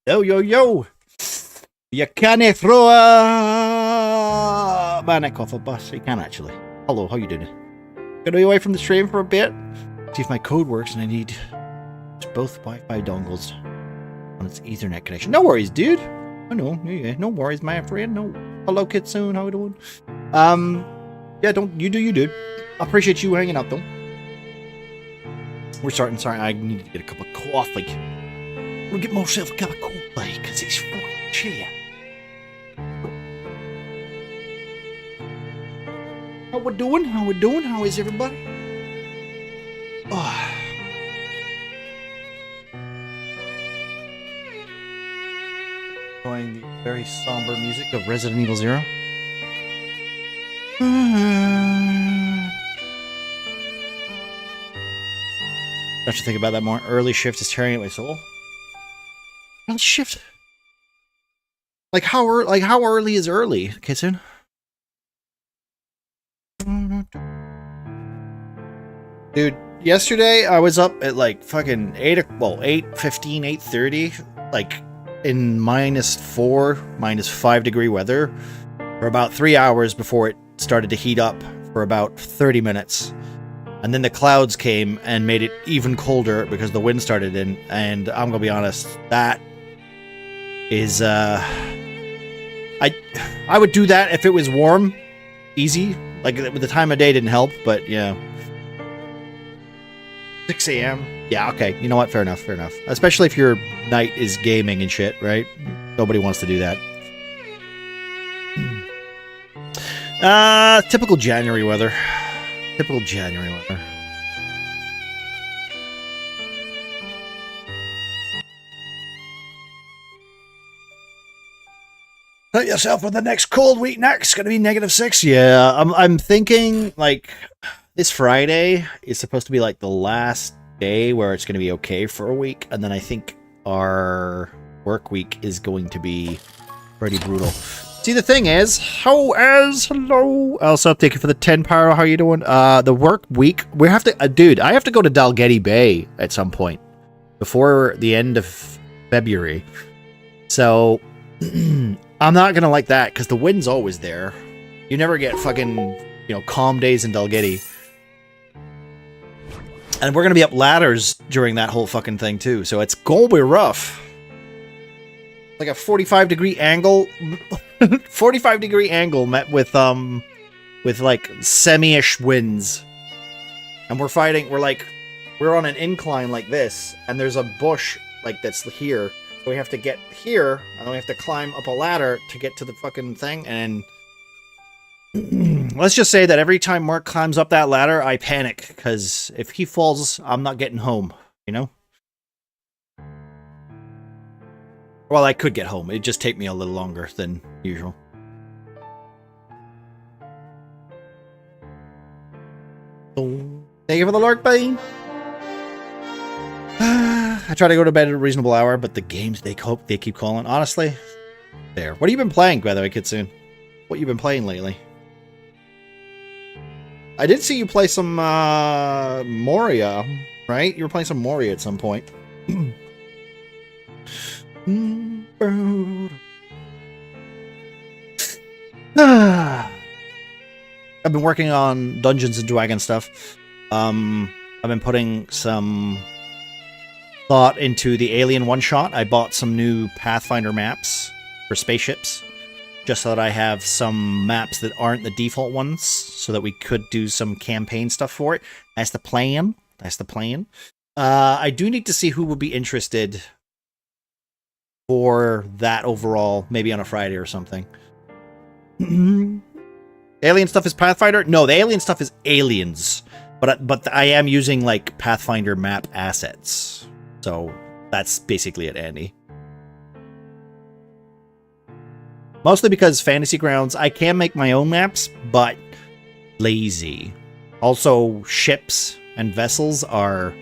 Hello, yo, yo. You can't throw a manic off a bus. You can actually. Hello, how you doing? Gonna be away from the stream for a bit. See if my code works, and I need both Wi-Fi dongles on its Ethernet connection. No worries, dude. I know. Yeah, no worries, my friend. No. Hello, Kitsune. How you doing? Yeah, don't you do you, dude. I appreciate you hanging out, though. We're starting. Sorry, I need to get a cup of coffee. We'll get myself a cup of coffee because it's fucking chilly. How we doing? How we doing? How is everybody? Oh. Enjoying the very somber music of Resident Evil Zero. I have to think about that more. Early shift is tearing at my soul. Early shift? Like how early is early, Kitsune? Dude, yesterday I was up at like fucking 8:15, 8:30, like in -4, -5 degree weather for about 3 hours before it started to heat up for about 30 minutes. And then the clouds came and made it even colder because the wind started in. And I'm gonna be honest, that is I would do that if it was warm, easy. Like the time of day didn't help, but yeah. 6 a.m. Yeah, okay. You know what? Fair enough. Fair enough. Especially if your night is gaming and shit, right? Nobody wants to do that. Typical January weather. Typical January weather. Put yourself on the next cold week next. It's gonna be -6. Yeah, I'm thinking like this Friday is supposed to be like the last day where it's gonna be okay for a week, and then I think our work week is going to be pretty brutal. See, the thing is, hello. Also, thank you for the 10 Pyro. How you doing? The work week, we have to, dude, I have to go to Dalgety Bay at some point before the end of February. So, I'm not gonna like that because the wind's always there. You never get fucking, calm days in Dalgety. And we're gonna be up ladders during that whole fucking thing too, so it's gonna be rough. Like a 45-degree angle. 45-degree angle met with like semi-ish winds. And we're on an incline like this, and there's a bush like that's here. So we have to get here, and then we have to climb up a ladder to get to the fucking thing, and let's just say that every time Mark climbs up that ladder, I panic, because if he falls, I'm not getting home, Well, I could get home. It'd just take me a little longer than usual. Thank you for the lurk, buddy. I try to go to bed at a reasonable hour, but the games they keep calling. Honestly, there. What have you been playing, by the way, Kitsune? What you been playing lately? I did see you play some Moria, right? You were playing some Moria at some point. I've been working on Dungeons and Dragons stuff. I've been putting some thought into the Alien one-shot. I bought some new Pathfinder maps for spaceships, just so that I have some maps that aren't the default ones, so that we could do some campaign stuff for it. That's the plan. That's the plan. I do need to see who would be interested for that overall, maybe on a Friday or something. Alien stuff is Pathfinder? No, the alien stuff is Aliens. But I am using, like, Pathfinder map assets. So, that's basically it, Andy. Mostly because Fantasy Grounds, I can make my own maps, but lazy. Also, ships and vessels are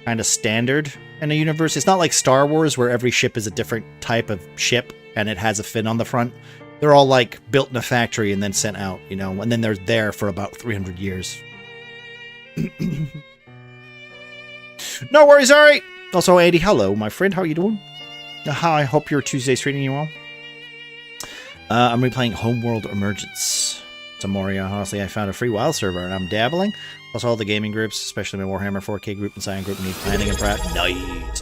kind of standard in a universe. It's not like Star Wars, where every ship is a different type of ship, and it has a fin on the front. They're all, like, built in a factory and then sent out, and then they're there for about 300 years. No worries, alright! Also, Andy, hello, my friend, how are you doing? Hi, I hope your Tuesday's treating you well. I'm replaying Homeworld Emergence. It's a Moria. Honestly, I found a free WoW server and I'm dabbling. Plus all the gaming groups, especially my Warhammer 4K group and Cyan group, need planning and prep. Nice.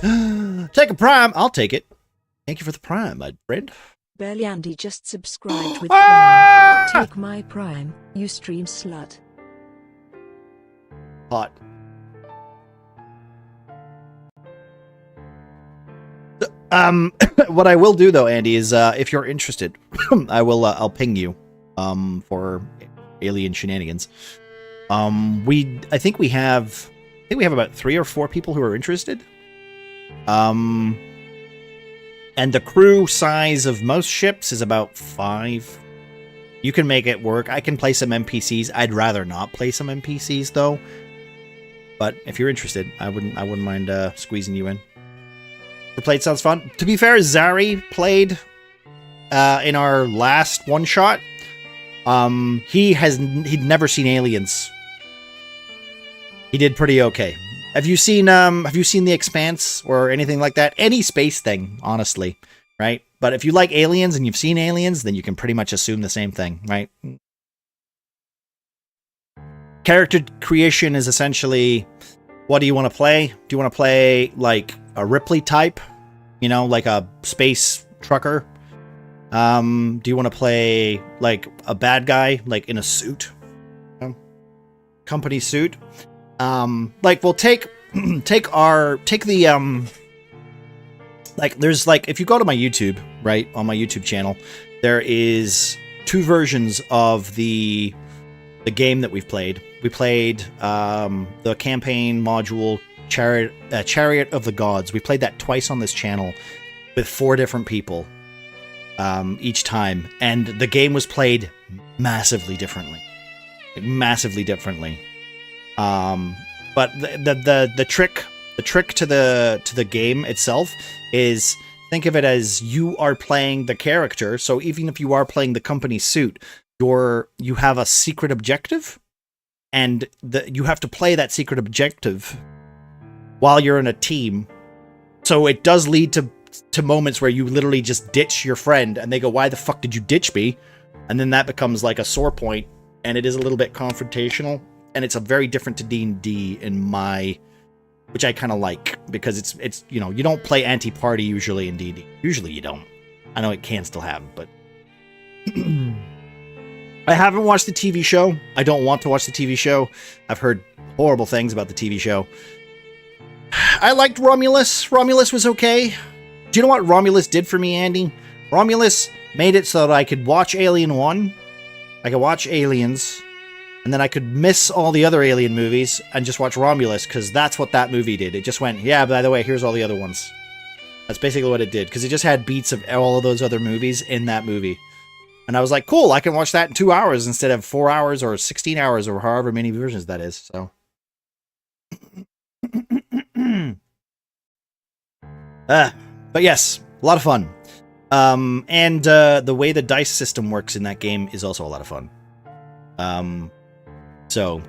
Take a prime. I'll take it. Thank you for the prime, my friend. Barely Andy just subscribed with Prime. Take my Prime, you stream slut. Hot. What I will do though, Andy, is if you're interested, I'll ping you for alien shenanigans. I think we have about 3 or 4 people who are interested. And the crew size of most ships is about 5. You can make it work. I can play some NPCs. I'd rather not play some NPCs though. But if you're interested, I wouldn't mind squeezing you in. The plate sounds fun. To be fair, Zari played in our last one shot. He'd never seen Aliens. He did pretty okay. Have you seen The Expanse or anything like that? Any space thing, honestly, right? But if you like Aliens and you've seen Aliens, then you can pretty much assume the same thing, right? Character creation is essentially, what do you want to play? Do you want to play like a Ripley type? You know, like a space trucker? Do you want to play like a bad guy, like in a suit? Company suit? Like we'll take the like there's like, if you go to my YouTube, right, on my YouTube channel, there is 2 versions of the game that we've played. We played the campaign module Chariot of the Gods. We played that twice on this channel with 4 different people each time, and the game was played massively differently. But the trick to the game itself is, think of it as you are playing the character. So even if you are playing the company suit, you have a secret objective, and you have to play that secret objective while you're in a team. So it does lead to moments where you literally just ditch your friend, and they go, "Why the fuck did you ditch me?" And then that becomes like a sore point, and it is a little bit confrontational. And it's a very different to D&D which I kind of like, because it's you know, you don't play anti-party usually in D&D. Usually you don't. I know it can still happen, but I haven't watched the TV show. I don't want to watch the TV show. I've heard horrible things about the TV show. I liked Romulus. Romulus was okay. Do you know what Romulus did for me, Andy? Romulus made it so that I could watch Alien 1. I could watch Aliens. And then I could miss all the other Alien movies and just watch Romulus, because that's what that movie did. It just went, yeah, by the way, here's all the other ones. That's basically what it did, because it just had beats of all of those other movies in that movie. And I was like, cool, I can watch that in 2 hours instead of 4 hours or 16 hours or however many versions that is, so. But yes, a lot of fun. And the way the dice system works in that game is also a lot of fun. So,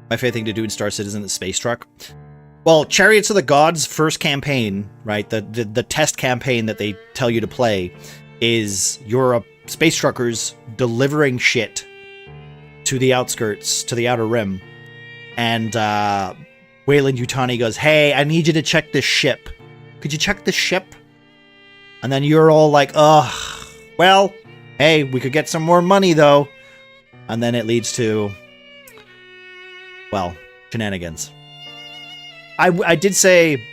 my favorite thing to do in Star Citizen is Space Truck. Well, Chariots of the Gods' first campaign, right, the test campaign that they tell you to play, is you're space truckers delivering shit to the outskirts, to the Outer Rim. And Weyland-Yutani goes, "Hey, I need you to check this ship. Could you check this ship?" And then you're all like, "Ugh, well, hey, we could get some more money though." And then it leads to, well, shenanigans. I did say,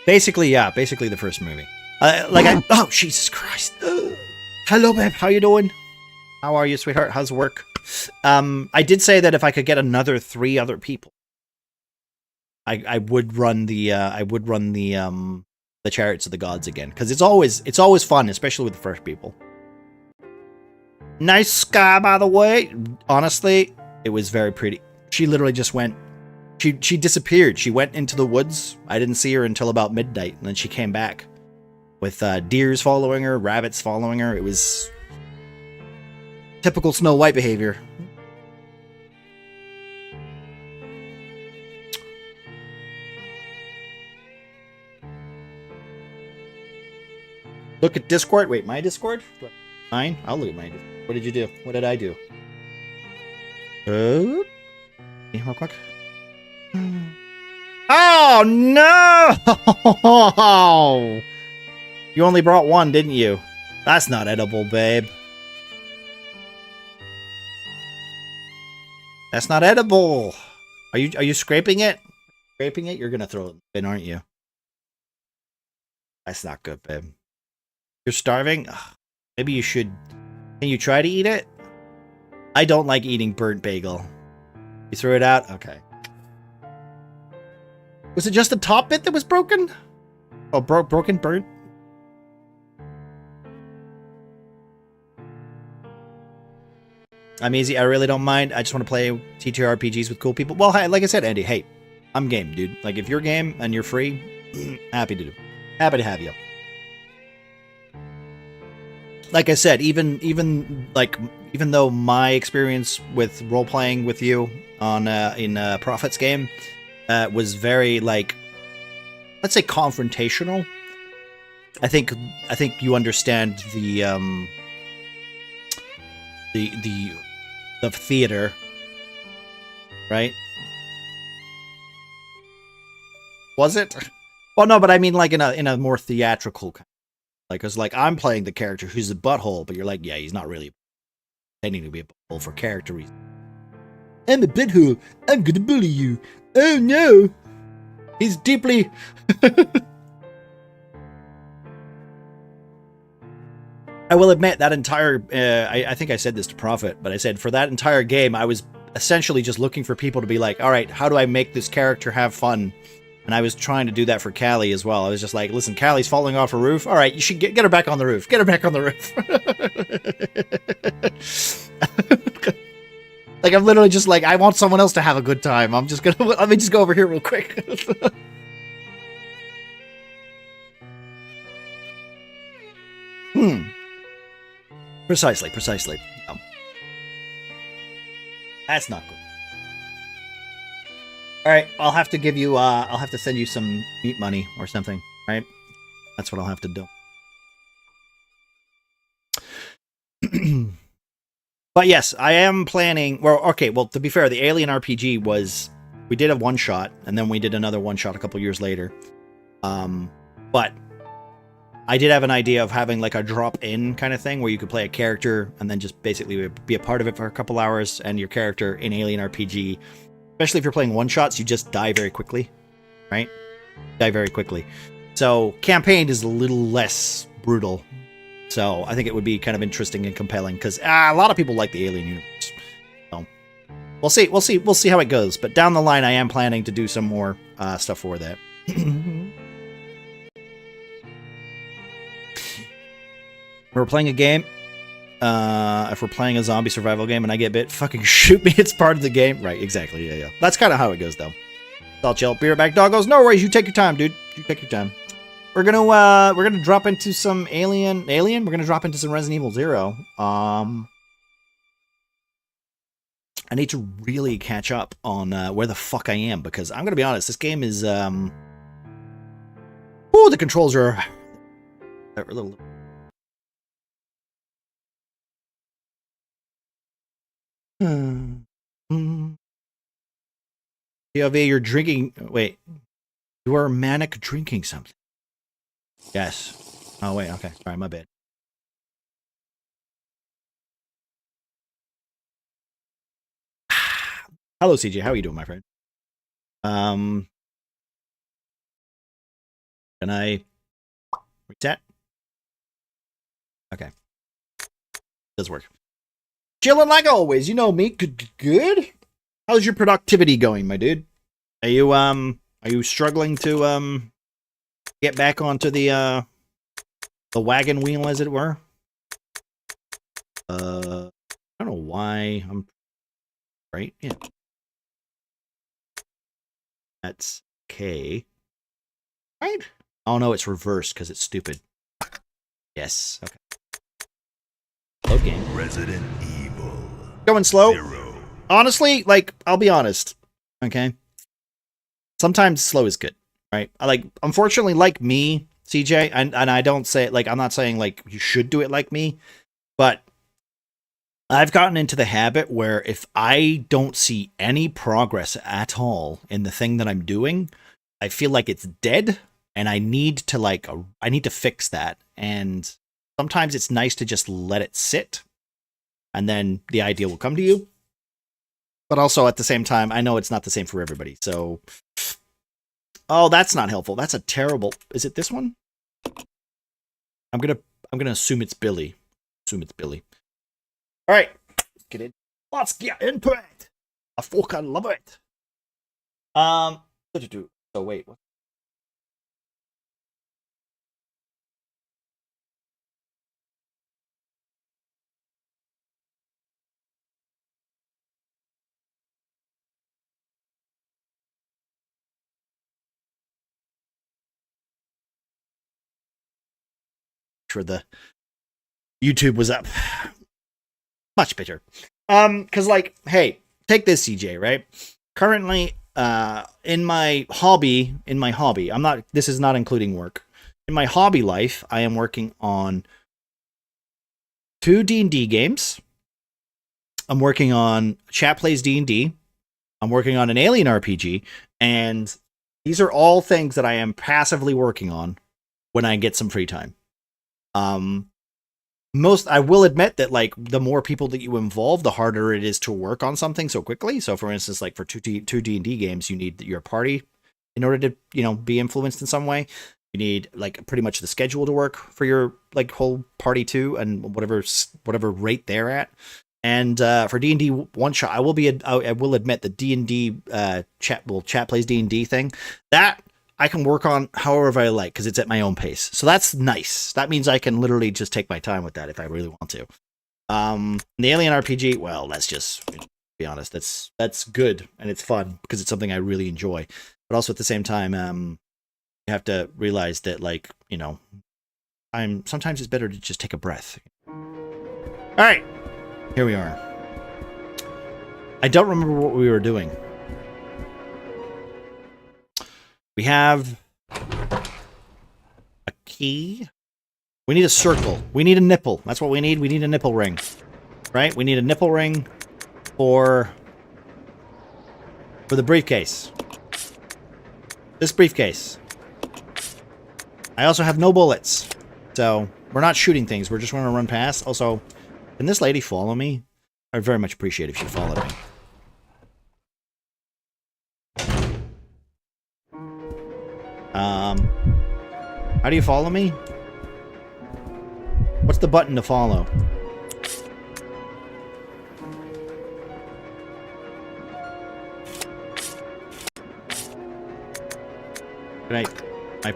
basically the first movie. Oh, Jesus Christ. Hello, babe, how you doing? How are you, sweetheart? How's work? I did say that if I could get another 3 other people, I would run the Chariots of the Gods again, because it's always fun, especially with the first people. Nice sky, by the way. Honestly, it was very pretty. She literally just went. She disappeared. She went into the woods. I didn't see her until about midnight, and then she came back with deers following her, rabbits following her. It was typical Snow White behavior. Look at Discord. Wait, my Discord? Mine? I'll look at my Discord. What did you do? What did I do? Real quick. Oh, no! You only brought one, didn't you? That's not edible, babe. That's not edible. Are you scraping it? Scraping it? You're gonna throw it in, aren't you? That's not good, babe. You're starving? Ugh, maybe you should... Can you try to eat it? I don't like eating burnt bagel. You threw it out? Okay. Was it just the top bit that was broken? Oh, broken? Burnt? I'm easy. I really don't mind. I just want to play TTRPGs with cool people. Well, like I said, Andy, hey, I'm game, dude. Like, if you're game and you're free, happy to do. Happy to have you. Like I said, even though my experience with role playing with you on in Prophet's game was very, like, let's say confrontational. I think you understand the theater, right? Was it? Well, no, but I mean, like, in a more theatrical kind. Like, cause like I'm playing the character who's a butthole, but you're like, yeah, he's not really pretending to be a butthole for character reasons. I'm a butthole. I'm gonna bully you. Oh no, he's deeply. I will admit that entire. I think I said this to Prophet, but I said for that entire game, I was essentially just looking for people to be like, all right, how do I make this character have fun? And I was trying to do that for Callie as well. I was just like, listen, Callie's falling off a roof. All right, you should get her back on the roof. Get her back on the roof. Like, I'm literally just like, I want someone else to have a good time. I'm just gonna, let me just go over here real quick. Precisely. No. That's not good. All right, I'll have to give you, I'll have to send you some meat money or something, right? That's what I'll have to do. But yes, I am planning, well, okay, well, to be fair, the Alien RPG was, we did a one-shot, and then we did another one-shot a couple years later. But I did have an idea of having like a drop-in kind of thing where you could play a character and then just basically be a part of it for a couple hours, and your character in Alien RPG, especially if you're playing one-shots, you just die very quickly, right? Die very quickly. So campaign is a little less brutal. So I think it would be kind of interesting and compelling because a lot of people like the Alien universe. So we'll see how it goes. But down the line, I am planning to do some more stuff for that. We're playing a game. If we're playing a zombie survival game and I get bit, fucking shoot me. It's part of the game. Right, exactly. Yeah. That's kind of how it goes, though. I'll chill. Be right back, doggos. No worries. You take your time, dude. You take your time. We're gonna drop into some Alien. We're gonna drop into some Resident Evil 0. I need to really catch up on where the fuck I am because I'm gonna be honest. This game is the controls are a little. POV, you're drinking. Wait, you are manic drinking something. Yes. Oh wait. Okay. Sorry, my bad. Hello, CJ. How are you doing, my friend? Can I reset? Okay. Does work. Chilling like always. You know me. Good. How's your productivity going, my dude? Are you struggling to get back onto the wagon wheel, as it were? I don't know why I'm right. Yeah. That's K. Right? Oh no, it's reversed because it's stupid. Yes. Okay. Okay. Resident Evil. Going slow. 0. Honestly, like, I'll be honest. Okay. Sometimes slow is good, right? Unfortunately, like me, CJ, and I don't say like I'm not saying like you should do it like me, but I've gotten into the habit where if I don't see any progress at all in the thing that I'm doing, I feel like it's dead, and I need to fix that. And sometimes it's nice to just let it sit, and then the idea will come to you. But also at the same time, I know it's not the same for everybody. So, oh, that's not helpful. That's a terrible. Is it this one? I'm gonna assume it's Billy. Assume it's Billy. All right, let's get in. Let's get into it. I fucking love it. So wait. What? Sure, the YouTube was up. Much better. Because like, hey, take this, CJ, right? Currently, in my hobby, this is not including work. In my hobby life, I am working on 2 D&D games. I'm working on Chat Plays D&D. I'm working on an Alien RPG, and these are all things that I am passively working on when I get some free time. I will admit that like the more people that you involve, the harder it is to work on something so quickly. So for instance, like for two D&D games, you need your party in order to, be influenced in some way. You need like pretty much the schedule to work for your like whole party too, and whatever rate they're at. And for D&D one shot, I will admit the D&D chat plays D&D thing that I can work on however I like because it's at my own pace. So that's nice. That means I can literally just take my time with that if I really want to. The Alien RPG, well, that's just, to be honest, that's good and it's fun because it's something I really enjoy. But also at the same time, you have to realize that like, sometimes it's better to just take a breath. All right, here we are. I don't remember what we were doing. We have a key. We need a circle. We need a nipple. That's what we need. We need a nipple ring. Right? We need a nipple ring for the briefcase. This briefcase. I also have no bullets. So, we're not shooting things. We're just going to run past. Also, can this lady follow me? I'd very much appreciate if she followed me. How do you follow me? What's the button to follow? My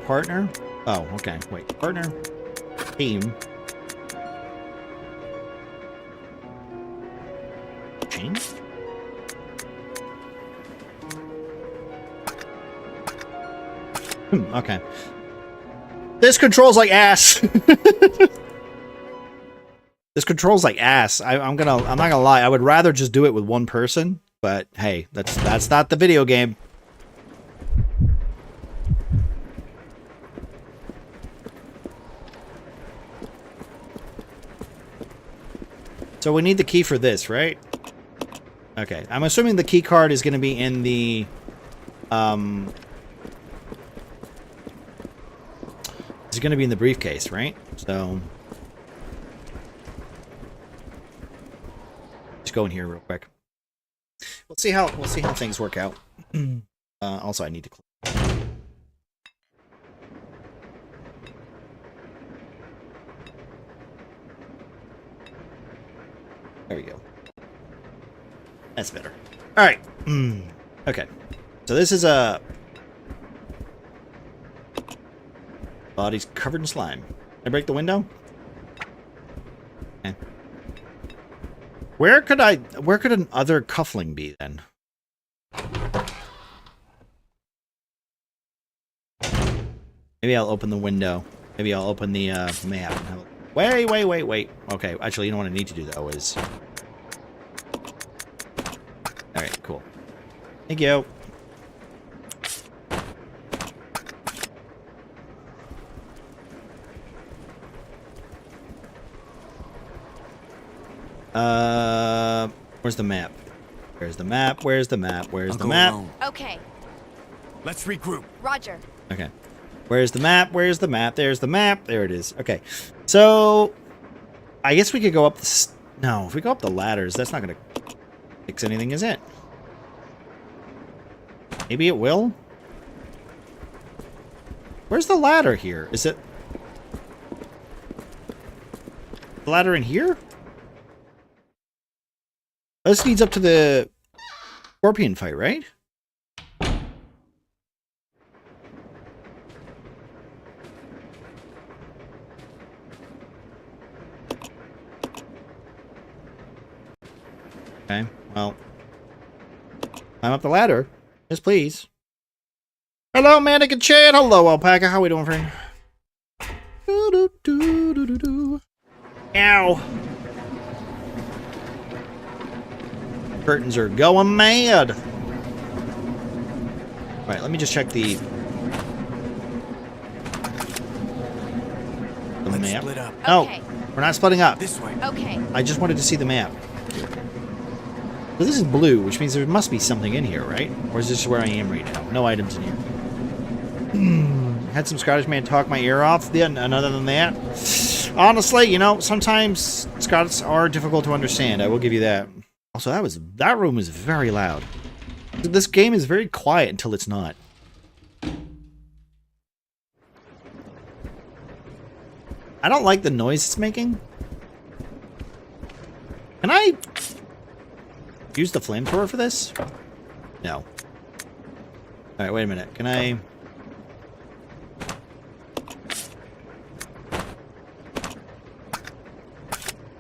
partner? Oh, okay. Wait, partner, team. Change? Okay. This controls like ass. This controls like ass. I'm not gonna lie. I would rather just do it with one person, but hey, that's not the video game. So we need the key for this, right? Okay. I'm assuming the key card is gonna be in the It's going to be in the briefcase, right? So, just go in here real quick. We'll see how things work out. Also, I need to close. There we go. That's better. All right. Okay. So this is a body's covered in slime. Can I break the window? Okay. Where could an other cuffling be then? Maybe I'll open the window. Maybe I'll open the map. Wait. Okay, actually, you know what I need to do though is. All right, cool. Thank you. Where's the map? Where's the map? Where's the map? Where's I'll the go map? alone. Okay, Let's regroup. Roger. Okay. Where's the map? Where's the map? There's the map. There it is. Okay. So, I guess we could go up the... No, if we go up the ladders, that's not going to fix anything, is it? Maybe it will? Where's the ladder here? Is it... The ladder in here? This leads up to the scorpion fight, right? Okay, well. Climb up the ladder. Yes, please. Hello, Mannequin Chan. Hello, Alpaca. How we doing, friend? Do-do-do-do-do-do. Ow. Curtains are going mad. Alright, let me just check the Let's map. split up. No, Okay. we're not splitting up. This way. Okay. I just wanted to see the map. So this is blue, which means there must be something in here, right? Or is this where I am right now? No items in here. Had some Scottish man talk my ear off. Then, and other than that, honestly, you know, sometimes Scots are difficult to understand. I will give you that. Also, that room was very loud. This game is very quiet until it's not. I don't like the noise it's making. Can I use the flamethrower for this? No. Alright, wait a minute. Can I...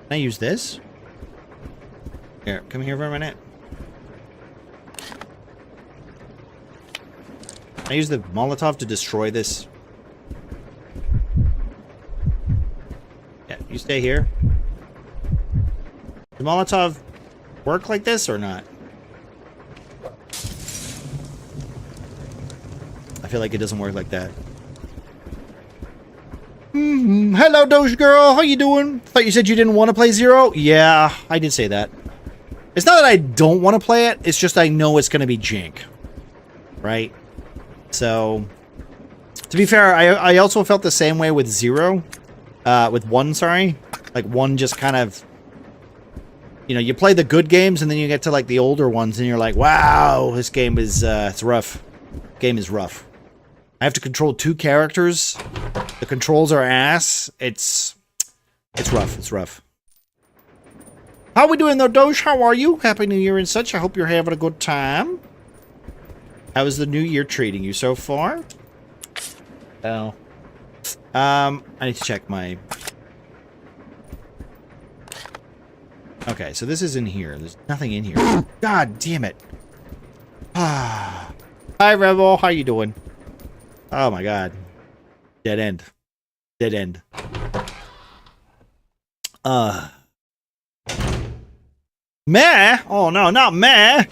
Can I use this? Here, come here for a minute. Can I use the Molotov to destroy this? Yeah, you stay here. Does Molotov work like this or not? I feel like it doesn't work like that. Hello, Doge Girl. How you doing? Thought you said you didn't want to play Zero? Yeah, I did say that. It's not that I don't want to play it. It's just I know it's going to be jank. Right? So, to be fair, I also felt the same way with Zero. With 1, sorry. Like, 1 just kind of... You know, you play the good games, and then you get to, like, the older ones, and you're like, wow, this game is, it's rough. Game is rough. I have to control 2 characters. The controls are ass. It's rough. It's rough. How we doing, though, Doge? How are you? Happy New Year and such. I hope you're having a good time. How is the new year treating you so far? Oh. I need to check my... Okay, so this is in here. There's nothing in here. God damn it. Hi, Rebel. How you doing? Oh, my God. Dead end. Dead end. Meh? Oh, no, not meh.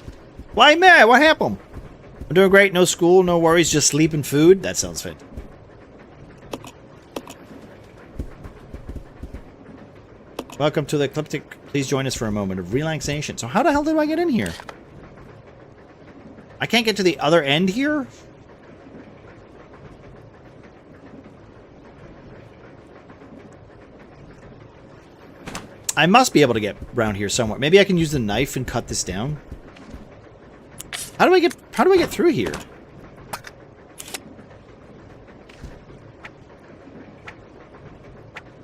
Why meh? What happened? I'm doing great. No school, no worries. Just sleep and food. That sounds fit. Welcome to the Ecliptic. Please join us for a moment of relaxation. So how the hell did I get in here? I can't get to the other end here? I must be able to get around here somewhere. Maybe I can use the knife and cut this down. How do I get through here?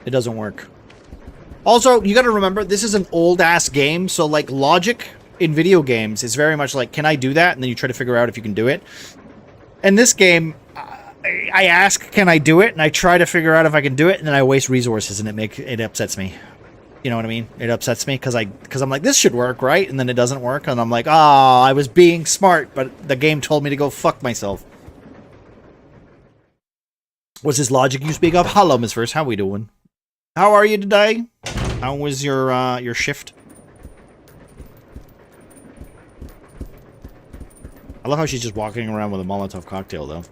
It doesn't work. Also, you gotta remember, this is an old-ass game, so, like, logic in video games is very much like, can I do that? And then you try to figure out if you can do it. In this game, I ask, can I do it? And I try to figure out if I can do it, and then I waste resources, and it upsets me. You know what I mean? It upsets me, because I'm like, this should work, right? And then it doesn't work, and I'm like, oh, I was being smart, but the game told me to go fuck myself. What's this logic you speak of? Hello, Miss Verse, how we doing? How are you today? How was your shift? I love how she's just walking around with a Molotov cocktail, though.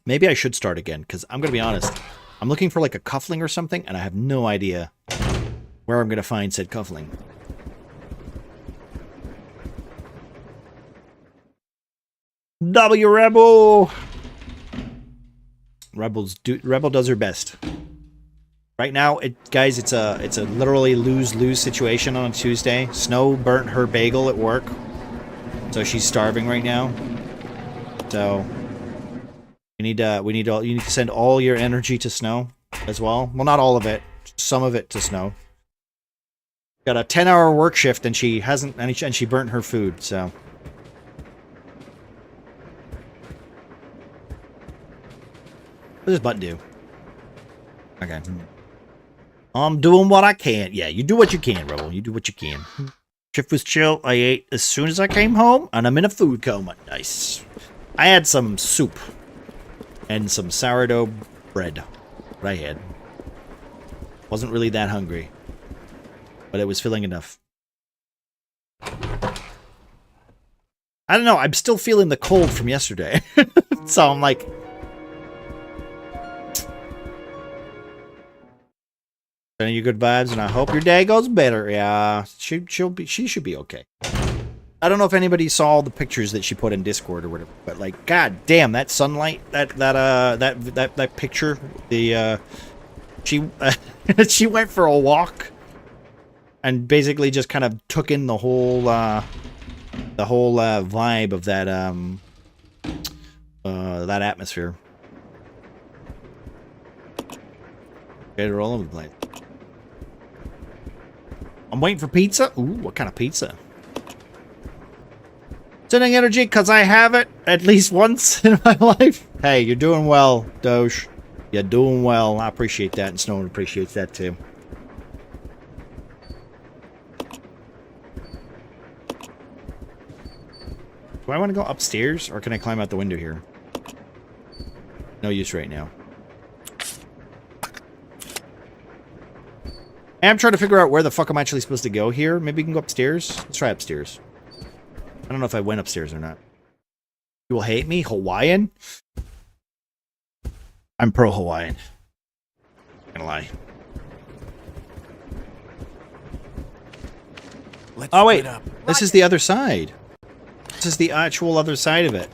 Maybe I should start again, because I'm going to be honest. I'm looking for, like, a cuffling or something, and I have no idea where I'm going to find said cuffling. W Rebel! Rebel does her best. Right now, guys, it's a literally lose-lose situation on a Tuesday. Snow burnt her bagel at work, so she's starving right now. So you need to send all your energy to Snow as well. Well, not all of it, some of it to Snow. Got a 10-hour work shift, and she hasn't, and she burnt her food. So what does Button do? Okay. I'm doing what I can. Yeah, you do what you can, Rebel. You do what you can. Shift was chill. I ate as soon as I came home, and I'm in a food coma. Nice. I had some soup and some sourdough bread. What I had. Wasn't really that hungry, but it was filling enough. I don't know. I'm still feeling the cold from yesterday, so I'm like. Sending you good vibes, and I hope your day goes better. Yeah, she should be okay. I don't know if anybody saw the pictures that she put in Discord or whatever, but like, god damn, that sunlight, that picture, she went for a walk and basically just kind of took in the whole vibe of that atmosphere. Get it all over the place. I'm waiting for pizza. Ooh, what kind of pizza? Sending energy because I have it at least once in my life. Hey, you're doing well, Doge. You're doing well. I appreciate that, and Snow appreciates that too. Do I want to go upstairs, or can I climb out the window here? No use right now. I'm trying to figure out where the fuck I'm actually supposed to go here. Maybe we can go upstairs. Let's try upstairs. I don't know if I went upstairs or not. You will hate me? Hawaiian? I'm pro-Hawaiian. Not gonna lie. Oh wait, this is the other side. This is the actual other side of it.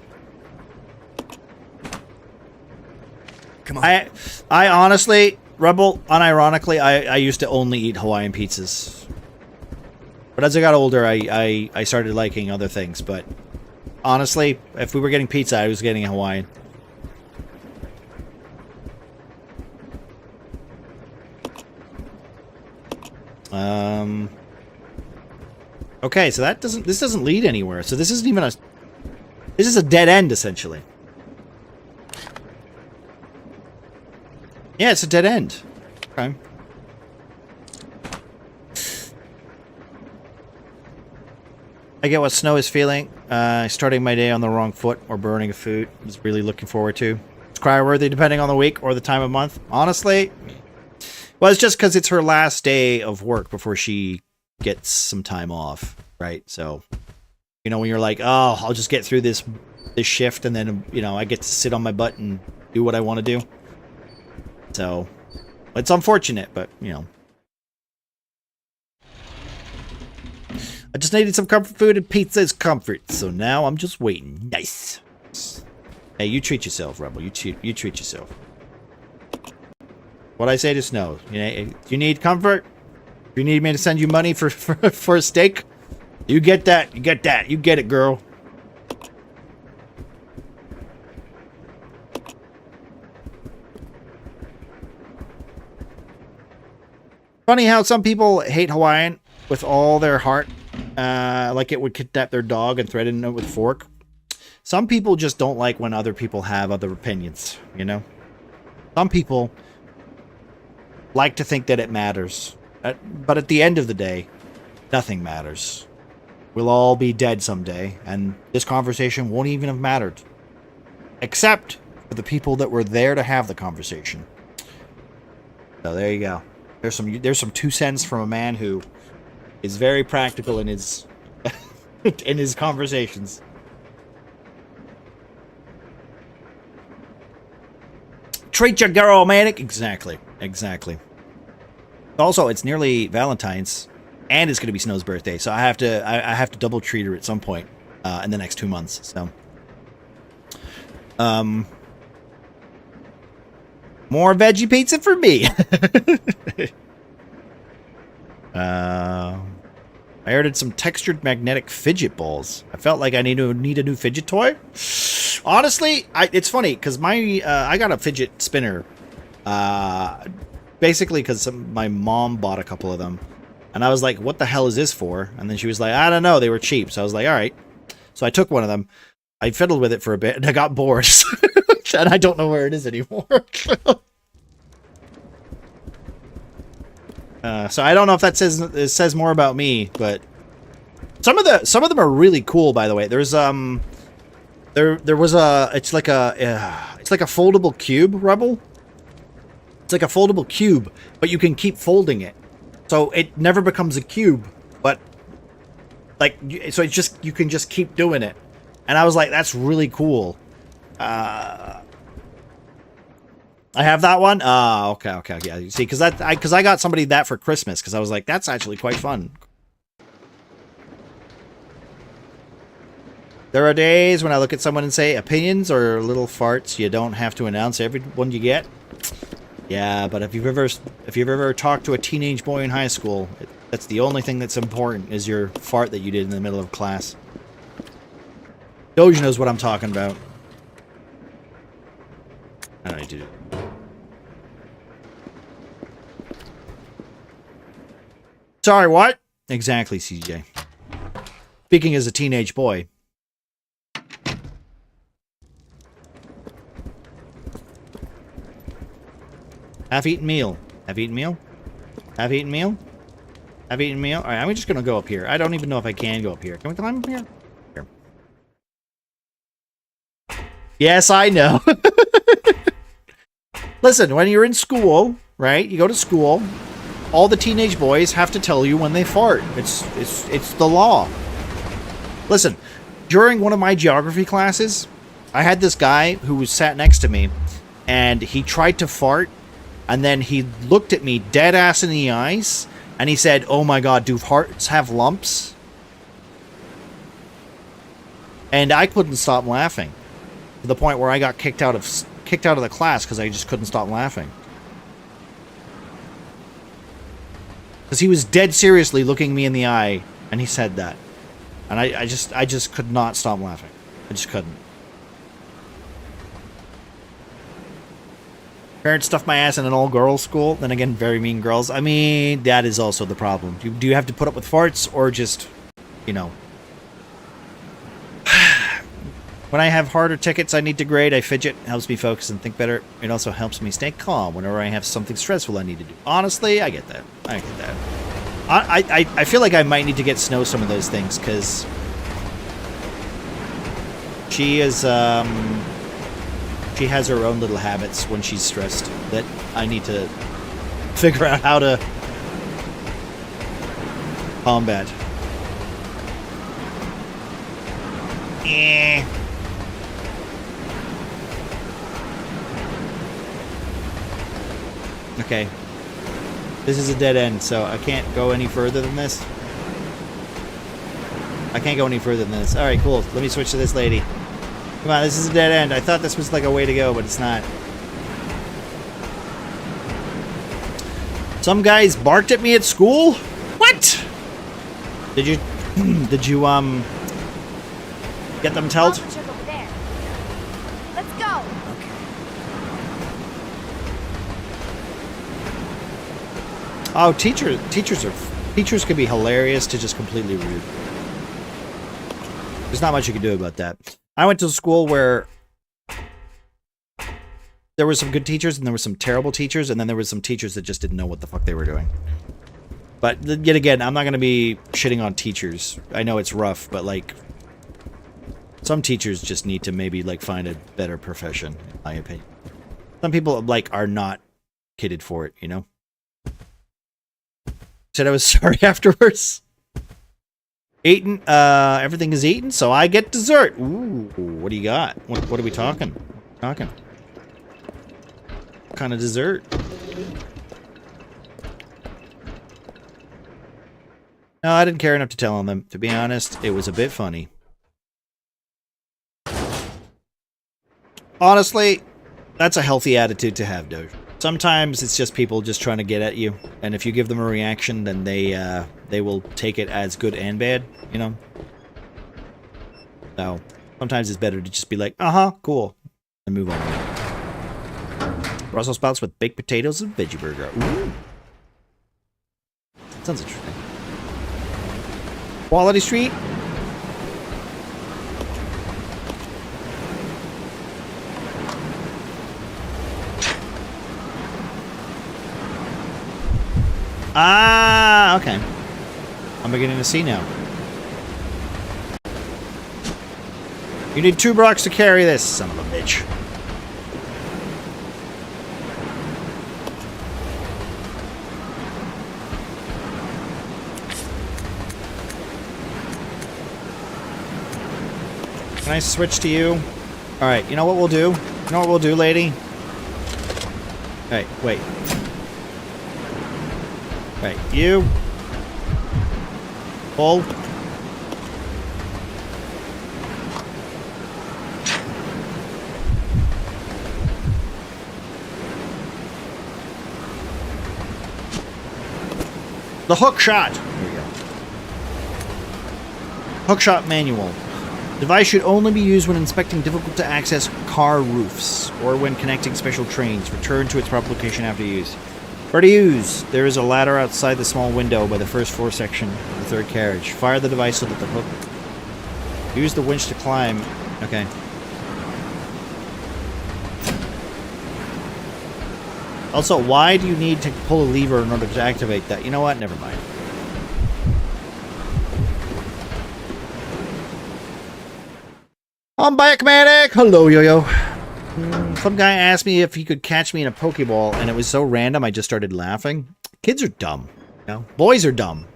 Come on. I honestly... Rebel, unironically, I used to only eat Hawaiian pizzas. But as I got older, I started liking other things. But honestly, if we were getting pizza, I was getting a Hawaiian. Okay, so this doesn't lead anywhere. So this isn't even a... This is a dead end, essentially. Yeah, it's a dead end. Okay. I get what Snow is feeling. Starting my day on the wrong foot or burning food. I was really looking forward to. It's cry-worthy depending on the week or the time of month. Honestly, well, it's just because it's her last day of work before she gets some time off, right? So, you know, when you're like, oh, I'll just get through this shift and then, you know, I get to sit on my butt and do what I want to do. So, it's unfortunate, but, you know. I just needed some comfort food, and pizza is comfort. So now I'm just waiting. Nice. Hey, you treat yourself, Rebel. You treat yourself. What I say to Snow. You need comfort? You need me to send you money for a steak? You get that. You get that. You get it, girl. Funny how some people hate Hawaiian with all their heart, like it would kidnap their dog and threaten it with a fork. Some people just don't like when other people have other opinions, you know? Some people like to think that it matters. But at the end of the day, nothing matters. We'll all be dead someday, and this conversation won't even have mattered. Except for the people that were there to have the conversation. So there you go. There's some 2 cents from a man who is very practical in his in his conversations. Treat your girl, Manic. Exactly. Also, it's nearly Valentine's, and it's going to be Snow's birthday, so I have to double treat her at some point in the next 2 months. So, more veggie pizza for me. I ordered some textured magnetic fidget balls. I felt like I need a new fidget toy. Honestly, it's funny because I got a fidget spinner, basically because my mom bought a couple of them, and I was like, "What the hell is this for?" And then she was like, "I don't know, they were cheap." So I was like, "All right." So I took one of them. I fiddled with it for a bit, and I got bored, and I don't know where it is anymore. So I don't know if that says more about me, but some of them are really cool. By the way, there's there was a it's like a foldable cube, Rebel. It's like a foldable cube, but you can keep folding it, so it never becomes a cube. But like, so it's just you can just keep doing it, and I was like, that's really cool. I have that one. Okay, yeah. You see, because I got somebody that for Christmas because I was like, that's actually quite fun. There are days when I look at someone and say, opinions or little farts. You don't have to announce every one you get. Yeah, but if you've ever talked to a teenage boy in high school, that's the only thing that's important is your fart that you did in the middle of class. Doge knows what I'm talking about. I don't need to do it. Sorry, what? Exactly, CJ. Speaking as a teenage boy. Half-eaten meal. Half-eaten meal? Half-eaten meal? Half-eaten meal? Alright, I'm just gonna go up here. I don't even know if I can go up here. Can we climb up here? Here. Yes, I know. Listen, when you're in school, right? You go to school. All the teenage boys have to tell you when they fart. It's the law. Listen, during one of my geography classes, I had this guy who was sat next to me, and he tried to fart, and then he looked at me dead ass in the eyes, and he said, "Oh my God, do farts have lumps?" And I couldn't stop laughing, to the point where I got kicked out of the class because I just couldn't stop laughing. Because he was dead seriously looking me in the eye, and he said that. And I just could not stop laughing. I just couldn't. Parents stuffed my ass in an all-girls school. Then again, very mean girls. I mean, that is also the problem. Do you have to put up with farts, or just, you know... When I have harder tickets I need to grade, I fidget. It helps me focus and think better. It also helps me stay calm whenever I have something stressful I need to do. Honestly, I get that. I get that. I feel like I might need to get Snow some of those things, because she is, she has her own little habits when she's stressed that I need to figure out how to combat. Okay. This is a dead end, so I can't go any further than this. I can't go any further than this. Alright, cool. Let me switch to this lady. Come on, this is a dead end. I thought this was like a way to go, but it's not. Some guys barked at me at school? What? Did you get them told? Let's go. Oh, teachers can be hilarious to just completely rude. There's not much you can do about that. I went to a school where there were some good teachers and there were some terrible teachers, and then there were some teachers that just didn't know what the fuck they were doing. But yet again, I'm not going to be shitting on teachers. I know it's rough, but like, some teachers just need to maybe like find a better profession, in my opinion. Some people like are not kitted for it, you know? Said I was sorry afterwards. Eaten, everything is eaten, so I get dessert. Ooh, what do you got? What are we talking? What kind of dessert? No, I didn't care enough to tell him. To be honest, it was a bit funny. Honestly, that's a healthy attitude to have, Doge. Sometimes it's just people just trying to get at you, and if you give them a reaction, then they will take it as good and bad, you know? So, sometimes it's better to just be like, uh-huh, cool, and move on. Brussels sprouts with baked potatoes and veggie burger. Ooh. Sounds interesting. Quality Street? Ah, okay. I'm beginning to see now. You need 2 blocks to carry this, son of a bitch. Can I switch to you? Alright, you know what we'll do? You know what we'll do, lady? Hey, wait. Right, you. Pull. The hook shot. There we go. Hook shot manual. Device should only be used when inspecting difficult to access car roofs or when connecting special trains. Return to its proper location after use. For to use, there is a ladder outside the small window by the first floor section of the third carriage. Fire the device so that the hook... Use the winch to climb. Okay. Also, why do you need to pull a lever in order to activate that? You know what? Never mind. I'm back, medic! Hello, yo-yo. Some guy asked me if he could catch me in a Pokeball, and it was so random I just started laughing. Kids are dumb. You know? Boys are dumb.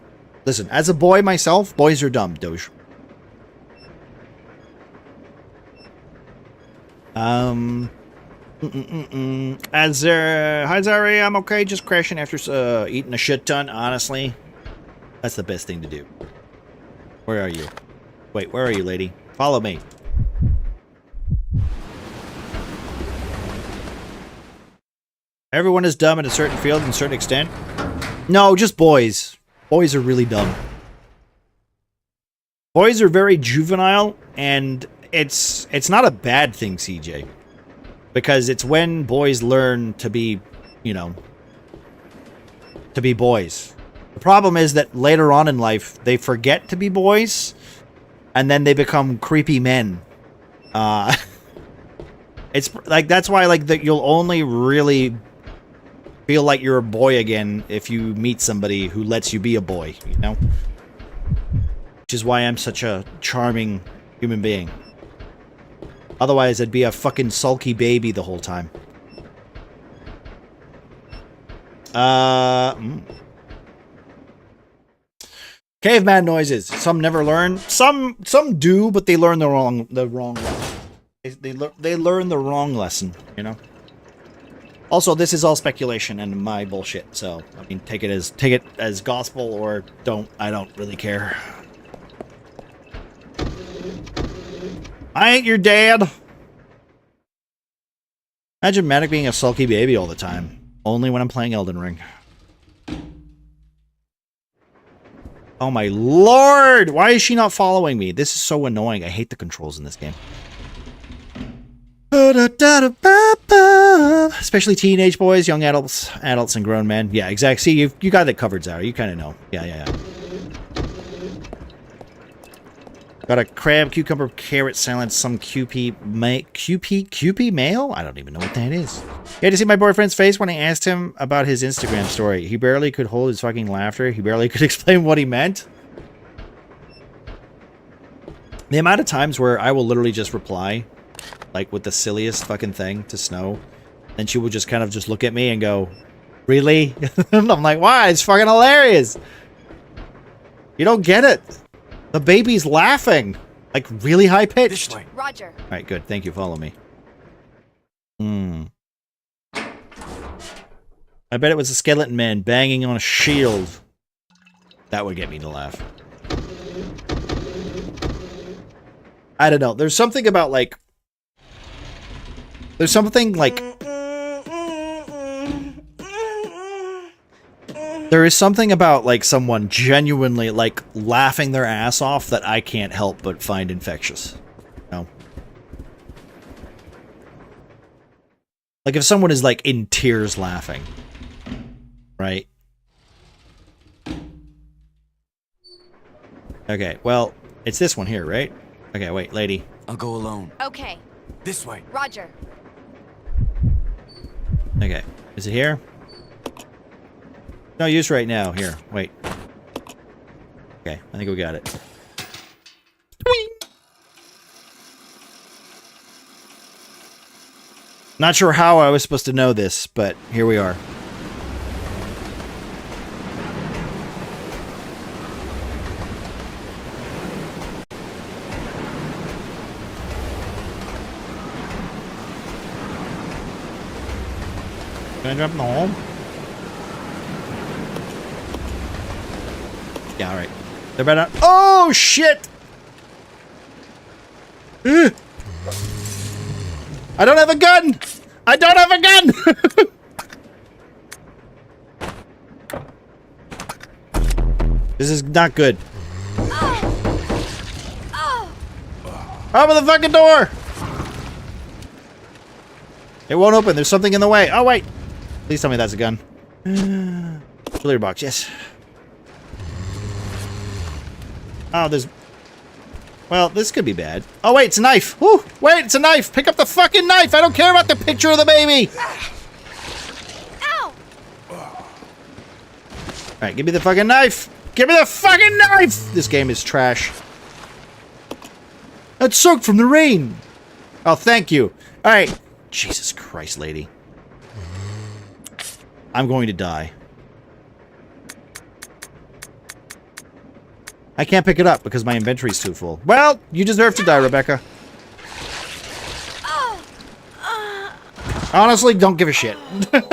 Listen, as a boy myself, boys are dumb, Doge. Hi Zari, I'm okay, just crashing after eating a shit ton, honestly. That's the best thing to do. Where are you? Wait, where are you, lady? Follow me. Everyone is dumb in a certain field and a certain extent. No, just boys. Boys are really dumb. Boys are very juvenile, and it's not a bad thing, CJ. Because it's when boys learn to be, you know, to be boys. The problem is that later on in life, they forget to be boys, and then they become creepy men. It's like, that's why, like, that you'll only really feel like you're a boy again if you meet somebody who lets you be a boy, you know? Which is why I'm such a charming human being. Otherwise, I'd be a fucking sulky baby the whole time. Caveman noises. Some never learn. Some do, but they learn the wrong lesson. They learn the wrong lesson, you know? Also, this is all speculation and my bullshit, so I mean, take it as gospel or don't. I don't really care. I ain't your dad. Imagine Matic being a sulky baby all the time. Only when I'm playing Elden Ring. Oh my lord! Why is she not following me? This is so annoying. I hate the controls in this game. Especially teenage boys, young adults, and grown men. Yeah, exactly. See, you got it covered, Zara. You kind of know. Yeah. Got a crab, cucumber, carrot salad, some QP mail? I don't even know what that is. You had to see my boyfriend's face when I asked him about his Instagram story. He barely could hold his fucking laughter. He barely could explain what he meant. The amount of times where I will literally just reply, like with the silliest fucking thing to Snow, and she would just kind of just look at me and go, "Really?" I'm like, "Why? It's fucking hilarious. You don't get it. The baby's laughing. Like, really high-pitched." Roger. Alright, good. Thank you. Follow me. I bet it was a skeleton man banging on a shield. That would get me to laugh. I don't know. There's something about, like... There's something, like... There is something about, like, someone genuinely, like, laughing their ass off that I can't help but find infectious. You know? Like, if someone is, like, in tears laughing. Right? Okay, well, it's this one here, right? Okay, wait, lady. I'll go alone. Okay, This way. Roger. Okay, is it here? No use right now. Here, wait. Okay, I think we got it. Twing! Not sure how I was supposed to know this, but here we are. Can I jump in the hole? Yeah, alright. They're better. Oh, shit! Ugh. I don't have a gun! I don't have a gun! This is not good. Open the fucking door! It won't open. There's something in the way. Oh, wait. Please tell me that's a gun. Clear box, yes. Oh, there's... Well, this could be bad. Oh, wait, it's a knife. Woo! Wait, it's a knife. Pick up the fucking knife. I don't care about the picture of the baby. Ow! All right, give me the fucking knife. Give me the fucking knife. This game is trash. It's soaked from the rain. Oh, thank you. All right. Jesus Christ, lady. I'm going to die. I can't pick it up because my inventory's too full. Well, you deserve to die, Rebecca. Honestly, don't give a shit. Damn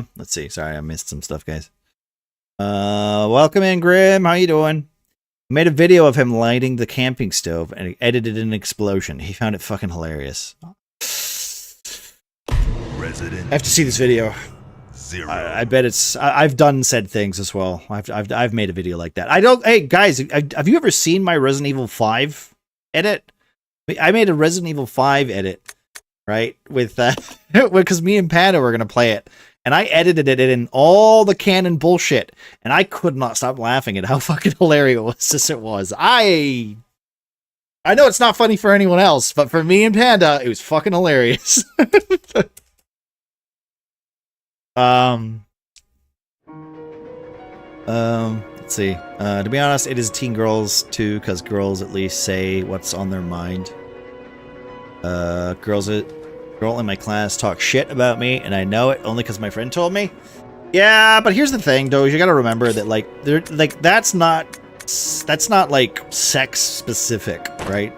it. Let's see. Sorry, I missed some stuff, guys. Welcome in, Grim. How you doing? I made a video of him lighting the camping stove and edited an explosion. He found it fucking hilarious. Resident I have to see this video. 0. I bet it's... I've done said things as well. I've made a video like that. I don't... Hey, guys, have you ever seen my Resident Evil 5 edit? I made a Resident Evil 5 edit, right? With because me and Panda were going to play it. And I edited it in all the canon bullshit. And I could not stop laughing at how fucking hilarious it was. I know it's not funny for anyone else, but for me and Panda, it was fucking hilarious. Let's see. To be honest, it is teen girls too, because girls at least say what's on their mind. Girl in my class talk shit about me, and I know it only because my friend told me. Yeah, but here's the thing, though. You gotta remember that, like, that's not like sex specific, right?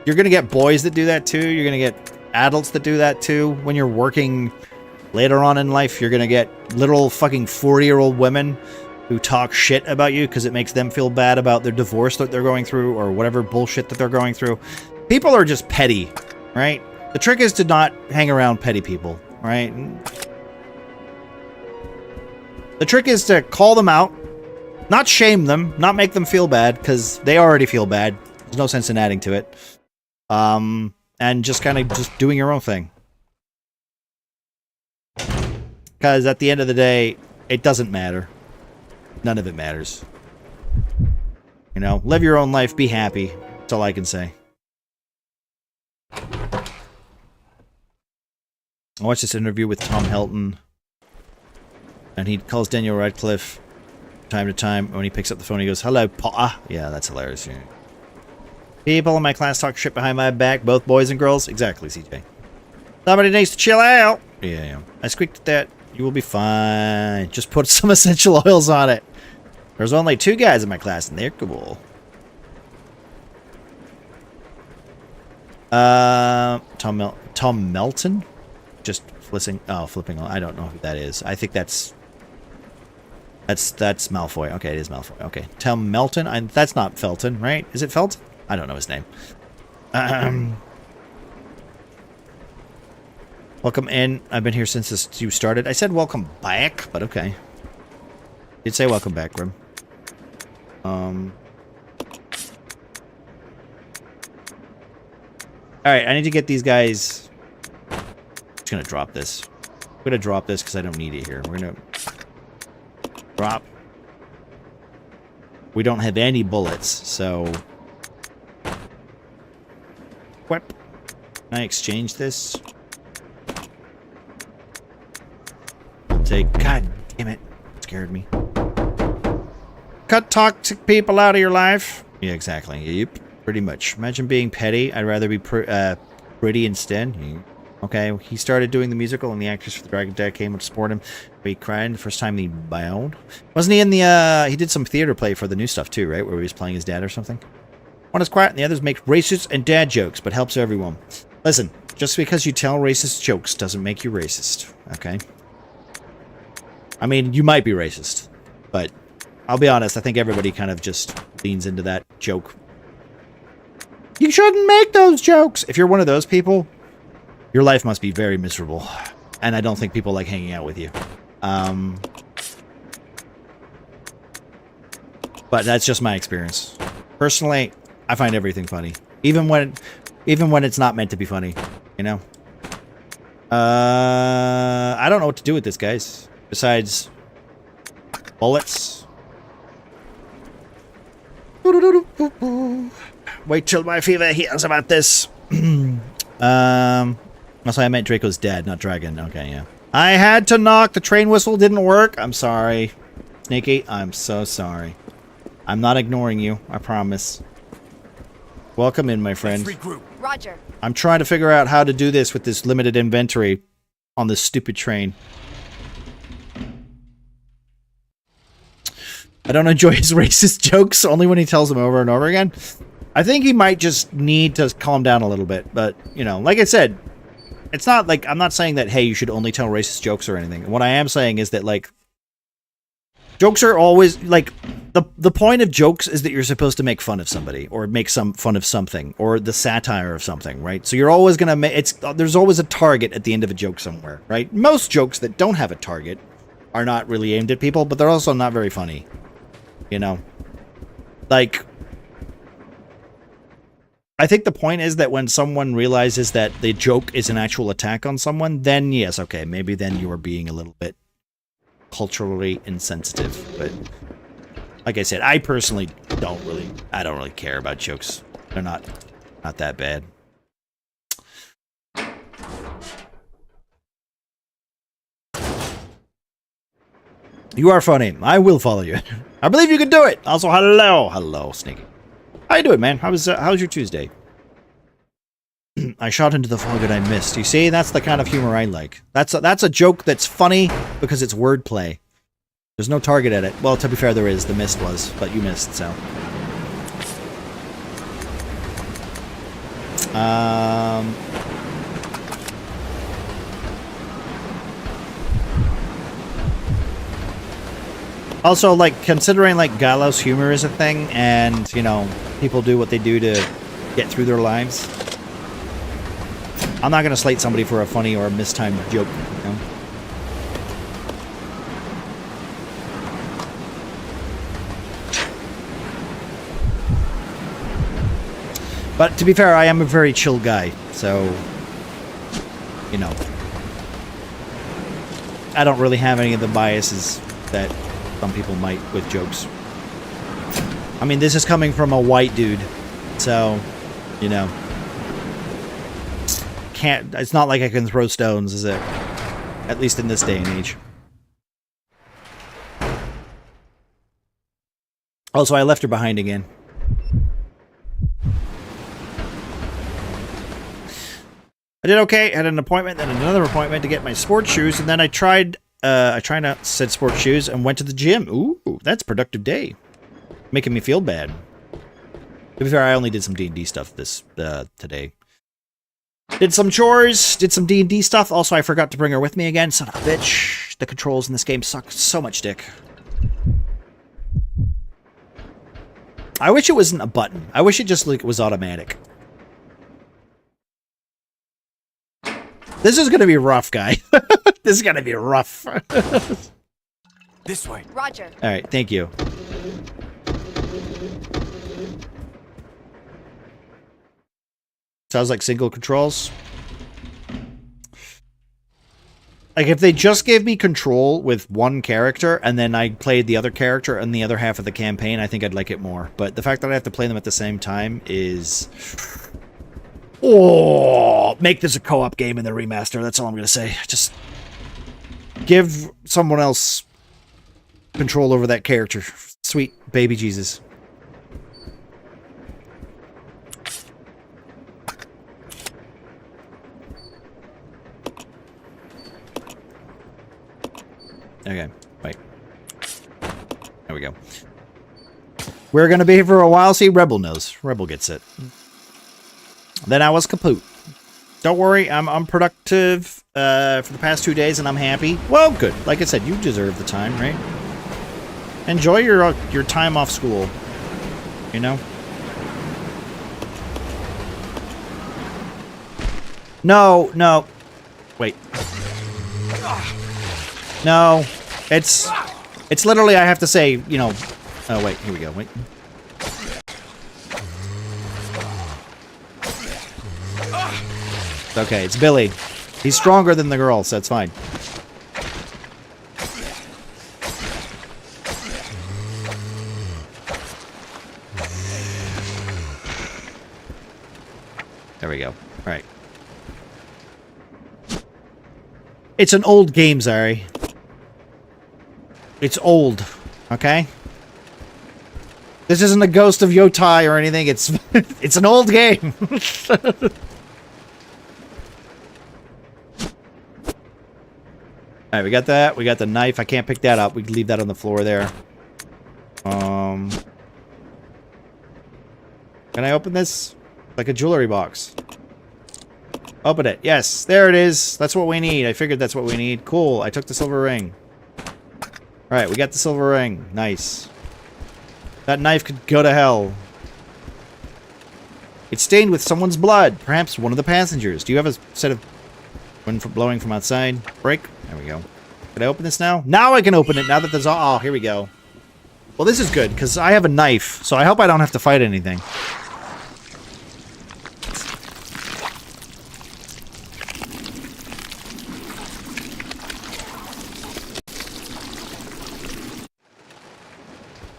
You're gonna get boys that do that too. You're gonna get adults that do that too. When you're working later on in life, you're gonna get literal fucking 40-year-old women who talk shit about you because it makes them feel bad about their divorce that they're going through or whatever bullshit that they're going through. People are just petty, right? The trick is to not hang around petty people, right? The trick is to call them out, not shame them, not make them feel bad, because they already feel bad. There's no sense in adding to it. And just kind of just doing your own thing. Because at the end of the day, it doesn't matter. None of it matters. You know, live your own life, be happy. That's all I can say. I watched this interview with Tom Helton, and he calls Daniel Radcliffe time to time. When he picks up the phone, he goes, "Hello, Potter." Yeah, that's hilarious. Yeah. People in my class talk shit behind my back, both boys and girls. Exactly, CJ. Somebody needs to chill out. Yeah. I squeaked at that. You will be fine. Just put some essential oils on it. There's only 2 guys in my class, and they're cool. Tom Melton? Just flipping. Oh, flipping. I don't know who that is. I think that's Malfoy. Okay, it is Malfoy. Okay, Tom Melton. That's not Felton, right? Is it Felton? I don't know his name. Welcome in. I've been here since you started. I said welcome back, but okay. Did say welcome back, Grim. Alright, I need to get these guys... I'm just gonna drop this. I'm gonna drop this because I don't need it here. We're gonna... Drop. We don't have any bullets, so... Whip. Can I exchange this? Take... God damn it. It scared me. Cut toxic people out of your life. Yeah, exactly. Yep. Pretty much. Imagine being petty. I'd rather be pretty instead. Okay, he started doing the musical, and the actors for the Dragon Dad came to support him. But he cried the first time he bowed. Wasn't he in the, he did some theater play for the new stuff too, right? Where he was playing his dad or something? One is quiet, and the others make racist and dad jokes, but helps everyone. Listen, just because you tell racist jokes doesn't make you racist, okay? I mean, you might be racist, but I'll be honest, I think everybody kind of just leans into that joke. You shouldn't make those jokes! If you're one of those people, your life must be very miserable. And I don't think people like hanging out with you. But that's just my experience. Personally, I find everything funny. Even when it's not meant to be funny, you know? I don't know what to do with this, guys. Besides bullets. Wait till my fever heals about this. Also, I meant Draco's dad, not Dragon. Okay, yeah. I had to knock. The train whistle didn't work. I'm sorry. Sneaky, I'm so sorry. I'm not ignoring you. I promise. Welcome in, my friend. Roger. I'm trying to figure out how to do this with this limited inventory on this stupid train. I don't enjoy his racist jokes, only when he tells them over and over again. I think he might just need to calm down a little bit, but, you know, like I said, it's not like, I'm not saying that, hey, you should only tell racist jokes or anything. What I am saying is that, like, jokes are always, like, the point of jokes is that you're supposed to make fun of somebody, or make some fun of something, or the satire of something, right? So you're always gonna make, there's always a target at the end of a joke somewhere, right? Most jokes that don't have a target are not really aimed at people, but they're also not very funny, you know? Like, I think the point is that when someone realizes that the joke is an actual attack on someone, then yes, okay, maybe then you are being a little bit culturally insensitive. But like I said, I personally don't really care about jokes. They're not that bad. You are funny. I will follow you. I believe you can do it. Also, hello, Sneaky. How you doing, man? How's your Tuesday? I shot into the fog and I missed. You see, that's the kind of humor I like. That's a joke that's funny because it's wordplay. There's no target at it. Well, to be fair, there is. The mist was, but you missed, so. Also, like, considering, like, gallows humor is a thing, and, you know, people do what they do to get through their lives, I'm not gonna slate somebody for a funny or a mistimed joke, you know? But, to be fair, I am a very chill guy, so, you know. I don't really have any of the biases that some people might with jokes. I mean, this is coming from a white dude, so, you know. It's not like I can throw stones, is it? At least in this day and age. Also, I left her behind again. I did okay, had an appointment, then another appointment to get my sports shoes, and then I tried out said sports shoes and went to the gym. Ooh, that's a productive day. Making me feel bad. To be fair, I only did some D&D stuff this today. Did some chores, did some D&D stuff. Also, I forgot to bring her with me again. Son of a bitch. The controls in this game suck so much dick. I wish it wasn't a button. I wish it just like was automatic. This is gonna be rough, guy. This is gonna be rough. This way. Roger. Alright, thank you. Sounds like single controls. Like, if they just gave me control with one character, and then I played the other character and the other half of the campaign, I think I'd like it more. But the fact that I have to play them at the same time is... Oh, make this a co-op game in the remaster. That's all I'm going to say. Just give someone else control over that character. Sweet baby Jesus. Okay, wait. There we go. We're gonna be here for a while. See, Rebel knows. Rebel gets it. Then I was kaput. Don't worry, I'm productive for the past 2 days, and I'm happy. Well, good. Like I said, you deserve the time, right? Enjoy your time off school. You know. No, no. Wait. No, it's literally, I have to say, you know, oh wait, here we go, wait. Okay, it's Billy. He's stronger than the girl, so it's fine. There we go, all right. It's an old game, Zari. It's old, okay? This isn't a Ghost of Yotai or anything. It's it's an old game. Alright, we got that. We got the knife. I can't pick that up. We can leave that on the floor there. Can I open this? Like a jewelry box. Open it. Yes, there it is. That's what we need. I figured that's what we need. Cool. I took the silver ring. Alright, we got the silver ring. Nice. That knife could go to hell. It's stained with someone's blood. Perhaps one of the passengers. Do you have a set of wind blowing from outside? Break? There we go. Can I open this now? Now I can open it, now that there's all... Oh, here we go. Well, this is good, because I have a knife, so I hope I don't have to fight anything.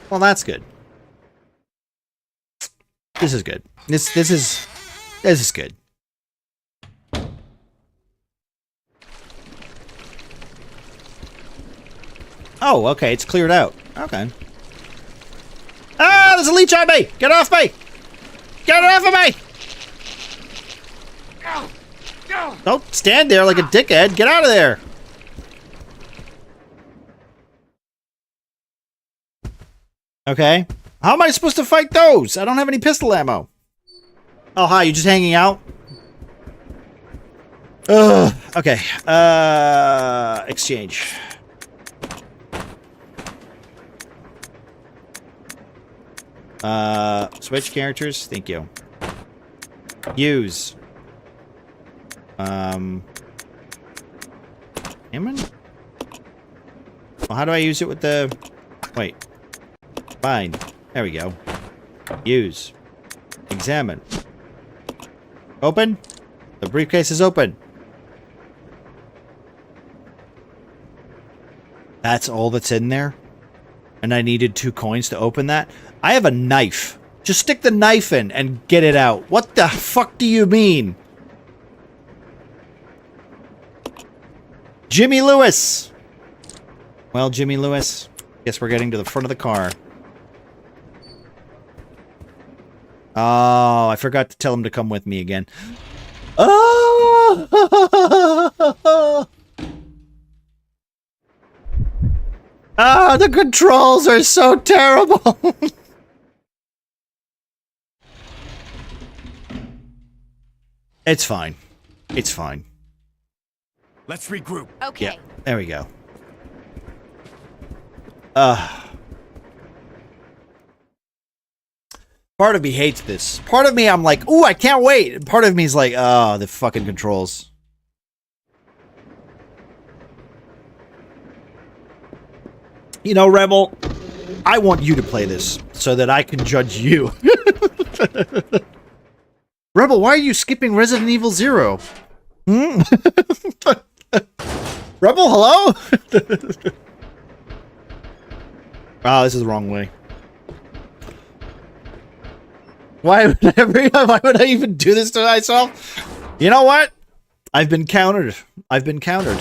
Well, that's good. This is good. This is good. Oh, okay, it's cleared out. Okay. Ah, there's a leech on me! Get off me! Get off of me! Don't stand there like a dickhead. Get out of there! Okay. How am I supposed to fight those? I don't have any pistol ammo. Oh, hi, you just hanging out? Ugh. Okay. Exchange. Switch characters. Thank you. Use. Ammon? Well, how do I use it with the... Wait. Find. There we go. Use. Examine. Open. The briefcase is open. That's all that's in there? And I needed 2 coins to open that? I have a knife. Just stick the knife in and get it out. What the fuck do you mean? Jimmy Lewis! Well, Jimmy Lewis, guess we're getting to the front of the car. Oh, I forgot to tell him to come with me again. Oh! Ah, the controls are so terrible. It's fine. It's fine. Let's regroup. Okay. Yeah, there we go. Part of me hates this. Part of me, I'm like, ooh, I can't wait. And part of me is like, oh, the fucking controls. You know, Rebel, I want you to play this so that I can judge you. Rebel, why are you skipping Resident Evil 0? Hmm? Rebel, hello? Oh, this is the wrong way. Why would I even do this to myself? You know what? I've been countered. I've been countered.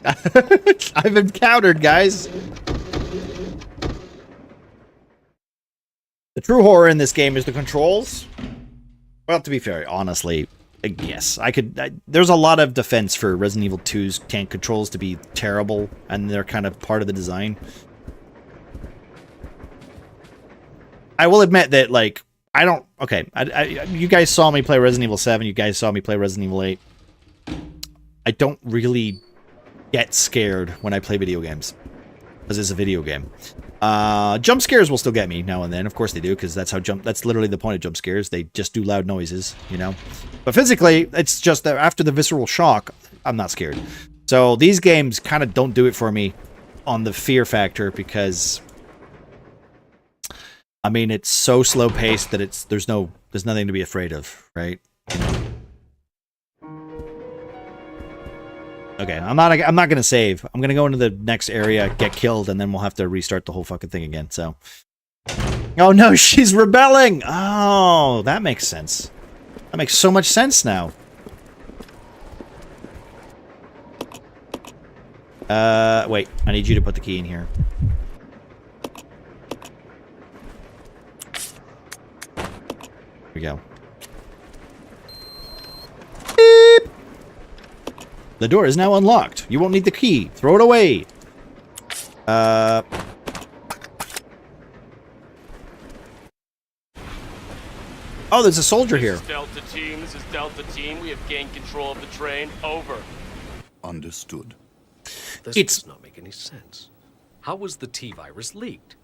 I've been countered, guys. The true horror in this game is the controls. Well, to be fair, honestly, yes, there's a lot of defense for Resident Evil 2's tank controls to be terrible, and they're kind of part of the design. I will admit that, like, I don't... Okay, you guys saw me play Resident Evil 7, you guys saw me play Resident Evil 8. I don't really get scared when I play video games, because it's a video game. Jump scares will still get me now and then, of course they do, because that's literally the point of jump scares. They just do loud noises, you know? But physically, it's just that after the visceral shock, I'm not scared. So these games kind of don't do it for me on the fear factor, because... I mean, it's so slow paced that there's nothing to be afraid of, right? Okay, I'm not gonna save. I'm gonna go into the next area, get killed, and then we'll have to restart the whole fucking thing again. So, oh no, she's rebelling. Oh, that makes sense. That makes so much sense now. Wait, I need you to put the key in here. Here we go. Beep. The door is now unlocked. You won't need the key. Throw it away. Oh, there's a soldier here. This is Delta Team. We have gained control of the train. Over. Understood. This does not make any sense. How was the T-virus leaked?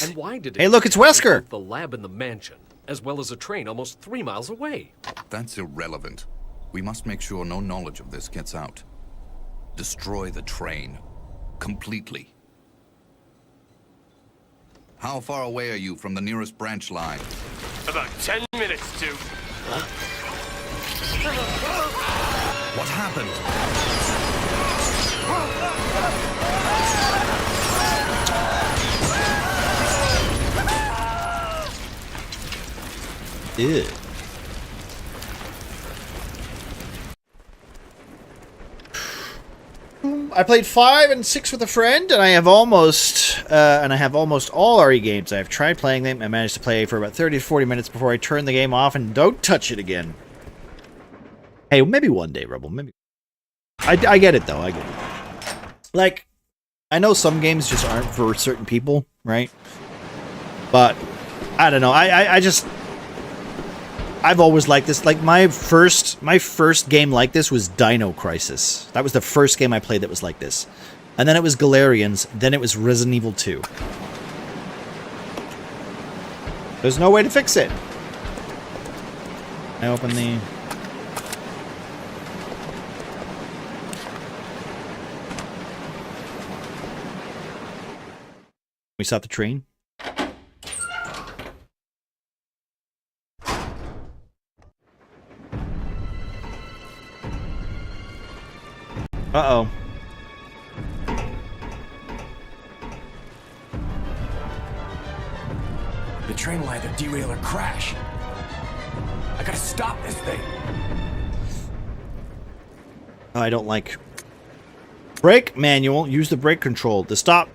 And why did it... Hey, look, it's Wesker! ...the lab in the mansion, as well as a train almost 3 miles away? That's irrelevant. We must make sure no knowledge of this gets out. Destroy the train. Completely. How far away are you from the nearest branch line? About 10 minutes to... What happened? Ew. I played 5 and 6 with a friend, and I have almost all RE games. I've tried playing them. I managed to play for about 30 to 40 minutes before I turn the game off and don't touch it again. Hey, maybe one day, Rebel. Maybe. I get it, though. I get it. Like, I know some games just aren't for certain people, right? But, I don't know. I've always liked this. Like, my first game like this was Dino Crisis. That was the first game I played that was like this. And then it was Galarians. Then it was Resident Evil 2. There's no way to fix it. I open the... We stop the train. Uh-oh. The train will either derail or crash. I gotta stop this thing. I don't like... Brake manual. Use the brake control to stop.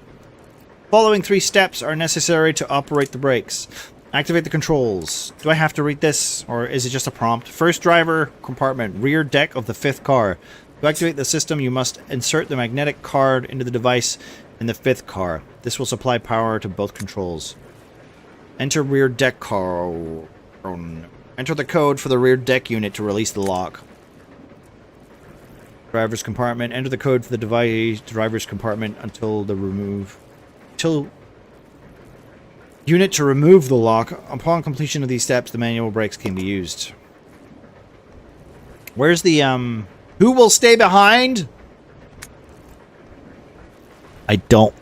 Following 3 steps are necessary to operate the brakes. Activate the controls. Do I have to read this, or is it just a prompt? First driver compartment, rear deck of the 5th car. To activate the system, you must insert the magnetic card into the device in the 5th car. This will supply power to both controls. Enter rear deck car. Enter the code for the rear deck unit to release the lock. Driver's compartment. Enter the code for the device driver's compartment until unit to remove the lock. Upon completion of these steps, the manual brakes can be used. Where's the who will stay behind? I don't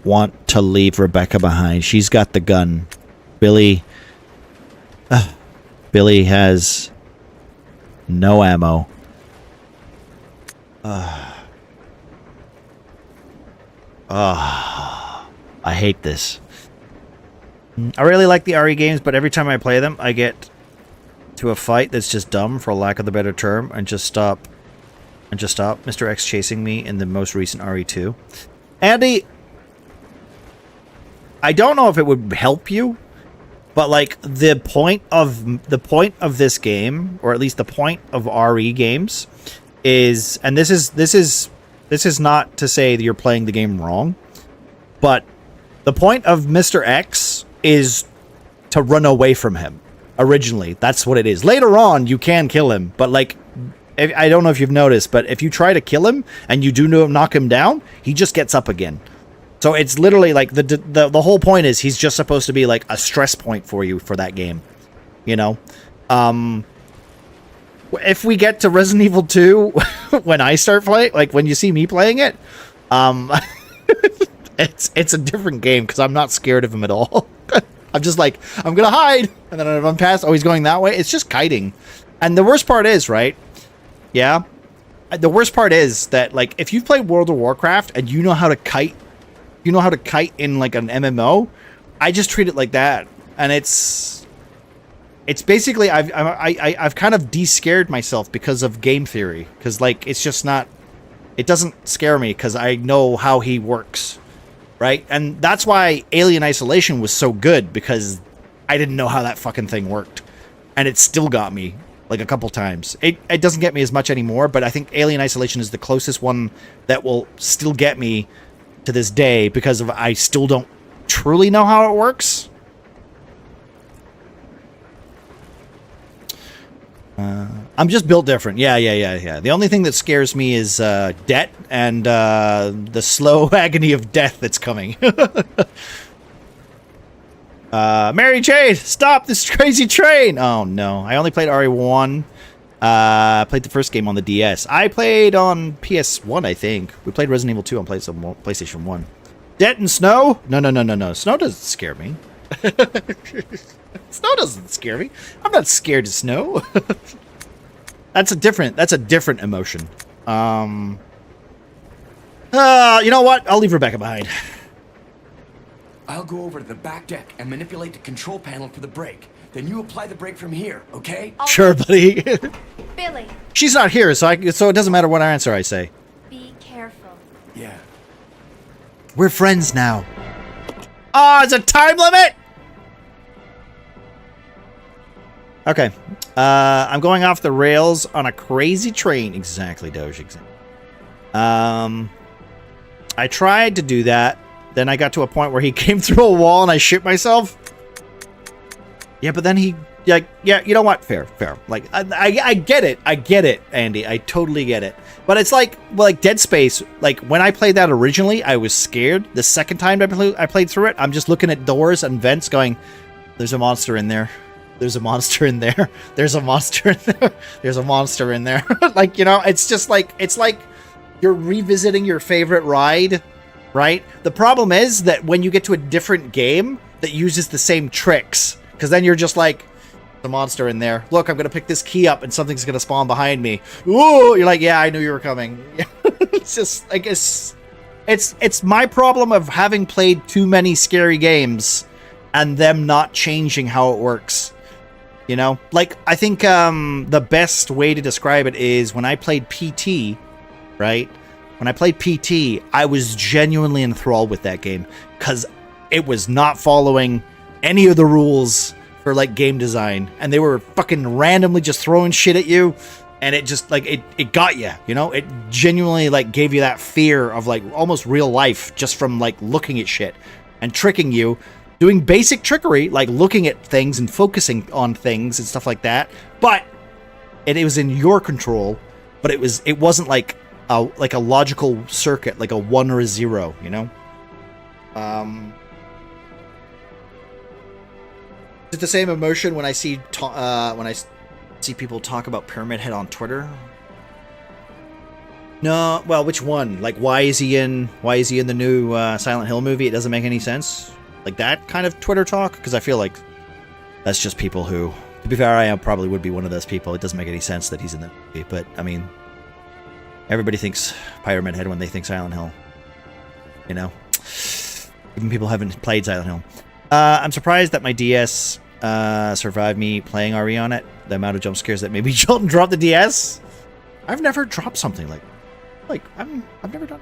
want to leave Rebecca behind. She's got the gun. Billy has no ammo. I hate this. I really like the RE games, but every time I play them, I get to a fight that's just dumb, for lack of the better term, and just stop. Mr. X chasing me in the most recent RE2. Andy, I don't know if it would help you, but like the point of this game, or at least the point of RE games, is, and this is not to say that you're playing the game wrong, but the point of Mr. X is to run away from him. Originally, that's what it is. Later on, you can kill him, but like, I don't know if you've noticed, but if you try to kill him and you do knock him down, he just gets up again. So it's literally like the whole point is he's just supposed to be like a stress point for you for that game, you know. If we get to Resident Evil 2, when I start playing, like when you see me playing it, it's a different game because I'm not scared of him at all. I'm just like, I'm gonna hide, and then I run past. Oh, he's going that way. It's just kiting, and the worst part is, right? Yeah, the worst part is that like if you've played World of Warcraft and you know how to kite, in like an MMO. I just treat it like that, and it's basically I've kind of de-scared myself because of game theory, because like it's just not, it doesn't scare me because I know how he works, right? And that's why Alien Isolation was so good, because I didn't know how that fucking thing worked, and it still got me like a couple times. It doesn't get me as much anymore, but I think Alien Isolation is the closest one that will still get me to this day, because of I still don't truly know how it works. I'm just built different. Yeah. The only thing that scares me is debt and the slow agony of death that's coming. Mary Jane, stop this crazy train! Oh no, I only played RE1. I played the first game on the DS. I played on PS1, I think. We played Resident Evil 2 on PlayStation 1. Debt and snow? No. Snow doesn't scare me. Snow doesn't scare me. I'm not scared of snow. That's a different emotion. You know what? I'll leave Rebecca behind. I'll go over to the back deck and manipulate the control panel for the brake. Then you apply the brake from here, okay? Sure, buddy. Billy, She's not here, so it doesn't matter what answer I say. be careful. Yeah. We're friends now. Oh, it's a time limit? Okay. I'm going off the rails on a crazy train. Exactly, Doge. Exactly. I tried to do that. Then I got to a point where he came through a wall and I shit myself. Yeah, but then he, like, yeah, you know what? Fair. Like, I get it. I get it, Andy. I totally get it. But it's like, well, like Dead Space, like, when I played that originally, I was scared. The second time I played through it, I'm just looking at doors and vents going, there's a monster in there. There's a monster in there. There's a monster in there. There's a monster in there. Like, you know, it's just like, it's like you're revisiting your favorite ride, right? The problem is that when you get to a different game that uses the same tricks, because then you're just like, the monster in there. Look, I'm going to pick this key up and something's going to spawn behind me. Ooh, you're like, yeah, I knew you were coming. It's just, I guess, it's my problem of having played too many scary games and them not changing how it works. You know, like, I think the best way to describe it is when I played PT, right? When I played PT, I was genuinely enthralled with that game because it was not following any of the rules for, like, game design. And they were fucking randomly just throwing shit at you. And it just, like, it got you, you know? It genuinely, like, gave you that fear of, like, almost real life just from, like, looking at shit and tricking you. doing basic trickery, like looking at things and focusing on things and stuff like that. But it was in your control, but it wasn't like a logical circuit, like a 1 or a 0, you know? It's the same emotion when I see people talk about Pyramid Head on Twitter. No, well, which one? Like, why is he in the new Silent Hill movie? It doesn't make any sense. Like that kind of Twitter talk, because I feel like that's just people who, to be fair, I probably would be one of those people. It doesn't make any sense that he's in the movie, but I mean, everybody thinks Pyramid Head when they think Silent Hill. You know, even people who haven't played Silent Hill. I'm surprised that my DS survived me playing RE on it. The amount of jump scares that made me jump and drop the DS. I've never dropped something I've never done.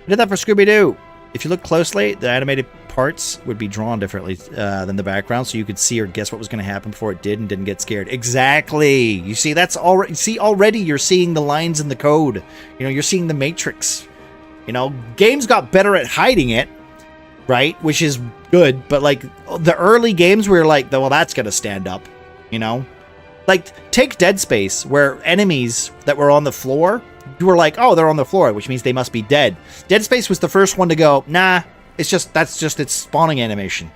I did that for Scooby-Doo. If you look closely, the animated parts would be drawn differently than the background, so you could see or guess what was going to happen before it did and didn't get scared. Exactly. You see, that's already. See, already you're seeing the lines in the code. You know, you're seeing the Matrix. You know, games got better at hiding it, right? Which is good, but like the early games, we were like, well, that's going to stand up. You know, like take Dead Space, where enemies that were on the floor. You were like, oh, they're on the floor, which means they must be dead. Dead Space was the first one to go, nah, that's just its spawning animation.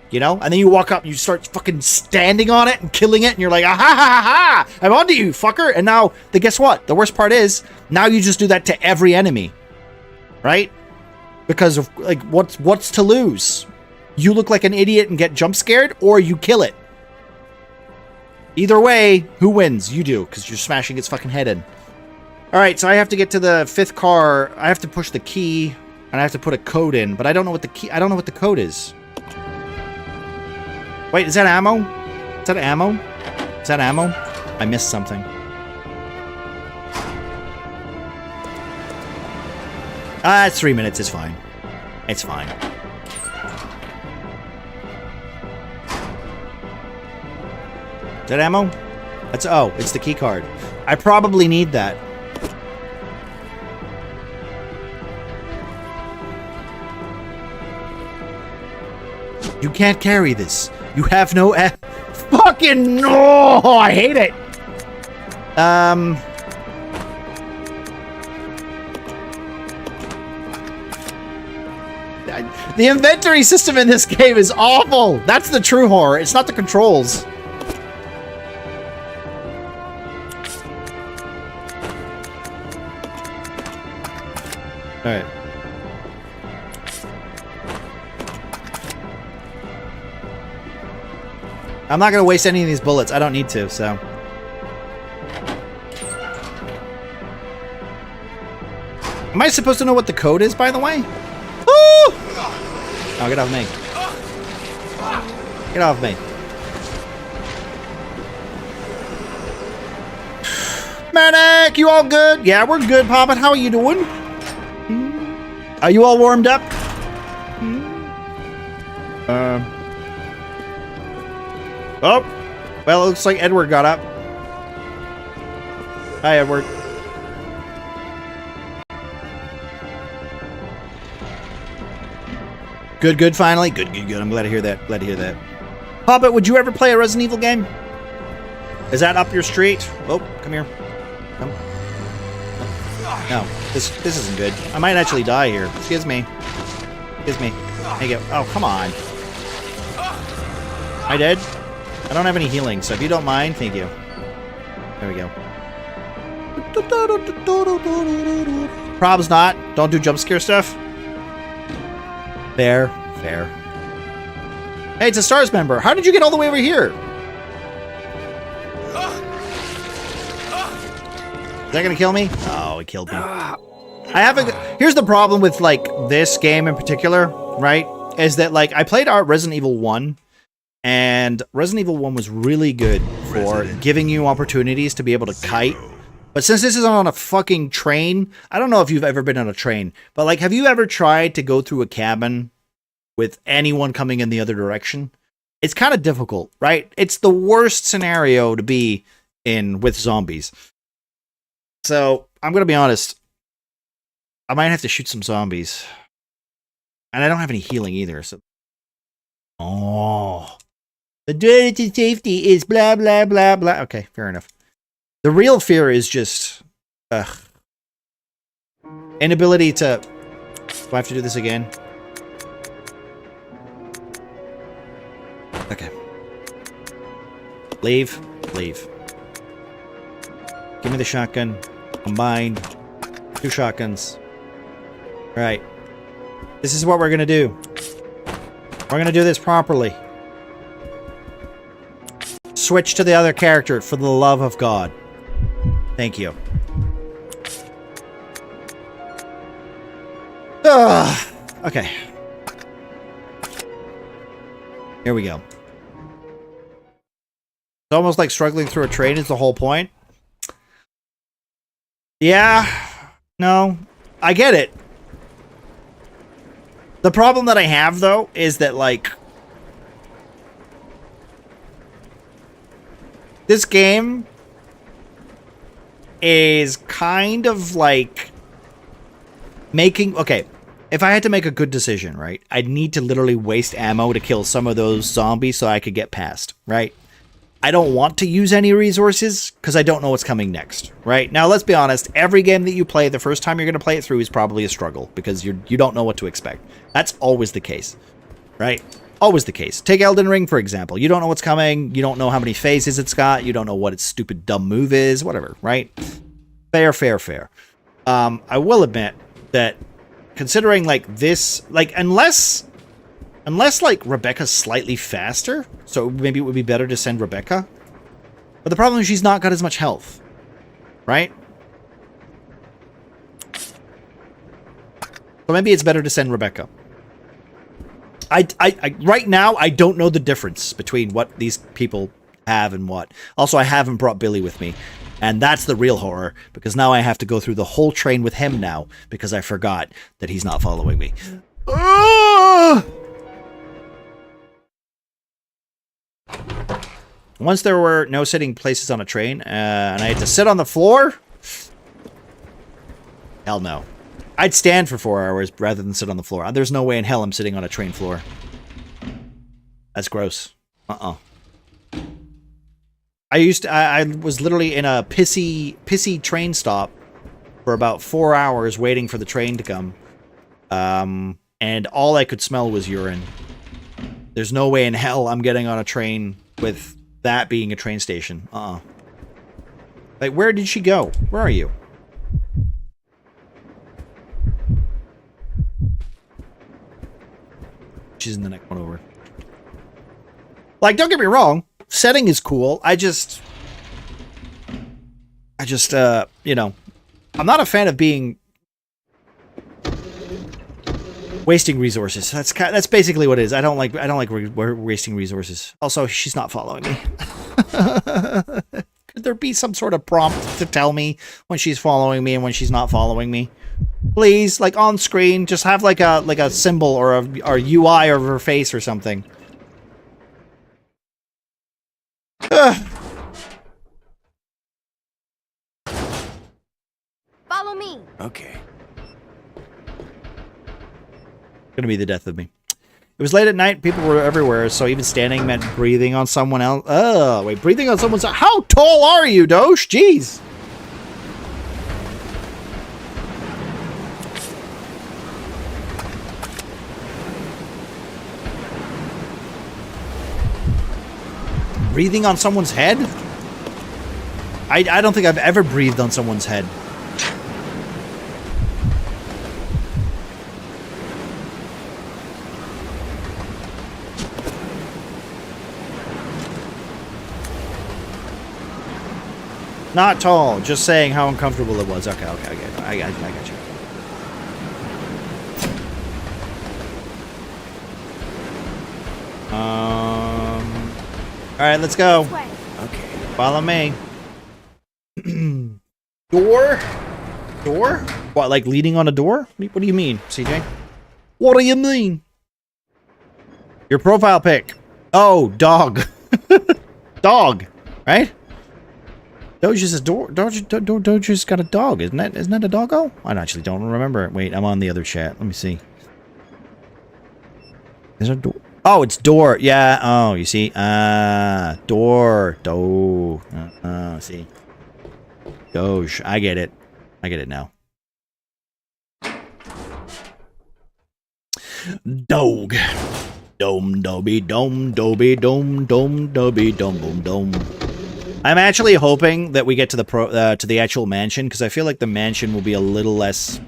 You know? And then you walk up and you start fucking standing on it and killing it, and you're like, ah, ha, ha, ha, ha, I'm onto you, fucker. And now, guess what? The worst part is, now you just do that to every enemy. Right? Because of, like, what's to lose? You look like an idiot and get jump scared, or you kill it. Either way, who wins? You do, because you're smashing its fucking head in. Alright, so I have to get to the 5th car. I have to push the key, and I have to put a code in, but I don't know what the code is. Wait, is that ammo? Is that ammo? Is that ammo? I missed something. It's 3 minutes, it's fine. It's fine. Is that ammo? It's the key card. I probably need that. You can't carry this. You have no fucking no. I hate it. The inventory system in this game is awful. That's the true horror. It's not the controls. All right. I'm not going to waste any of these bullets. I don't need to, so. Am I supposed to know what the code is, by the way? Woo! Oh, get off me. Get off me. Medic, you all good? Yeah, we're good, Papa. How are you doing? Are you all warmed up? Oh, well, it looks like Edward got up. Hi, Edward. Good, finally. Good. I'm glad to hear that. Papa, would you ever play a Resident Evil game? Is that up your street? Oh, come here. Come. No, this isn't good. I might actually die here. Excuse me. There you go. Oh, come on. Am I dead? I don't have any healing, so if you don't mind, thank you. There we go. Probs not. Don't do jump scare stuff. Fair. Hey, it's a STARS member. How did you get all the way over here? Is that gonna kill me? Oh, it killed me. Here's the problem with, like, this game in particular, right? Is that, like, I played Resident Evil 1, and Resident Evil 1 was really good for giving you opportunities to be able to kite. But since this is on a fucking train, I don't know if you've ever been on a train, but, like, have you ever tried to go through a cabin with anyone coming in the other direction? It's kind of difficult, right? It's the worst scenario to be in with zombies. So, I'm going to be honest. I might have to shoot some zombies. And I don't have any healing either, so Oh. The door to safety is blah, blah, blah, blah. Okay, fair enough. The real fear is just... inability to... Do I have to do this again? Okay. Leave. Leave. Give me the shotgun. Combined. 2 shotguns. Right. This is what we're gonna do. We're gonna do this properly. Switch to the other character for the love of God. Thank you. Okay. Here we go. It's almost like struggling through a train is the whole point. Yeah. No. I get it. The problem that I have, though, is that, like... this game is kind of like making... Okay, if I had to make a good decision, right? I'd need to literally waste ammo to kill some of those zombies so I could get past, right? I don't want to use any resources because I don't know what's coming next, right? Now, let's be honest. Every game that you play, the first time you're going to play it through is probably a struggle because you don't know what to expect. That's always the case, right? Always the case. Take Elden Ring, for example. You don't know what's coming. You don't know how many phases it's got. You don't know what its stupid dumb move is. Whatever, right? Fair, fair, fair. I will admit that considering, like, this... Like, unless like, Rebecca's slightly faster, so maybe it would be better to send Rebecca. But the problem is she's not got as much health. Right? So maybe it's better to send Rebecca. I right now, I don't know the difference between what these people have and what. Also, I haven't brought Billy with me. And that's the real horror, because now I have to go through the whole train with him now, because I forgot that he's not following me. Once there were no sitting places on a train, and I had to sit on the floor? Hell no. I'd stand for 4 hours rather than sit on the floor. There's no way in hell I'm sitting on a train floor. That's gross. I was literally in a pissy train stop for about 4 hours waiting for the train to come. And all I could smell was urine. There's no way in hell I'm getting on a train with that being a train station. Like, where did she go? Where are you? She's in the next one over. Like, don't get me wrong. Setting is cool. I just, you know, I'm not a fan of being wasting resources. That's basically what it is. I don't like wasting resources. Also, she's not following me. Could there be some sort of prompt to tell me when she's following me and when she's not following me? Please, like on screen, just have like a symbol or a UI of her face or something. Follow me. Okay. Gonna be the death of me. It was late at night, people were everywhere, so even standing meant breathing on someone else. Oh, wait, breathing on someone's... How tall are you, Dosh? Jeez. Breathing on someone's head? I don't think I've ever breathed on someone's head. Not tall, just saying how uncomfortable it was. Okay, I got you. Alright, let's go. This way. Okay. Follow me. Door? Door? What, like leading on a door? What do you mean, CJ? What do you mean? Your profile pic. Oh, dog. Dog, right? Doja's door. Doja's got a dog, isn't that a doggo? I actually don't remember. Wait, I'm on the other chat. Let me see. Is there a door? Oh, it's door. Yeah. Oh, you see? Door. See. Doge. I get it. I get it now. Dog. Dome, dobby, dome, dobby, dome, dobby, dome, boom, dome. I'm actually hoping that we get to the actual mansion, because I feel like the mansion will be a little less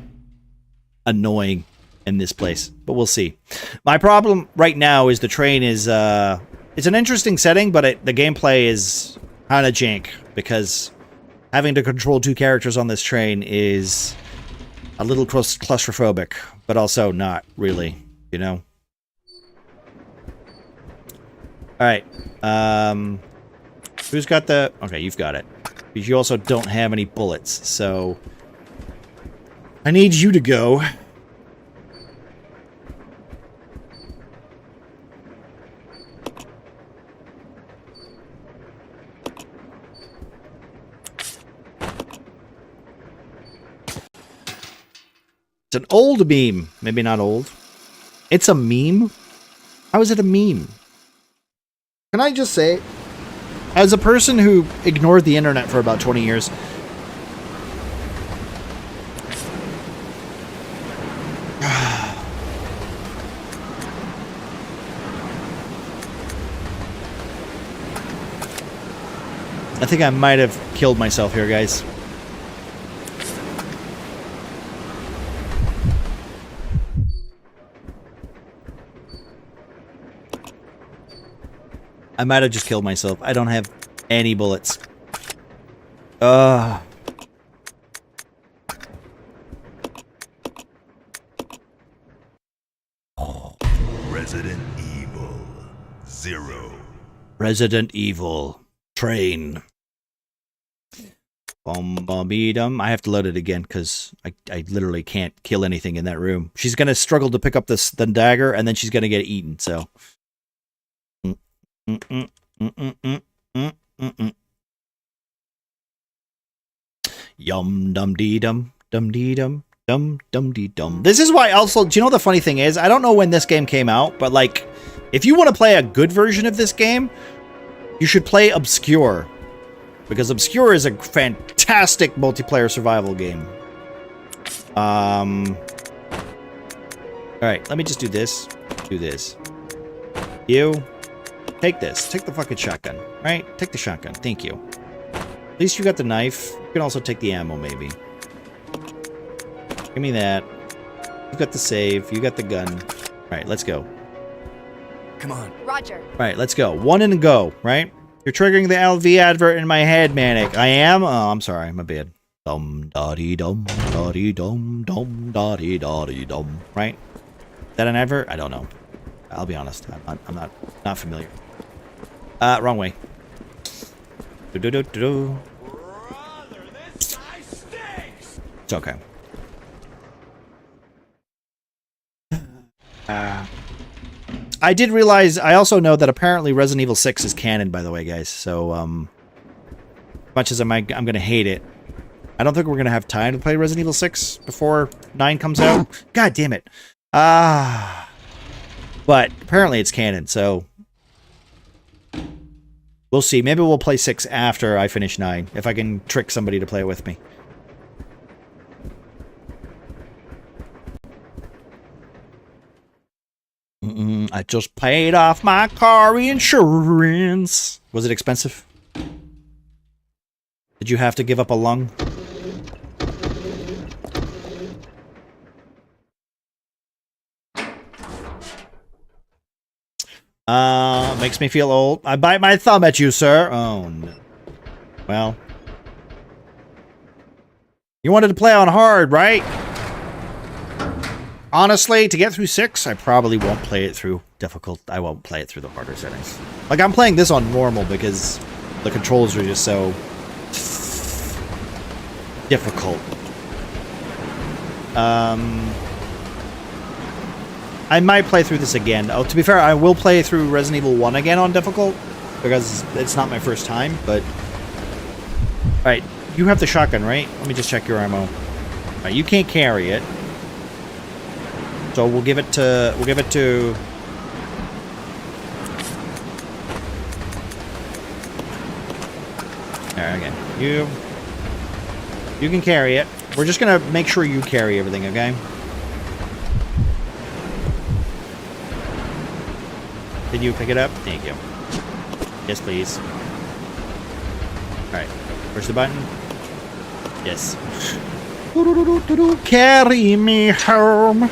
annoying in this place, but we'll see. My problem right now is the train is it's an interesting setting, but the gameplay is kind of jank, because having to control 2 characters on this train is a little claustrophobic, but also not really, you know. All right, who's got the? Okay, you've got it, because you also don't have any bullets, so I need you to go. It's an old meme. Maybe not old. It's a meme? How is it a meme? Can I just say, as a person who ignored the internet for about 20 years, I think I might have killed myself here, guys. I might have just killed myself. I don't have any bullets. Resident Evil 0. Resident Evil. Train. Bum-bum-bee-dum. I have to load it again because I literally can't kill anything in that room. She's going to struggle to pick up the dagger, and then she's going to get eaten, so... Yum dum dee dum dum dee dum dum dum dee dum. This is why also, do you know the funny thing is? I don't know when this game came out, but like, if you want to play a good version of this game, you should play Obscure. Because Obscure is a fantastic multiplayer survival game. Alright, let me just do this. Do this. You. Take this. Take the fucking shotgun. Right? Take the shotgun. Thank you. At least you got the knife. You can also take the ammo, maybe. Give me that. You got the save. You got the gun. Alright, let's go. Come on. Roger. Alright, let's go. One and go, right? You're triggering the LV advert in my head, Manic. I am? Oh, I'm sorry. My bad. Dum da dee dum da dee dum dum da dee da dee dum. Right? Is that an advert? I don't know. I'll be honest. I'm not familiar. Wrong way. Do-do-do-do-do. Brother, this guy stinks! It's okay. I did realize, I also know that apparently Resident Evil 6 is canon, by the way, guys. So, much as I'm gonna hate it, I don't think we're gonna have time to play Resident Evil 6 before 9 comes out. God damn it. But apparently it's canon, so we'll see. Maybe we'll play 6 after I finish 9, if I can trick somebody to play it with me. I just paid off my car insurance. Was it expensive? Did you have to give up a lung? Makes me feel old. I bite my thumb at you, sir. Oh, no. Well. You wanted to play on hard, right? Honestly, to get through 6, I probably won't play it through difficult. I won't play it through the harder settings. Like, I'm playing this on normal because the controls are just so difficult. I might play through this again. Oh, to be fair, I will play through Resident Evil 1 again on difficult because it's not my first time, but... Alright, you have the shotgun, right? Let me just check your ammo. Alright, you can't carry it. So we'll give it to Alright, okay. You can carry it. We're just gonna make sure you carry everything, okay? Did you pick it up? Thank you. Yes, please. Alright. Push the button. Yes. Carry me home.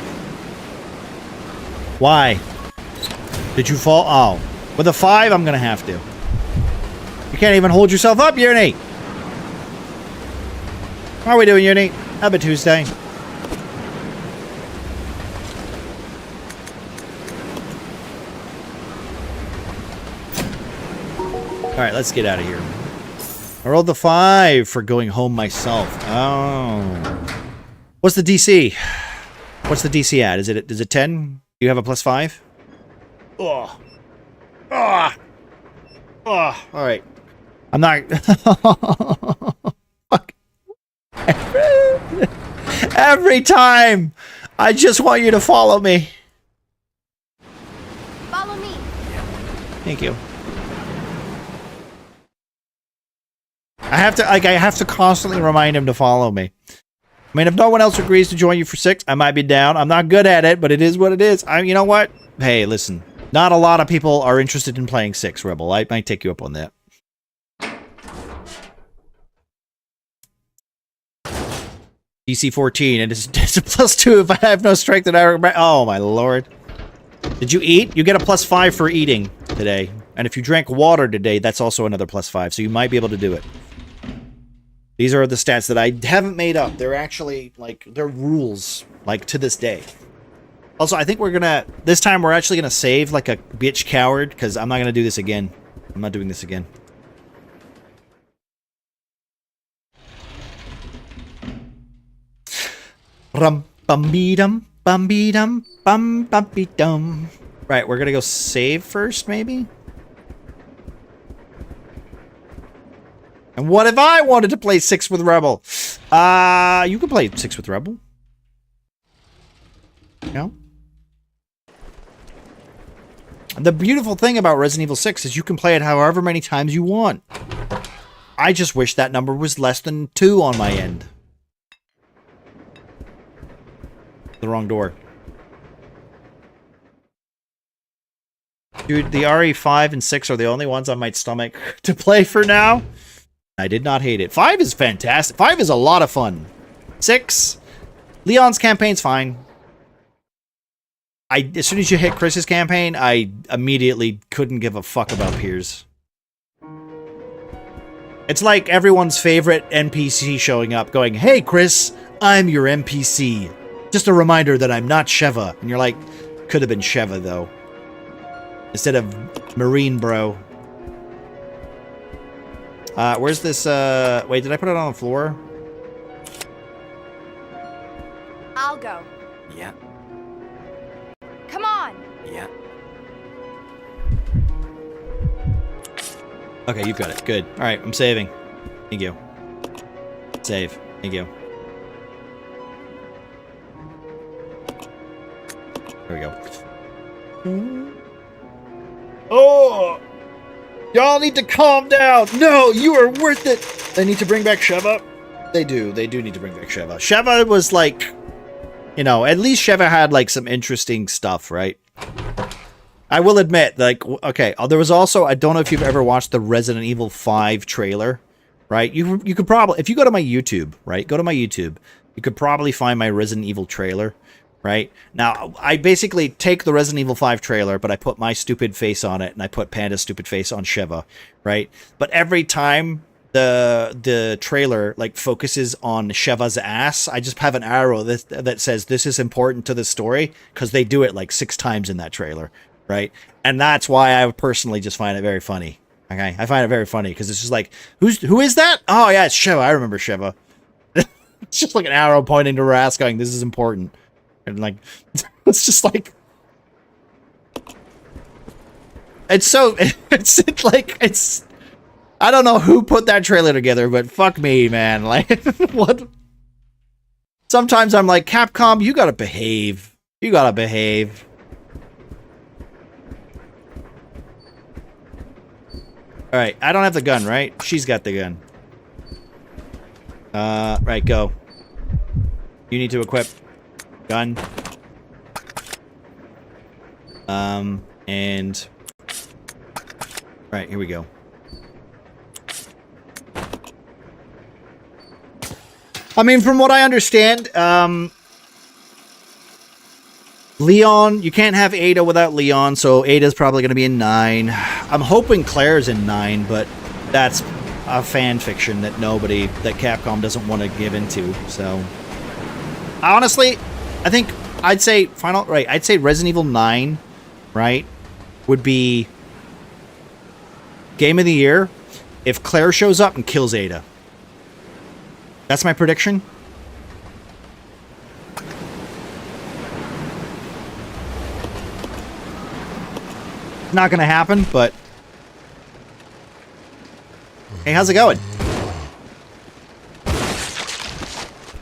Why? Did you fall? Oh. With a 5, I'm gonna have to. You can't even hold yourself up, Uni! How are we doing, Uni? Happy Tuesday. Alright, let's get out of here. I rolled the 5 for going home myself. Oh. What's the DC? What's the DC at? Is it 10? Do you have a +5? Oh. Oh. Oh. Alright. I'm not... Fuck. Every time! I just want you to follow me. Follow me. Thank you. I have to constantly remind him to follow me. I mean, if no one else agrees to join you for 6, I might be down. I'm not good at it, but it is what it is. You know what? Hey, listen. Not a lot of people are interested in playing 6, Rebel. I might take you up on that. DC 14, and it's a +2 if I have no strength and I remember. Oh my lord. Did you eat? You get a +5 for eating today. And if you drank water today, that's also another +5, so you might be able to do it. These are the stats that I haven't made up. They're actually, like, they're rules, like, to this day. Also, I think we're gonna, this time we're actually gonna save, like, a bitch coward, because I'm not gonna do this again. I'm not doing this again. Rum bum be dum bum be dum bum bum be dum. Right, we're gonna go save first, maybe? And what if I wanted to play 6 with Rebel? You can play 6 with Rebel. No? The beautiful thing about Resident Evil 6 is you can play it however many times you want. I just wish that number was less than 2 on my end. The wrong door. Dude, the RE5 and 6 are the only ones on my stomach to play for now. I did not hate it. 5 is fantastic. 5 is a lot of fun. 6, Leon's campaign's fine. As soon as you hit Chris's campaign, I immediately couldn't give a fuck about Piers. It's like everyone's favorite NPC showing up going, "Hey Chris, I'm your NPC. Just a reminder that I'm not Sheva." And you're like, could have been Sheva though. Instead of Marine Bro. Where's this, wait, did I put it on the floor? I'll go. Yeah, Come on. yeah. Okay, you've got it. Good. Alright, I'm saving. Thank you. Save. Thank you. There we go. Oh! Y'all need to calm down! No, you are worth it! They need to bring back Sheva? They do. They do need to bring back Sheva. Sheva was like... You know, at least Sheva had like some interesting stuff, right? I will admit, like, okay, there was also... I don't know if you've ever watched the Resident Evil 5 trailer, right? You could probably... If you go to my YouTube, right? Go to my YouTube. You could probably find my Resident Evil trailer. Right? Now, I basically take the Resident Evil 5 trailer, but I put my stupid face on it, and I put Panda's stupid face on Sheva, right? But every time the trailer, like, focuses on Sheva's ass, I just have an arrow that says, this is important to the story, because they do it, like, 6 times in that trailer, right? And that's why I personally just find it very funny, okay? I find it very funny, because it's just like, who is that? Oh, yeah, it's Sheva. I remember Sheva. It's just like an arrow pointing to her ass going, this is important. And like, it's just like, it's so, it's like, it's, I don't know who put that trailer together, but fuck me, man. Like, what? Sometimes I'm like, Capcom, you gotta behave. You gotta behave. Alright, I don't have the gun, right? She's got the gun. Right, go. You need to equip gun. And right, here we go. I mean, from what I understand, Leon, you can't have Ada without Leon, so Ada's probably going to be in 9. I'm hoping Claire's in 9, but that's a fan fiction that Capcom doesn't want to give into, so. Honestly, I think I'd say Resident Evil 9, right, would be Game of the Year if Claire shows up and kills Ada. That's my prediction. Not gonna happen, but hey, how's it going?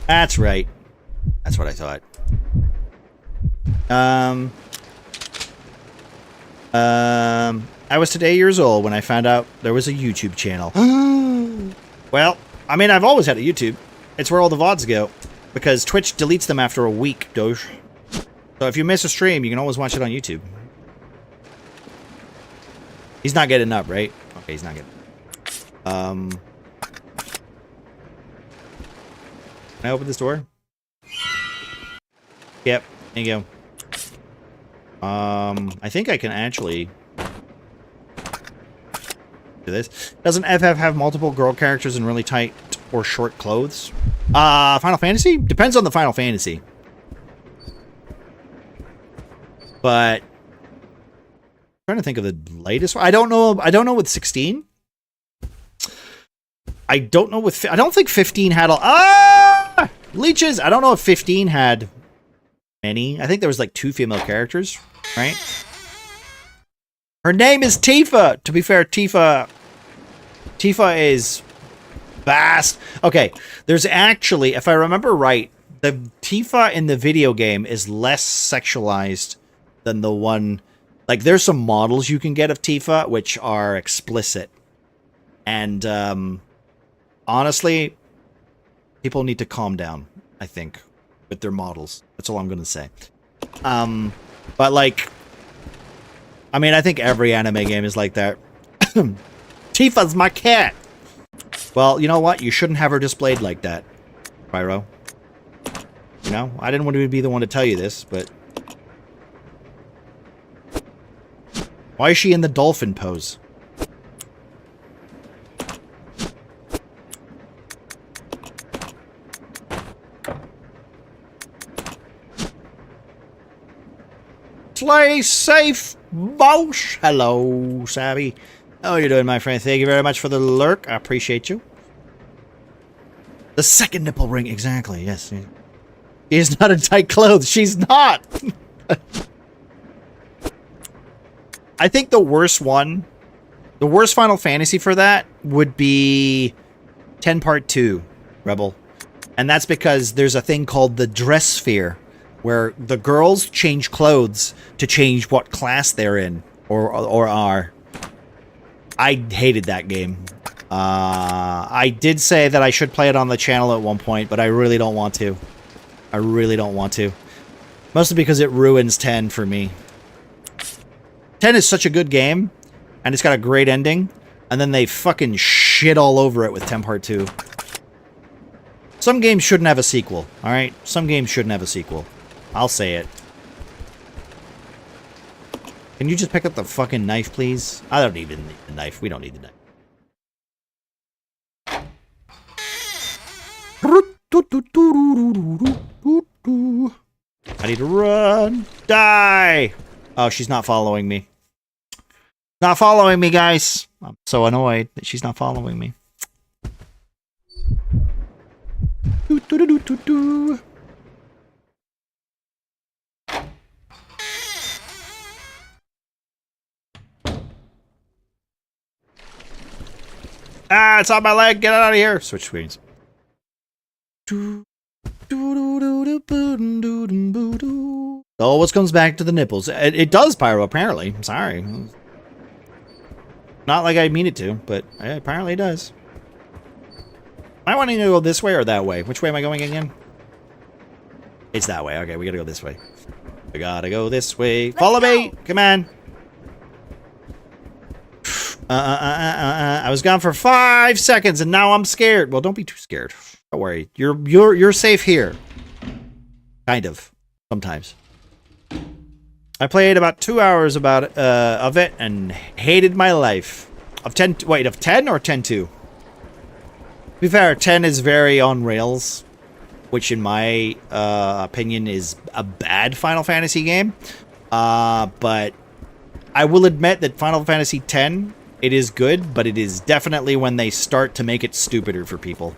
That's right. That's what I thought. I was today years old when I found out there was a YouTube channel. Well, I mean, I've always had a YouTube. It's where all the VODs go. Because Twitch deletes them after a week, Doge. So if you miss a stream, you can always watch it on YouTube. He's not getting up, right? Okay, he's not getting up. Can I open this door? Yep, there you go. I think I can actually do this. Doesn't FF have multiple girl characters in really tight or short clothes? Final Fantasy? Depends on the Final Fantasy. But I'm trying to think of the latest one. I don't know with 16. I don't know with... I don't think 15 had a... Leeches! I don't know if 15 had many. I think there was like 2 female characters, right? Her name is Tifa! To be fair, Tifa is vast. Okay, there's actually, if I remember right, the Tifa in the video game is less sexualized than the one... Like, there's some models you can get of Tifa which are explicit. And, honestly, people need to calm down, I think, with their models. That's all I'm going to say. But, like, I mean, I think every anime game is like that. Tifa's my cat! Well, you know what? You shouldn't have her displayed like that, Pyro. You know? I didn't want to be the one to tell you this, but... Why is she in the dolphin pose? Play safe, Bosh. Hello, Savvy. How are you doing, my friend? Thank you very much for the lurk. I appreciate you. The second nipple ring, exactly. Yes. She is not in tight clothes. She's not. I think the worst one, the worst Final Fantasy for that would be 10 Part 2, Rebel. And that's because there's a thing called the dress sphere, where the girls change clothes to change what class they're in, or are. I hated that game. I did say that I should play it on the channel at one point, but I really don't want to. I really don't want to. Mostly because it ruins 10 for me. 10 is such a good game, and it's got a great ending, and then they fucking shit all over it with 10 Part 2. Some games shouldn't have a sequel, alright? Some games shouldn't have a sequel. I'll say it. Can you just pick up the fucking knife, please? I don't even need the knife. We don't need the knife. I need to run. Die! Oh, she's not following me. Not following me, guys. I'm so annoyed that she's not following me. Ah, it's on my leg. Get out of here. Switch screens. Always comes back to the nipples. It does, Pyro, apparently. I'm sorry. Not like I mean it to, but apparently it does. Am I wanting to go this way or that way? Which way am I going again? It's that way. Okay, we gotta go this way. We gotta go this way. Follow me! Come on! I was gone for 5 seconds and now I'm scared. Well, don't be too scared. Don't worry. You're safe here. Kind of. Sometimes. I played about 2 hours of it and hated my life. Of 10 or 10-2? To be fair, 10 is very on rails, which in my opinion is a bad Final Fantasy game. But I will admit that Final Fantasy X, it is good, but it is definitely when they start to make it stupider for people.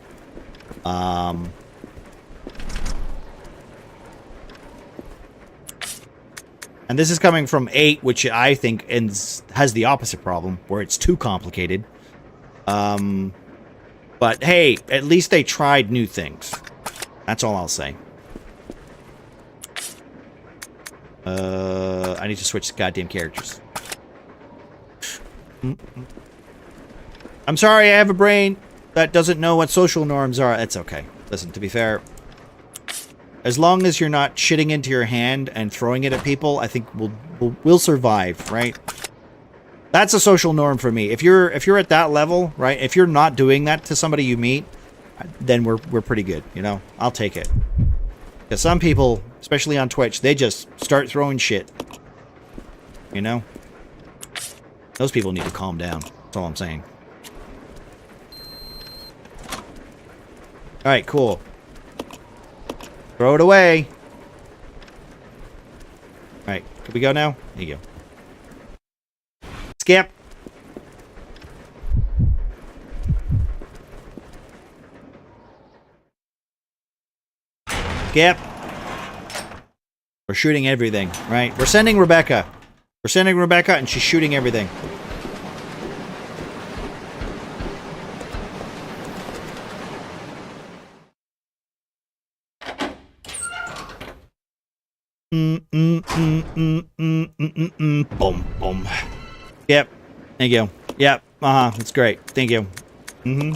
And this is coming from 8, which I think has the opposite problem, where it's too complicated. But hey, at least they tried new things. That's all I'll say. I need to switch goddamn characters. I'm sorry, I have a brain that doesn't know what social norms are. It's okay. Listen, to be fair, as long as you're not shitting into your hand and throwing it at people, I think we'll survive, right? That's a social norm for me. If you're at that level, right? If you're not doing that to somebody you meet, then we're pretty good, you know? I'll take it. Because some people, especially on Twitch, they just start throwing shit. You know? Those people need to calm down. That's all I'm saying. Alright, cool. Throw it away. Alright, can we go now? There you go. Skip. Skip. We're shooting everything, right? We're sending Rebecca. We're sending Rebecca and she's shooting everything. Boom, boom. Yep. Thank you. Yep. That's great. Thank you. Who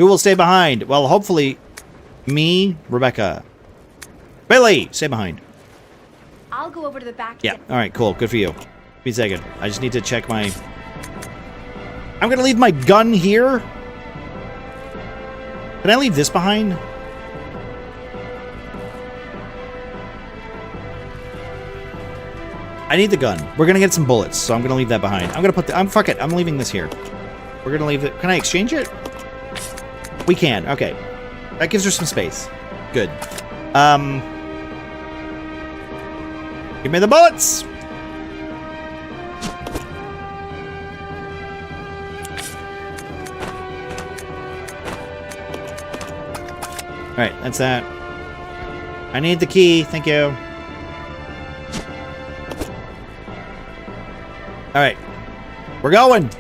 will stay behind? Well, hopefully, me, Rebecca. Billy, stay behind. I'll go over to the back. Yeah. All right. Cool. Good for you. Give me a second. I just need to check my. I'm gonna leave my gun here. Can I leave this behind? I need the gun. We're gonna get some bullets, so I'm gonna leave that behind. I'm gonna put the. Fuck it. I'm leaving this here. We're gonna leave it. Can I exchange it? We can. Okay. That gives her some space. Good. Give me the bullets. All right. That's that. I need the key. Thank you. Alright. We're going!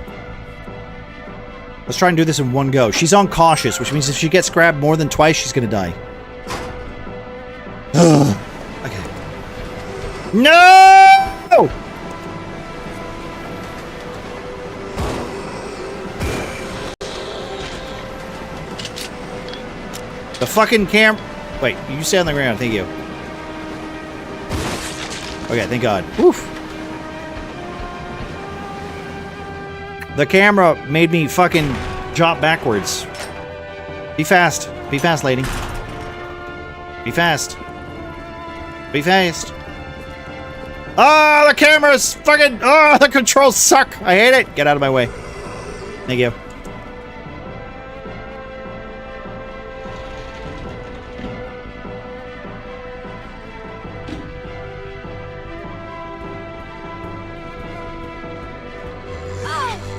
Let's try and do this in one go. She's on cautious, which means if she gets grabbed more than twice, she's gonna die. Okay. No! The fucking Wait, you stay on the ground, thank you. Okay, thank God. Oof. The camera made me fucking drop backwards. Be fast. Be fast, lady. Be fast. Be fast. Ah, the camera's fucking... Ah, the controls suck. I hate it. Get out of my way. Thank you.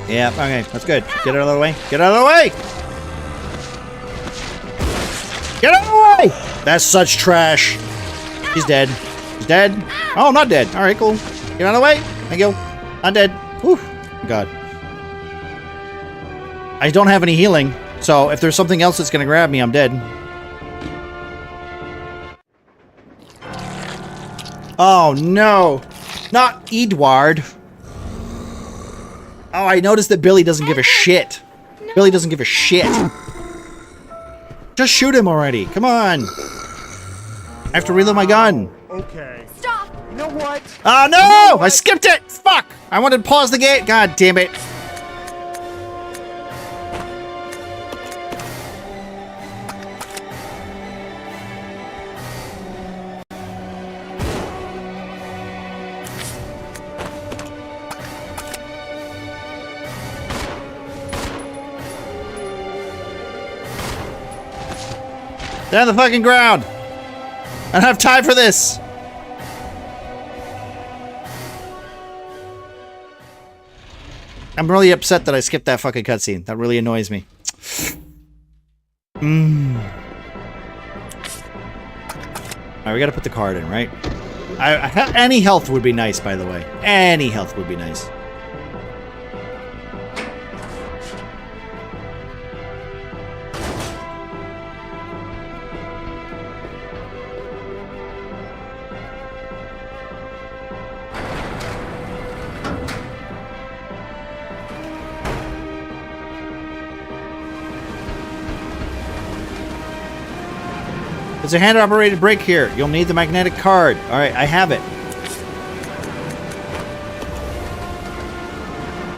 Yeah, okay, that's good. Get out of the way. Get out of the way! Get out of the way! That's such trash. He's dead. He's dead. Oh, not dead. Alright, cool. Get out of the way. Thank you. Not dead. Whew. God. I don't have any healing, so if there's something else that's gonna grab me, I'm dead. Oh, no. Not Edward. Oh, I noticed that Billy doesn't give a shit. No. Billy doesn't give a shit. Just shoot him already. Come on. I have to reload my gun. Okay. Stop! You know what? Oh no! I skipped it! Fuck! I wanted to pause the game. God damn it. Down the fucking ground! I don't have time for this! I'm really upset that I skipped that fucking cutscene. That really annoys me. Alright, we gotta put the card in, right? Any health would be nice, by the way. Any health would be nice. There's a hand-operated brake here. You'll need the magnetic card. All right, I have it.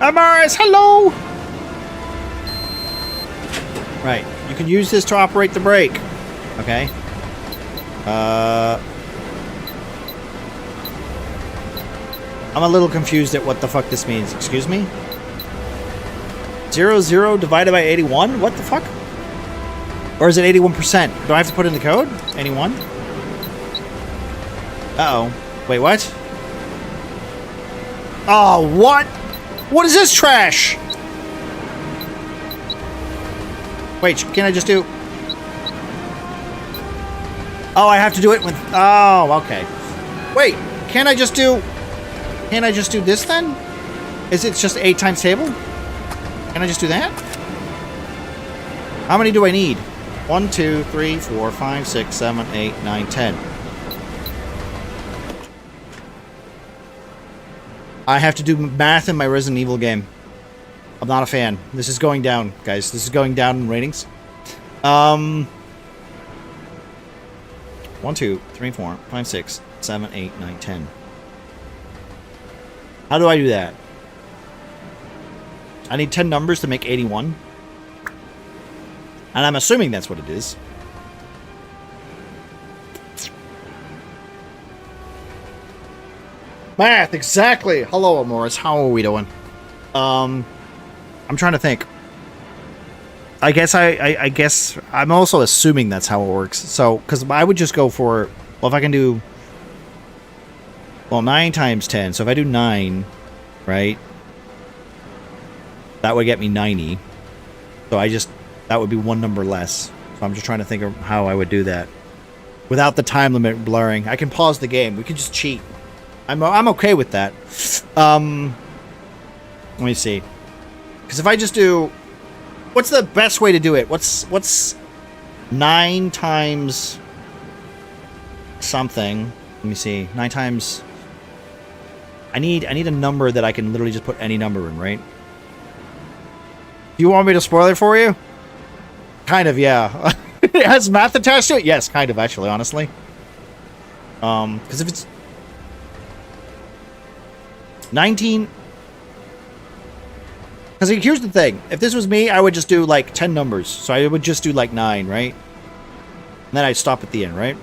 Amaris, hello! Right, you can use this to operate the brake. Okay. I'm a little confused at what the fuck this means. Excuse me? 00 divided by 81? What the fuck? Or is it 81%? Do I have to put in the code? 81? Uh-oh. Wait, what? Oh, what? What is this trash? Wait, can I just do... Oh, I have to do it with... Oh, okay. Wait, can't I just do... Can't I just do this then? Is it just 8 times table? Can I just do that? How many do I need? 1, 2, 3, 4, 5, 6, 7, 8, 9, 10. I have to do math in my Resident Evil game. I'm not a fan. This is going down, guys. This is going down in ratings. 1, 2, 3, 4, 5, 6, 7, 8, 9, 10. How do I do that? I need 10 numbers to make 81. And I'm assuming that's what it is. Math, exactly. Hello, Morris. How are we doing? I'm trying to think. I guess I guess I'm also assuming that's how it works. So, because I would just go for, well, if I can do, well, 9 times 10. So if I do 9, right, that would get me 90. So that would be 1 number less. So I'm just trying to think of how I would do that without the time limit blurring. I can pause the game. We can just cheat. I'm okay with that. Let me see. Because if I just do... What's the best way to do it? What's 9 times something? Let me see. 9 times... I need a number that I can literally just put any number in, right? Do you want me to spoil it for you? Kind of, yeah. It has math attached to it? Yes, kind of, actually, honestly. Because if it's... 19... Because here's the thing. If this was me, I would just do, like, 10 numbers. So I would just do, like, 9, right? And then I'd stop at the end, right?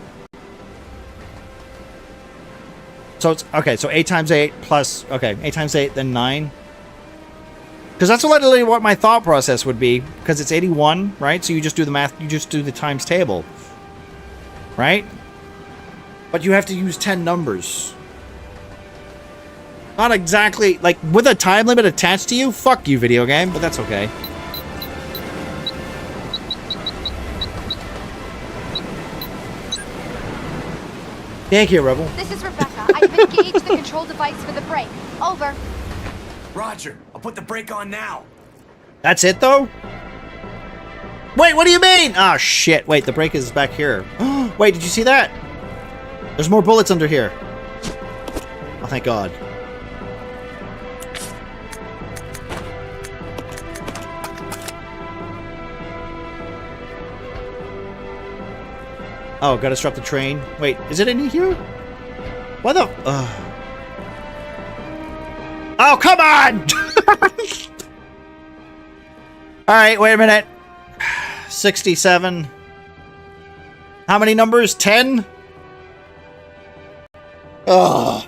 So it's... Okay, so 8 times 8 plus... Okay, 8 times 8, then 9. Because that's literally what my thought process would be. Because it's 81, right? So you just do the math. You just do the times table. Right? But you have to use 10 numbers. Not exactly... Like, with a time limit attached to you? Fuck you, video game. But that's okay. Thank you, Rebel. This is Rebecca. I've engaged the control device for the brake. Over. Roger, I'll put the brake on now. That's it, though? Wait, what do you mean? Oh, shit. Wait, the brake is back here. Wait, did you see that? There's more bullets under here. Oh, thank God. Oh, gotta disrupt the train. Wait, is it in here? What the? Oh, come on! Alright, wait a minute. 67. How many numbers? 10? Ugh.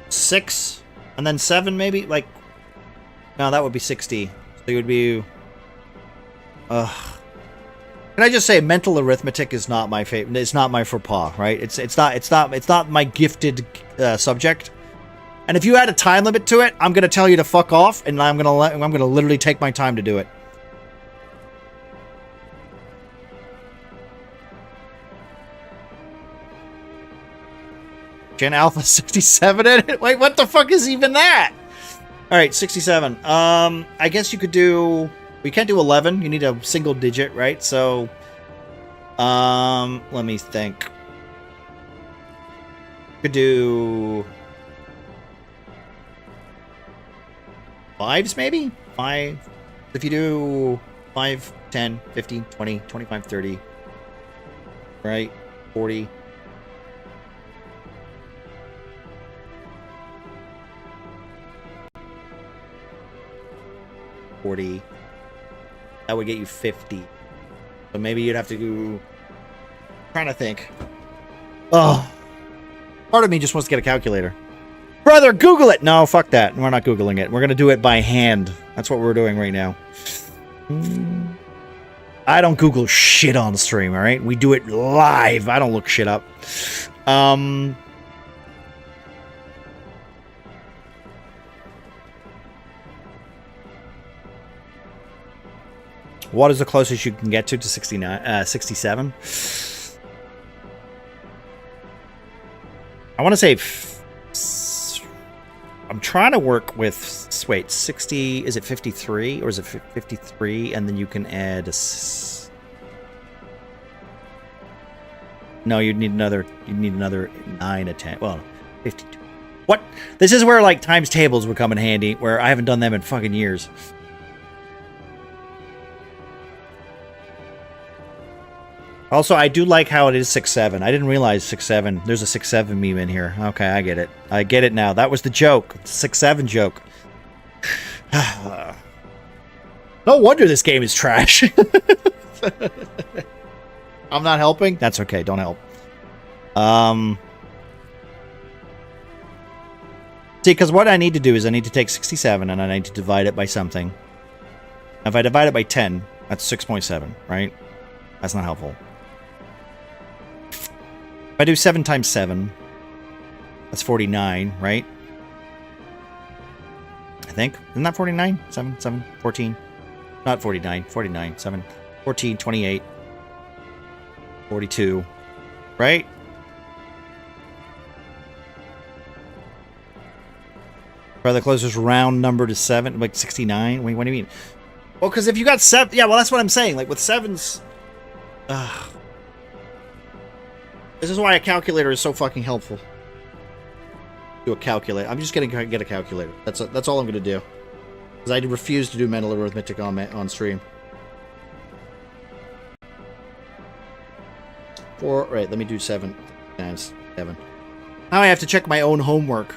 Six, and then 7, maybe? Like, no, that would be 60. So it would be... Ugh. Can I just say, mental arithmetic is not my favorite. It's not my faux pas, right? It's not my gifted subject. And if you add a time limit to it, I'm gonna tell you to fuck off, and I'm gonna literally take my time to do it. Gen Alpha 67 in it? Wait, what the fuck is even that? Alright, 67. I guess you could do... We can't do 11. You need a single digit, right? So... let me think. Could do... 5s, maybe? 5. If you do 5, 10, 15, 20, 25, 30. Right? 40... 40. That would get you 50. So maybe you'd have to go... Trying to think. Oh. Part of me just wants to get a calculator. Brother, Google it! No, fuck that. We're not Googling it. We're going to do it by hand. That's what we're doing right now. I don't Google shit on stream, alright? We do it live. I don't look shit up. What is the closest you can get to 67? I want to say... I'm trying to work with... Wait, 60... Is it 53? Or is it 53? And then you can add a... No, you'd need another 9 or 10. Well, 52. What? This is where, like, times tables would come in handy, where I haven't done them in fucking years. Also, I do like how it is 6-7. I didn't realize 6-7. There's a 6-7 meme in here. Okay, I get it. I get it now. That was the joke. 6-7 joke. No wonder this game is trash. I'm not helping? That's okay. Don't help. See, because what I need to do is I need to take 67 and I need to divide it by something. If I divide it by 10, that's 6.7, right? That's not helpful. If I do 7 times 7, that's 49, right? I think. Isn't that 49? 7, 14. Not 49. 49. 7, 14, 28. 42. Right? Or the closest round number to 7, like 69? Wait, what do you mean? Well, because if you got 7... Yeah, well, that's what I'm saying. Like, with 7s... This is why a calculator is so fucking helpful. Do a calculator. I'm just gonna get a calculator. That's all I'm gonna do. Because I refuse to do mental arithmetic on stream. Right, let me do 7 times 7. Now I have to check my own homework.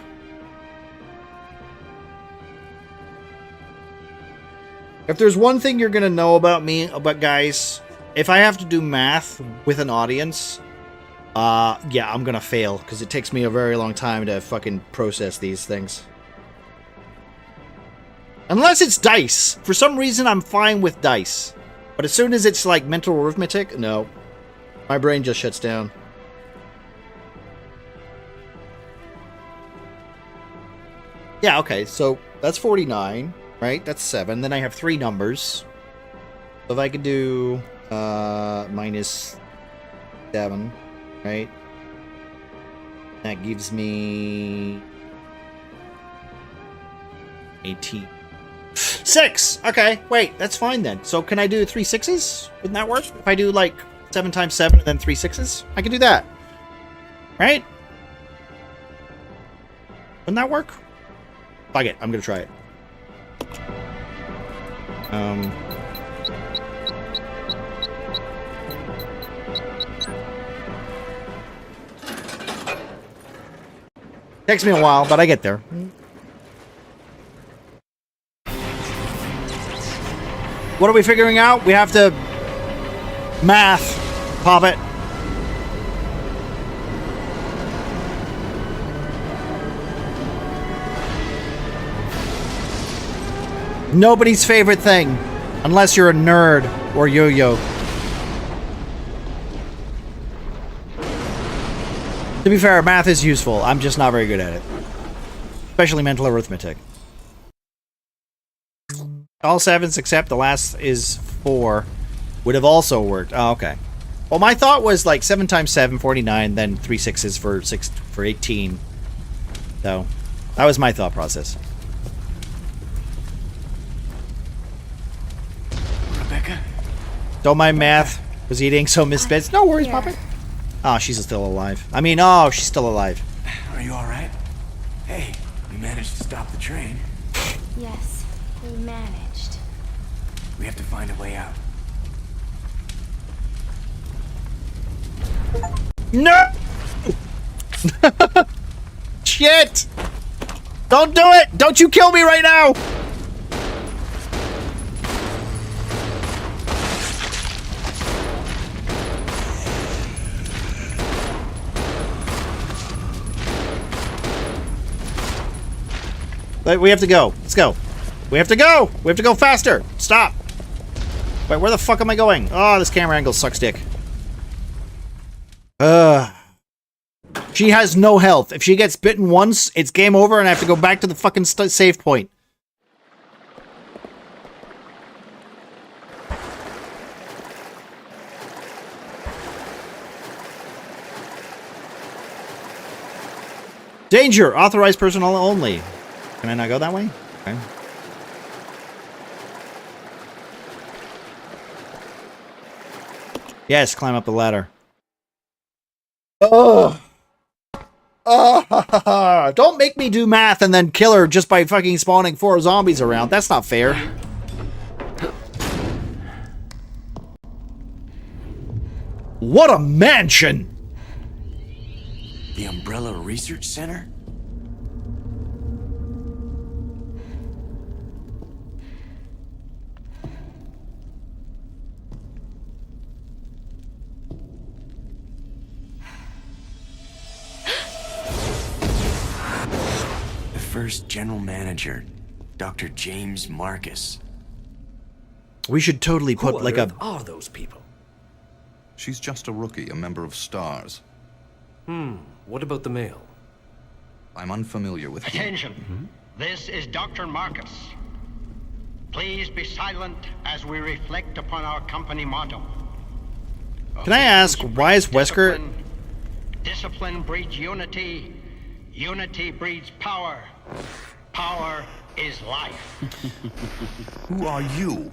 If there's one thing you're gonna know about me, guys, if I have to do math with an audience, yeah, I'm gonna fail, because it takes me a very long time to fucking process these things. Unless it's dice. For some reason, I'm fine with dice. But as soon as it's, like, mental arithmetic, no. My brain just shuts down. Yeah, okay, so that's 49, right? That's 7. Then I have 3 numbers. So if I could do, minus 7, right? That gives me 18. 6! Okay, wait, that's fine then. So can I do 3 6s? Wouldn't that work? If I do like 7 times 7 and then 3 6s? I can do that. Right? Wouldn't that work? Fuck it, I'm gonna try it. Takes me a while, but I get there. What are we figuring out? We have to math. Pop it. Nobody's favorite thing, unless you're a nerd or yo-yo. To be fair, math is useful. I'm just not very good at it. Especially mental arithmetic. All 7s except the last is 4 would have also worked. Oh, okay. Well, my thought was like 7 times 7, 49, then 3 6s for 18. So, that was my thought process. Rebecca? Don't mind math. Was eating, so Miss Bits. No worries, Puppet. Oh, she's still alive. I mean, oh, she's still alive. Are you alright? Hey, we managed to stop the train. Yes, we managed. We have to find a way out. No! Shit! Don't do it! Don't you kill me right now! We have to go. Let's go. We have to go! We have to go faster! Stop! Wait, where the fuck am I going? Oh, this camera angle sucks dick. She has no health. If she gets bitten once, it's game over and I have to go back to the fucking save point. Danger! Authorized personnel only. Can I not go that way? Okay. Yes, climb up the ladder. Oh! Don't make me do math and then kill her just by fucking spawning 4 zombies around. That's not fair. What a mansion! The Umbrella Research Center? First general manager, Dr. James Marcus. We should totally put Who like on a... earth are those people? She's just a rookie, a member of STARS. What about the male? I'm unfamiliar with him. Attention. This is Dr. Marcus. Please be silent as we reflect upon our company motto. Can I ask, why is Wesker... Discipline breeds unity. Unity breeds power. Power is life. Who are you?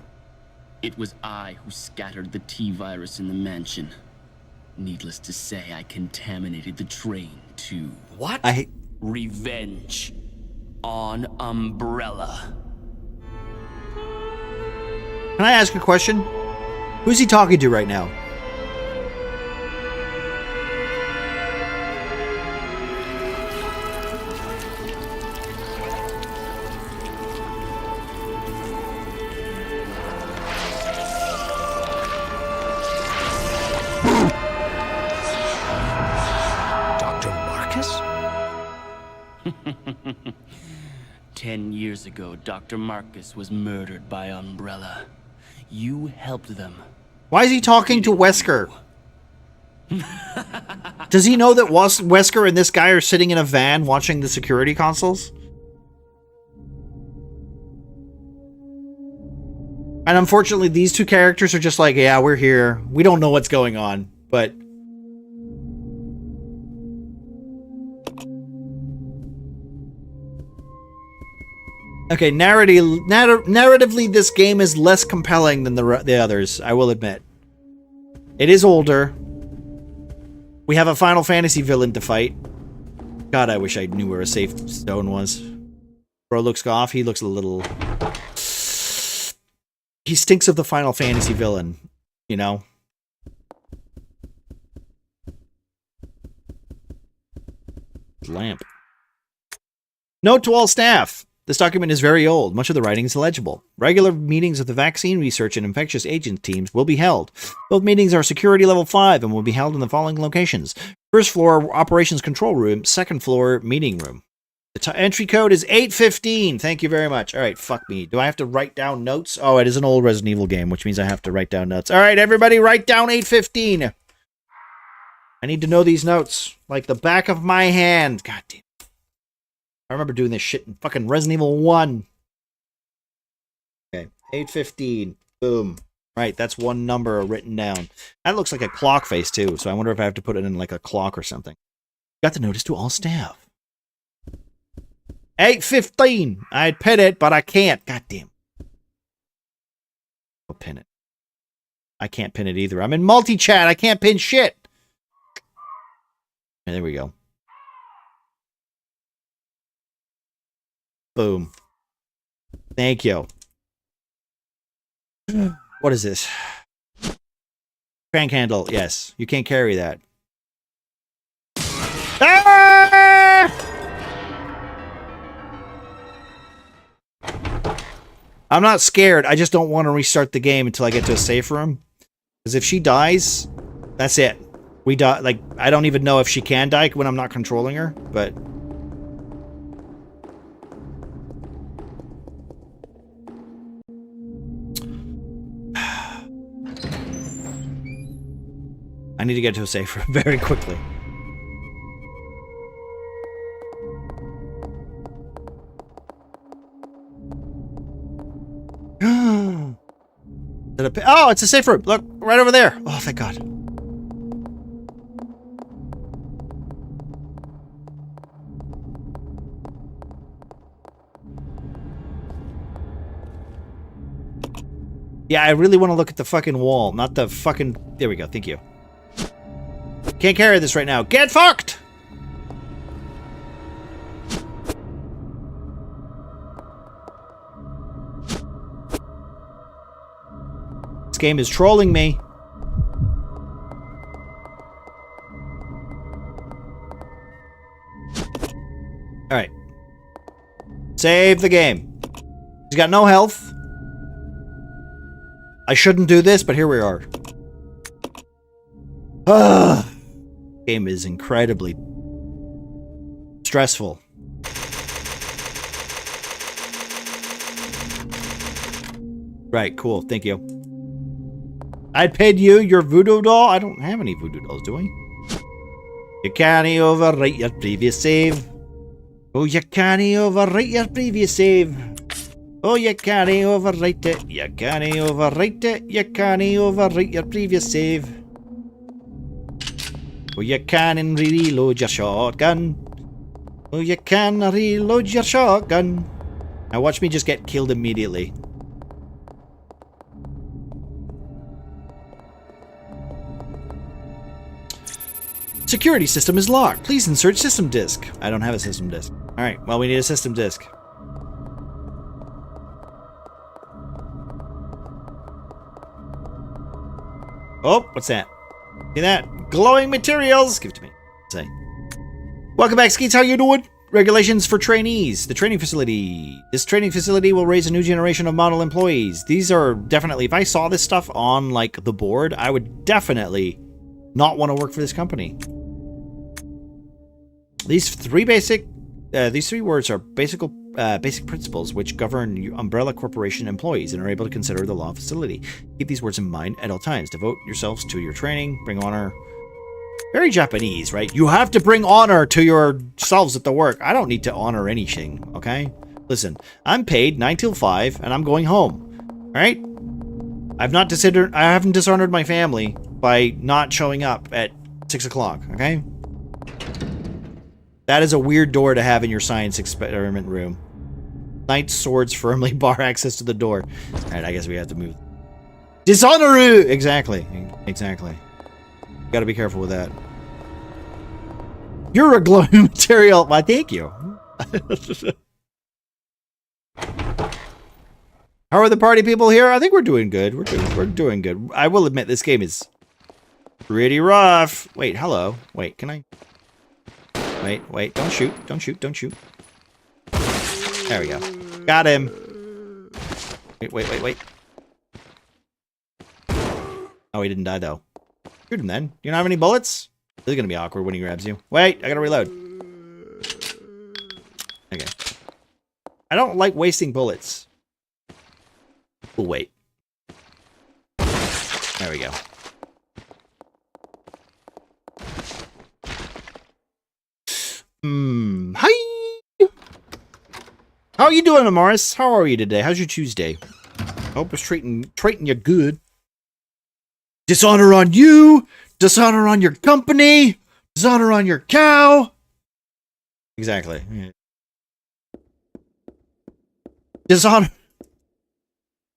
It was I who scattered the T-virus in the mansion. Needless to say, I contaminated the train too. What? Revenge on Umbrella. Can I ask a question? Who's he talking to right now? Dr. Marcus? 10 years ago, Dr. Marcus was murdered by Umbrella. You helped them. Why is he talking to Wesker? Does he know that Wesker and this guy are sitting in a van watching the security consoles? And unfortunately, these two characters are just like, yeah, we're here. We don't know what's going on, but... Okay, narratively, this game is less compelling than the others, I will admit. It is older. We have a Final Fantasy villain to fight. God, I wish I knew where a safe stone was. Bro looks off. He looks a little... He stinks of the Final Fantasy villain, you know? Lamp. Note to all staff. This document is very old. Much of the writing is illegible. Regular meetings of the vaccine research and infectious agent teams will be held. Both meetings are security level 5 and will be held in the following locations. First floor, operations control room. Second floor, meeting room. The entry code is 815. Thank you very much. All right, fuck me. Do I have to write down notes? Oh, it is an old Resident Evil game, which means I have to write down notes. All right, everybody, write down 815. I need to know these notes like the back of my hand. God damn. I remember doing this shit in fucking Resident Evil 1. Okay, 815. Boom. Right, that's one number written down. That looks like a clock face, too, so I wonder if I have to put it in like a clock or something. Got the notice to all staff. 815. I'd pin it, but I can't. God damn. I'll pin it. I can't pin it either. I'm in multi-chat. I can't pin shit. And there we go. Boom. Thank you. What is this? Crank handle. Yes. You can't carry that. Ah! I'm not scared. I just don't want to restart the game until I get to a safe room. Because if she dies, that's it. We die. Like, I don't even know if she can die when I'm not controlling her, but... I need to get to a safe room very quickly. Oh, it's a safe room. Look, right over there. Oh, thank God. Yeah, I really want to look at the fucking wall, not the fucking... There we go, thank you. Can't carry this right now. Get fucked! This game is trolling me. Alright. Save the game. He's got no health. I shouldn't do this, but here we are. Game is incredibly stressful. Right, cool. Thank you. I'd paid you your voodoo doll. I don't have any voodoo dolls, do I? You can't overwrite your previous save. Oh, you can't overwrite your previous save. Oh, you can't overwrite it. You can't overwrite it. You can't overwrite your previous save. Oh, you can reload your shotgun. Oh, you can reload your shotgun. Now watch me just get killed immediately. Security system is locked. Please insert system disk. I don't have a system disk. Alright, well, we need a system disk. Oh, what's that? See that? Glowing materials! Give it to me. Say. Welcome back, Skeets. How you doing? Regulations for trainees. The training facility. This training facility will raise a new generation of model employees. These are definitely... If I saw this stuff on, like, the board, I would definitely not want to work for this company. These three words are basic principles which govern Umbrella Corporation employees and are able to consider the law facility. Keep these words in mind at all times. Devote yourselves to your training. Bring honor. Very Japanese, right? You have to bring honor to yourselves at the work. I don't need to honor anything, okay? Listen, I'm paid 9 till 5 and I'm going home. All right? I haven't dishonored my family by not showing up at 6 o'clock, okay? That is a weird door to have in your science experiment room. Knight swords firmly bar access to the door. Alright, I guess we have to move. Dishonor! Exactly. Exactly. Gotta be careful with that. You're a glowing material. Why, thank you. How are the party people here? I think we're doing good. We're doing good. I will admit, this game is pretty rough. Wait, hello. Wait, can I... Wait, don't shoot. Don't shoot. Don't shoot. There we go. Got him. Wait. Oh, he didn't die, though. Shoot him, then. You don't have any bullets? This is going to be awkward when he grabs you. Wait, I got to reload. Okay. I don't like wasting bullets. We'll wait. There we go. Hi! How are you doing, Morris? How are you today? How's your Tuesday? Hope it's treating you good. Dishonor on you! Dishonor on your company! Dishonor on your cow! Exactly. Yeah. Dishonor.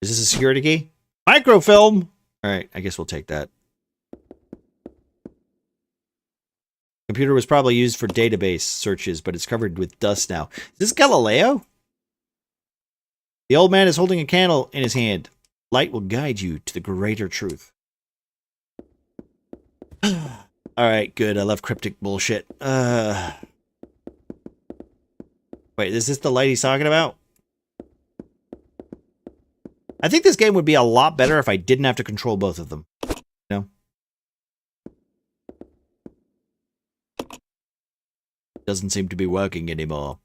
Is this a security key? Microfilm! Alright, I guess we'll take that. Computer was probably used for database searches, but it's covered with dust now. Is this Galileo? The old man is holding a candle in his hand. Light will guide you to the greater truth. Alright, good. I love cryptic bullshit. Wait, is this the light he's talking about? I think this game would be a lot better if I didn't have to control both of them. No? Doesn't seem to be working anymore.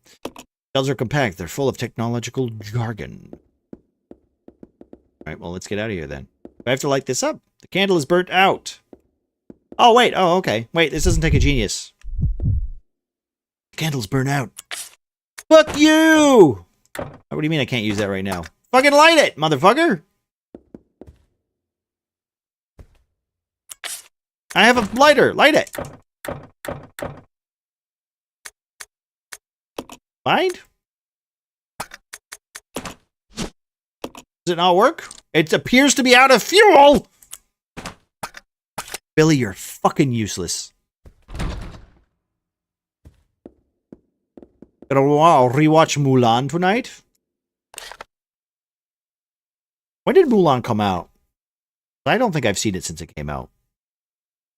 Shells are compact. They're full of technological jargon. Alright, well, let's get out of here then. I have to light this up. The candle is burnt out. Oh, wait. Oh, okay. Wait, this doesn't take a genius. The candle's burnt out. Fuck you! What do you mean I can't use that right now? Fucking light it, motherfucker! I have a lighter. Light it. Mind? Does it not work? It appears to be out of fuel! Billy, you're fucking useless. Gonna rewatch Mulan tonight? When did Mulan come out? I don't think I've seen it since it came out.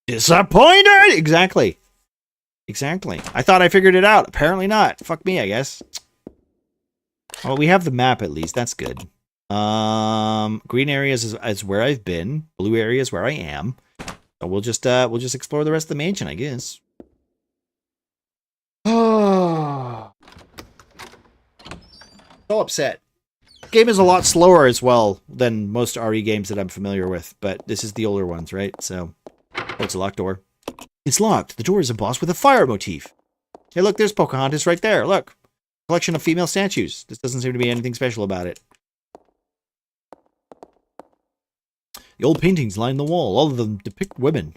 Disappointed! Exactly. Exactly. I thought I figured it out. Apparently not. Fuck me, I guess. Well, we have the map at least. That's good. Green areas is where I've been. Blue areas where I am. So we'll just explore the rest of the mansion, I guess. Oh. So upset. Game is a lot slower as well than most RE games that I'm familiar with, but this is the older ones, right? So, oh, it's a locked door. It's locked. The door is embossed with a fire motif. Hey, look, there's Pocahontas right there. Look. Collection of female statues. This doesn't seem to be anything special about it. The old paintings line the wall. All of them depict women.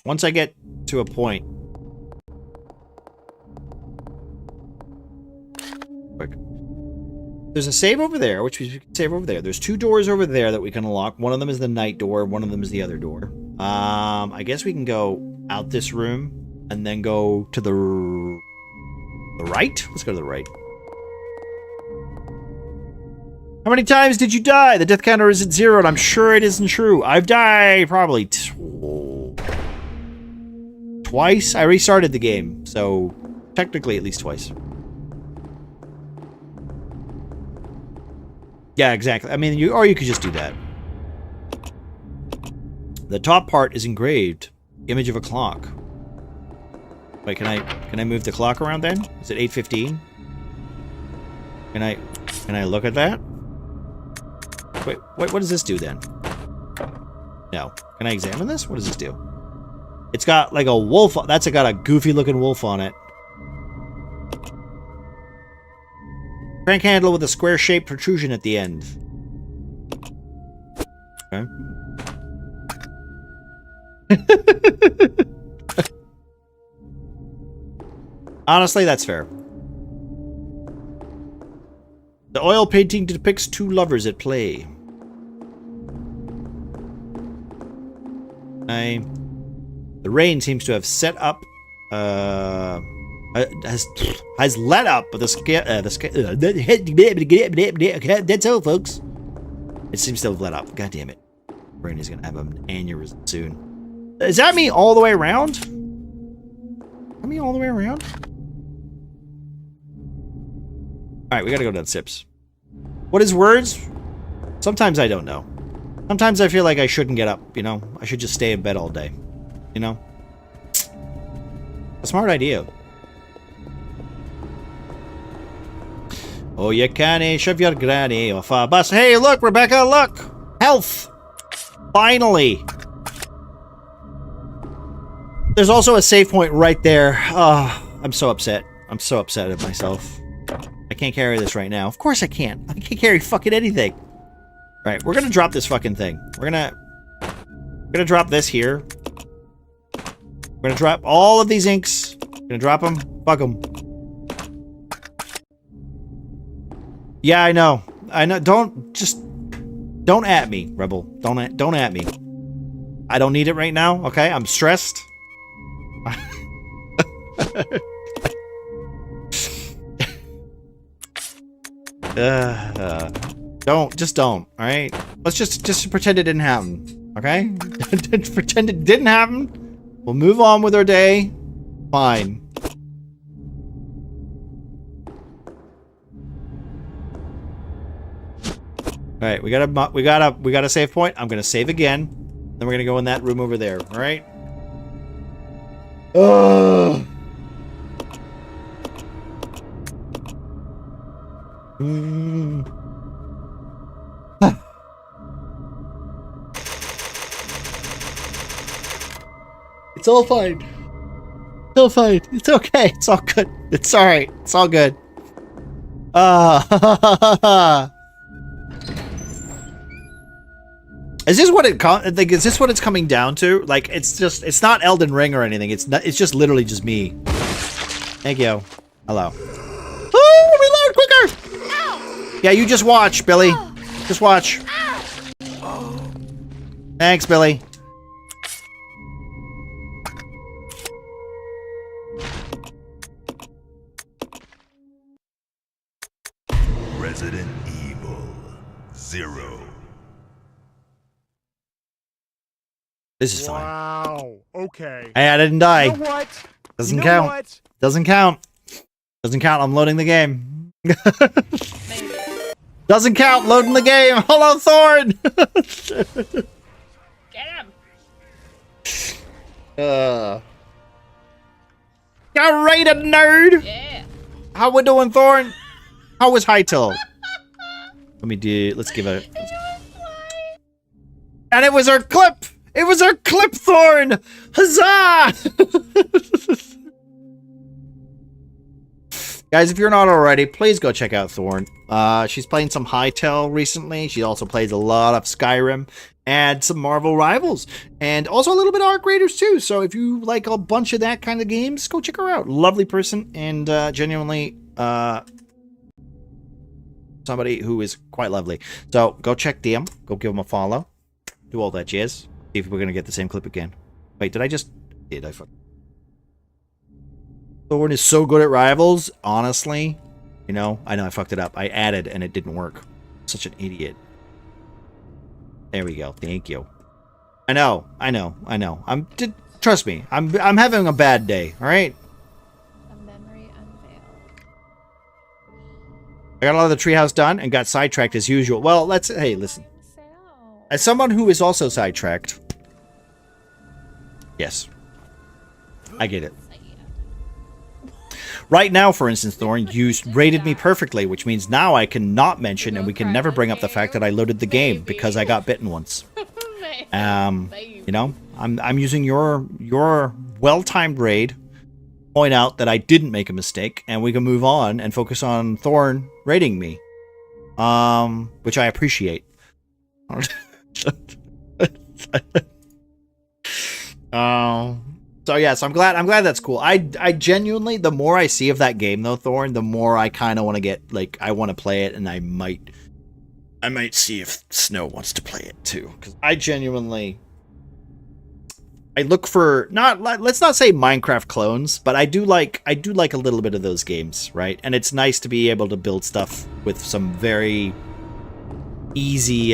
Once I get to a point. Quick. There's a save over there, which we can save over there. There's two doors over there that we can unlock. One of them is the night door. One of them is the other door. I guess we can go out this room and then go to the right. Let's go to the right. How many times did you die? The death counter is at 0, and I'm sure it isn't true. I've died probably twice. I restarted the game, so technically at least twice. Yeah, exactly. I mean, you could just do that. The top part is engraved. Image of a clock. Wait, can I move the clock around then? Is it 8:15? Can I look at that? Wait, what does this do then? No. Can I examine this? What does this do? It's got like a wolf. That's got a goofy looking wolf on it. Crank handle with a square shaped protrusion at the end. Okay. Honestly, that's fair. The oil painting depicts two lovers at play. The rain seems to have set up, has let up the that's all, folks. It seems to have let up. God damn it. Brain is gonna have an aneurysm soon. Is that me all the way around? Is that me all the way around? Alright, we gotta go down Sips. What is words? Sometimes I don't know. Sometimes I feel like I shouldn't get up, you know? I should just stay in bed all day. You know? A smart idea. Oh, you can't shove your granny off a bus. Hey, look, Rebecca, look! Health! Finally! There's also a save point right there. Oh, I'm so upset. I'm so upset at myself. I can't carry this right now. Of course I can't. I can't carry fucking anything. Right, we're gonna drop this fucking thing. We're gonna drop this here. We're gonna drop all of these inks. We're gonna drop them. Fuck them. Yeah, I know. I know. Don't at me, Rebel. Don't at me. I don't need it right now. Okay, I'm stressed. Don't. All right. Let's just pretend it didn't happen. Okay. Pretend it didn't happen. We'll move on with our day. Fine. All right. We got a save point. I'm gonna save again. Then we're gonna go in that room over there. All right. It's all fine. It's all fine. It's okay. It's all good. It's all right. It's all good. Is this what is this what it's coming down to? Like, it's not Elden Ring or anything. It's just literally just me. Thank you. Hello. Oh, reload quicker! Ow! Yeah, you just watch, Billy. Just watch. Thanks, Billy. Resident Evil 0. This is fine. Wow. Okay. Hey, I didn't die. You know what? Doesn't You know count. what? Doesn't count. Doesn't count. I'm loading the game. Doesn't count. Loading the game. Hello, Thorn. Get him. Got raided, nerd. Yeah. How we doing, Thorn? How was Hytale? Let's give a... And it was our clip! It was our clip, Thorn! Huzzah! Guys, if you're not already, please go check out Thorn. She's playing some Hytale recently. She also plays a lot of Skyrim and some Marvel Rivals. And also a little bit of Arc Raiders too. So if you like a bunch of that kind of games, go check her out. Lovely person and genuinely somebody who is quite lovely. So go check DM. Go give them a follow. Do all that jazz. See if we're going to get the same clip again. Wait, did I just... Did I fuck... Thorn is so good at Rivals, honestly. You know, I know I fucked it up. I added and it didn't work. Such an idiot. There we go. Thank you. I know. Trust me. I'm having a bad day, alright? A memory unveiled. I got a lot of the treehouse done and got sidetracked as usual. Well, hey, listen. As someone who is also sidetracked... Yes. I get it. Right now, for instance, Thorn, you rated me perfectly, which means now I can not mention and we can never bring up the fact that I loaded the game because I got bitten once. You know, I'm using your well-timed raid, point out that I didn't make a mistake, and we can move on and focus on Thorn raiding me. Which I appreciate. So yes, I'm glad that's cool. I genuinely, the more I see of that game though, Thorn, the more I kind of want to get, like, I want to play it, and I might see if Snow wants to play it too, because I genuinely, I look for, let's not say Minecraft clones, but I do like a little bit of those games, right? And it's nice to be able to build stuff with some very easy,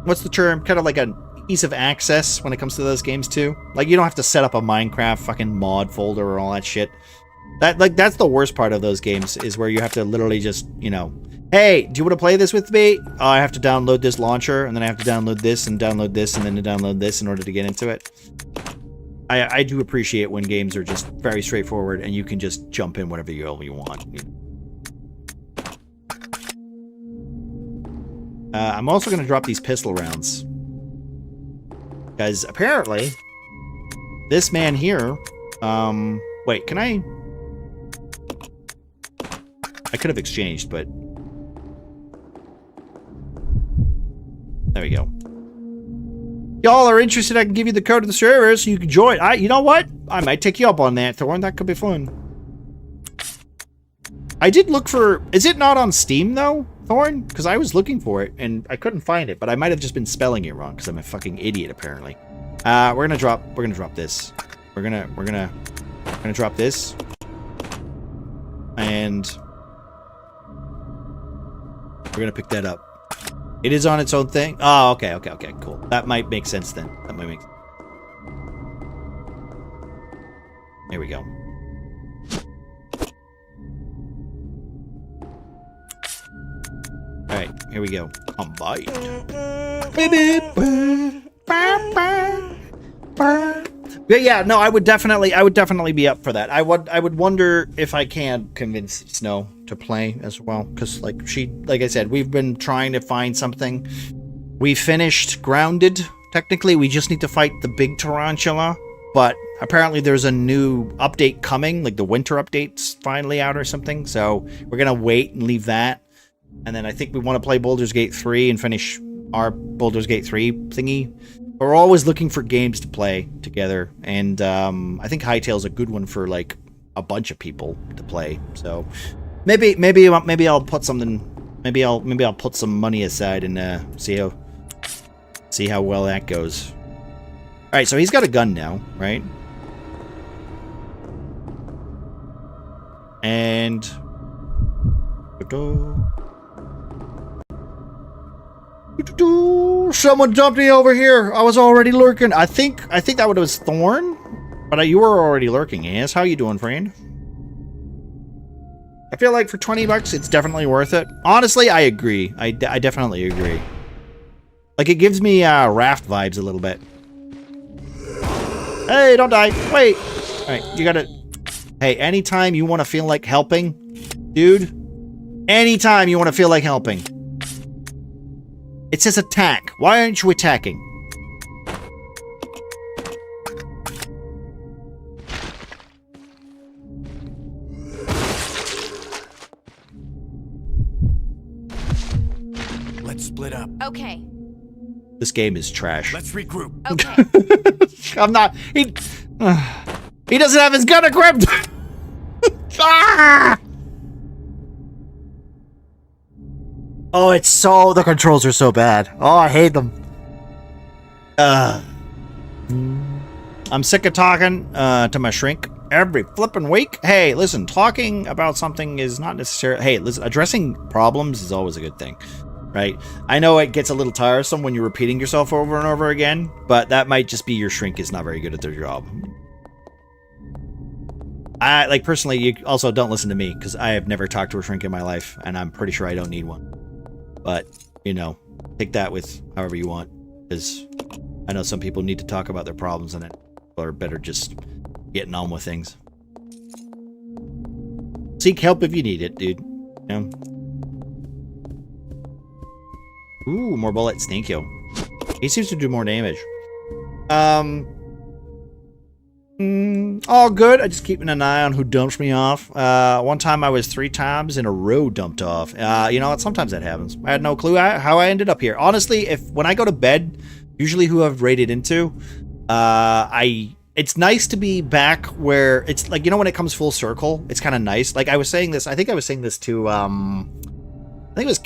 what's the term? Kind of like an ease of access when it comes to those games too. Like, you don't have to set up a Minecraft fucking mod folder or all that shit. That's the worst part of those games, is where you have to literally just, you know, hey, do you want to play this with me? Oh, I have to download this launcher, and then I have to download this, and download this, and then to download this in order to get into it. I do appreciate when games are just very straightforward, and you can just jump in whenever you want. I'm also going to drop these pistol rounds. Because apparently, this man here... wait, can I... I could have exchanged, but... There we go. Y'all are interested, I can give you the code to the server so you can join. You know what? I might take you up on that, Thorn. That could be fun. I did look for... Is it not on Steam, though, Thorn? Because I was looking for it, and I couldn't find it, but I might have just been spelling it wrong, because I'm a fucking idiot, apparently. We're gonna drop this. We're gonna drop this. And... we're gonna pick that up. It is on its own thing? Oh, okay, cool. That might make sense then. That might make sense. Here we go. Alright, here we go. Combine. Yeah, no, I would definitely be up for that. I would wonder if I can convince Snow to play as well, because like I said, we've been trying to find something. We finished Grounded. Technically, we just need to fight the big tarantula, but apparently there's a new update coming, like the winter update's finally out or something, so we're gonna wait and leave that. And then I think we want to play Baldur's Gate 3 and finish our Baldur's Gate 3 thingy. We're always looking for games to play together, and I think Hytale's a good one for like a bunch of people to play. So maybe I'll put something. Maybe I'll put some money aside and see how well that goes. All right, so he's got a gun now, right? And someone dumped me over here. I was already lurking. I think that was Thorn, but you were already lurking. Yes, how you doing, friend? I feel like for $20, it's definitely worth it. Honestly, I agree. I definitely agree. Like, it gives me Raft vibes a little bit. Hey, don't die. Wait. All right, you gotta. Hey, anytime you want to feel like helping, dude. Anytime you want to feel like helping. It says attack. Why aren't you attacking? Let's split up. Okay. This game is trash. Let's regroup. Okay. I'm not. He doesn't have his gun equipped. Ah! Oh, it's so... The controls are so bad. Oh, I hate them. I'm sick of talking to my shrink every flippin' week. Hey, listen, talking about something is not necessarily... Hey, listen, addressing problems is always a good thing, right? I know it gets a little tiresome when you're repeating yourself over and over again, but that might just be your shrink is not very good at their job. I, like, personally, you also don't listen to me, because I have never talked to a shrink in my life, and I'm pretty sure I don't need one. But, you know, take that with however you want, because I know some people need to talk about their problems, and it are better just getting on with things. Seek help if you need it, dude. Yeah. Ooh, more bullets. Thank you. He seems to do more damage. All good. I just keeping an eye on who dumps me off. One time I was 3 times in a row dumped off. You know what? Sometimes that happens. I had no clue how I ended up here. Honestly, when I go to bed, usually who I've raided into, it's nice to be back where it's like, you know, when it comes full circle, it's kind of nice. Like I was saying this, I think I was saying this to, I think it was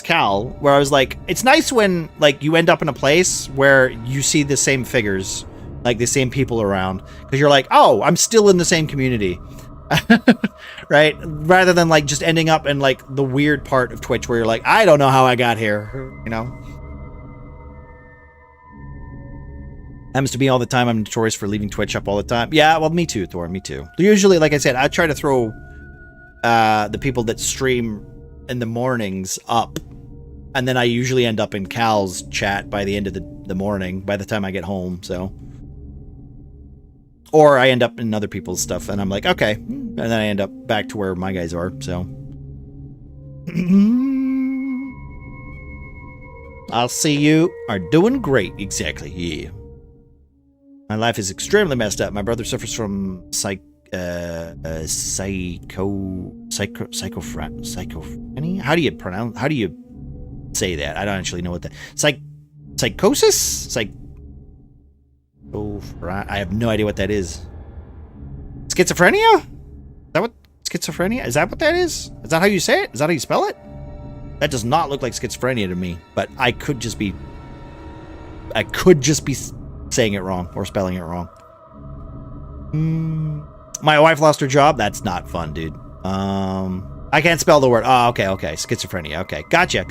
Cal, where I was like, it's nice when like you end up in a place where you see the same figures, like the same people around, because you're like, oh, I'm still in the same community. Right? Rather than like just ending up in like the weird part of Twitch where you're like, I don't know how I got here, you know? Happens to me all the time. I'm notorious for leaving Twitch up all the time. Yeah, well, me too, Thor, me too. Usually, like I said, I try to throw the people that stream in the mornings up, and then I usually end up in Cal's chat by the end of the morning, by the time I get home, so. Or I end up in other people's stuff, and I'm like, okay. And then I end up back to where my guys are, so. I'll see you are doing great. Exactly, yeah. My life is extremely messed up. My brother suffers from schizophrenia. How do you say that? I don't actually know what that. Psychosis? I have no idea what that is. Schizophrenia? Is that what schizophrenia? Is that what that is? Is that how you say it? Is that how you spell it? That does not look like schizophrenia to me, but I could just be saying it wrong or spelling it wrong. My wife lost her job. That's not fun, dude. I can't spell the word. Oh, okay. Schizophrenia. Okay. Gotcha.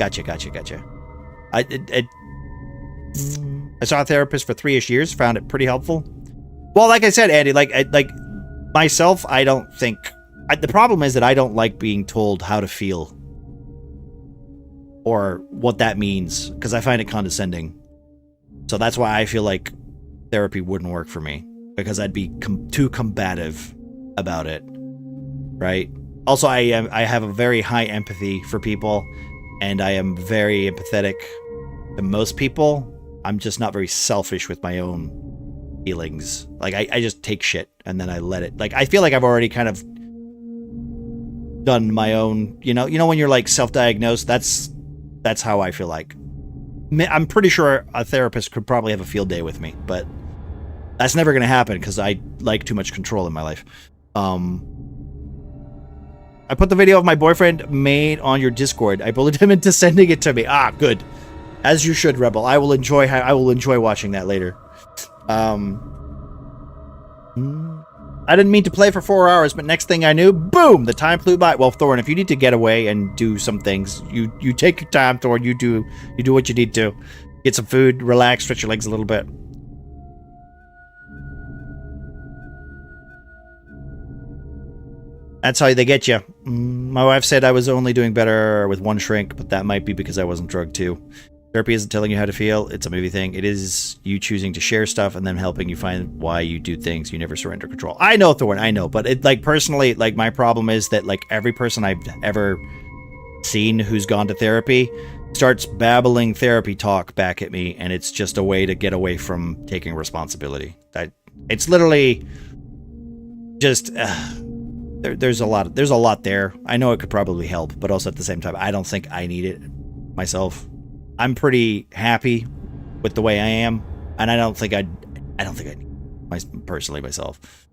I saw a therapist for 3-ish years. Found it pretty helpful. Well, like I said, Andy, like myself, I don't think... the problem is that I don't like being told how to feel. Or what that means. Because I find it condescending. So that's why I feel like therapy wouldn't work for me. Because I'd be too combative about it. Right? Also, I have a very high empathy for people. And I am very empathetic to most people. I'm just not very selfish with my own feelings. Like, I just take shit and then I let it. Like, I feel like I've already kind of done my own, you know when you're like self-diagnosed, that's how I feel like. I'm pretty sure a therapist could probably have a field day with me, but that's never going to happen because I like too much control in my life. I put the video of my boyfriend made on your Discord. I bullied him into sending it to me. Ah, good. As you should, Rebel. I will enjoy watching that later. I didn't mean to play for 4 hours, but next thing I knew, boom, the time flew by. Well, Thorin, if you need to get away and do some things, you take your time, Thorin. You do what you need to. Get some food, relax, stretch your legs a little bit. That's how they get you. My wife said I was only doing better with one shrink, but that might be because I wasn't drugged too. Therapy isn't telling you how to feel. It's a movie thing. It is you choosing to share stuff and then helping you find why you do things. You never surrender control. I know, Thorn. I know. But it, like, personally, like, my problem is that, like, every person I've ever seen who's gone to therapy starts babbling therapy talk back at me, and it's just a way to get away from taking responsibility. It's literally just... There's a lot there. I know it could probably help, but also at the same time, I don't think I need it myself. I'm pretty happy with the way I am, and I don't think I need personally myself.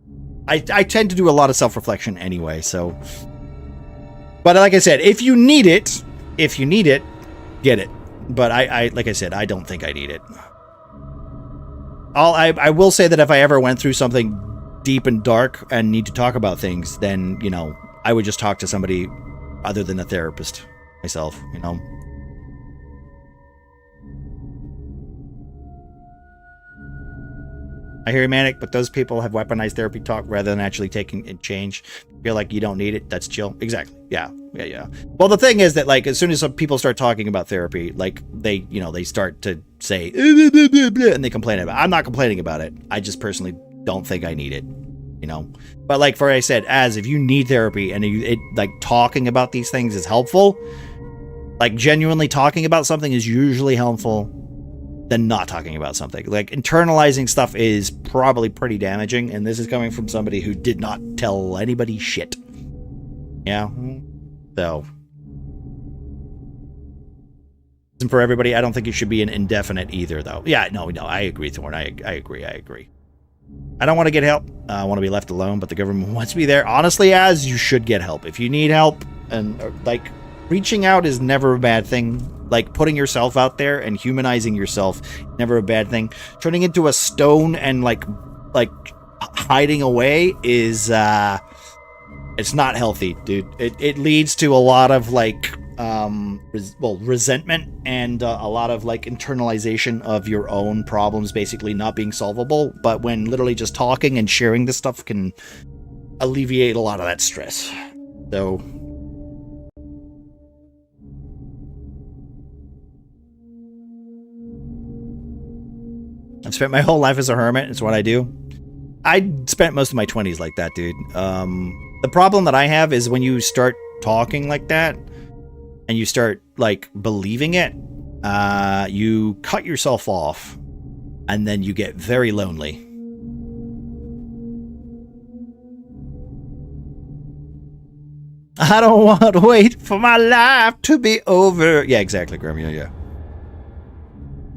I tend to do a lot of self-reflection anyway, so. But like I said, if you need it, get it. But I like I said, I don't think I need it. I will say that if I ever went through something deep and dark and need to talk about things, then, you know, I would just talk to somebody other than a therapist myself, you know. I hear you, Manic, but those people have weaponized therapy talk rather than actually taking it change. Feel like you don't need it. That's chill. Exactly. Yeah. Well, the thing is that, like, as soon as some people start talking about therapy, like, they start to say, and they complain about it. I'm not complaining about it. I just personally don't think I need it, you know. But like I said, if you need therapy and like talking about these things is helpful, like genuinely talking about something is usually helpful than not talking about something. Like internalizing stuff is probably pretty damaging, and this is coming from somebody who did not tell anybody shit. Yeah. So. And for everybody, I don't think it should be an indefinite either, though. Yeah, no, I agree, Thorn. I agree. I don't want to get help. I want to be left alone, but the government wants me there. Honestly, you should get help. If you need help, and like, reaching out is never a bad thing. Like, putting yourself out there and humanizing yourself, never a bad thing. Turning into a stone and like hiding away is It's not healthy, dude. It leads to a lot of like resentment and a lot of like internalization of your own problems basically not being solvable. But when literally just talking and sharing this stuff can alleviate a lot of that stress. So I've spent my whole life as a hermit. It's what I do. I spent most of my 20s like that, dude. The problem that I have is when you start talking like that and you start like believing it, you cut yourself off and then you get very lonely. I don't want to wait for my life to be over. Yeah, exactly, Grim. Yeah.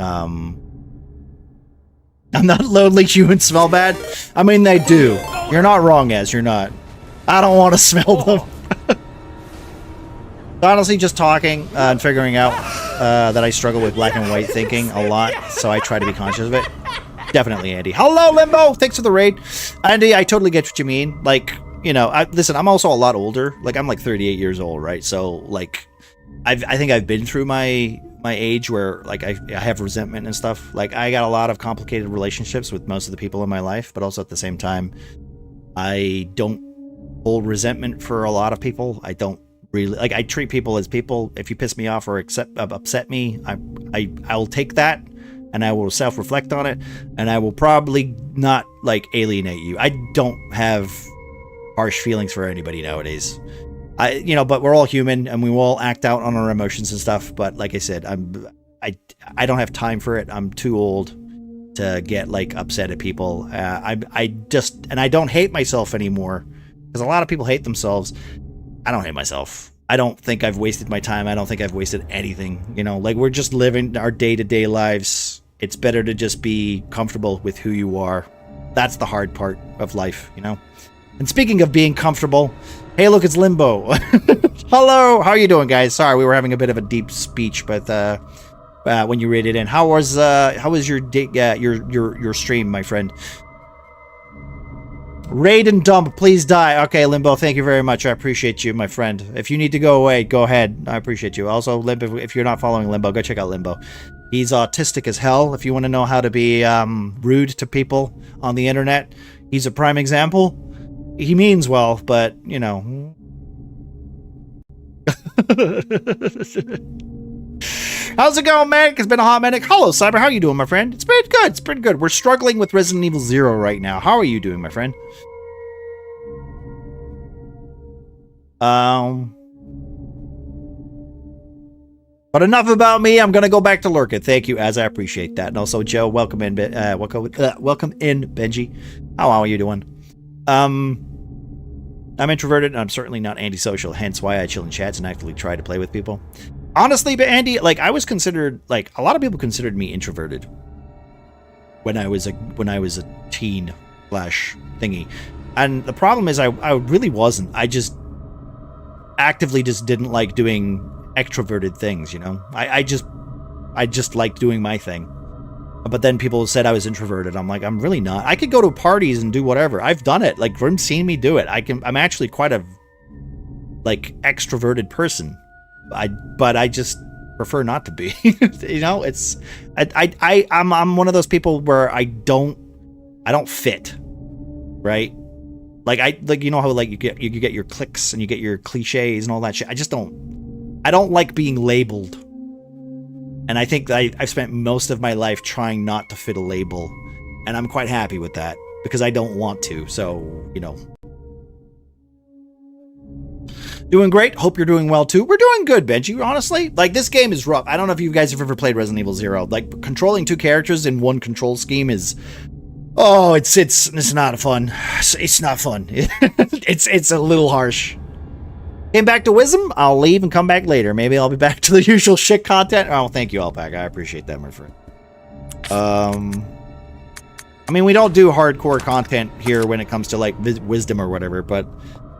I'm not lonely. Humans smell bad. I mean, they do. You're not wrong, Az. You're not. I don't want to smell them. Honestly, just talking and figuring out that I struggle with black and white thinking a lot, so I try to be conscious of it. Definitely, Andy. Hello, Limbo. Thanks for the raid. Andy, I totally get what you mean. Like, you know, listen, I'm also a lot older. Like, I'm like 38 years old, right? So, like, I think I've been through my age where, like, I have resentment and stuff. Like, I got a lot of complicated relationships with most of the people in my life, but also at the same time, I don't hold resentment for a lot of people. I don't really, like, I treat people as people. If you piss me off or upset me, I'll take that and I will self-reflect on it, and I will probably not, like, alienate you. I don't have harsh feelings for anybody nowadays. But we're all human and we will all act out on our emotions and stuff. But like I said, I don't have time for it. I'm too old to get like upset at people. I don't hate myself anymore because a lot of people hate themselves. I don't hate myself. I don't think I've wasted my time. I don't think I've wasted anything. You know, like, we're just living our day-to-day lives. It's better to just be comfortable with who you are. That's the hard part of life, you know? And speaking of being comfortable, hey, look, it's Limbo. Hello, how are you doing, guys? Sorry, we were having a bit of a deep speech, but when you read it in, how was your your stream, my friend? Raid and dump, please die. Okay, Limbo, thank you very much. I appreciate you, my friend. If you need to go away, go ahead. I appreciate you. Also, Limbo, if you're not following Limbo, go check out Limbo. He's autistic as hell. If you want to know how to be rude to people on the internet, he's a prime example. He means well, but, you know. How's it going, man? It's been a hot minute. Hello, Cyber. How you doing, my friend? It's pretty good. It's pretty good. We're struggling with Resident Evil 0 right now. How are you doing, my friend? But enough about me. I'm gonna go back to lurking. Thank you, Az. I appreciate that. And also, Joe, welcome in. Welcome in, Benji. How are you doing? I'm introverted and I'm certainly not antisocial, hence why I chill in chats and actively try to play with people. Honestly, but Andy, like, I was considered, like, a lot of people considered me introverted when I was a teen slash thingy. And the problem is I really wasn't. I just actively just didn't like doing extroverted things, you know? I just liked doing my thing. But then people said I was introverted. I'm like, I'm really not. I could go to parties and do whatever. I've done it. Like, Grim's seen me do it. I'm actually quite a, like, extroverted person. But I just prefer not to be. You know, I'm one of those people where I don't fit, right? Like, you know how, like, you get your cliques and you get your cliches and all that shit. I don't like being labeled. And I think that I've spent most of my life trying not to fit a label. And I'm quite happy with that because I don't want to. So, you know. Doing great. Hope you're doing well too. We're doing good, Benji, honestly. Like, this game is rough. I don't know if you guys have ever played Resident Evil 0. Like, controlling two characters in one control scheme is... Oh, it's not fun. It's not fun. It's a little harsh. Came back to Wisdom. I'll leave and come back later. Maybe I'll be back to the usual shit content. Oh, thank you, Alpaca. I appreciate that, my friend. I mean, we don't do hardcore content here when it comes to, like, Wisdom or whatever, but,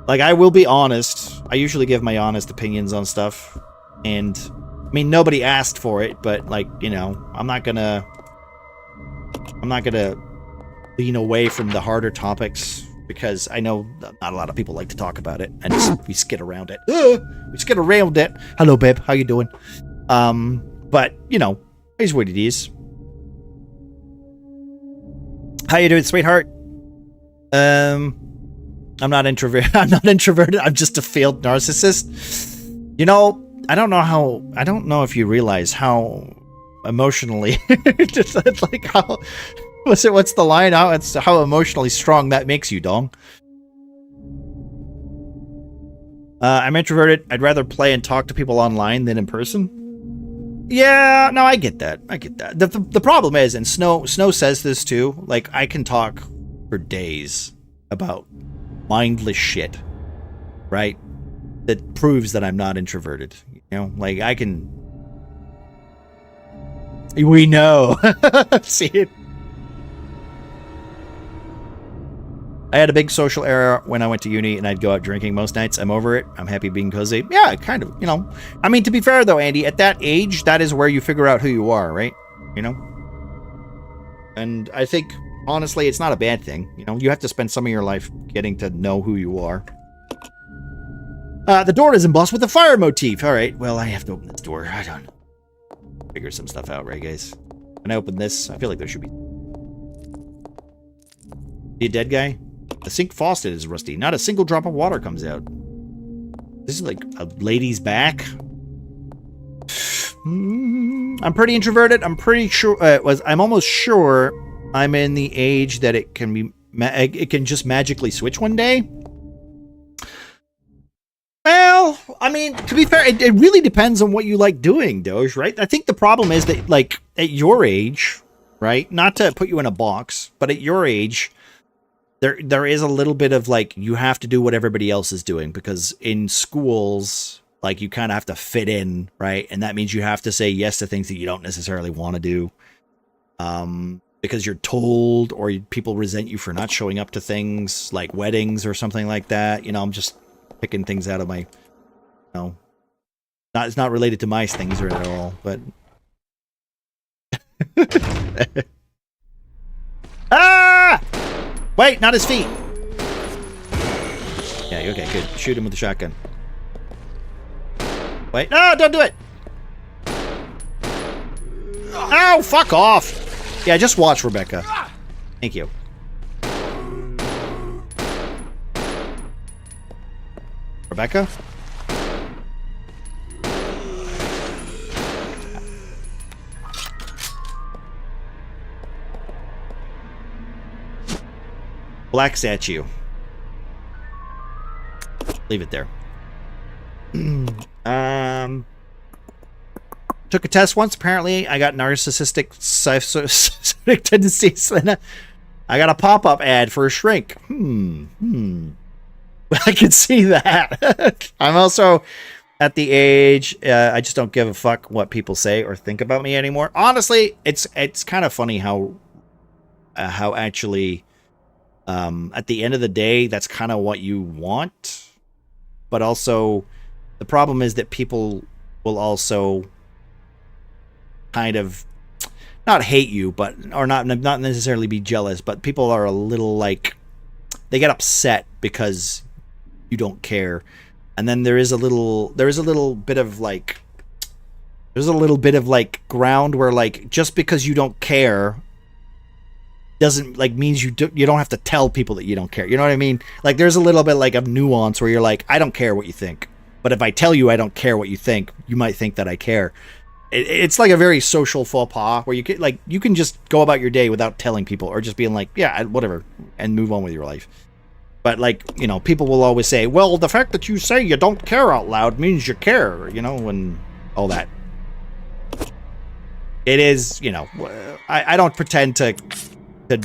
like, I will be honest. I usually give my honest opinions on stuff. And, I mean, nobody asked for it, but, like, you know, I'm not gonna lean away from the harder topics because I know not a lot of people like to talk about it, and we skid around it. We skid around it. Hello, babe. How you doing? But you know, here's what it is. How you doing, sweetheart? I'm not introverted. I'm not introverted. I'm just a failed narcissist. You know, I don't know if you realize how emotionally, just like how, what's the line? How emotionally strong that makes you, dong. I'm introverted. I'd rather play and talk to people online than in person. Yeah, no, I get that. I get that. The problem is, and Snow says this too, like, I can talk for days about mindless shit, right? That proves that I'm not introverted. You know, like, I can... We know. See it? I had a big social era when I went to uni, and I'd go out drinking most nights. I'm over it. I'm happy being cozy. Yeah, kind of, you know. I mean, to be fair, though, Andy, at that age, that is where you figure out who you are, right? You know? And I think, honestly, it's not a bad thing. You know, you have to spend some of your life getting to know who you are. The door is embossed with a fire motif. All right, well, I have to open this door. I don't know. Figure some stuff out, right, guys? When I open this, I feel like there should be... You dead guy? The sink faucet is rusty. Not a single drop of water comes out. This is like a lady's back. I'm pretty introverted. I'm pretty sure... I'm almost sure I'm in the age that it can be... It can just magically switch one day. Well, I mean, to be fair, it really depends on what you like doing, Doge, right? I think the problem is that, like, at your age, right? Not to put you in a box, but at your age, there is a little bit of, like, you have to do what everybody else is doing, because in schools, like, you kind of have to fit in, right? And that means you have to say yes to things that you don't necessarily want to do, because you're told, or people resent you for not showing up to things like weddings or something like that. You know, I'm just picking things out of my, you know, it's not related to my things or at all, but ah! Wait, not his feet. Yeah, okay, good. Shoot him with the shotgun. Wait, no, don't do it. Oh, fuck off. Yeah, just watch, Rebecca. Thank you. Rebecca? Black statue. Leave it there. Took a test once. Apparently, I got narcissistic tendencies. I got a pop-up ad for a shrink. I can see that. I'm also at the age, I just don't give a fuck what people say or think about me anymore. Honestly, it's kind of funny how actually, at the end of the day, that's kind of what you want. But also, the problem is that people will also kind of not hate you, but or not necessarily be jealous. But people are a little like, they get upset because you don't care. And then there is a little bit of like, ground where, like, just because you don't care doesn't, like, means you don't have to tell people that you don't care. You know what I mean? Like, there's a little bit, like, of nuance where you're like, I don't care what you think, but if I tell you I don't care what you think, you might think that I care. It's like a very social faux pas where you can just go about your day without telling people, or just being like, yeah, whatever, and move on with your life. But, like, you know, people will always say, well, the fact that you say you don't care out loud means you care, you know, and all that. It is, you know, I don't pretend to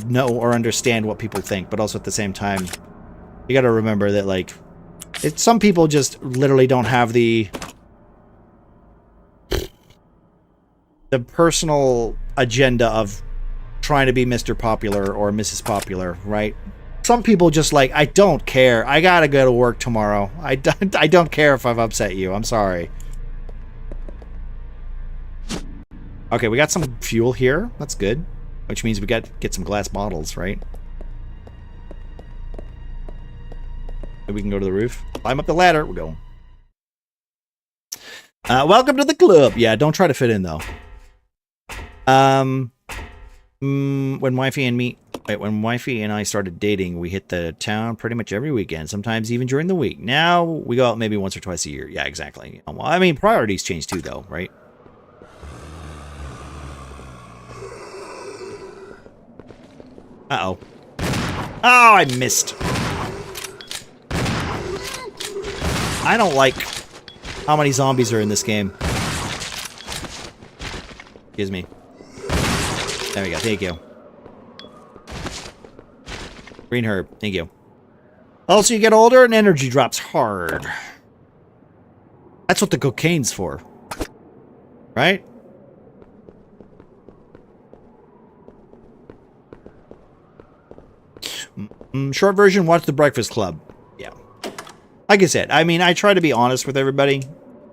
know or understand what people think, but also at the same time, you got to remember that, like, some people just literally don't have the personal agenda of trying to be Mr. Popular or Mrs. Popular, right? Some people just like, I don't care. I gotta go to work tomorrow. I don't care if I've upset you. I'm sorry. Okay, we got some fuel here. That's good. Which means we got to get some glass bottles, right? Maybe we can go to the roof. Climb up the ladder. We're going. Welcome to the club. Yeah, don't try to fit in though. When wifey and I started dating, we hit the town pretty much every weekend, sometimes even during the week. Now we go out maybe once or twice a year. Yeah, exactly. Well, I mean, priorities change too, though, right? Uh-oh. Oh, I missed. I don't like how many zombies are in this game. Excuse me. There we go. Thank you. Green herb. Thank you. Also, you get older and energy drops hard. That's what the cocaine's for. Right? Short version, watch The Breakfast Club. Yeah. Like I said, I mean, I try to be honest with everybody.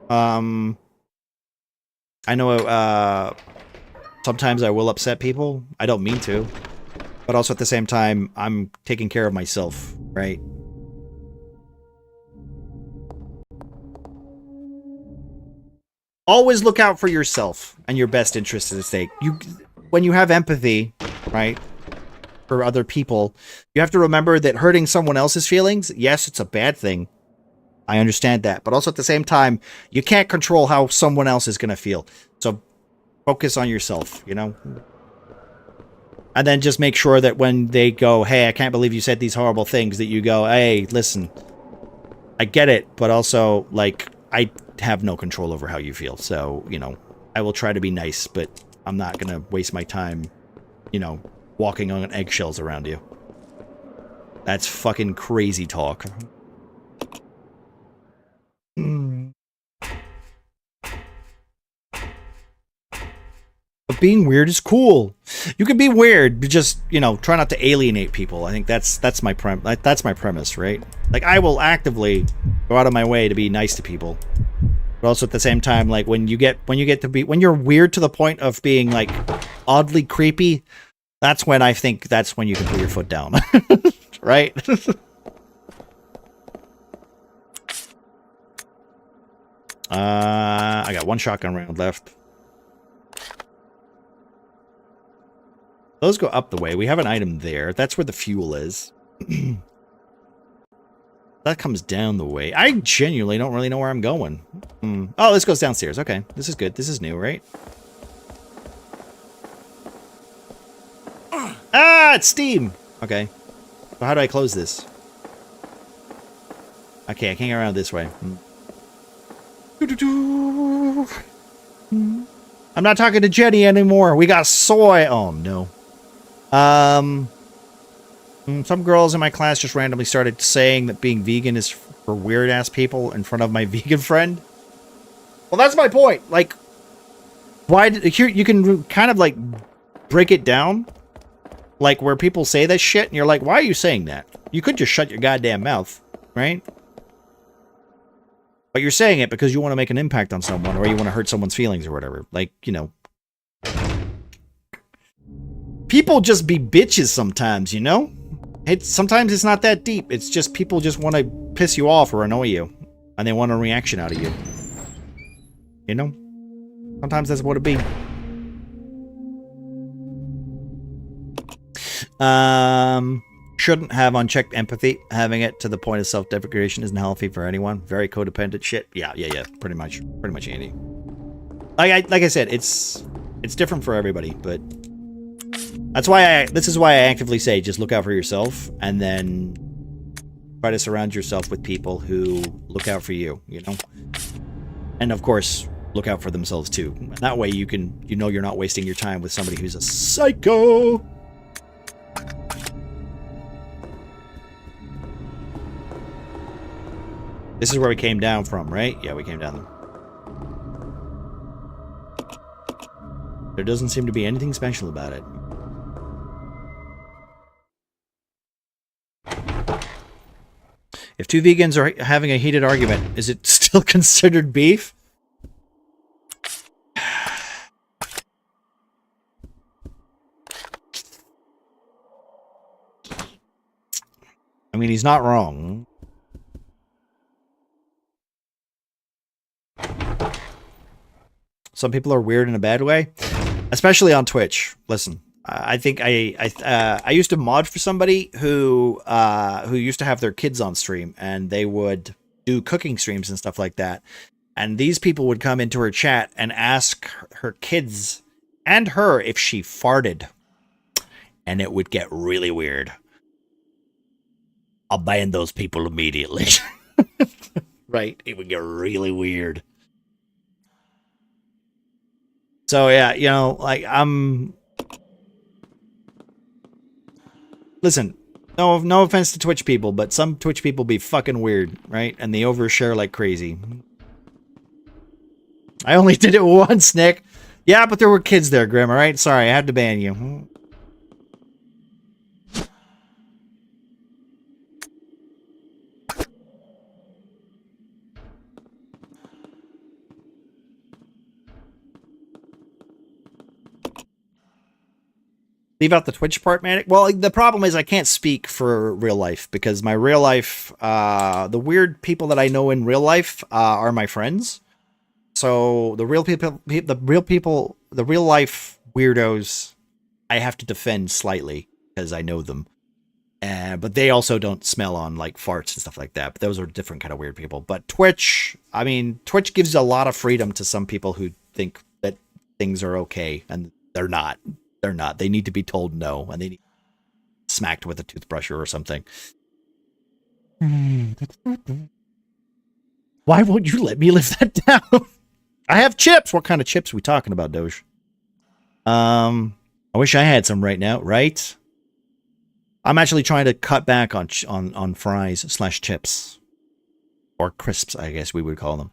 I know sometimes I will upset people. I don't mean to. But also at the same time, I'm taking care of myself, right? Always look out for yourself and your best interest at stake. When you have empathy, right, for other people, you have to remember that hurting someone else's feelings, yes, it's a bad thing. I understand that. But also at the same time, you can't control how someone else is going to feel. So focus on yourself, you know? And then just make sure that when they go, hey, I can't believe you said these horrible things, that you go, hey, listen, I get it, but also, like, I have no control over how you feel. So, you know, I will try to be nice, but I'm not going to waste my time, you know, walking on eggshells around you. That's fucking crazy talk. But being weird is cool. You can be weird, but just, you know, try not to alienate people. I think that's my premise, right? Like, I will actively go out of my way to be nice to people. But also at the same time, like, when you're weird to the point of being, like, oddly creepy, that's when you can put your foot down. Right? I got one shotgun round left. Those go up the way. We have an item there. That's where the fuel is. That comes down the way. I genuinely don't really know where I'm going. Oh, this goes downstairs. Okay. This is good. This is new, right? Ah, it's Steam! Okay. So how do I close this? Okay, I can't get around this way. I'm not talking to Jenny anymore. We got soy. Oh, no. Some girls in my class just randomly started saying that being vegan is for weird-ass people in front of my vegan friend. Well, that's my point. Like, here you can kind of, like, break it down. Like, where people say that shit, and you're like, why are you saying that? You could just shut your goddamn mouth, right? But you're saying it because you want to make an impact on someone, or you want to hurt someone's feelings or whatever. Like, you know. People just be bitches sometimes, you know? Sometimes it's not that deep. It's just people just want to piss you off or annoy you. And they want a reaction out of you. You know? Sometimes that's what it be. Shouldn't have unchecked empathy. Having it to the point of self-deprecation isn't healthy for anyone. Very codependent shit. Yeah. Pretty much Andy. Like I said, it's different for everybody, but this is why I actively say just look out for yourself, and then try to surround yourself with people who look out for you, you know? And of course, look out for themselves too. And that way you know you're not wasting your time with somebody who's a psycho. This is where we came down from, right? Yeah, we came down. There doesn't seem to be anything special about it. If two vegans are having a heated argument, is it still considered beef? I mean, he's not wrong. Some people are weird in a bad way, especially on Twitch. Listen, I think I used to mod for somebody who used to have their kids on stream, and they would do cooking streams and stuff like that. And these people would come into her chat and ask her kids and her if she farted, and it would get really weird. I'll ban those people immediately. Right? It would get really weird. So yeah, you know, like listen, no offense to Twitch people, but some Twitch people be fucking weird, right? And they overshare like crazy. I only did it once, Nick. Yeah, but there were kids there, Grim, alright? Sorry, I had to ban you. Leave out the Twitch part, man. Well, the problem is I can't speak for real life because my real life, the weird people that I know in real life are my friends. So the real life weirdos, I have to defend slightly because I know them. But they also don't smell on like farts and stuff like that. But those are different kind of weird people. But Twitch, I mean, Twitch gives a lot of freedom to some people who think that things are okay, and they're not. They're not. They need to be told no, and they need smacked with a toothbrush or something. Why won't you let me live that down? I have chips. What kind of chips are we talking about, Doge? I wish I had some right now, right? I'm actually trying to cut back on fries / chips. Or crisps, I guess we would call them.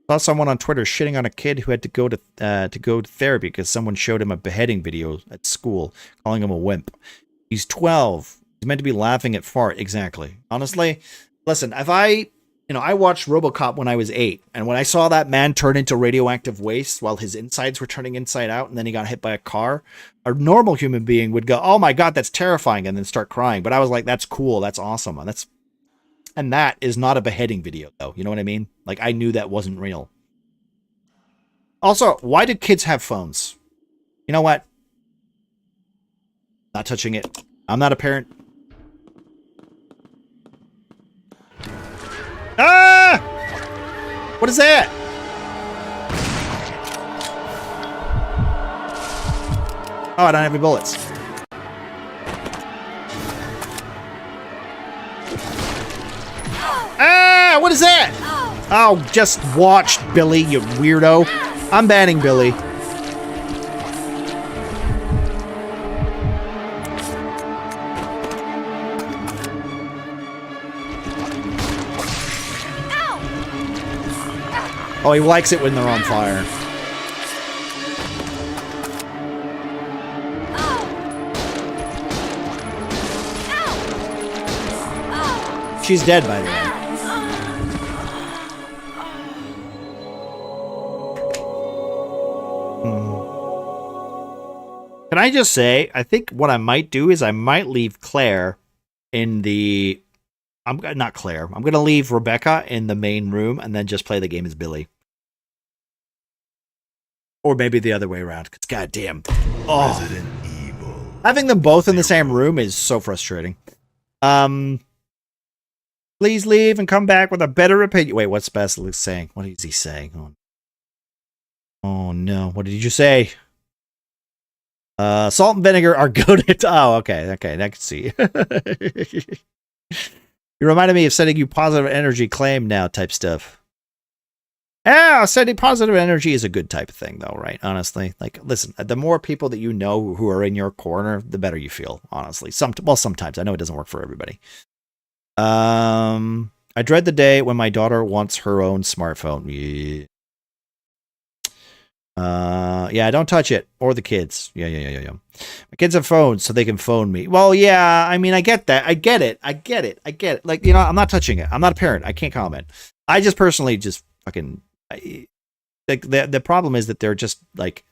Saw someone on Twitter shitting on a kid who had to go to therapy because someone showed him a beheading video at school, calling him a wimp. He's 12. He's meant to be laughing at fart. Exactly. Honestly, listen, if I watched RoboCop when I was 8, and when I saw that man turn into radioactive waste while his insides were turning inside out, and then he got hit by a car, a normal human being would go, "Oh my God, that's terrifying," and then start crying. But I was like, "That's cool. That's awesome." And that is not a beheading video, though. You know what I mean? Like, I knew that wasn't real. Also, why do kids have phones? You know what? Not touching it. I'm not a parent. Ah! What is that? Oh, I don't have any bullets. Ah, what is that? Oh, just watch, Billy, you weirdo. I'm banning Billy. Oh, he likes it when they're on fire. She's dead, by the way. Can I just say, I think what I might do is I might leave Claire in the... not Claire. I'm going to leave Rebecca in the main room and then just play the game as Billy. Or maybe the other way around, because goddamn. Oh. Resident Evil. Having them both in the same room is so frustrating. Please leave and come back with a better opinion. Wait, what's Basilisk saying? What is he saying? Oh no, what did you say? Salt and vinegar are good. Oh, okay, I can see. You reminded me of sending you positive energy claim now type stuff. Yeah, sending positive energy is a good type of thing, though, right? Honestly, like, listen, the more people that you know who are in your corner, the better you feel, honestly. Sometimes. I know it doesn't work for everybody. I dread the day when my daughter wants her own smartphone. Yeah. Yeah, don't touch it. Or the kids. Yeah. My kids have phones, so they can phone me. Well, yeah, I mean, I get that. I get it. Like, you know, I'm not touching it. I'm not a parent. I can't comment. I just personally just fucking... the problem is that they're just, like...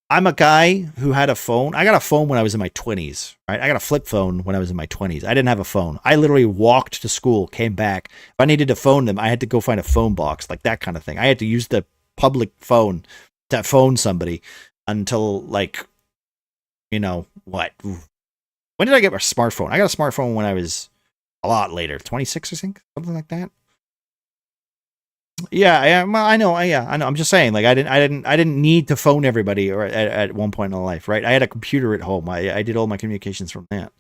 I'm a guy who had a phone. I got a phone when I was in my 20s, right? I got a flip phone when I was in my 20s. I didn't have a phone. I literally walked to school, came back. If I needed to phone them, I had to go find a phone box, like that kind of thing. I had to use the public phone to phone somebody until, like, you know, what? When did I get my smartphone? I got a smartphone when I was a lot later, 26, I think, something like that. Yeah, well, I know. I'm just saying, like, I didn't need to phone everybody or at one point in my life, right? I had a computer at home. I did all my communications from that.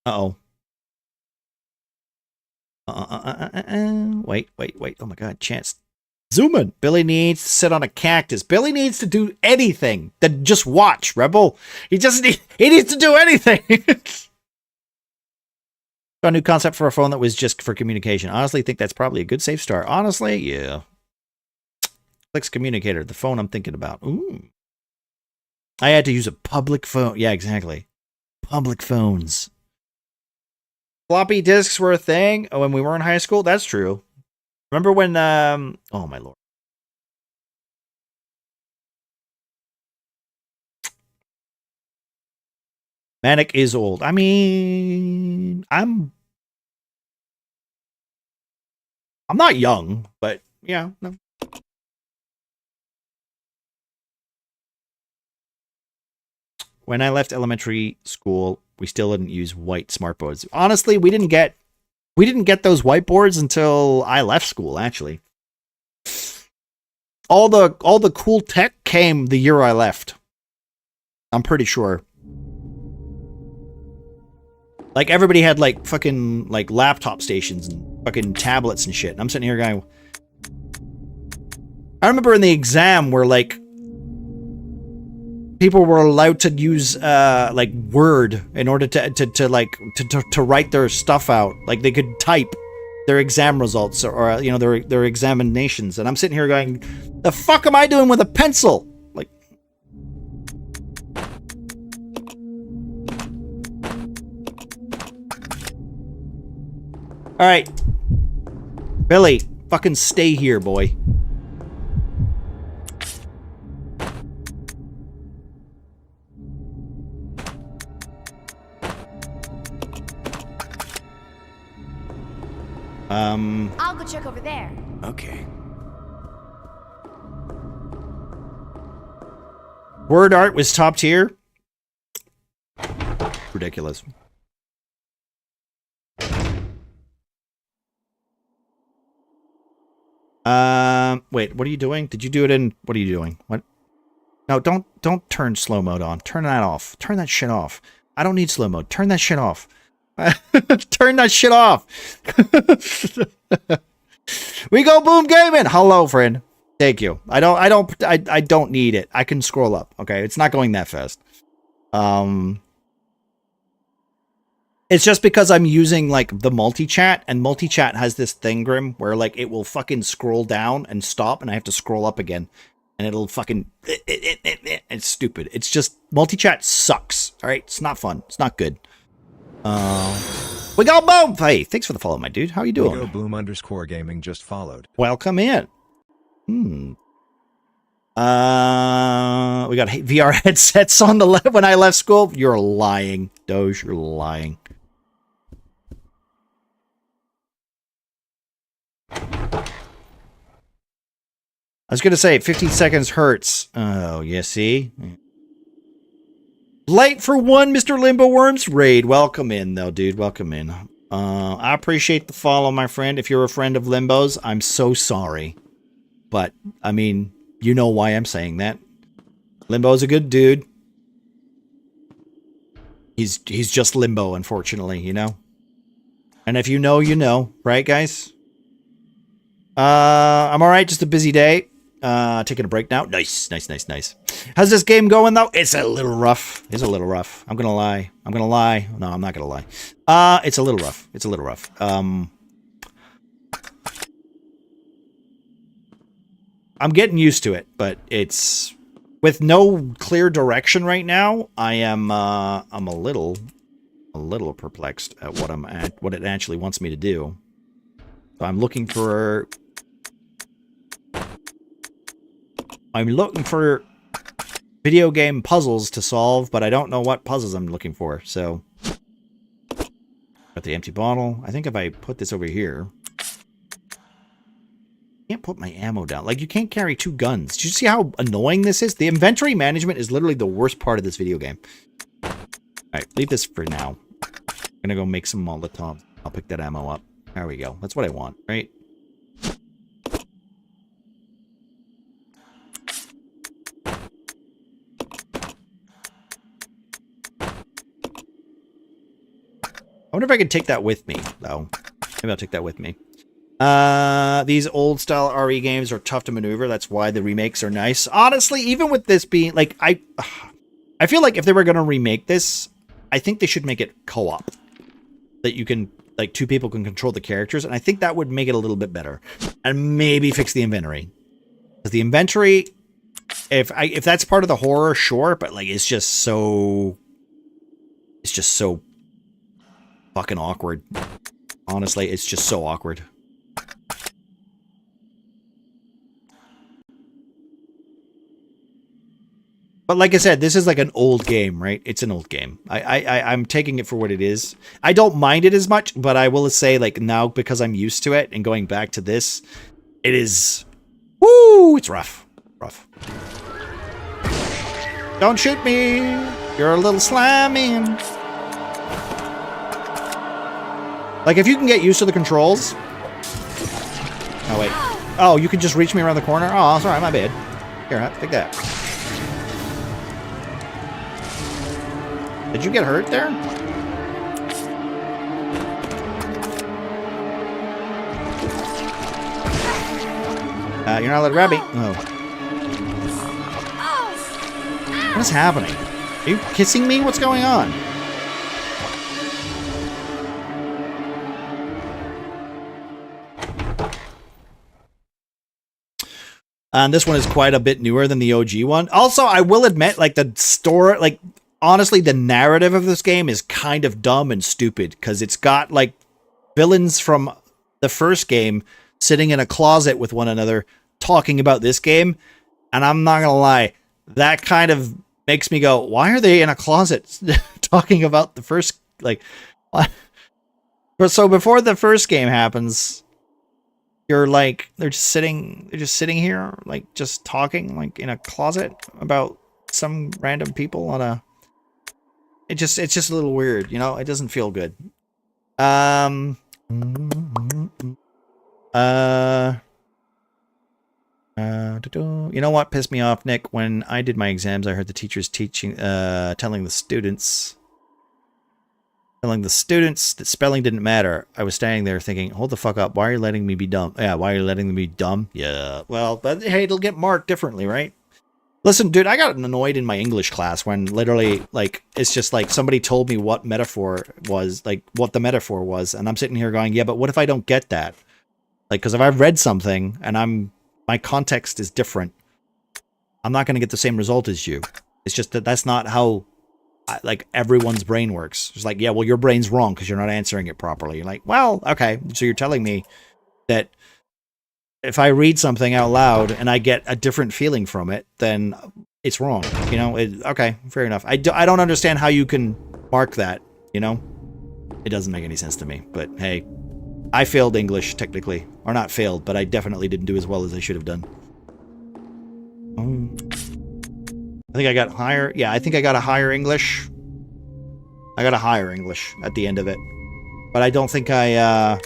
Uh-oh. Wait. Oh my God, Chance. Zoom in. Billy needs to sit on a cactus. Billy needs to do anything than just watch, Rebel. He needs to do anything. A new concept for a phone that was just for communication. Honestly, think that's probably a good safe start. Honestly, yeah. Flex communicator, the phone I'm thinking about. Ooh. I had to use a public phone. Yeah, exactly. Public phones. Floppy disks were a thing when we were in high school. That's true. Remember when, oh my Lord. Manic is old. I mean, I'm not young, but yeah. No. When I left elementary school, we still didn't use white smartboards. Honestly, we didn't get those whiteboards until I left school, actually. All the cool tech came the year I left. I'm pretty sure. Like, everybody had, like, fucking, like, laptop stations and fucking tablets and shit. And I'm sitting here going... I remember in the exam where, like, people were allowed to use, like, Word in order to write their stuff out. Like, they could type their exam results or you know, their examinations. And I'm sitting here going, the fuck am I doing with a pencil? Like... All right, Billy, fucking stay here, boy. I'll go check over there. Okay. Word art was top tier. Ridiculous. Wait, what are you doing? Did you do it in... What are you doing? What? No, don't turn slow mode on. Turn that off. Turn that shit off. I don't need slow mode. Turn that shit off. Turn that shit off. We go boom gaming. Hello, friend. Thank you. I don't need it. I can scroll up. Okay, it's not going that fast. It's just because I'm using, like, the multi-chat, and multi-chat has this thing, Grim, where, like, it will fucking scroll down and stop, and I have to scroll up again. And it'll fucking... It's stupid. It's just... Multi-chat sucks. Alright? It's not fun. It's not good. We got Boom! Hey, thanks for the follow, my dude. How you doing? We go Boom_gaming just followed. Welcome in. We got VR headsets on the left when I left school. You're lying, Doge. You're lying. I was going to say 15 seconds hurts. Oh, you see? Late for one, Mr. Limbo Worms. Raid. Welcome in, though, dude. Welcome in. I appreciate the follow, my friend. If you're a friend of Limbo's, I'm so sorry. But, I mean, you know why I'm saying that. Limbo's a good dude. He's just Limbo, unfortunately, you know? And if you know, you know. Right, guys? I'm alright. Just a busy day. Taking a break now. Nice. How's this game going, though? It's a little rough. It's a little rough. I'm gonna lie. No, I'm not gonna lie. It's a little rough. I'm getting used to it, but it's... With no clear direction right now, I'm a little perplexed at what it actually wants me to do. So I'm looking for video game puzzles to solve, but I don't know what puzzles I'm looking for. So got the empty bottle. I think if I put this over here, I can't put my ammo down. Like, you can't carry 2 guns. Do you see how annoying this is? The inventory management is literally the worst part of this video game. All right, leave this for now. I'm gonna go make some Molotov. I'll pick that ammo up. There we go. That's what I want, right? I wonder if I could take that with me, though. Maybe I'll take that with me. These old style RE games are tough to maneuver. That's why the remakes are nice. Honestly, even with this being like, I feel like if they were going to remake this, I think they should make it co-op. That you can, like, 2 people can control the characters, and I think that would make it a little bit better. And maybe fix the inventory. Because the inventory, if that's part of the horror, sure, but like it's just so fucking awkward. Honestly, it's just so awkward. But like I said, this is like an old game, right? It's an old game. I'm taking it for what it is. I don't mind it as much, but I will say, like, now because I'm used to it and going back to this, it is... Woo! It's rough. Rough. Don't shoot me! You're a little slimy. Like, if you can get used to the controls... Oh, wait. Oh, you can just reach me around the corner? Oh, sorry, my bad. Here, take that. Did you get hurt there? You're not allowed to grab me. Oh. What is happening? Are you kissing me? What's going on? And this one is quite a bit newer than the OG one. Also, I will admit, like, the story, like, honestly, the narrative of this game is kind of dumb and stupid because it's got, like, villains from the first game sitting in a closet with one another talking about this game. And I'm not going to lie, that kind of makes me go, why are they in a closet talking about the first, like, what? So before the first game happens, you're like, they're just sitting here, like, just talking, like, in a closet about some random people on a... It's just a little weird, you know? It doesn't feel good. You know what pissed me off, Nick? When I did my exams, I heard the teachers telling the students that spelling didn't matter. I was standing there thinking, hold the fuck up. Why are you letting me be dumb? Yeah, why are you letting me be dumb? Yeah, well, but hey, it'll get marked differently, right? Listen, dude, I got annoyed in my English class when literally, like, it's just like somebody told me what metaphor was, like, what the metaphor was, and I'm sitting here going, yeah, but what if I don't get that? Like, because if I've read something and my context is different, I'm not going to get the same result as you. It's just that that's not how, like, everyone's brain works. It's like, yeah, well, your brain's wrong because you're not answering it properly. You're like, well, okay, so you're telling me that if I read something out loud and I get a different feeling from it, then it's wrong. You know, okay, fair enough. I don't understand how you can mark that, you know? It doesn't make any sense to me, but hey, I failed English technically. Or not failed, but I definitely didn't do as well as I should have done. I think I got higher. Yeah, I think I got a higher English. I got a higher English at the end of it. But I don't think I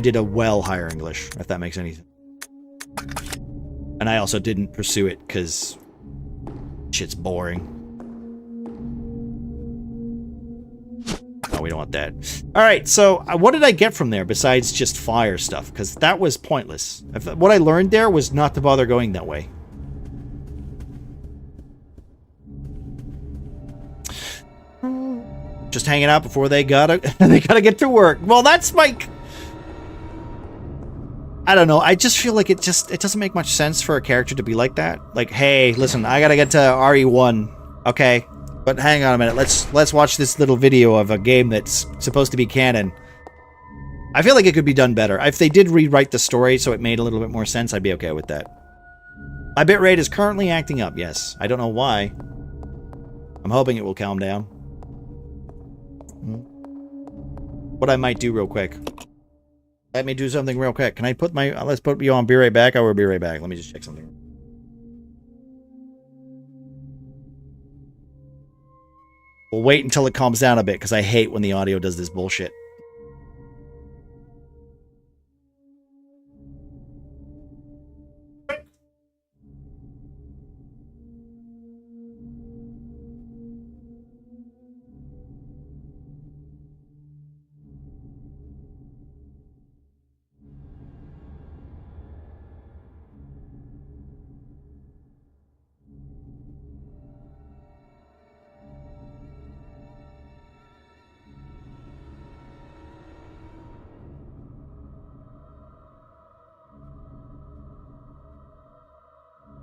did a well higher English, if that makes any sense. And I also didn't pursue it because shit's boring. No, we don't want that. Alright, so what did I get from there besides just fire stuff? Because that was pointless. What I learned there was not to bother going that way. Just hanging out before they gotta get to work. Well, that's like, I don't know. I just feel like it doesn't make much sense for a character to be like that. Like, hey, listen, I gotta get to RE1, okay? But hang on a minute. Let's watch this little video of a game that's supposed to be canon. I feel like it could be done better. If they did rewrite the story so it made a little bit more sense, I'd be okay with that. My bitrate is currently acting up, yes. I don't know why. I'm hoping it will calm down. What I might do real quick. Let me do something real quick. Can I put my... let's put you on Be Right Back. I will be right back. Let me just check something. We'll wait until it calms down a bit, because I hate when the audio does this bullshit.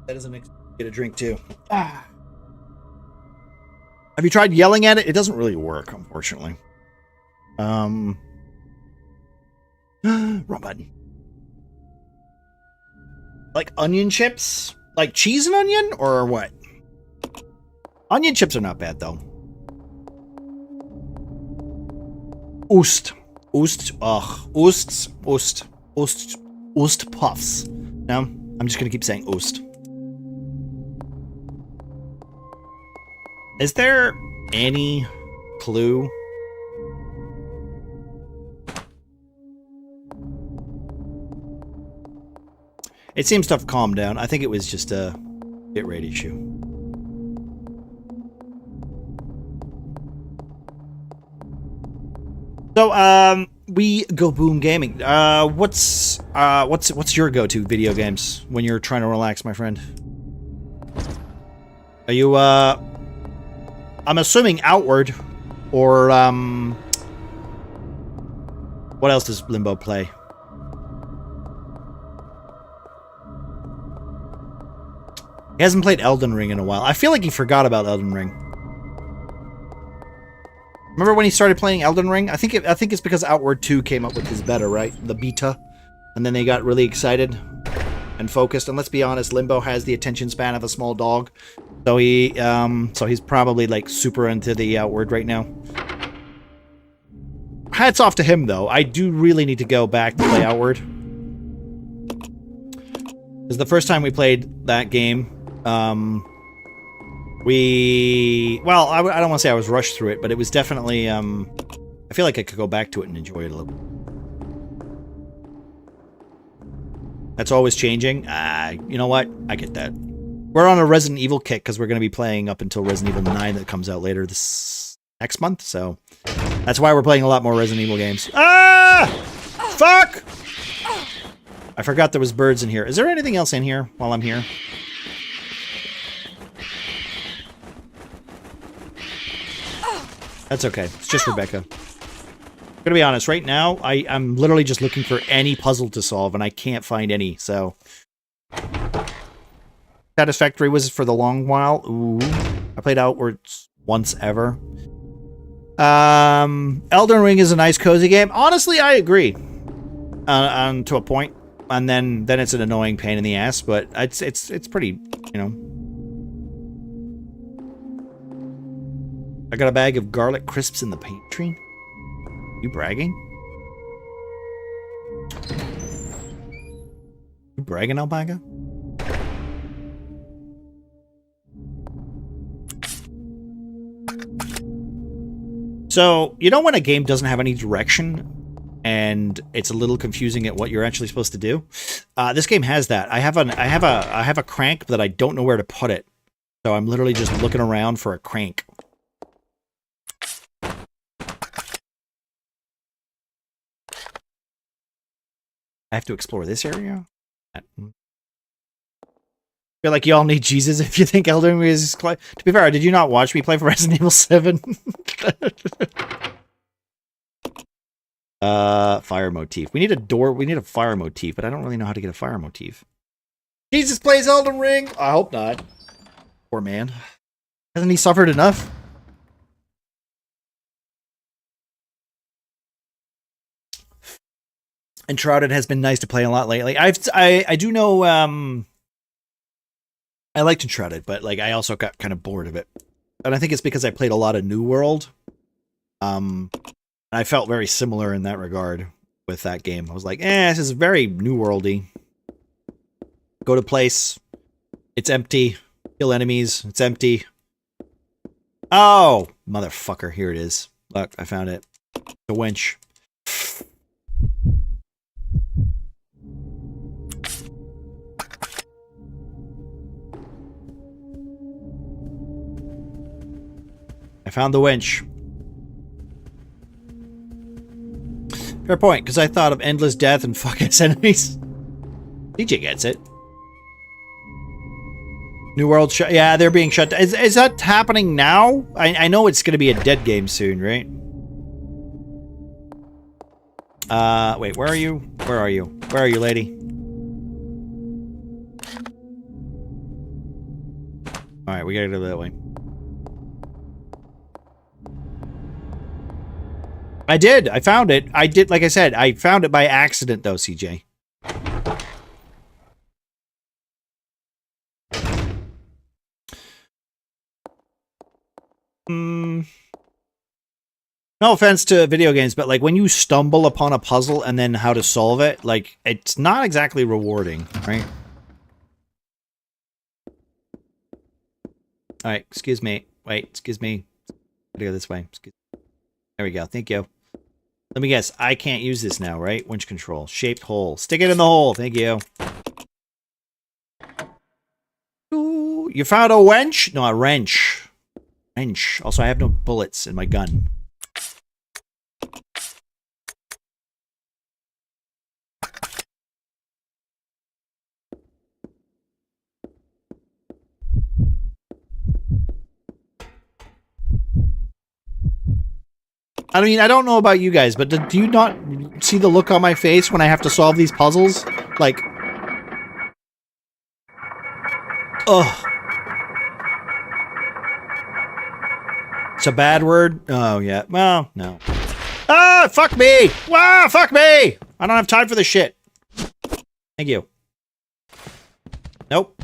That doesn't make get a drink too. Ah. Have you tried yelling at it? It doesn't really work, unfortunately. Wrong button. Like onion chips? Like cheese and onion? Or what? Onion chips are not bad, though. Oost. Oost. Ugh. Oosts. Oost. Oost. Oost puffs. No? I'm just going to keep saying oost. Is there any clue? It seems to have calmed down. I think it was just a bitrate issue. So, we go boom gaming. What's your go-to video games when you're trying to relax, my friend? Are you, I'm assuming Outward, or, what else does Limbo play? He hasn't played Elden Ring in a while. I feel like he forgot about Elden Ring. Remember when he started playing Elden Ring? I think it's because Outward 2 came up with his beta, right? The beta. And then they got really excited and focused. And let's be honest, Limbo has the attention span of a small dog. So he's probably like super into the Outward right now. Hats off to him though. I do really need to go back to play Outward. Because the first time we played that game, well, I don't want to say I was rushed through it, but it was definitely, I feel like I could go back to it and enjoy it a little bit. That's always changing. You know what? I get that. We're on a Resident Evil kick because we're going to be playing up until Resident Evil 9 that comes out later this next month, so that's why we're playing a lot more Resident Evil games. Ah! Fuck! I forgot there was birds in here. Is there anything else in here while I'm here? That's okay. It's just Rebecca. I'm gonna be honest, right now, I'm literally just looking for any puzzle to solve, and I can't find any, so... Satisfactory was for the long while. Ooh. I played Outwards once ever. Elden Ring is a nice, cozy game. Honestly, I agree. To a point. And then it's an annoying pain in the ass, but it's pretty, you know... I got a bag of garlic crisps in the pantry. You bragging? You bragging, Alpaca? So, you know when a game doesn't have any direction and it's a little confusing at what you're actually supposed to do? This game has that. I have a crank, but I don't know where to put it. So I'm literally just looking around for a crank. I have to explore this area? I feel like y'all need Jesus if you think Elden Ring is... To be fair, did you not watch me play for Resident Evil 7? Fire motif. We need a door. We need a fire motif, but I don't really know how to get a fire motif. Jesus plays Elden Ring? I hope not. Poor man. Hasn't he suffered enough? Enshrouded has been nice to play a lot lately. I do know I liked Enshrouded, but like I also got kind of bored of it. And I think it's because I played a lot of New World. I felt very similar in that regard with that game. I was like, this is very New Worldy. Go to place. It's empty. Kill enemies. It's empty. Oh, motherfucker. Here it is. Look, I found it. The winch. I found the winch. Fair point, because I thought of endless death and fuck ass enemies. DJ gets it. New World shut. Yeah, they're being shut down. Is that happening now? I know it's going to be a dead game soon, right? Wait, where are you? Where are you? Where are you, lady? Alright, we gotta go that way. I did. I found it. I did, like I said, I found it by accident, though, CJ. No offense to video games, but like when you stumble upon a puzzle and then how to solve it, like it's not exactly rewarding, right? All right, excuse me. Wait, excuse me. Gotta go this way. There we go. Thank you. Let me guess. I can't use this now, right? Winch control. Shaped hole. Stick it in the hole. Thank you. Ooh, you found a wench? No, a wrench. Wrench. Also, I have no bullets in my gun. I mean, I don't know about you guys, but do you not see the look on my face when I have to solve these puzzles? Like, ugh. It's a bad word? Oh, yeah. Well, no. Ah, fuck me! Wow, fuck me! I don't have time for this shit. Thank you. Nope.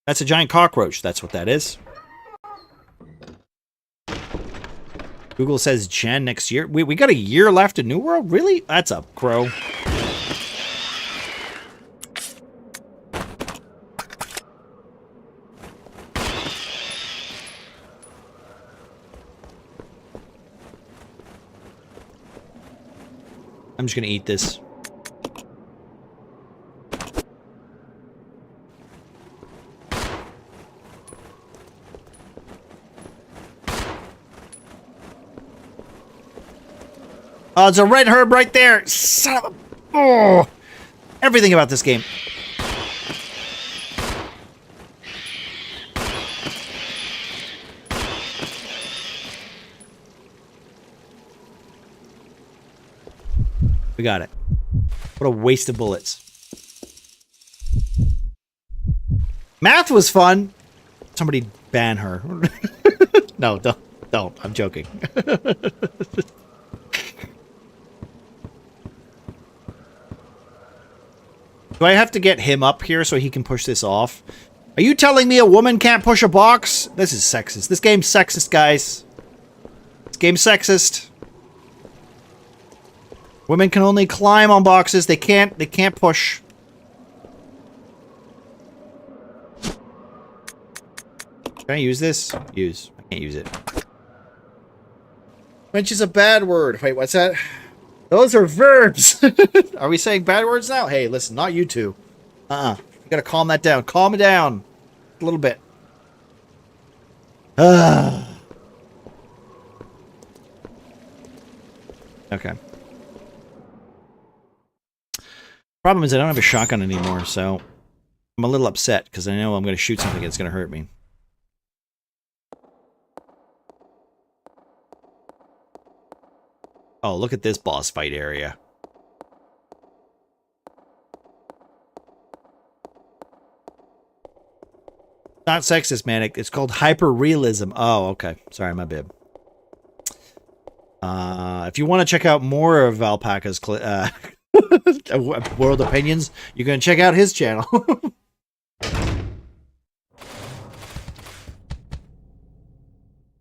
That's a giant cockroach. That's what that is. Google says Gen next year. We got a year left in New World? Really? That's a crow. I'm just gonna eat this. Oh, it's a red herb right there. Son of a... Oh, everything about this game. We got it. What a waste of bullets. Math was fun. Somebody ban her. No, don't. I'm joking. Do I have to get him up here so he can push this off? Are you telling me a woman can't push a box? This is sexist. This game's sexist, guys. This game's sexist. Women can only climb on boxes. They can't push. Can I use this? Use. I can't use it. Wrench is a bad word. Wait, what's that? Those are verbs. Are we saying bad words now? Hey, listen, not you two. You gotta calm that down. Calm it down. A little bit. Okay. Problem is I don't have a shotgun anymore, so I'm a little upset because I know I'm gonna shoot something that's gonna hurt me. Oh, look at this boss fight area. Not sexist, man. It's called hyper-realism. Oh, okay. Sorry, my bib. if you want to check out more of Alpaca's world opinions, you can check out his channel.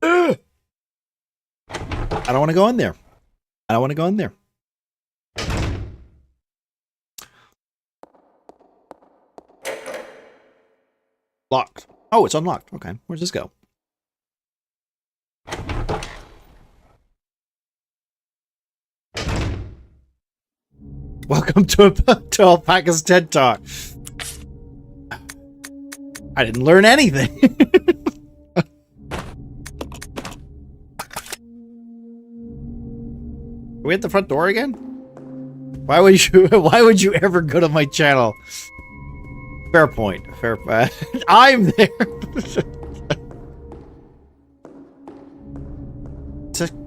I don't want to go in there. I don't want to go in there. Locked. Oh, it's unlocked. Okay, where's this go? Welcome to Alpaca's TED Talk. I didn't learn anything. Are we at the front door again? Why would you ever go to my channel? Fair point. Fair. I'm there.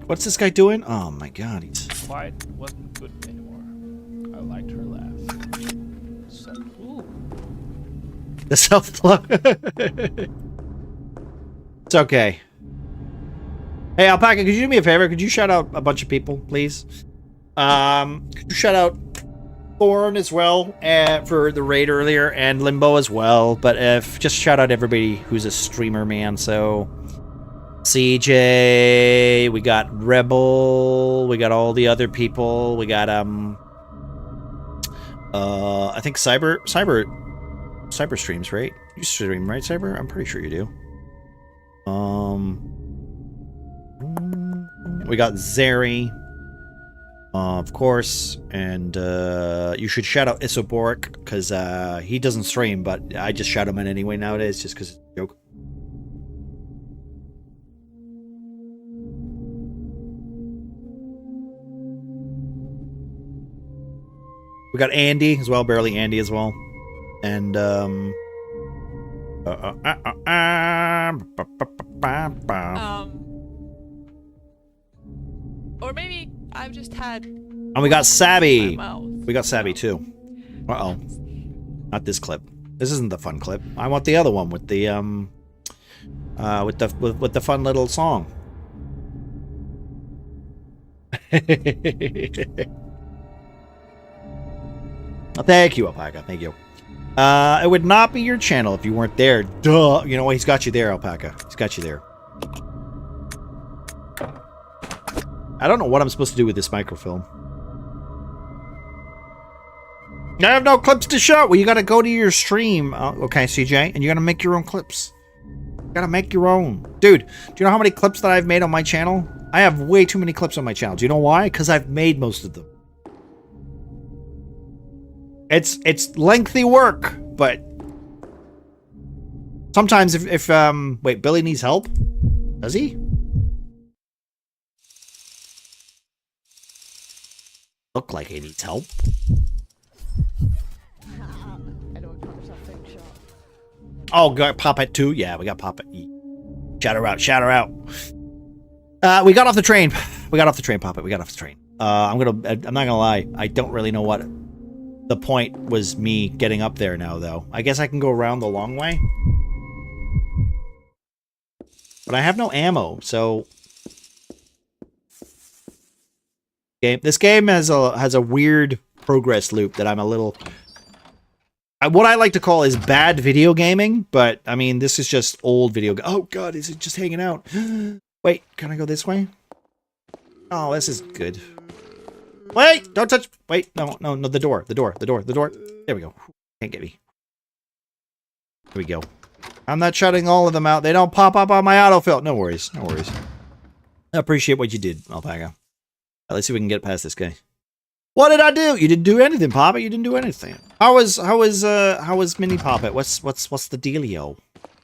What's this guy doing? Oh my god, he's. Fight wasn't good anymore. I liked her laugh. So, The self-plug. It's okay. Hey, Alpaca, could you do me a favor? Could you shout out a bunch of people, please? Could you shout out Thorn as well for the raid earlier, and Limbo as well. But just shout out everybody who's a streamer, man. So CJ, we got Rebel, we got all the other people, we got I think Cyber streams, right? You stream, right, Cyber? I'm pretty sure you do. We got Zeri, of course, and you should shout out Isoboric, because he doesn't stream, but I just shout him in anyway nowadays, just because it's a joke. We got Andy as well, barely Andy as well, and or maybe I've just had. And we got Sabby. We got Sabby too. Uh-oh. Not this clip. This isn't the fun clip. I want the other one with the with the fun little song. Well, thank you, Alpaca. Thank you. It would not be your channel if you weren't there. Duh. You know what? He's got you there, Alpaca. He's got you there. I don't know what I'm supposed to do with this microfilm. I have no clips to show. Well, you gotta go to your stream. Okay, CJ, and you gotta make your own clips. You gotta make your own. Dude, do you know how many clips that I've made on my channel? I have way too many clips on my channel. Do you know why? Because I've made most of them. It's lengthy work, but sometimes if wait, Billy needs help? Does he? Look like he needs help. Oh, got Poppet too? Yeah, we got Poppet. Shout her out, shout her out. We got off the train. We got off the train, Poppet. We got off the train. I'm not gonna lie. I don't really know what the point was me getting up there now, though. I guess I can go around the long way. But I have no ammo, so this game has a weird progress loop that I'm a little what I like to call is bad video gaming, but I mean this is just old video. Oh god, is it just hanging out? Wait, can I go this way? Oh, this is good. Wait, don't touch. Wait, no, the door. There we go. Can't get me. Here we go. I'm not shutting all of them out. They don't pop up on my autofill. No worries, no worries. I appreciate what you did, Alpaca. Let's see if we can get past this guy. What did I do? You didn't do anything, Poppet. You didn't do anything. How was Mini Poppet? What's the dealio?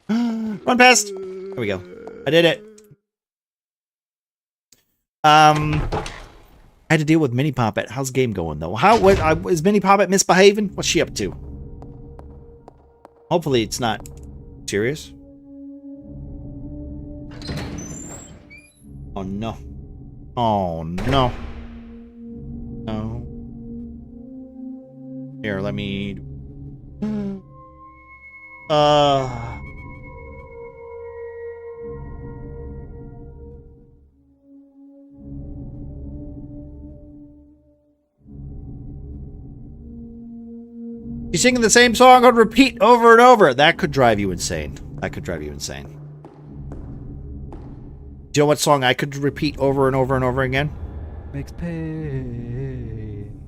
Run past. There we go. I did it. I had to deal with Mini Poppet. How's the game going though? Is Mini Poppet misbehaving? What's she up to? Hopefully it's not serious. Oh no. Oh no. No. Here, let me She's singing the same song on repeat over and over. That could drive you insane. That could drive you insane. Do you know what song I could repeat over and over and over again? Makes pain.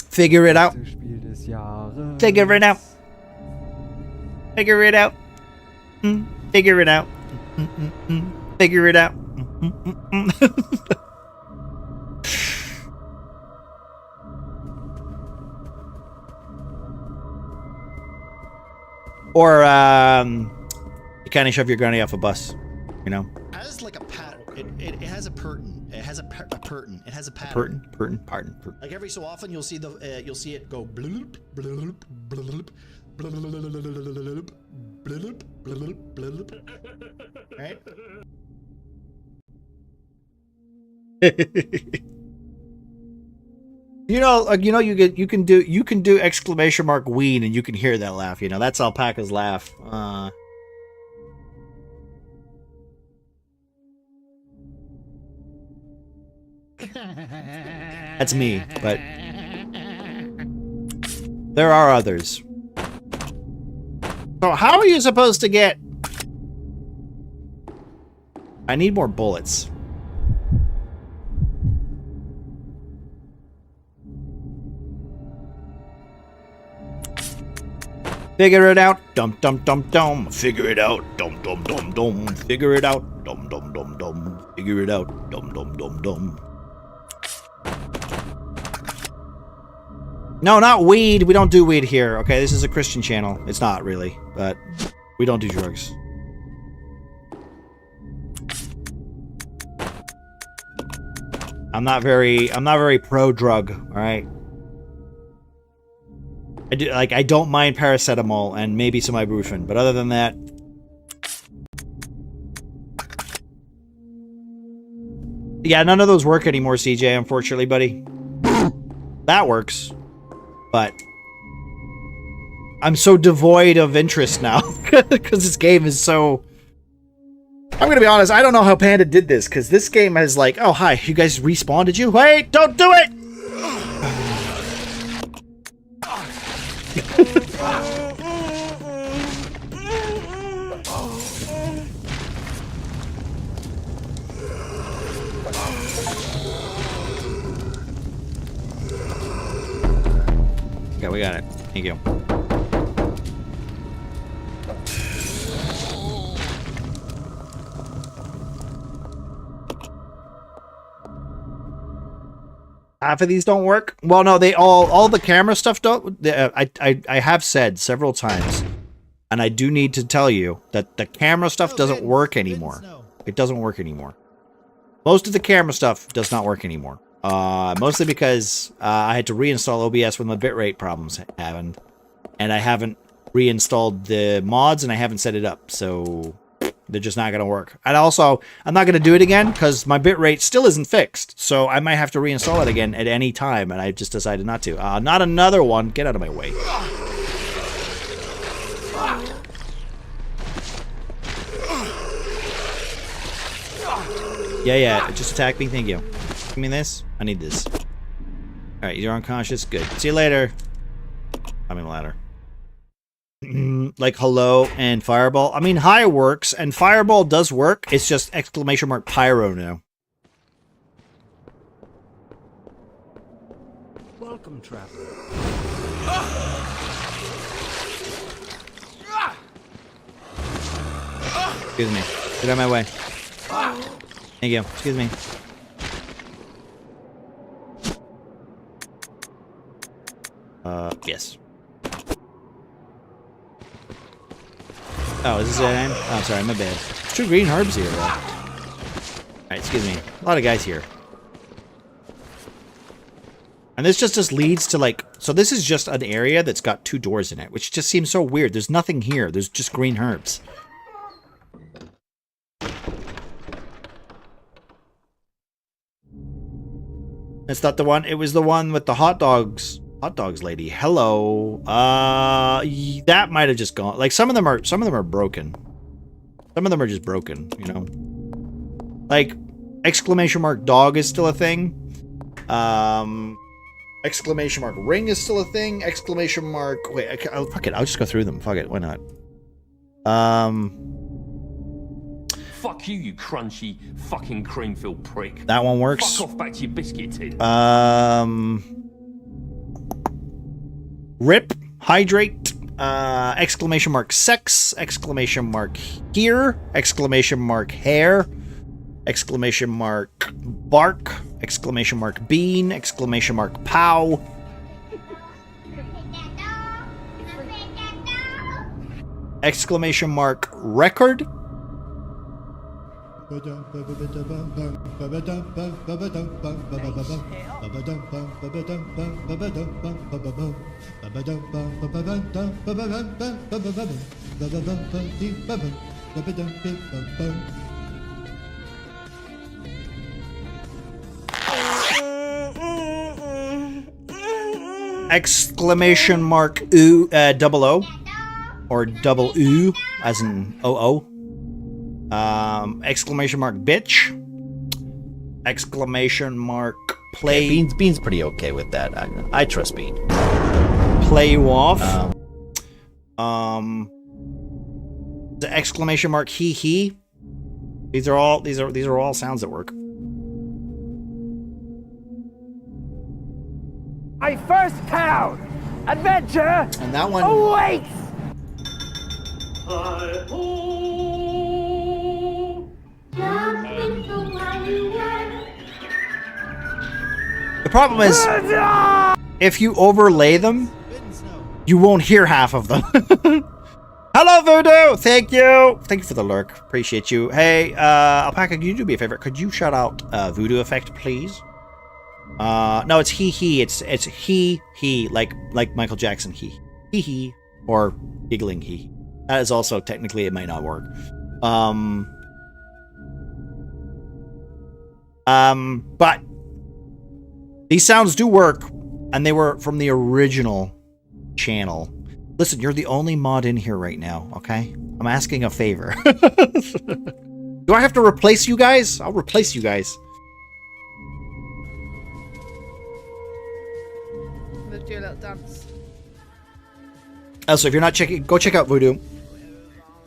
Figure it out. Figure it out. Figure it out. Figure it out. Figure it out. Or you kind of shove your granny off a bus, you know. It has like a pattern. It has a curtain. It has a curtain. It has a Pardon. Like every so often, you'll see it go bloop bloop bloop bloop bloop bloop bloop. Right. You can do exclamation mark ween and you can hear that laugh. You know, that's Alpaca's laugh. That's me, but there are others. So how are you supposed to get... I need more bullets. Figure it out, dum dum dum dum. Figure it out, dum dum dum dum. Figure it out, dum dum dum dum. Figure it out, dum dum dum dum. No, not weed. We don't do weed here. Okay, this is a Christian channel. It's not really, but we don't do drugs. I'm not very pro drug. All right. I don't mind paracetamol and maybe some ibuprofen, but other than that, yeah, none of those work anymore, CJ. Unfortunately, buddy. That works, but I'm so devoid of interest now because this game is so. I'm gonna be honest. I don't know how Panda did this because this game has like, oh hi, you guys respawned? Did you? Wait, don't do it. Okay, we got it. Thank you. Half of these don't work. Well, no, they all the camera stuff don't. I have said several times, and I do need to tell you that the camera stuff doesn't work anymore. It doesn't work anymore. Most of the camera stuff does not work anymore. Mostly because I had to reinstall OBS when the bitrate problems happened, and I haven't reinstalled the mods and I haven't set it up, so they're just not going to work. And also, I'm not going to do it again because my bitrate still isn't fixed, so I might have to reinstall it again at any time, and I just decided not to. Not another one. Get out of my way. Yeah, just attack me. Thank you. Give me this. I need this. Alright, you're unconscious. Good. See you later. I'm in the ladder. Like hello and fireball. I mean, hi works and fireball does work. It's just exclamation mark pyro now. Welcome, traveler. Excuse me. Get out of my way. Thank you. Excuse me. Yes. Oh, is this it? Oh, sorry, my bad. There's 2 green herbs here, though. Alright, excuse me. A lot of guys here. And this just leads to, like... So this is just an area that's got 2 doors in it, which just seems so weird. There's nothing here. There's just green herbs. That's not the one. It was the one with the hot dogs. Hot dogs lady. Hello. That might have just gone. Like some of them are broken. Some of them are just broken, you know. Like exclamation mark dog is still a thing. Exclamation mark. Ring is still a thing. Exclamation mark. Wait, fuck it. I'll just go through them. Fuck it. Why not? Fuck you, you crunchy fucking cream-filled prick. That one works. Fuck off back to your biscuit tin. Rip. Hydrate. Exclamation mark sex. Exclamation mark here. Exclamation mark hair. Exclamation mark bark. Exclamation mark bean. Exclamation mark pow. Exclamation mark record. Exclamation mark ooh, double O, or double ooh, as in OO. Exclamation mark bitch. Exclamation mark play. Yeah, Bean's pretty okay with that. I trust Bean. Play you off. The exclamation mark he. These are all sounds that work. My first town adventure. And that one awaits. The problem is, if you overlay them, you won't hear half of them. Hello, Voodoo! Thank you! Thank you for the lurk. Appreciate you. Hey, Alpaca, could you do me a favor? Could you shout out Voodoo Effect, please? No, it's he. It's he, like Michael Jackson, he, or giggling he. That is also, technically, it might not work. But these sounds do work, and they were from the original channel. Listen, you're the only mod in here right now, okay? I'm asking a favor. Do I have to replace you guys? I'll replace you guys. Let's do a little dance. Also, if you're not checking, go check out Voodoo.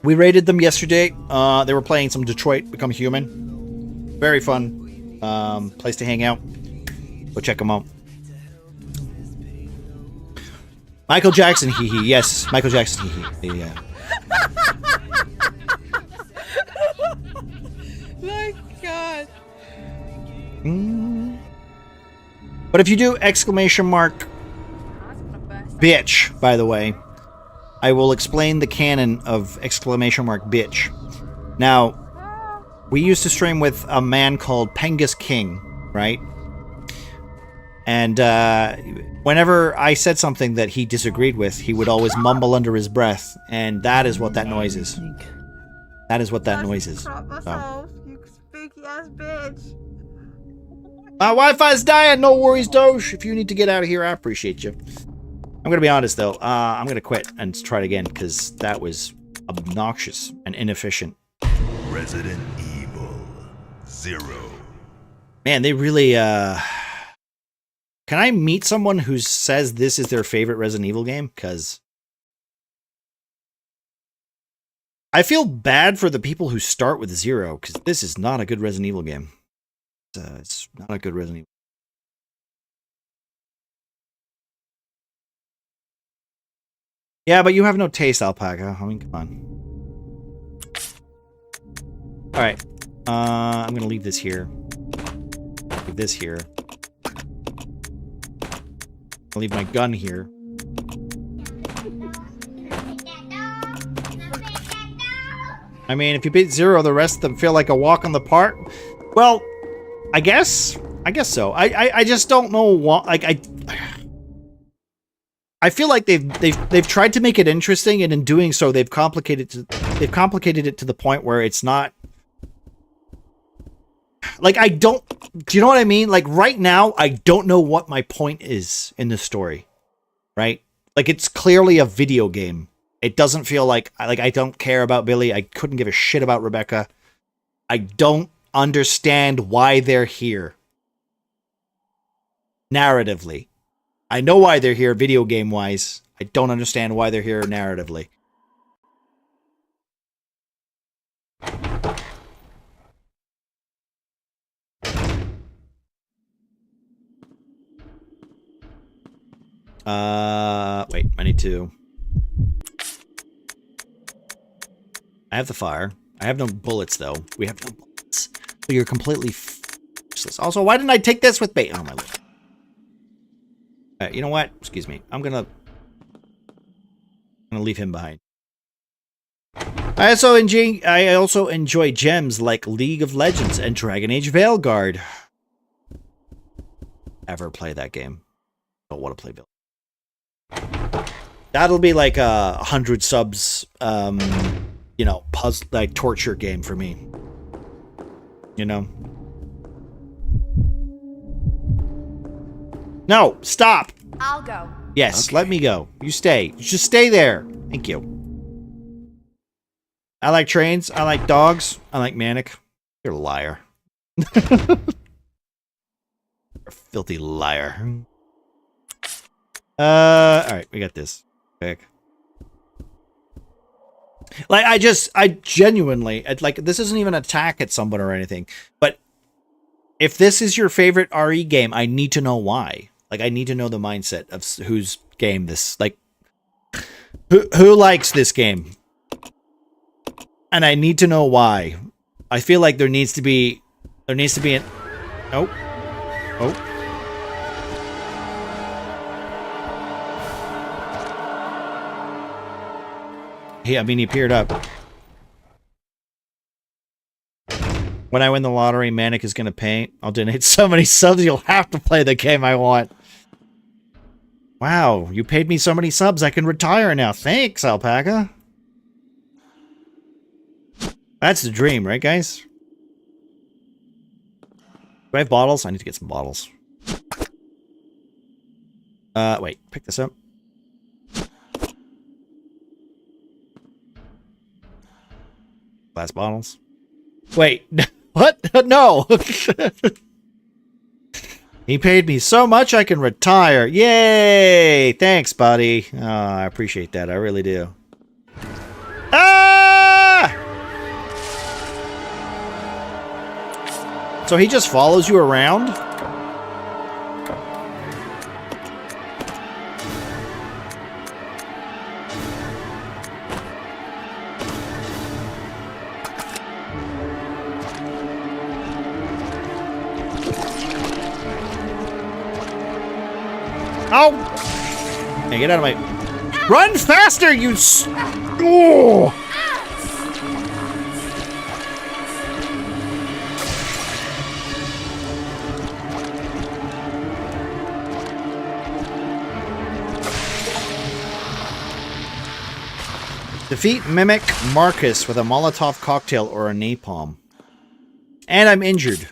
We raided them yesterday. They were playing some Detroit Become Human. Very fun. Place to hang out. Go check them out. Michael Jackson, hee. Yes, Michael Jackson, hee. Yeah. My God. But if you do exclamation mark bitch, by the way, I will explain the canon of exclamation mark bitch. Now, we used to stream with a man called Pengus King, right? And whenever I said something that he disagreed with, he would always mumble under his breath, and that is what that noise is. That is what that noise is. So. You spooky ass bitch. My Wi-Fi's dying. No worries, Doge. If you need to get out of here, I appreciate you. I'm gonna be honest though. I'm gonna quit and try it again because that was obnoxious and inefficient. Resident Evil 0. Man, they really. Can I meet someone who says this is their favorite Resident Evil game? Because I feel bad for the people who start with 0, because this is not a good Resident Evil game. It's not a good Resident Evil. Yeah, but you have no taste, Alpaca. I mean, come on. Alright. I'm going to leave this here. Leave this here. I'll leave my gun here. I mean, if you beat 0, the rest of them feel like a walk on the park. Well, I guess so. I just don't know what. Like I feel like they've tried to make it interesting, and in doing so, they've complicated it to the point where it's not. Like, do you know what I mean? Like, right now, I don't know what my point is in this story, right? Like, it's clearly a video game. It doesn't feel like I don't care about Billy. I couldn't give a shit about Rebecca. I don't understand why they're here. Narratively. I know why they're here video game wise. I don't understand why they're here narratively. Wait, I need to. I have the fire. I have no bullets though. We have no bullets. So you're completely useless. Also, why didn't I take this with me? Oh my lord. You know what? Excuse me. I'm gonna leave him behind. I also enjoy gems like League of Legends and Dragon Age Veilguard. Ever play that game? Don't want to play Veilguard. That'll be like 100 subs, you know, puzzle, like torture game for me. You know? No, stop! I'll go. Yes, Okay. let me go. You stay. Just stay there. Thank you. I like trains. I like dogs. I like Manic. You're a liar. You're a filthy liar. Alright, we got this. Back. Like, I genuinely, like, this isn't even an attack at someone or anything, but if this is your favorite RE game, I need to know why. Like, I need to know the mindset of whose game this, like, who likes this game? And I need to know why. I feel like there needs to be an, oh. He appeared up. When I win the lottery, Manic is gonna pay. I'll donate so many subs, you'll have to play the game I want. Wow, you paid me so many subs, I can retire now. Thanks, Alpaca. That's the dream, right, guys? Do I have bottles? I need to get some bottles. Wait, pick this up. Glass bottles. Wait, what? No! He paid me so much I can retire. Yay! Thanks, buddy. Oh, I appreciate that. I really do. Ah! So he just follows you around? Oh! Hey, get out of my... Run faster, you Oh! Defeat Mimic Marcus with a Molotov cocktail or a napalm. And I'm injured.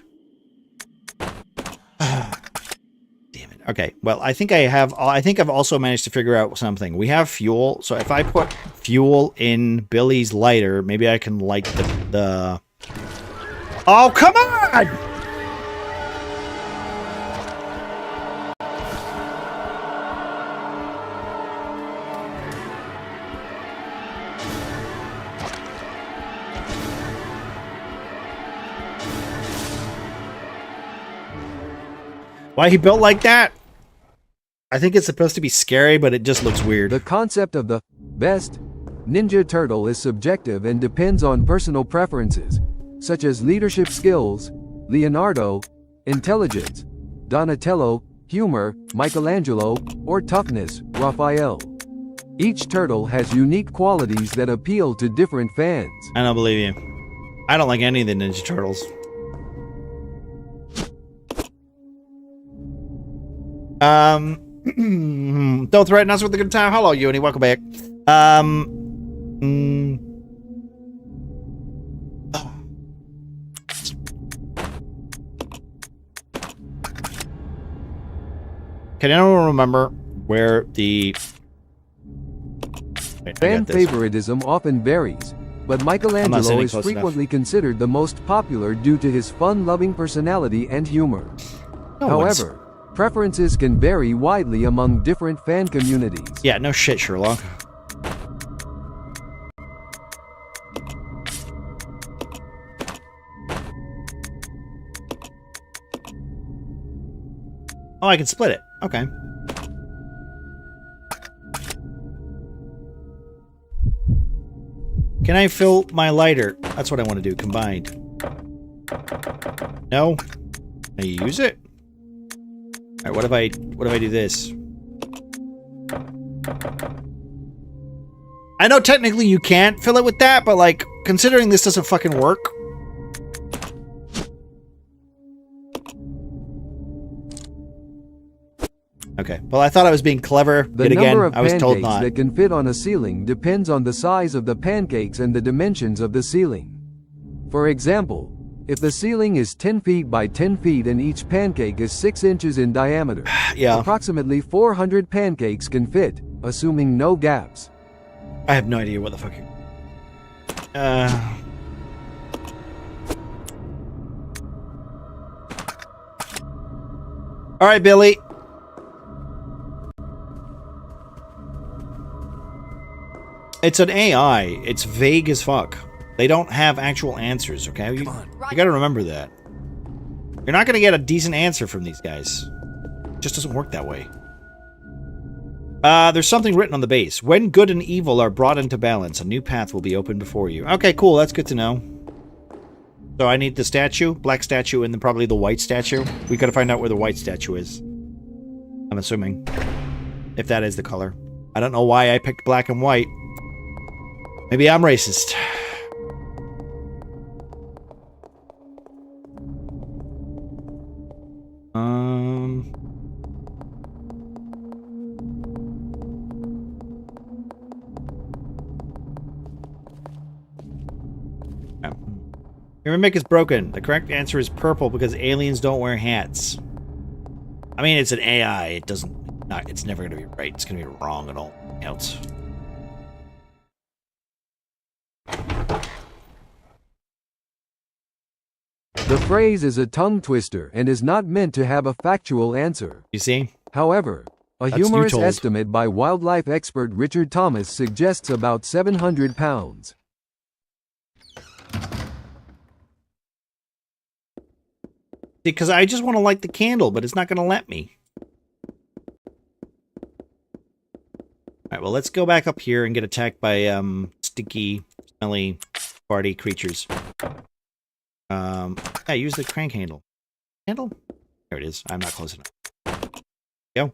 Okay, well, I think I've also managed to figure out something. We have fuel, so if I put fuel in Billy's lighter, maybe I can light the... Oh, come on! Why he built like that? I think it's supposed to be scary, but it just looks weird. The concept of the best Ninja Turtle is subjective and depends on personal preferences, such as leadership skills, Leonardo, intelligence, Donatello, humor, Michelangelo, or toughness, Raphael. Each turtle has unique qualities that appeal to different fans. I don't believe you. I don't like any of the Ninja Turtles. Don't threaten us with a good time. Hello, Uni. Welcome back. Can anyone remember where the... Fan favoritism often varies, but Michelangelo is frequently considered the most popular due to his fun-loving personality and humor. However, preferences can vary widely among different fan communities. Yeah, no shit, Sherlock. Oh, I can split it. Okay. Can I fill my lighter? That's what I want to do, combined. No? Can you use it? Alright, what if I do this? I know technically you can't fill it with that, but like, considering this doesn't fucking work. Okay, well I thought I was being clever, The but number again, of I was told pancakes not. that can fit on a ceiling depends on the size of the pancakes and the dimensions of the ceiling. For example, if the ceiling is 10 feet by 10 feet and each pancake is 6 inches in diameter, approximately 400 pancakes can fit, assuming no gaps. I have no idea what the fuck. All right, Billy. It's an AI. It's vague as fuck. They don't have actual answers, okay? You gotta remember that. You're not gonna get a decent answer from these guys. It just doesn't work that way. There's something written on the base. When good and evil are brought into balance, a new path will be opened before you. Okay, cool. That's good to know. So I need the statue, black statue, and then probably the white statue. We gotta find out where the white statue is. I'm assuming. If that is the color. I don't know why I picked black and white. Maybe I'm racist. Your mimic is broken. The correct answer is purple because aliens don't wear hats. I mean, it's an AI. It doesn't. It's never going to be right. It's going to be wrong and all else. The phrase is a tongue twister and is not meant to have a factual answer. You see? However, a That's you humorous told. estimate by wildlife expert Richard Thomas suggests about 700 pounds. Because I just want to light the candle, but it's not going to let me. Alright, well, let's go back up here and get attacked by, sticky, smelly, farty creatures. Yeah, use the crank handle. Handle? There it is. I'm not close enough. Go.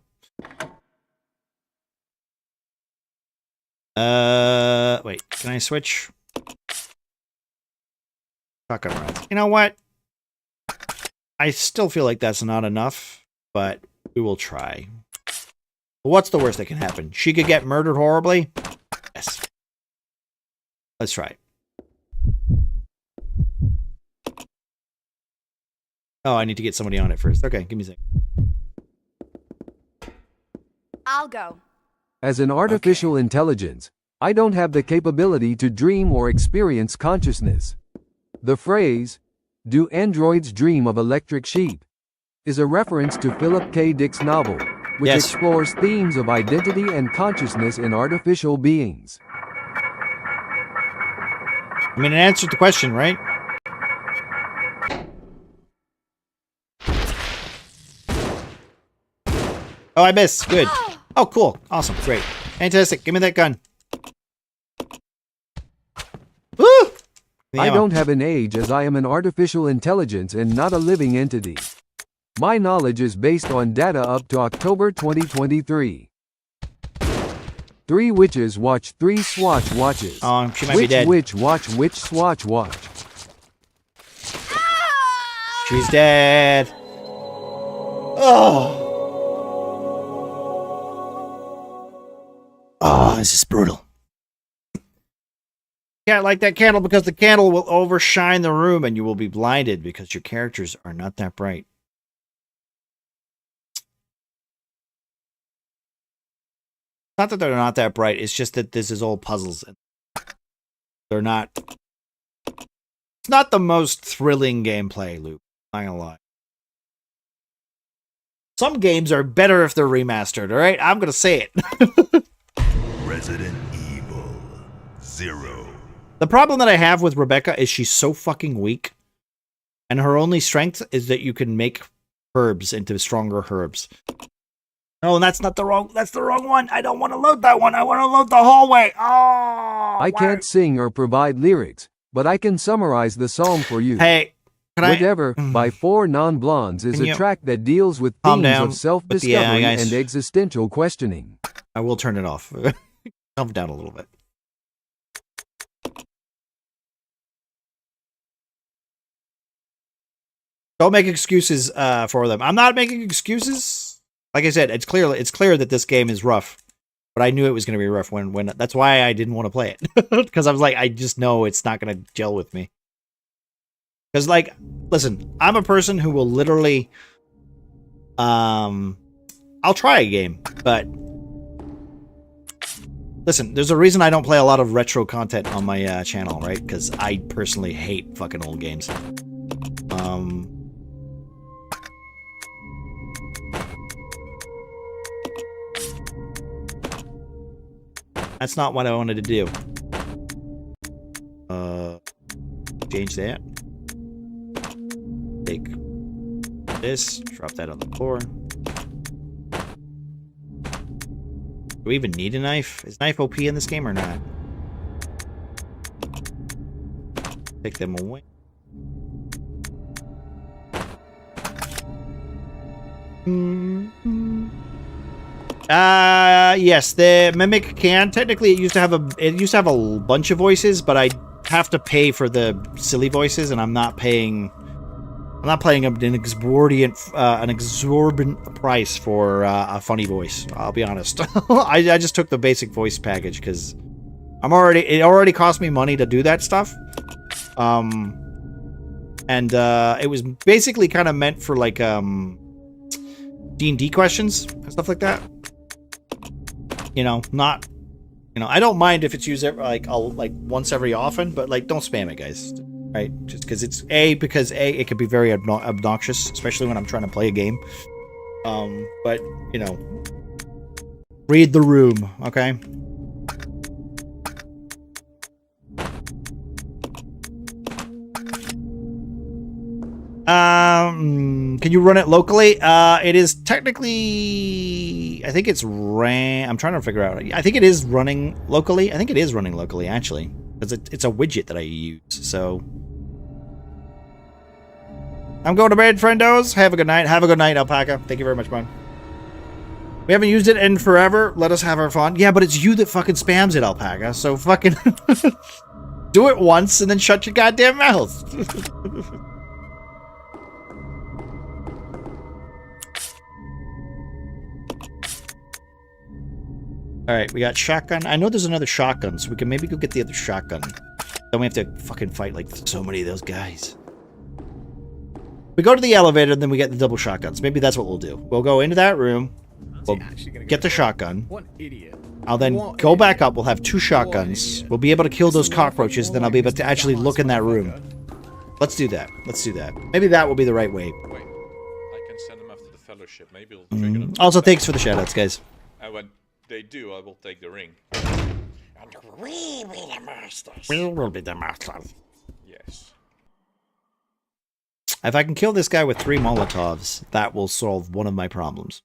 Wait, can I switch? Shotgun rounds. You know what? I still feel like that's not enough, but we will try. What's the worst that can happen? She could get murdered horribly? Yes. Let's try it. Oh, I need to get somebody on it first. Okay, give me a second. I'll go. As an artificial intelligence, I don't have the capability to dream or experience consciousness. The phrase, "Do androids dream of electric sheep?" is a reference to Philip K. Dick's novel, which explores themes of identity and consciousness in artificial beings. I mean, it answered the question, right? Oh, I missed. Good. Oh, cool. Awesome. Great. Fantastic. Give me that gun. Woo! I don't have an age as I am an artificial intelligence and not a living entity. My knowledge is based on data up to October 2023. 3 witches watch 3 Swatch watches. Oh, she might be dead. Which witch watch which Swatch watch? She's dead. Oh. Oh, this is brutal. Can't light that candle because the candle will overshine the room and you will be blinded because your characters are not that bright. Not that they're not that bright, it's just that this is all puzzles. They're not... It's not the most thrilling gameplay loop, I'm not gonna lie. Some games are better if they're remastered, all right? I'm going to say it. Resident Evil 0. The problem that I have with Rebecca is she's so fucking weak. And her only strength is that you can make herbs into stronger herbs. No, and that's the wrong one. I don't want to load that one. I want to load the hallway. Oh, I can't sing or provide lyrics, but I can summarize the song for you. Hey, Whatever by Four Non-Blondes is a track that deals with themes of self-discovery and existential questioning. I will turn it off. Calm down a little bit. Don't make excuses for them. I'm not making excuses. Like I said, it's clear that this game is rough. But I knew it was going to be rough when that's why I didn't want to play it. Because I was like, I just know it's not going to gel with me. Because, like, listen, I'm a person who will literally, I'll try a game, but listen, there's a reason I don't play a lot of retro content on my channel, right? Because I personally hate fucking old games. That's not what I wanted to do. Change that. Take this, drop that on the floor. Do we even need a knife? Is knife OP in this game or not? Take them away. Yes, the Mimic can. Technically, it used to have a bunch of voices, but I have to pay for the silly voices, and I'm not paying an exorbitant price for a funny voice. I'll be honest. I just took the basic voice package because it already cost me money to do that stuff. And it was basically kind of meant for like D&D questions and stuff like that. You know, not, you know, I don't mind if it's used like once every often, but like don't spam it, guys. Right? Just because it could be very obnoxious, especially when I'm trying to play a game. But you know, read the room, okay? Can you run it locally? It is technically, I think it's I'm trying to figure out. I think it is running locally. Actually, because it's a widget that I use. So I'm going to bed, friendos. Have a good night. Have a good night, Alpaca. Thank you very much, man. We haven't used it in forever. Let us have our fun. Yeah, but it's you that fucking spams it, Alpaca. So fucking do it once and then shut your goddamn mouth. Alright, we got shotgun. I know there's another shotgun, so we can maybe go get the other shotgun. Then we have to fucking fight like so many of those guys. We go to the elevator, and then we get the double shotguns. Maybe that's what we'll do. We'll go into that room. We'll get the shotgun. One idiot. I'll then go back up. We'll have two shotguns. We'll be able to kill those cockroaches, then I'll be able to actually look in that room. Let's do that. Let's do that. Maybe that will be the right way. Wait, I can send them after the fellowship. Maybe it'll trigger them. Also, thanks for the shoutouts, guys. And when they do, I will take the ring. And we will be the masters. We will be the masters. Yes. If I can kill this guy with 3 Molotovs, that will solve one of my problems.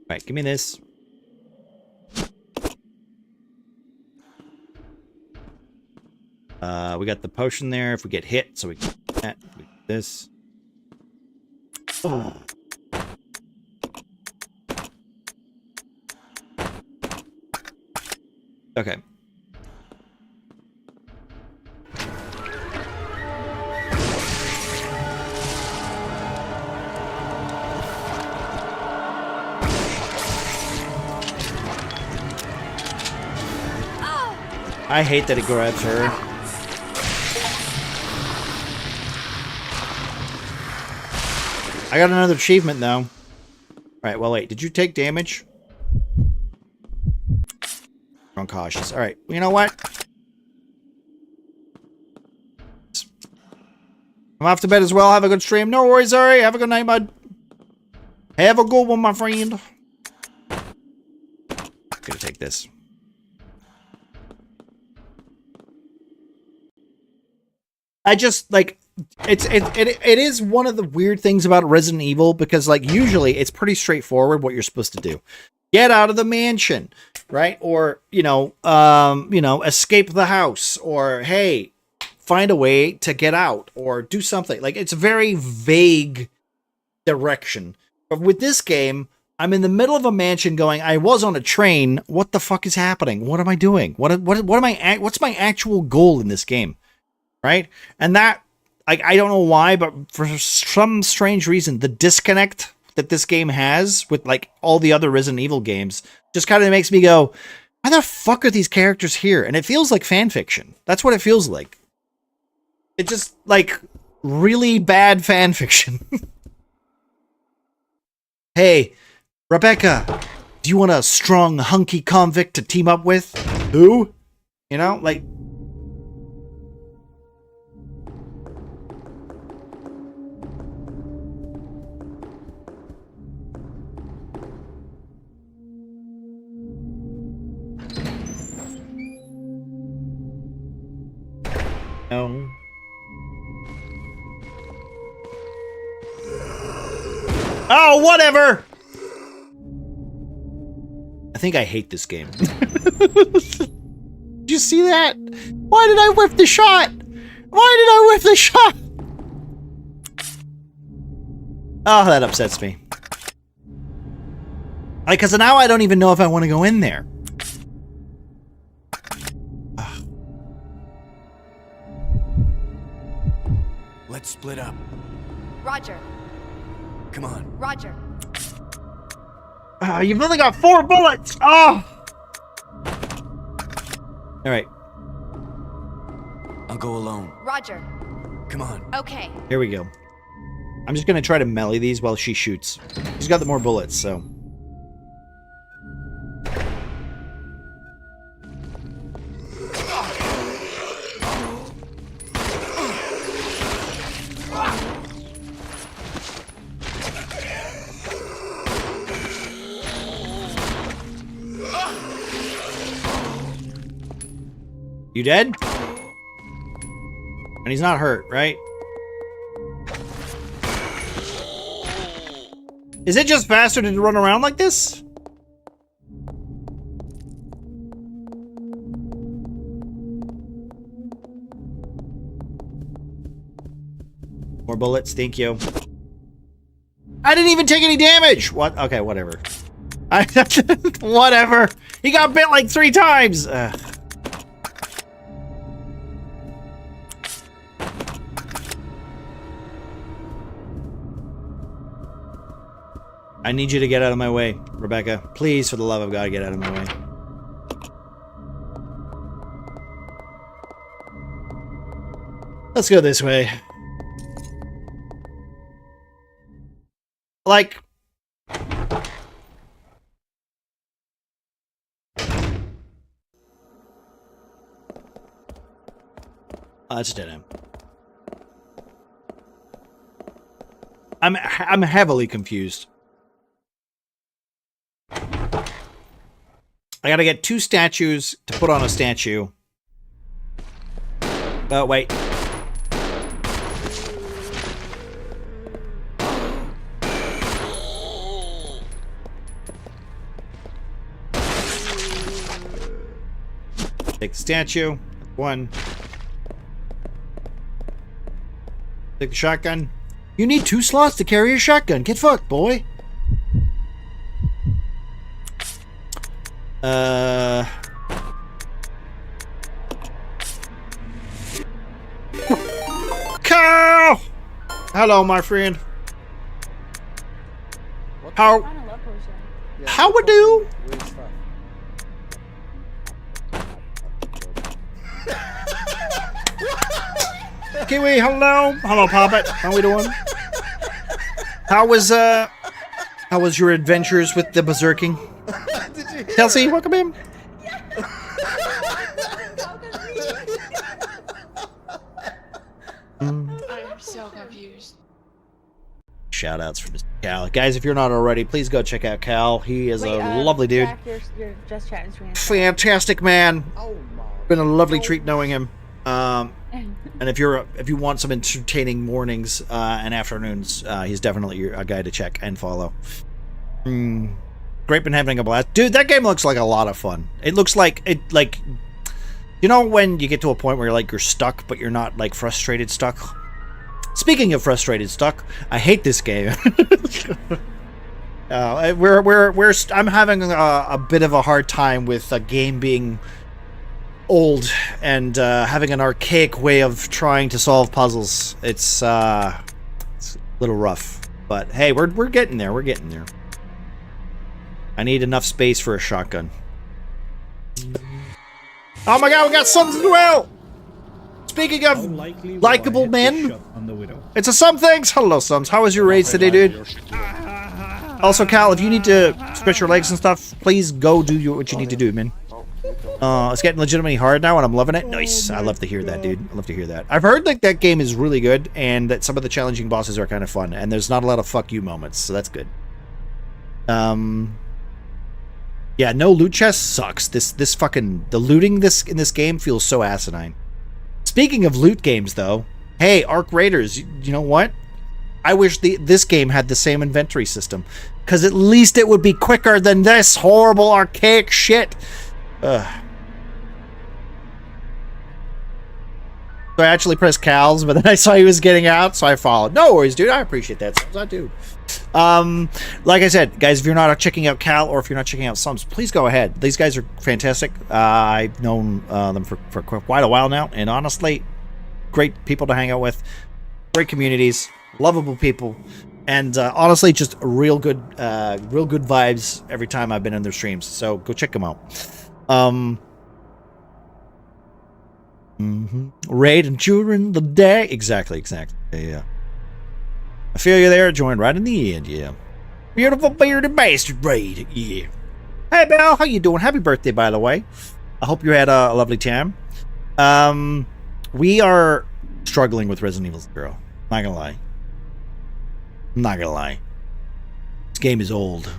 Alright, give me this. We got the potion there if we get hit, so we can do that. We do this. Oh. Okay. I hate that it grabs her. I got another achievement though. Alright, well wait, did you take damage? I'm cautious. Alright, you know what? I'm off to bed as well. Have a good stream. No worries, Ari. Have a good night, bud. Have a good one, my friend. Gonna take this. I just like it is one of the weird things about Resident Evil because like usually it's pretty straightforward what you're supposed to do. Get out of the mansion, right? Or, escape the house, or hey, find a way to get out or do something. Like it's a very vague direction. But with this game, I'm in the middle of a mansion going, I was on a train. What the fuck is happening? What am I doing? What's my actual goal in this game? Right? And that, I don't know why, but for some strange reason, the disconnect that this game has with like all the other Resident Evil games just kind of makes me go, why the fuck are these characters here? And it feels like fan fiction. That's what it feels like. It's just like really bad fan fiction. Hey, Rebecca, do you want a strong, hunky convict to team up with? Who? You know, like... No. Oh, whatever! I think I hate this game. Did you see that? Why did I whiff the shot? Why did I whiff the shot? Oh, that upsets me. Like, because now I don't even know if I want to go in there. Let's split up. Roger. Come on. Roger. You've only got 4 bullets! Oh! Alright. I'll go alone. Roger. Come on. Okay. Here we go. I'm just gonna try to melee these while she shoots. She's got the more bullets, so... You dead? And he's not hurt, right? Is it just faster to run around like this? More bullets, thank you. I didn't even take any damage! What? Okay, whatever. Whatever. He got bit like 3 times! I need you to get out of my way, Rebecca. Please, for the love of God, get out of my way. Let's go this way. Like... Oh, that's a dead end. I'm heavily confused. I gotta get 2 statues to put on a statue. Oh, wait. Take the statue. 1. Take the shotgun. You need 2 slots to carry a shotgun. Get fucked, boy. Cow! Hello, my friend. How we do? Kiwi, hello. Hello, Poppet. How we doing? How was your adventures with the berserking? Kelsey, welcome in. I am so shout outs for Mr. Cal. Guys, if you're not already, please go check out Cal. He is Wait, a lovely dude. Jack, you're just chatting screen. Fantastic man. Been a lovely treat knowing him. And if you want some entertaining mornings and afternoons, he's definitely a guy to check and follow. Great, been having a blast, dude. That game looks like a lot of fun. It looks like you know when you get to a point where you're stuck, but you're not like frustrated stuck. Speaking of frustrated stuck, I hate this game. I'm having a bit of a hard time with a game being old and having an archaic way of trying to solve puzzles. It's a little rough, but hey, we're getting there. We're getting there. I need enough space for a shotgun. Oh my god, we got Sums as well! Speaking of likable men, it's a Some Things. Hello, Sums. How was your raids today, dude? Also, Cal, if you need to stretch your legs and stuff, please go do what you need to do, man. It's getting legitimately hard now, and I'm loving it. Nice. I love to hear that, dude. I love to hear that. I've heard like that game is really good, and that some of the challenging bosses are kind of fun, and there's not a lot of fuck you moments, so that's good. Yeah, no loot chest sucks. This fucking the looting in this game feels so asinine. Speaking of loot games, though, hey, Arc Raiders, you know what? I wish this game had the same inventory system, because at least it would be quicker than this horrible archaic shit. Ugh. So I actually pressed Cal's, but then I saw he was getting out, so I followed. No worries, dude. I appreciate that. Sums, I do. Like I said, guys, if you're not checking out Cal or if you're not checking out Sums, please go ahead. These guys are fantastic. I've known them for quite a while now, and honestly, great people to hang out with, great communities, lovable people, and honestly, just real good vibes every time I've been in their streams. So go check them out. Raid and during the day. Exactly. Yeah. I feel you there. Joined right in the end. Yeah. Beautiful bearded bastard raid. Yeah. Hey, Belle. How you doing? Happy birthday, by the way. I hope you had a lovely time. We are struggling with Resident Evil 0. Not gonna lie. This game is old.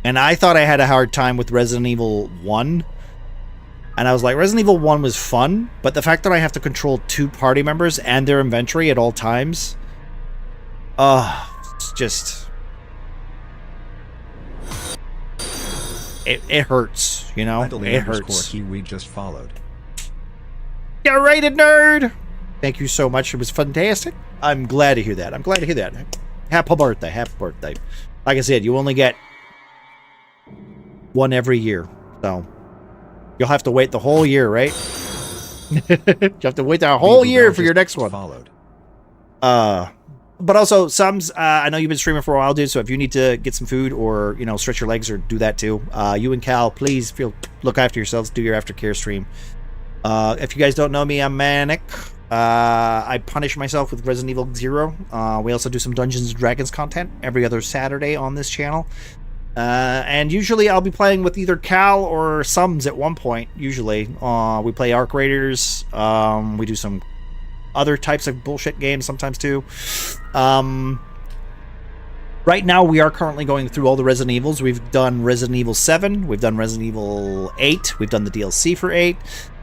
And I thought I had a hard time with Resident Evil 1. And I was like, Resident Evil 1 was fun, but the fact that I have to control 2 party members and their inventory at all times, it's just... It hurts, you know? It hurts. We just followed. Get rated, nerd! Thank you so much. It was fantastic. I'm glad to hear that. Happy birthday. Like I said, you only get one every year, so... You'll have to wait the whole year, right? You have to wait the whole year for your next one. Followed. But also, Sums, I know you've been streaming for a while, dude, so if you need to get some food or, stretch your legs or do that too, you and Cal, please look after yourselves, do your aftercare stream. If you guys don't know me, I'm Manic. I punish myself with Resident Evil 0. We also do some Dungeons & Dragons content every other Saturday on this channel. And usually I'll be playing with either Cal or Sums at one point, usually. We play Arc Raiders. We do some other types of bullshit games sometimes too. Right now we are currently going through all the Resident Evils. We've done Resident Evil 7. We've done Resident Evil 8. We've done the DLC for 8.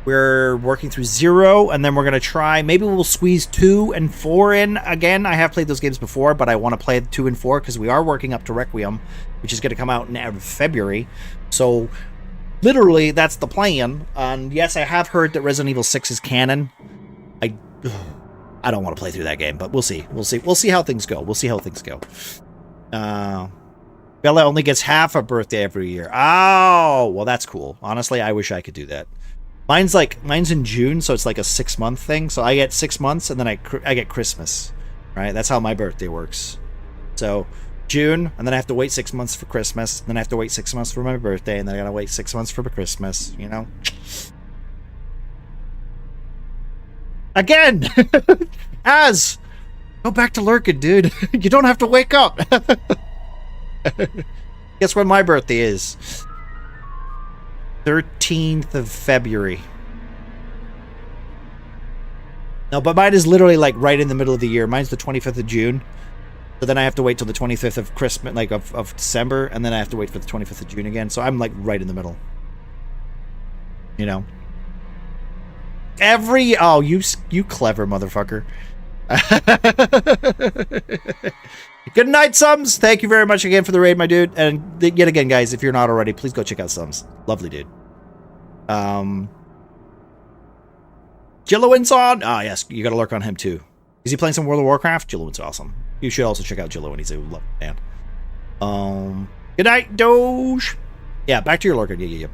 We're working through 0, and then we're going to try... Maybe we'll squeeze 2 and 4 in again. I have played those games before, but I want to play 2 and 4 because we are working up to Requiem, which is going to come out in February. So, literally, that's the plan. And yes, I have heard that Resident Evil 6 is canon. I don't want to play through that game, but we'll see. We'll see how things go. Bella only gets half a birthday every year. Oh, well, that's cool. Honestly, I wish I could do that. Mine's in June, so it's like a 6-month thing. So I get 6 months, and then I get Christmas, right? That's how my birthday works. So June, and then I have to wait 6 months for Christmas. Then I have to wait 6 months for my birthday, and then I gotta wait 6 months for Christmas. Again, go back to lurking, dude. You don't have to wake up. Guess when my birthday is? 13th of February. No, but mine is literally like right in the middle of the year. Mine's the 25th of June. So then I have to wait till the 25th of Christmas, like of December, and then I have to wait for the 25th of June again. So I'm like right in the middle. You know. Oh, you clever motherfucker. Good night, Sums. Thank you very much again for the raid, my dude. And yet again, guys, if you're not already, please go check out Sums. Lovely dude. Jillowin's on. Ah, yes, you gotta lurk on him too. Is he playing some World of Warcraft? Jillowin's awesome. You should also check out Jillowin. He's a lovely man. Good night, Doge. Yeah, back to your lurker. Yeah.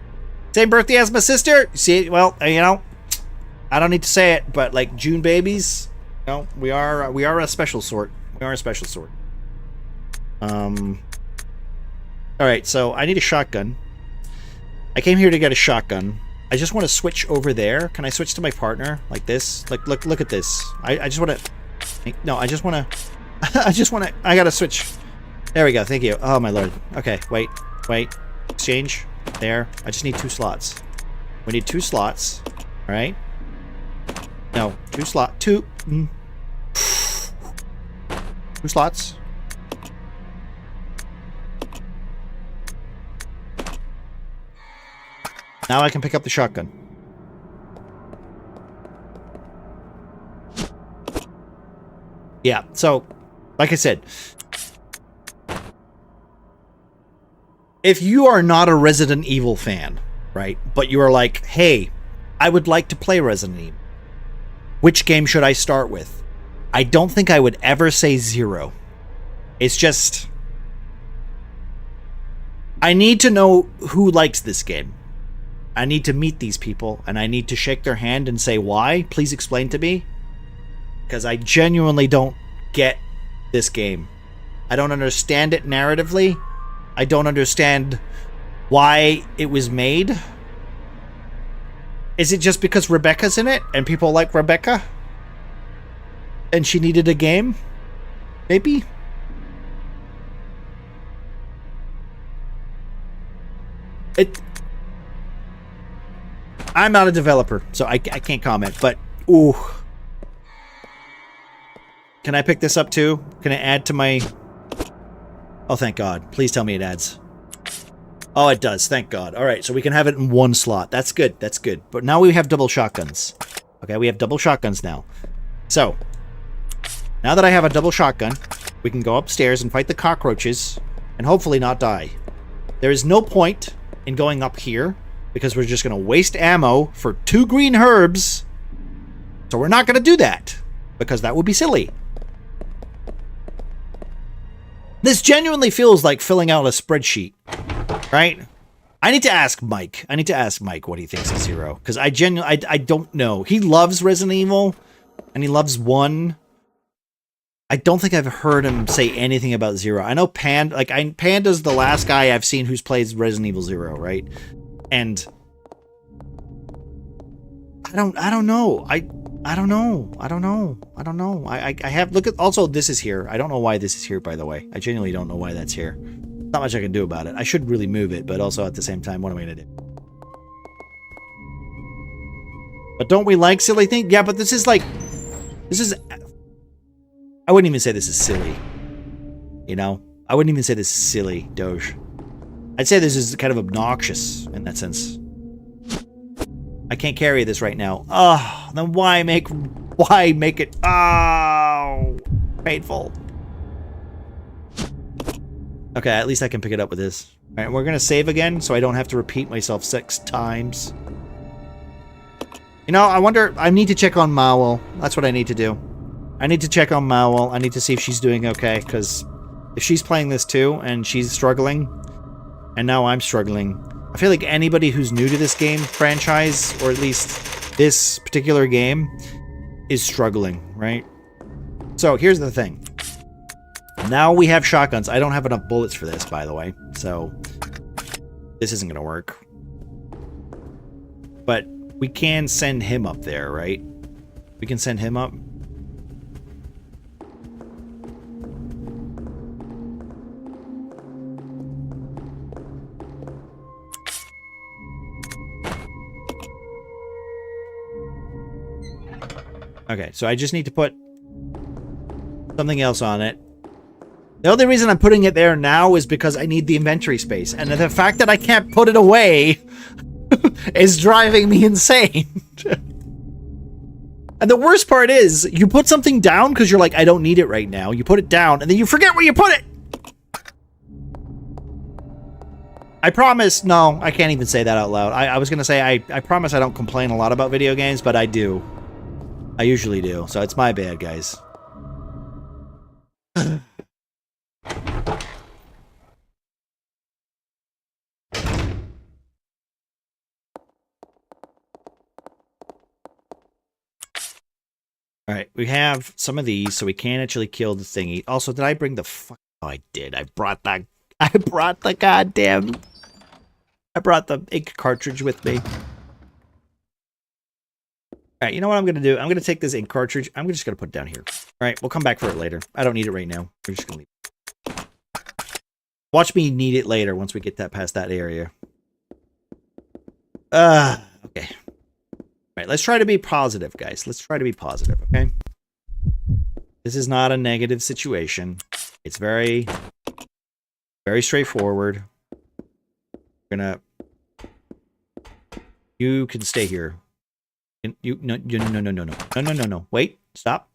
Same birthday as my sister. See, well, you know, I don't need to say it, but like June babies, you know, we are a special sort. We are a special sort. All right, so I need a shotgun. I came here to get a shotgun. I just want to switch over there. Can I switch to my partner like this? Like, look at this. I just want to. No, I just want to. I gotta switch. There we go. Thank you. Oh my lord. Okay, wait. Exchange. There. I just need 2 slots. We need 2 slots. All right. No, 2 slot. 2. 2 slots. Now I can pick up the shotgun. Yeah, so, like I said, if you are not a Resident Evil fan, right, but you are like, hey, I would like to play Resident Evil, which game should I start with? I don't think I would ever say 0. It's just, I need to know who likes this game. I need to meet these people, and I need to shake their hand and say, why? Please explain to me. Because I genuinely don't get this game. I don't understand it narratively. I don't understand why it was made. Is it just because Rebecca's in it, and people like Rebecca? And she needed a game? Maybe? I'm not a developer, so I can't comment, but ooh. Can I pick this up too? Can I add to my... Oh, thank God. Please tell me it adds. Oh, it does. Thank God. All right, so we can have it in 1 slot. That's good. That's good. But now we have double shotguns. Okay, we have double shotguns now. So, now that I have a double shotgun, we can go upstairs and fight the cockroaches and hopefully not die. There is no point in going up here because we're just going to waste ammo for 2 green herbs. So we're not going to do that because that would be silly. This genuinely feels like filling out a spreadsheet, right? I need to ask Mike. I need to ask Mike what he thinks of 0 because I don't know. He loves Resident Evil and he loves 1. I don't think I've heard him say anything about 0. I know Panda's the last guy I've seen who's played Resident Evil 0, right? And I don't know. I don't know. I have, look at, also this is here. I don't know why this is here, by the way. I genuinely don't know why that's here. Not much I can do about it. I should really move it, but also at the same time, what am I going to do? But don't we like silly things? Yeah, but this is like, I wouldn't even say this is silly. You know? I wouldn't even say this is silly, Doge. I'd say this is kind of obnoxious in that sense. I can't carry this right now. Oh, then why make it? Oh, painful. Okay, at least I can pick it up with this. All right, we're gonna save again, so I don't have to repeat myself 6 times. You know, I wonder. I need to check on Mowel. That's what I need to do. I need to check on Mowel. I need to see if she's doing okay, because if she's playing this too and she's struggling, and now I'm struggling. I feel like anybody who's new to this game franchise, or at least this particular game, is struggling, right? So here's the thing. Now we have shotguns. I don't have enough bullets for this, by the way, so this isn't gonna work. But we can send him up there, right? We can send him up. Okay, so I just need to put something else on it. The only reason I'm putting it there now is because I need the inventory space. And the fact that I can't put it away is driving me insane. And the worst part is, you put something down because you're like, I don't need it right now. You put it down, and then you forget where you put it! I promise, no, I can't even say that out loud. I was going to say, I promise I don't complain a lot about video games, but I do. I usually do, so it's my bad, guys. Alright, we have some of these, so we can actually kill the thingy. Also, did I bring the fuck... Oh, I did. I brought the goddamn... I brought the ink cartridge with me. Alright, you know what I'm going to do? I'm going to take this ink cartridge. I'm just going to put it down here. Alright, we'll come back for it later. I don't need it right now. We're just going to leave it. Watch me need it later once we get that past that area. Okay. Alright, let's try to be positive, guys. Let's try to be positive, okay? This is not a negative situation. It's very, very straightforward. We're gonna... You can stay here. No. Wait, stop.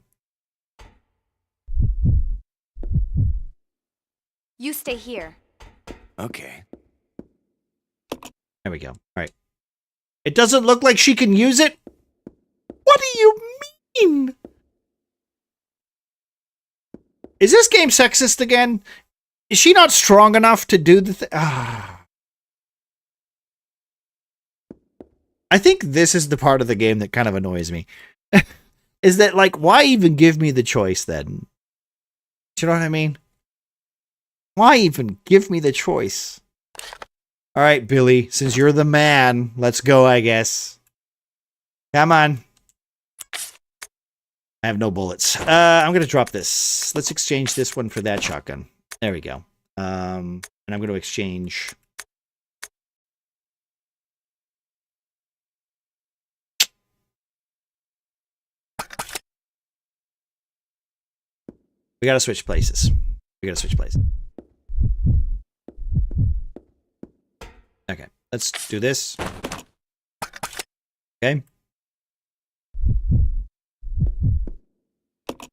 You stay here. Okay. There we go. All right. It doesn't look like she can use it? What do you mean? Is this game sexist again? Is she not strong enough to do the thing? I think this is the part of the game that kind of annoys me. Is that, like, why even give me the choice then? Do you know what I mean? Why even give me the choice? All right, Billy, since you're the man, let's go, I guess. Come on. I have no bullets. I'm going to drop this. Let's exchange this one for that shotgun. There we go. And I'm going to exchange... We got to switch places. Okay, let's do this. Okay.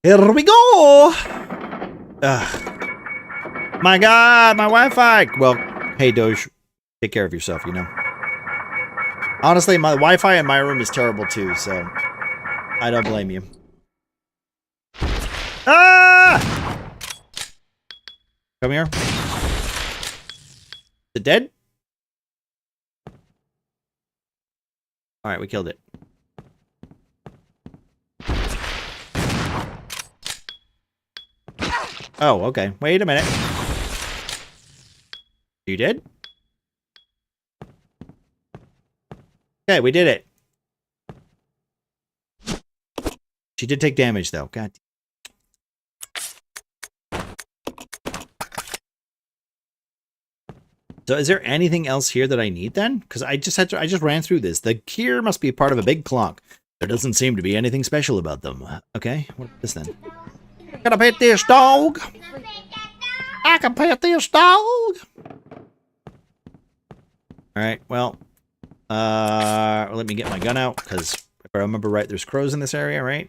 Here we go! My God, my Wi-Fi! Well, hey, Doge, take care of yourself, you know. Honestly, my Wi-Fi in my room is terrible too, so I don't blame you. Ah! Come here. Is it dead? Alright, we killed it. Oh, okay. Wait a minute. You did? Okay, we did it. She did take damage, though. God. So is there anything else here that I need then? Because I just ran through this. The gear must be part of a big clock. There doesn't seem to be anything special about them. Okay, what is this then? Can I pet this dog? I can pet this dog. Alright, well. Let me get my gun out, because if I remember right, there's crows in this area, right?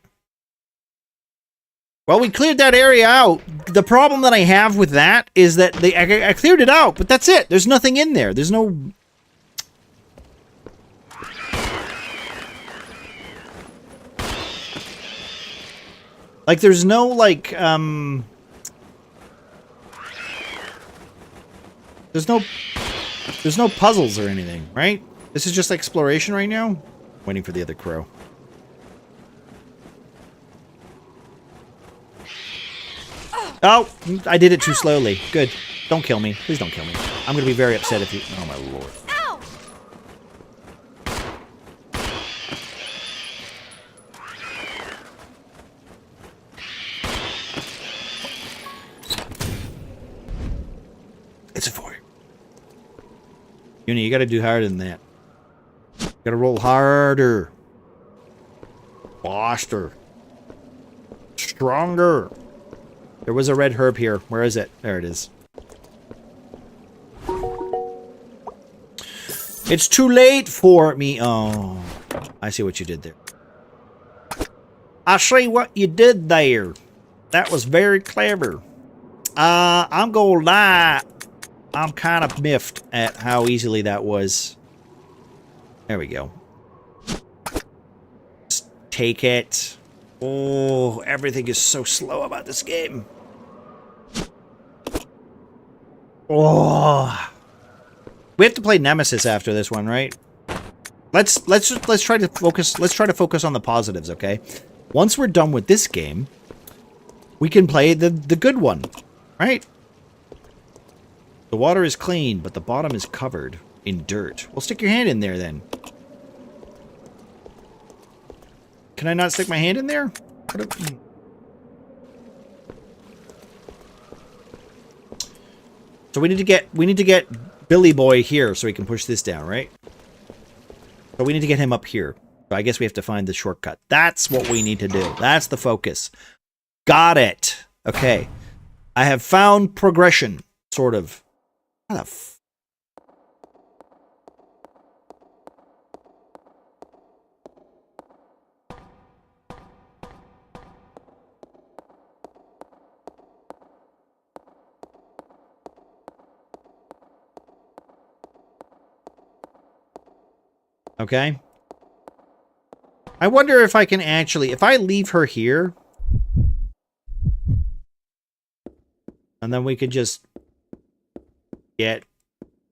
Well, we cleared that area out. The problem that I have with that is that I cleared it out, but that's it. There's nothing in there. There's no... Like, there's no, like, There's no puzzles or anything, right? This is just exploration right now? Waiting for the other crow. Oh, I did it too slowly. Good. Don't kill me. Please don't kill me. I'm going to be very upset if you... Oh, my lord. Ow! It's a 4. Uni, you got to do harder than that. You got to roll harder. Faster. stronger. There was a red herb here. Where is it? There it is. It's too late for me. Oh, I see what you did there. I see what you did there. That was very clever. I'm gonna lie. I'm kind of miffed at how easily that was. There we go. Just take it. Oh, everything is so slow about this game. Oh. We have to play Nemesis after this one, right? Let's try to focus on the positives, okay? Once we're done with this game, we can play the good one, right? The water is clean, but the bottom is covered in dirt. Well, stick your hand in there then. Can I not stick my hand in there? So we need to get Billy Boy here so we can push this down, right? So we need to get him up here. So I guess we have to find the shortcut. That's what we need to do. That's the focus. Got it. Okay. I have found progression, sort of. How the f... Okay. I wonder if I can actually... If I leave her here... And then we could just... get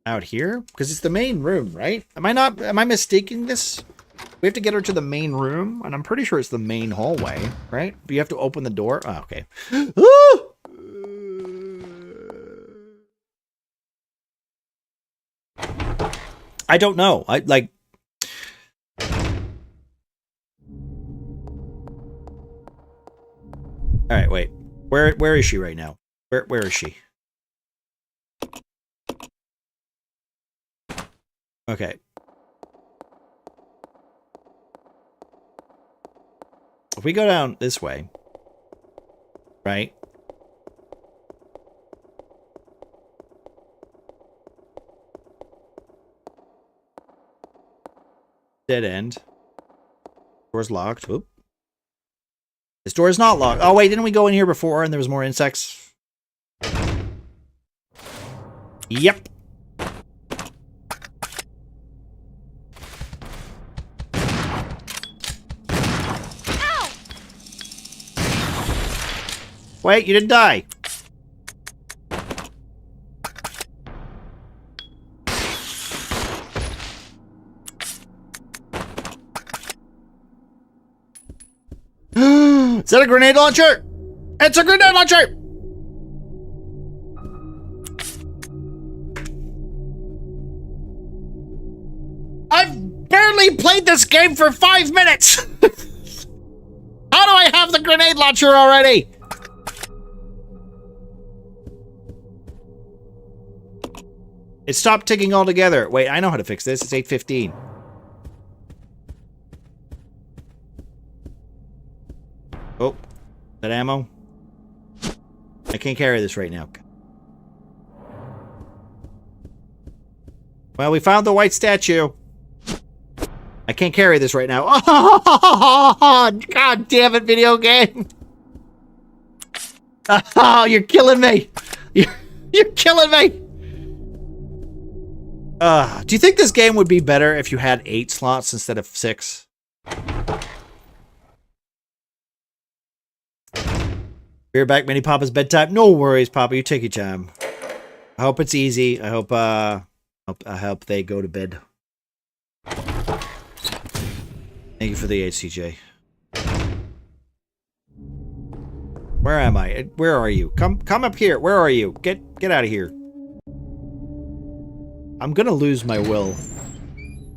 out here? Because it's the main room, right? Am I mistaking this? We have to get her to the main room, and I'm pretty sure it's the main hallway, right? But you have to open the door? Oh, okay. I don't know. All right, wait. Where is she right now? Where is she? Okay. If we go down this way, right? Dead end. Door's locked. Oop. This door is not locked. Oh, wait, didn't we go in here before and there was more insects? Yep. Ow! Wait, you didn't die. Is that a grenade launcher? It's a grenade launcher! I've barely played this game for 5 minutes! How do I have the grenade launcher already? It stopped ticking altogether. Wait, I know how to fix this. It's 8:15. Oh, that ammo? I can't carry this right now. Well, we found the white statue. I can't carry this right now. Oh, God damn it, video game. Oh, you're killing me. You're killing me. Do you think this game would be better if you had 8 slots instead of 6? We're back, Mini Papa's bedtime. No worries, Papa. You take your time. I hope it's easy. I hope they go to bed. Thank you for the HCJ. Where am I? Where are you? Come up here. Where are you? Get out of here. I'm gonna lose my will.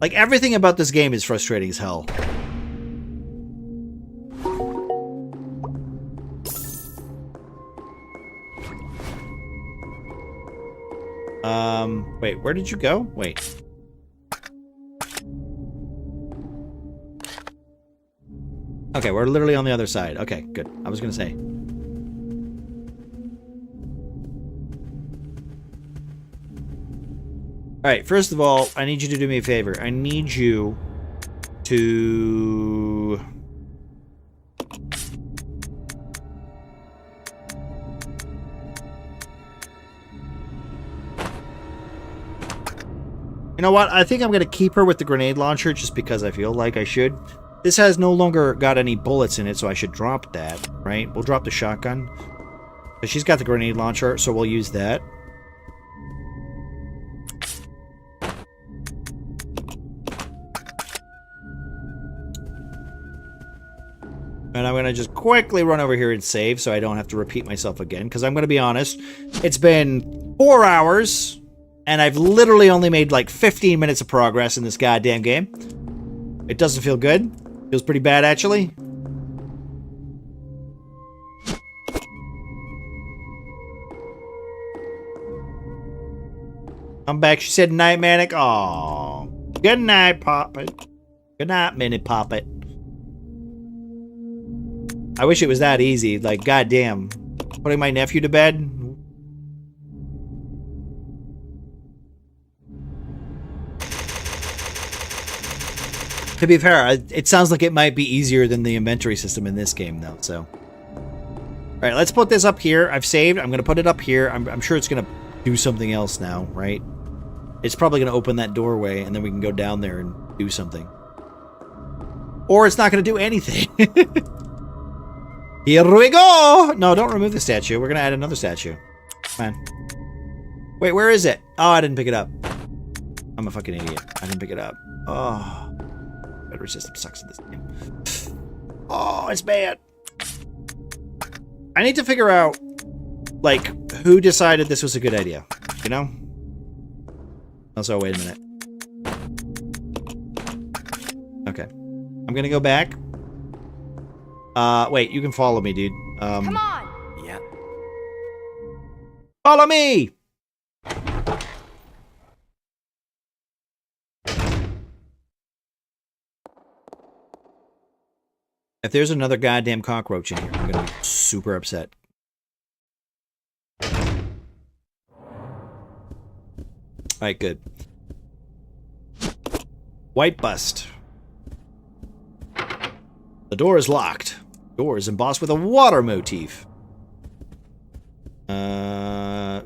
Like, everything about this game is frustrating as hell. Wait, where did you go? Wait. Okay, we're literally on the other side. Okay, good. I was gonna say. Alright, first of all, I need you to do me a favor. I need you to... You know what? I think I'm going to keep her with the grenade launcher just because I feel like I should. This has no longer got any bullets in it, so I should drop that, right? We'll drop the shotgun. But she's got the grenade launcher, so we'll use that. And I'm going to just quickly run over here and save so I don't have to repeat myself again. Because I'm going to be honest, it's been 4 hours, and I've literally only made like 15 minutes of progress in this goddamn game. It doesn't feel good. Feels pretty bad, actually. I'm back. She said night, Manic. Aw. Good night, Poppet. Good night, Mini Poppet. I wish it was that easy. Like, goddamn. Putting my nephew to bed? To be fair, it sounds like it might be easier than the inventory system in this game, though, so. Alright, let's put this up here. I've saved. I'm going to put it up here. I'm sure it's going to do something else now, right? It's probably going to open that doorway, and then we can go down there and do something. Or it's not going to do anything. Here we go! No, don't remove the statue. We're going to add another statue. Come on. Wait, where is it? Oh, I didn't pick it up. I'm a fucking idiot. I didn't pick it up. Oh. Battery system sucks in this game. Oh, it's bad. I need to figure out, like, who decided this was a good idea. You know? Also, wait a minute. Okay. I'm going to go back. Wait, you can follow me, dude. Come on! Yeah. Follow me! If there's another goddamn cockroach in here, I'm gonna be super upset. Alright, good. White bust. The door is locked. Door is embossed with a water motif.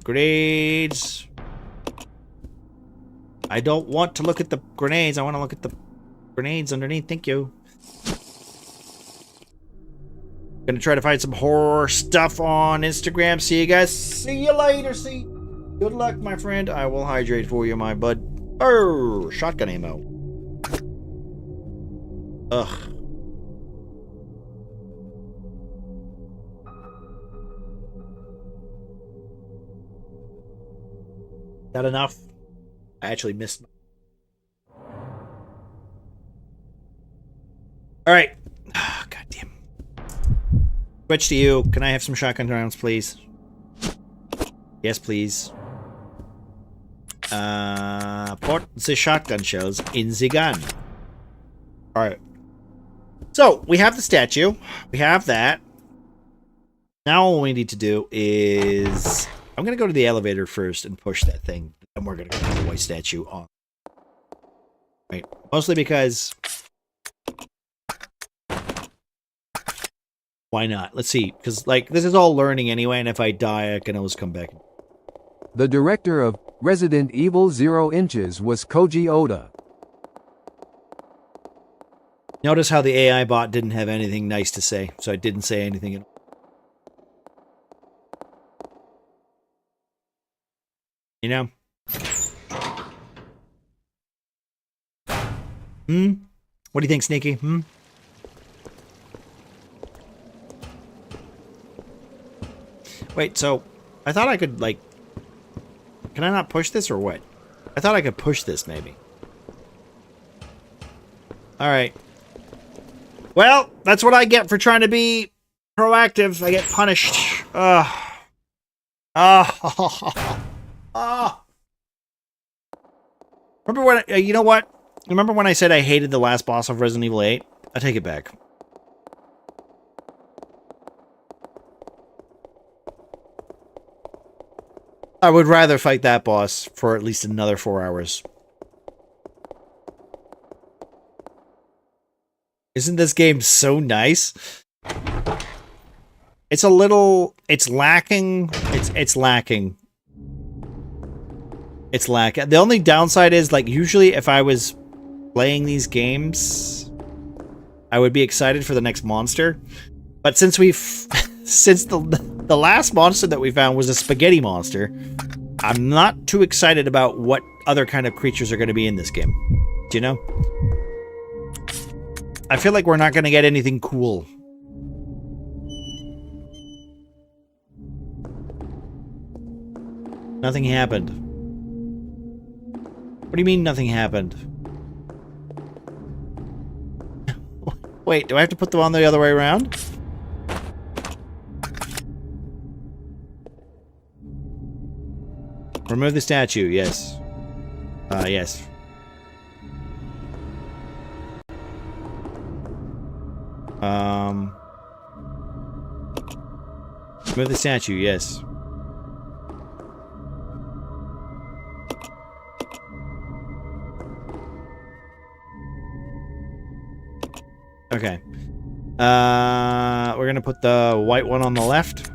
Grenades. I don't want to look at the grenades. I want to look at the grenades underneath. Thank you. Gonna try to find some horror stuff on Instagram. See you guys. See you later. See. Good luck, my friend. I will hydrate for you, my bud. Oh, shotgun ammo. Ugh. That enough? I actually missed. All right. Oh, God damn. Switch to you. Can I have some shotgun rounds, please? Yes, please. Put the shotgun shells in the gun. Alright. So, we have the statue. We have that. Now all we need to do is... I'm going to go to the elevator first and push that thing. And we're going to put the white statue on. Right. Mostly because... Why not? Let's see. Because, like, this is all learning anyway, and if I die, I can always come back. The director of Resident Evil 0 Inches was Koji Oda. Notice how the AI bot didn't have anything nice to say, so I didn't say anything at all. You know? What do you think, Sneaky? Wait, so I thought I could, like... Can I not push this or what? I thought I could push this, maybe. Alright. Well, that's what I get for trying to be proactive. I get punished. Remember when... you know what? Remember when I said I hated the last boss of Resident Evil 8? I take it back. I would rather fight that boss for at least another 4 hours. Isn't this game so nice? It's a little... It's lacking. It's lacking. It's lacking. The only downside is, like, usually if I was playing these games, I would be excited for the next monster. But since we've... since the last monster that we found was a spaghetti monster, I'm not too excited about what other kind of creatures are going to be in this game. Do you know? I feel like we're not going to get anything cool. Nothing happened. What do you mean nothing happened? Wait, do I have to put them on the other way around? Remove the statue, yes. Yes. Remove the statue, yes. Okay. We're gonna put the white one on the left.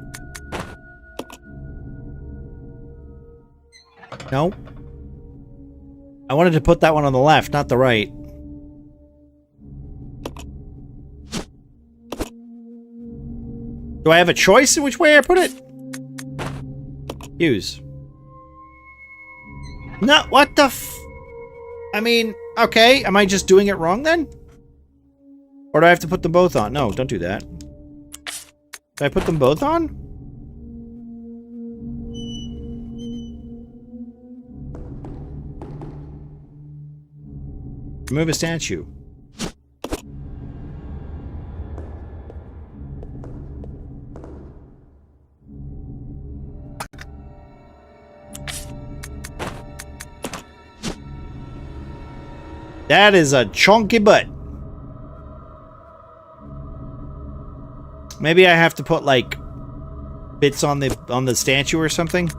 No. I wanted to put that one on the left, not the right. Do I have a choice in which way I put it? Use. No, what the f... I mean, okay, am I just doing it wrong then? Or do I have to put them both on? No, don't do that. Did I put them both on? Remove a statue. That is a chunky butt. Maybe I have to put like bits on the statue or something.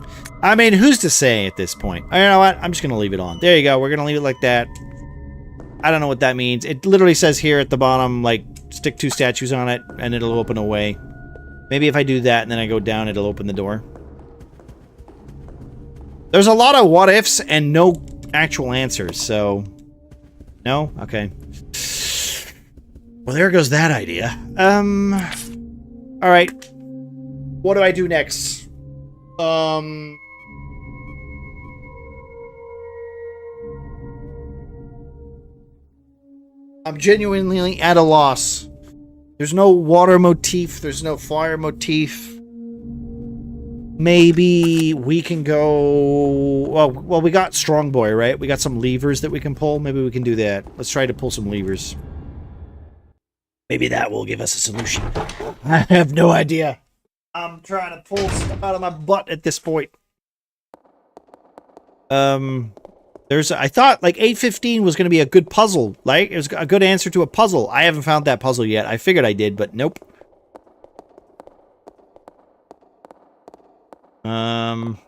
I mean, who's to say at this point? You know what? I'm just gonna leave it on. There you go. We're gonna leave it like that. I don't know what that means. It literally says here at the bottom, like, stick 2 statues on it, and it'll open away. Maybe if I do that and then I go down, it'll open the door. There's a lot of what ifs and no actual answers, so... No? Okay. Well, there goes that idea. Alright. What do I do next? I'm genuinely at a loss. There's no water motif. There's no fire motif. Maybe we can go... Well, we got Strong Boy, right? We got some levers that we can pull. Maybe we can do that. Let's try to pull some levers. Maybe that will give us a solution. I have no idea. I'm trying to pull stuff out of my butt at this point. I thought like 815 was going to be a good puzzle. Like, it was a good answer to a puzzle. I haven't found that puzzle yet. I figured I did, but nope. Alright,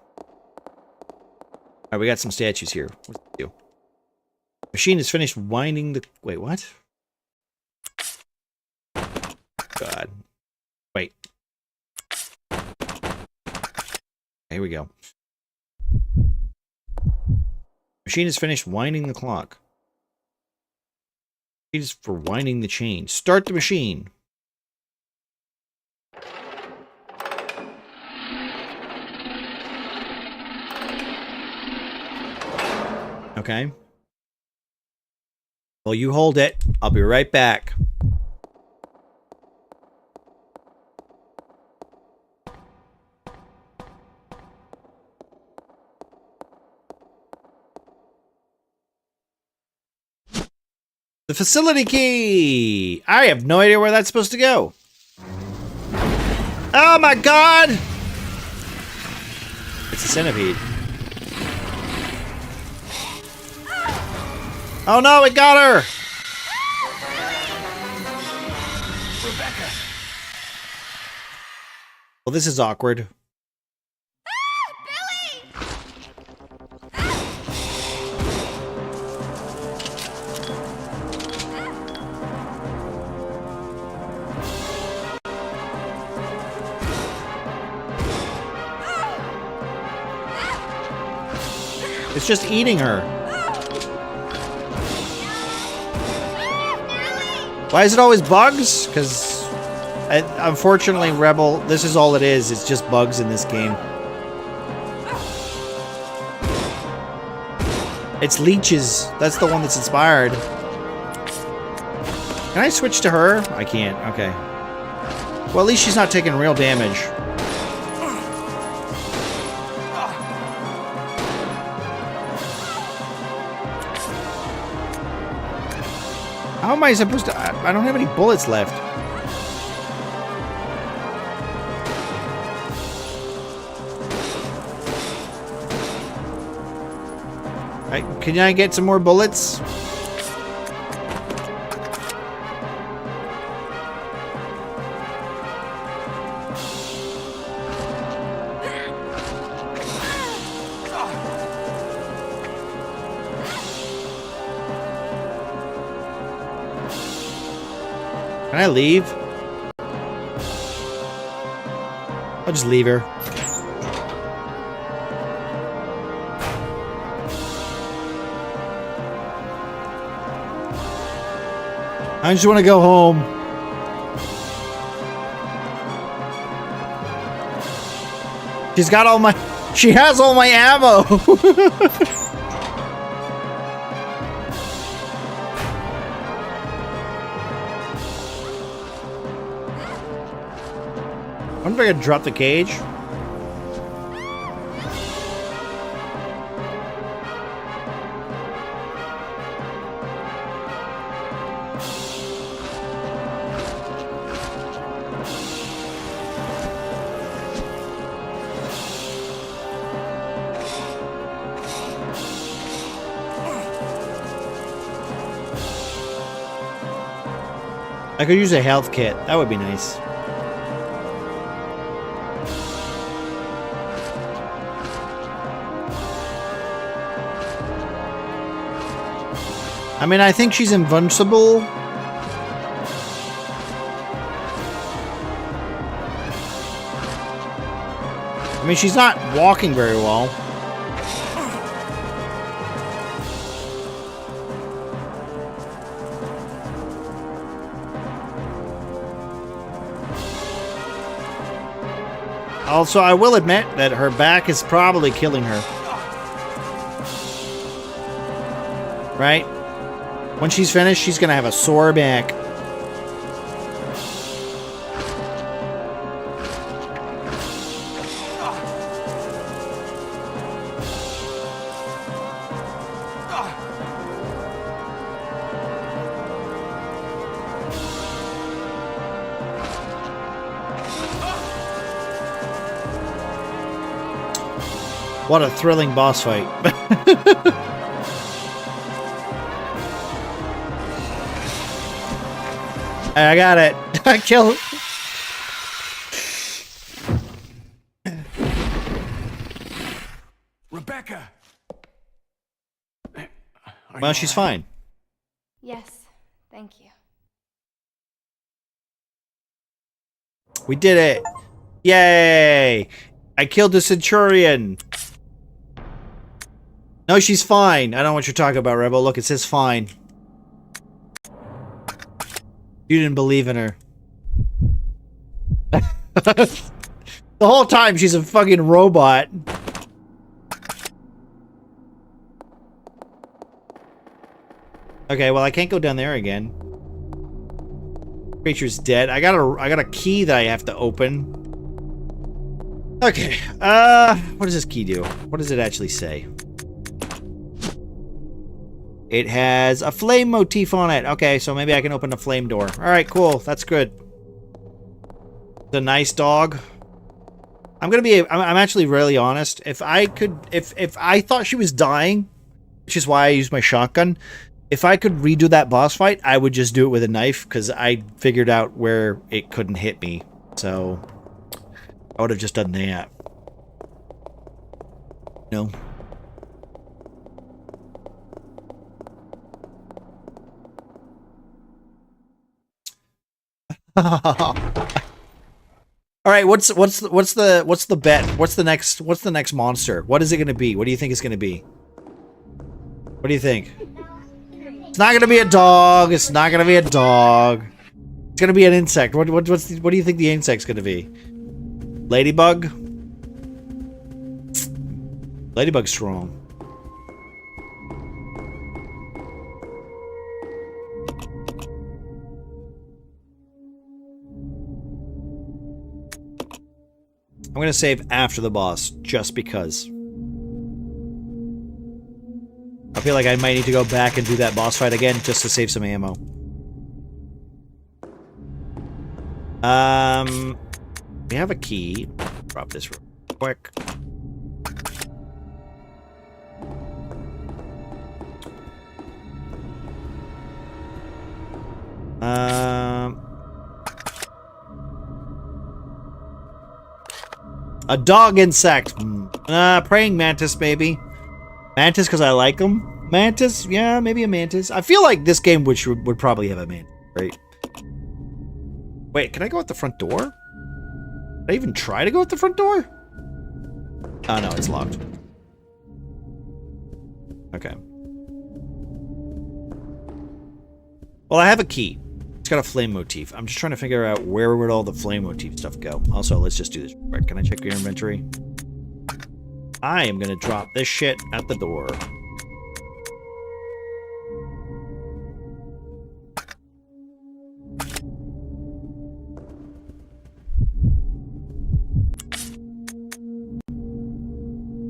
we got some statues here. What's the deal? Machine is finished winding the... Wait, what? God. Wait. Here we go. Machine is finished winding the clock. It is for winding the chain. Start the machine. Okay. Well, you hold it. I'll be right back. The facility key! I have no idea where that's supposed to go. Oh my god! It's a centipede. Oh no, it got her! Rebecca! Well, this is awkward. It's just eating her. Why is it always bugs? Because, unfortunately, Rebel, this is all it is. It's just bugs in this game. It's leeches. That's the one that's inspired. Can I switch to her? I can't. Okay. Well, at least she's not taking real damage. How am I supposed to... I don't have any bullets left. Can I get some more bullets? Can I leave? I'll just leave her. I just want to go home. She's got all my... She has all my ammo! I wonder if I could drop the cage. I could use a health kit. That would be nice. I mean, I think she's invincible. I mean, she's not walking very well. Also, I will admit that her back is probably killing her. Right? When she's finished, she's gonna have a sore back. What a thrilling boss fight. I got it. I killed. Rebecca. Well, she's fine. Yes, thank you. We did it. Yay! I killed the Centurion. No, she's fine. I don't know what you're talking about, Rebel. Look, it says fine. You didn't believe in her. The whole time she's a fucking robot. Okay, well I can't go down there again. Creature's dead. I got a key that I have to open. Okay. What does this key do? What does it actually say? It has a flame motif on it. Okay, so maybe I can open the flame door. Alright, cool. That's good. The nice dog. I'm actually really honest. If I thought she was dying, which is why I used my shotgun, if I could redo that boss fight, I would just do it with a knife, because I figured out where it couldn't hit me. So, I would have just done that. No. All right, what's the bet? What's the next monster? What is it going to be? What do you think it's going to be? What do you think? It's not gonna be a dog. It's not gonna be a dog. It's gonna be an insect. What do you think the insect's gonna be? Ladybug? Ladybug's strong. I'm gonna save after the boss, just because. I feel like I might need to go back and do that boss fight again, just to save some ammo. We have a key. Drop this real quick. A dog insect. Praying mantis, maybe. Mantis, because I like them. Mantis, yeah, maybe a mantis. I feel like this game would probably have a mantis, right? Wait, can I go out the front door? Did I even try to go out the front door? Oh, no, it's locked. Okay. Well, I have a key. It's got a flame motif. I'm just trying to figure out where would all the flame motif stuff go. Also, let's just do this real quick. Can I check your inventory? I am gonna drop this shit at the door.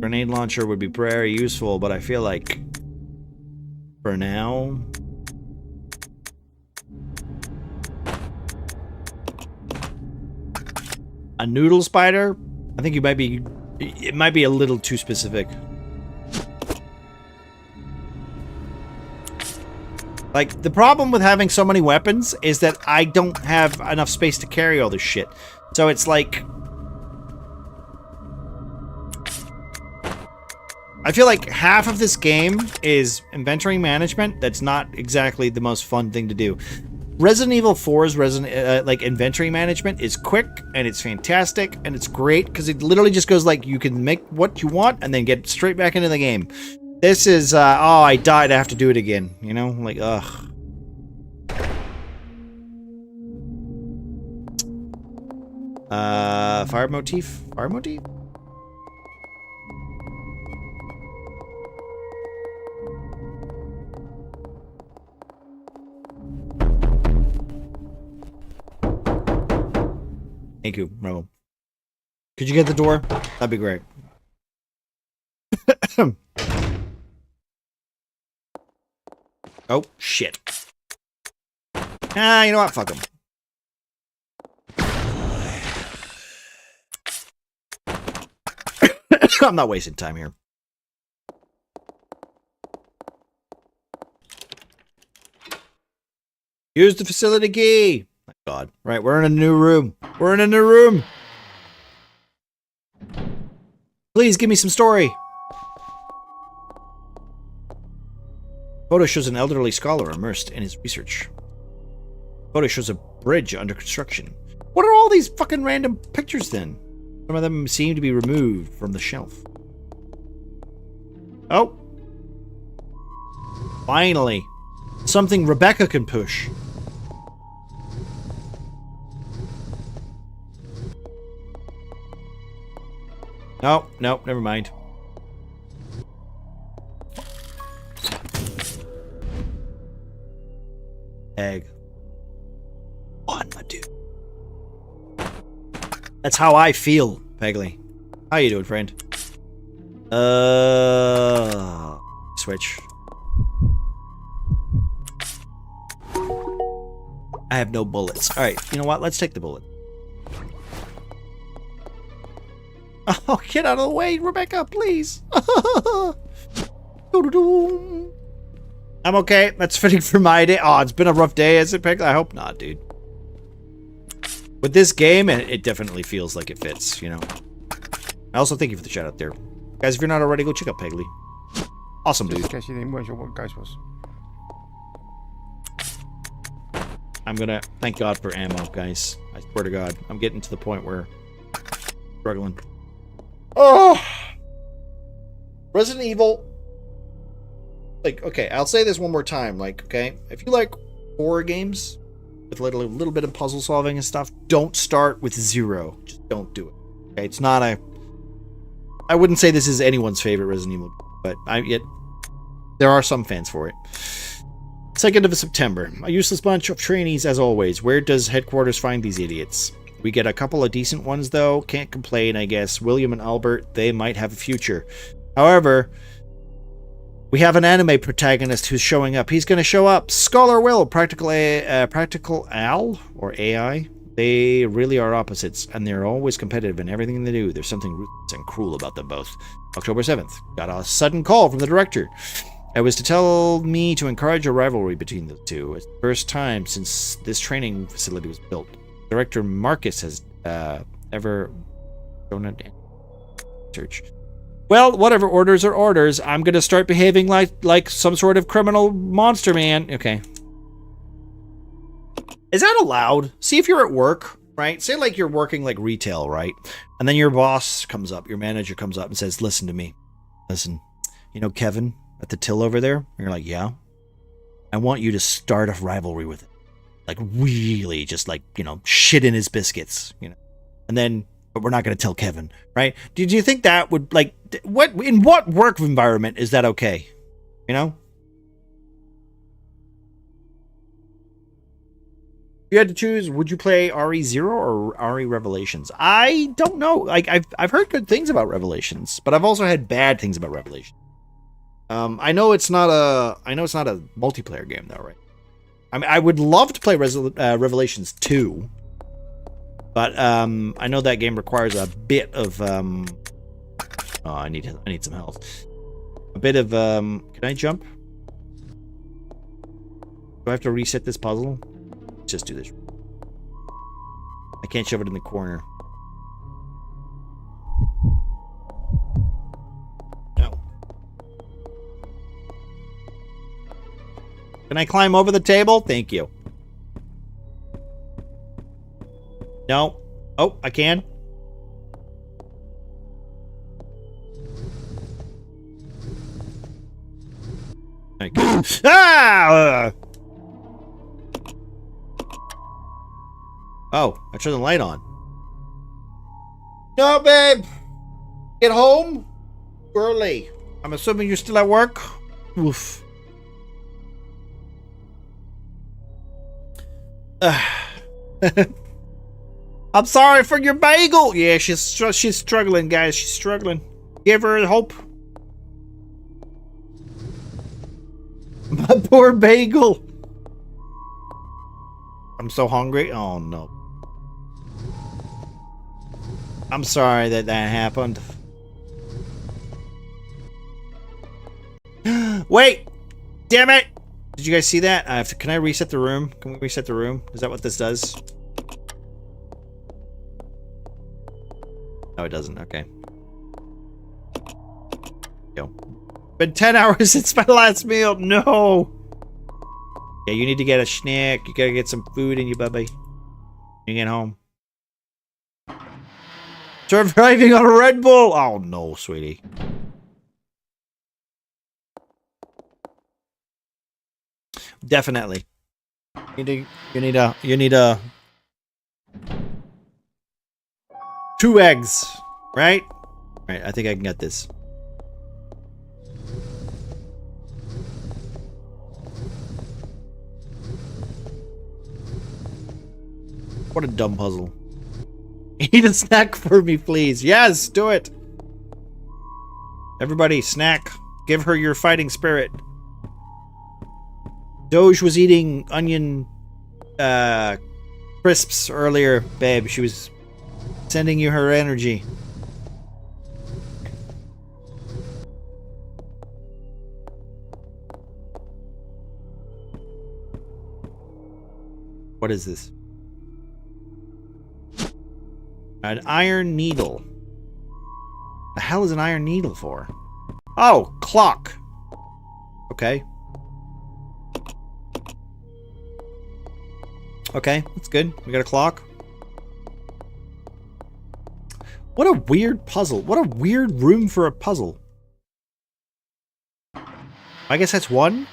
Grenade launcher would be very useful, but I feel like for now... A noodle spider? I think it might be a little too specific. Like, the problem with having so many weapons is that I don't have enough space to carry all this shit. So it's like... I feel like half of this game is inventory management. That's not exactly the most fun thing to do. Resident Evil 4's inventory management is quick, and it's fantastic, and it's great, because it literally just goes like, you can make what you want, and then get straight back into the game. This is, oh, I died, I have to do it again, you know? Like, ugh. Fire motif? Fire motif? Thank you, Rebel. Could you get the door? That'd be great. Oh, shit. Ah, you know what? Fuck them. I'm not wasting time here. Use the facility key. My God. Right, we're in a new room. We're in a new room. Please give me some story. Photo shows an elderly scholar immersed in his research. Photo shows a bridge under construction. What are all these fucking random pictures then? Some of them seem to be removed from the shelf. Oh. Finally. Something Rebecca can push. No, no, never mind. Egg. On, my dude. That's how I feel, Pegley. How you doing, friend? Switch. I have no bullets. Alright, you know what? Let's take the bullet. Oh, get out of the way, Rebecca, please. I'm okay. That's fitting for my day. Oh, it's been a rough day, has it, Pegley? I hope not, dude. With this game, it definitely feels like it fits, you know. I also thank you for the shout out there. Guys, if you're not already, go check out Pegley. Awesome, dude. I'm gonna thank God for ammo, guys. I swear to God. I'm getting to the point where I'm struggling. Oh! Resident Evil like, okay, I'll say this one more time. Like, okay, if you like horror games with a little bit of puzzle solving and stuff, don't start with 0. Just don't do it. Okay, it's not a. I wouldn't say this is anyone's favorite Resident Evil, but there are some fans for it. 2nd of September. A useless bunch of trainees as always. Where does headquarters find these idiots? We get a couple of decent ones though. Can't complain, I guess. William and Albert, they might have a future. However, we have an anime protagonist who's showing up. He's going to show up. Scholar Will, Practical Al, or AI. They really are opposites, and they're always competitive in everything they do. There's something ruthless and cruel about them both. October 7th. Got a sudden call from the director. It was to tell me to encourage a rivalry between the two. It's the first time since this training facility was built. Director Marcus has ever shown a search. Well, whatever, orders are orders. I'm gonna start behaving like some sort of criminal monster man. Okay. Is that allowed? See, if you're at work, right? Say like you're working like retail, right? And then your boss comes up, your manager comes up and says, listen to me. Listen, you know Kevin at the till over there? And you're like, yeah. I want you to start a rivalry with him. Like really just like, you know, shit in his biscuits, you know. And then, but we're not going to tell Kevin, right? Do you think that would like, in what work environment is that okay? You know? If you had to choose, would you play RE0 or RE Revelations? I don't know. Like I've heard good things about Revelations, but I've also had bad things about Revelations. I know it's not a multiplayer game though, right? I mean, I would love to play Revelations 2, but I know that game requires a bit of oh, I need some health. A bit of can I jump? Do I have to reset this puzzle? Let's just do this. I can't shove it in the corner. No. Can I climb over the table? Thank you. No. Oh, I can. Okay. Ah! Oh, I turned the light on. No, babe. Get home early. I'm assuming you're still at work. Oof. I'm sorry for your bagel. Yeah, she's struggling, guys. She's struggling. Give her hope. My poor bagel. I'm so hungry. Oh no. I'm sorry that happened. Wait! Damn it! Did you guys see that? Can I reset the room? Can we reset the room? Is that what this does? No, it doesn't. Okay. Yo. Been 10 hours since my last meal. No! Yeah, you need to get a snack. You gotta get some food in you, baby. You get home. Surviving on a Red Bull! Oh no, sweetie. Definitely. You need a 2 eggs, right? Right, I think I can get this. What a dumb puzzle. Eat a snack for me, please. Yes, do it. Everybody, snack. Give her your fighting spirit. Doge was eating onion crisps earlier, babe. She was sending you her energy. What is this? An iron needle. The hell is an iron needle for? Oh, clock. Okay. Okay, that's good. We got a clock. What a weird puzzle. What a weird room for a puzzle. I guess that's one.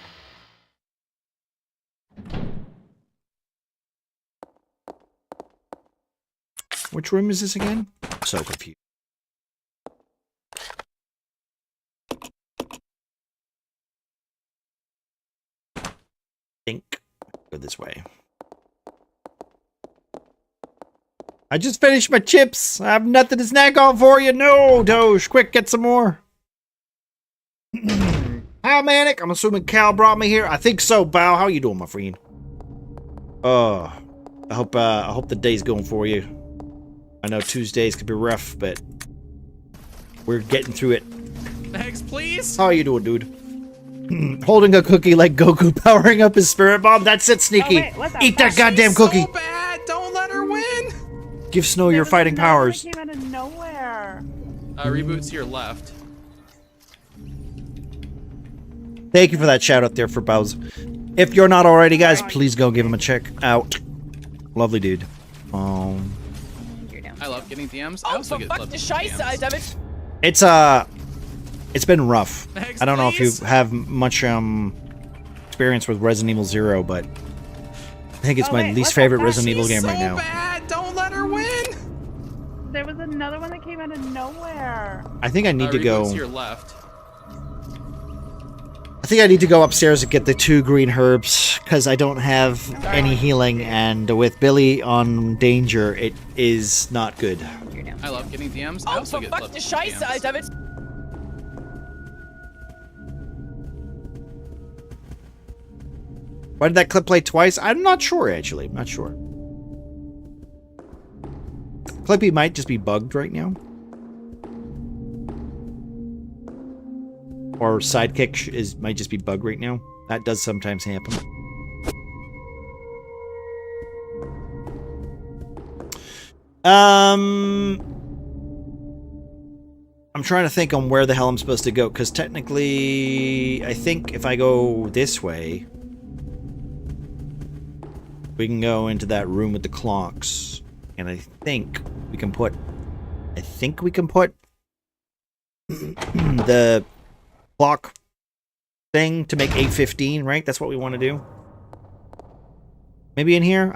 Which room is this again? So confused. Think. Go this way. I just finished my chips. I have nothing to snack on for you. No, Doge. Quick, get some more. Hi, Manic. I'm assuming Cal brought me here. I think so, Bao. How you doing, my friend? I hope the day's going for you. I know Tuesdays could be rough, but we're getting through it. Next, please. How are you doing, dude? Holding a cookie like Goku powering up his spirit bomb. That's it, Sneaky. Oh, wait, Eat that goddamn cookie. So bad. Don't let her win. Give Snow your fighting powers. Came out of nowhere. Reboot to your left. Thank you for that shout out there for Bowser. If you're not already, guys, please go give him a check out. Lovely dude. I love getting DMs. I also get love getting DMs. It's been rough. Next, I don't know if please. you have much experience with Resident Evil 0, but I think it's my least favorite Resident Evil game right now. Bad. Don't let her win. There was another one that came out of nowhere. I think I need to Reboot go. to your left. I think I need to go upstairs and get the 2 green herbs because I don't have any healing, and with Billy on danger, it is not good. I love getting DMs. I also get love getting DMs. Why did that clip play twice? I'm not sure, actually. I'm not sure. Clippy might just be bugged right now. Or Sidekick might just be bugged right now. That does sometimes happen. I'm trying to think on where the hell I'm supposed to go, because technically, I think if I go this way, we can go into that room with the clocks, and I think we can put the clock thing to make 8:15, right? That's what we want to do. Maybe in here?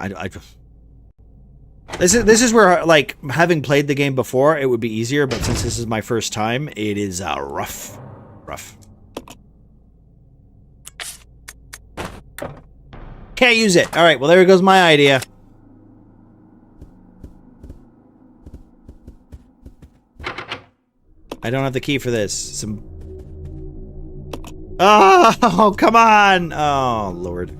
This is where, like, having played the game before, it would be easier, but since this is my first time, it is rough. Can't use it. All right, well, there goes my idea. I don't have the key for this. Oh, come on. Oh, Lord.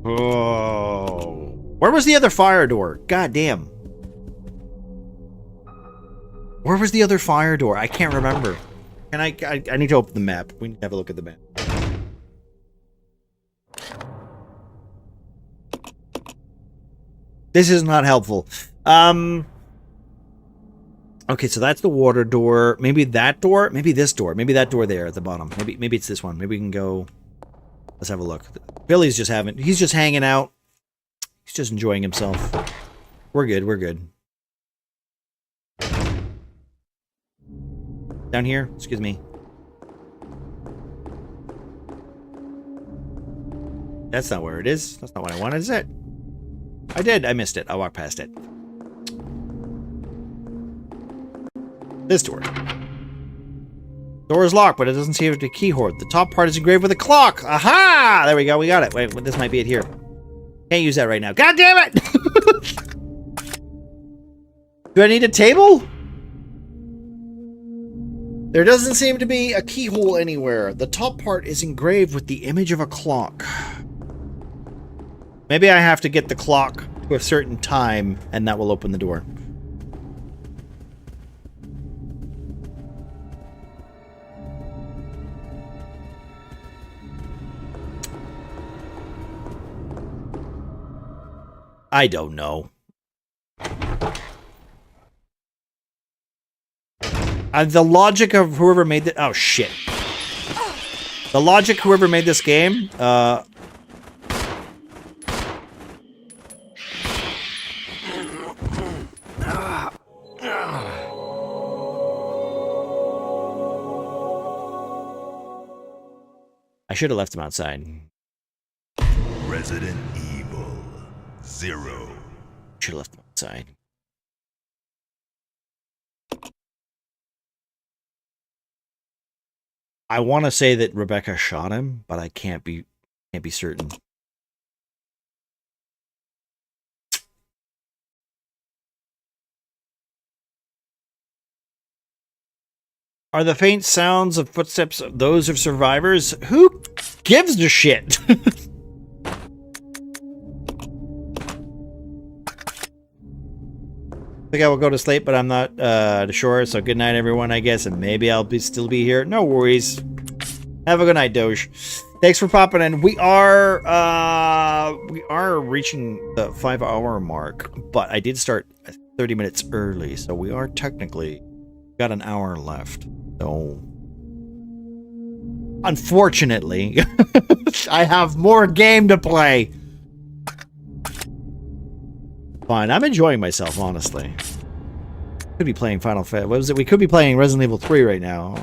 Oh. Where was the other fire door? God damn. Where was the other fire door? I can't remember. And I need to open the map. We need to have a look at the map. This is not helpful. Okay, so that's the water door. Maybe that door? Maybe this door. Maybe that door there at the bottom. Maybe it's this one. Maybe we can go. Let's have a look. Billy's just he's just hanging out. He's just enjoying himself. We're good. We're good. Down here? Excuse me. That's not where it is. That's not what I wanted, is it? I did. I missed it. I walked past it. This door. Door is locked, but it doesn't seem to be a key hoard. The top part is engraved with a clock. Aha! There we go. We got it. Wait, this might be it here. Can't use that right now. God damn it! Do I need a table? There doesn't seem to be a keyhole anywhere. The top part is engraved with the image of a clock. Maybe I have to get the clock to a certain time, and that will open the door. I don't know. The logic of whoever made the— oh shit. The logic whoever made this game, I should have left him outside. Resident Evil 0. Should have left him outside. I want to say that Rebecca shot him, but I can't be certain. Are the faint sounds of footsteps those of survivors? Who gives a shit? I think I will go to sleep, but I'm not sure. So good night, everyone, I guess, and maybe I'll still be here. No worries. Have a good night, Doge. Thanks for popping in. We are reaching the 5-hour mark, but I did start 30 minutes early, so we are technically got an hour left. So unfortunately, I have more game to play. Fine, I'm enjoying myself, honestly. Could be playing Final Fantasy. What was it? We could be playing Resident Evil 3 right now.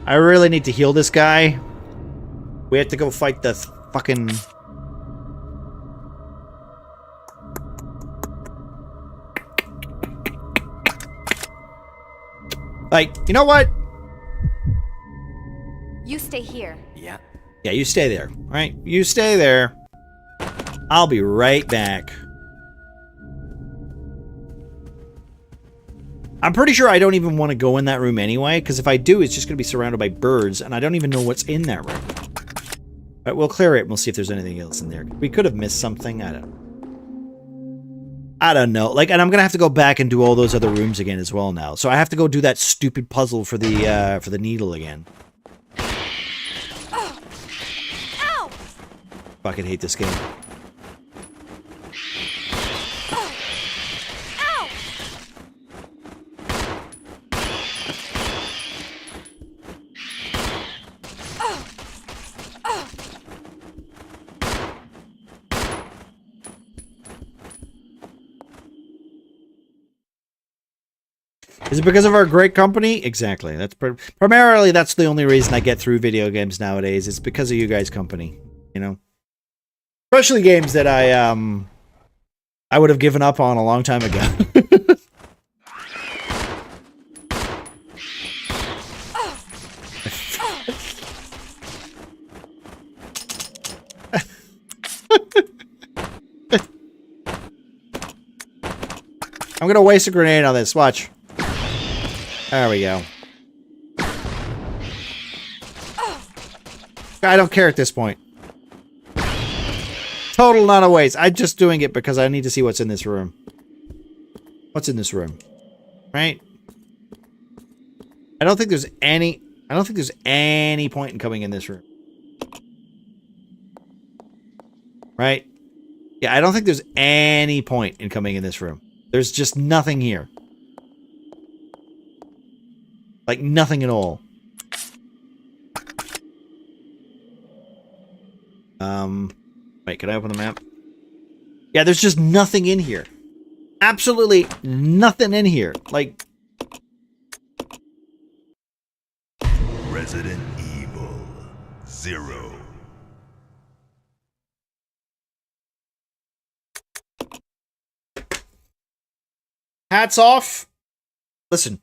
I really need to heal this guy. We have to go fight the fucking... Like, you know what? You stay here. Yeah. Yeah, you stay there. All right, you stay there. I'll be right back. I'm pretty sure I don't even want to go in that room anyway, because if I do, it's just going to be surrounded by birds, and I don't even know what's in that room. But we'll clear it, and we'll see if there's anything else in there. We could have missed something. I don't know. Like, and I'm going to have to go back and do all those other rooms again as well now. So I have to go do that stupid puzzle for the needle again. Oh. Ow. Fucking hate this game. Is it because of our great company? Exactly. That's primarily that's the only reason I get through video games nowadays. It's because of you guys' company, you know. Especially games that I would have given up on a long time ago. I'm gonna waste a grenade on this. Watch. There we go. I don't care at this point. Total not a waste. I'm just doing it because I need to see what's in this room. What's in this room? Right? I don't think there's any point in coming in this room. Right? Yeah, I don't think there's any point in coming in this room. There's just nothing here. Like, nothing at all. Wait, can I open the map? Yeah, there's just nothing in here. Absolutely nothing in here. Like... Resident Evil 0. Hats off. Listen.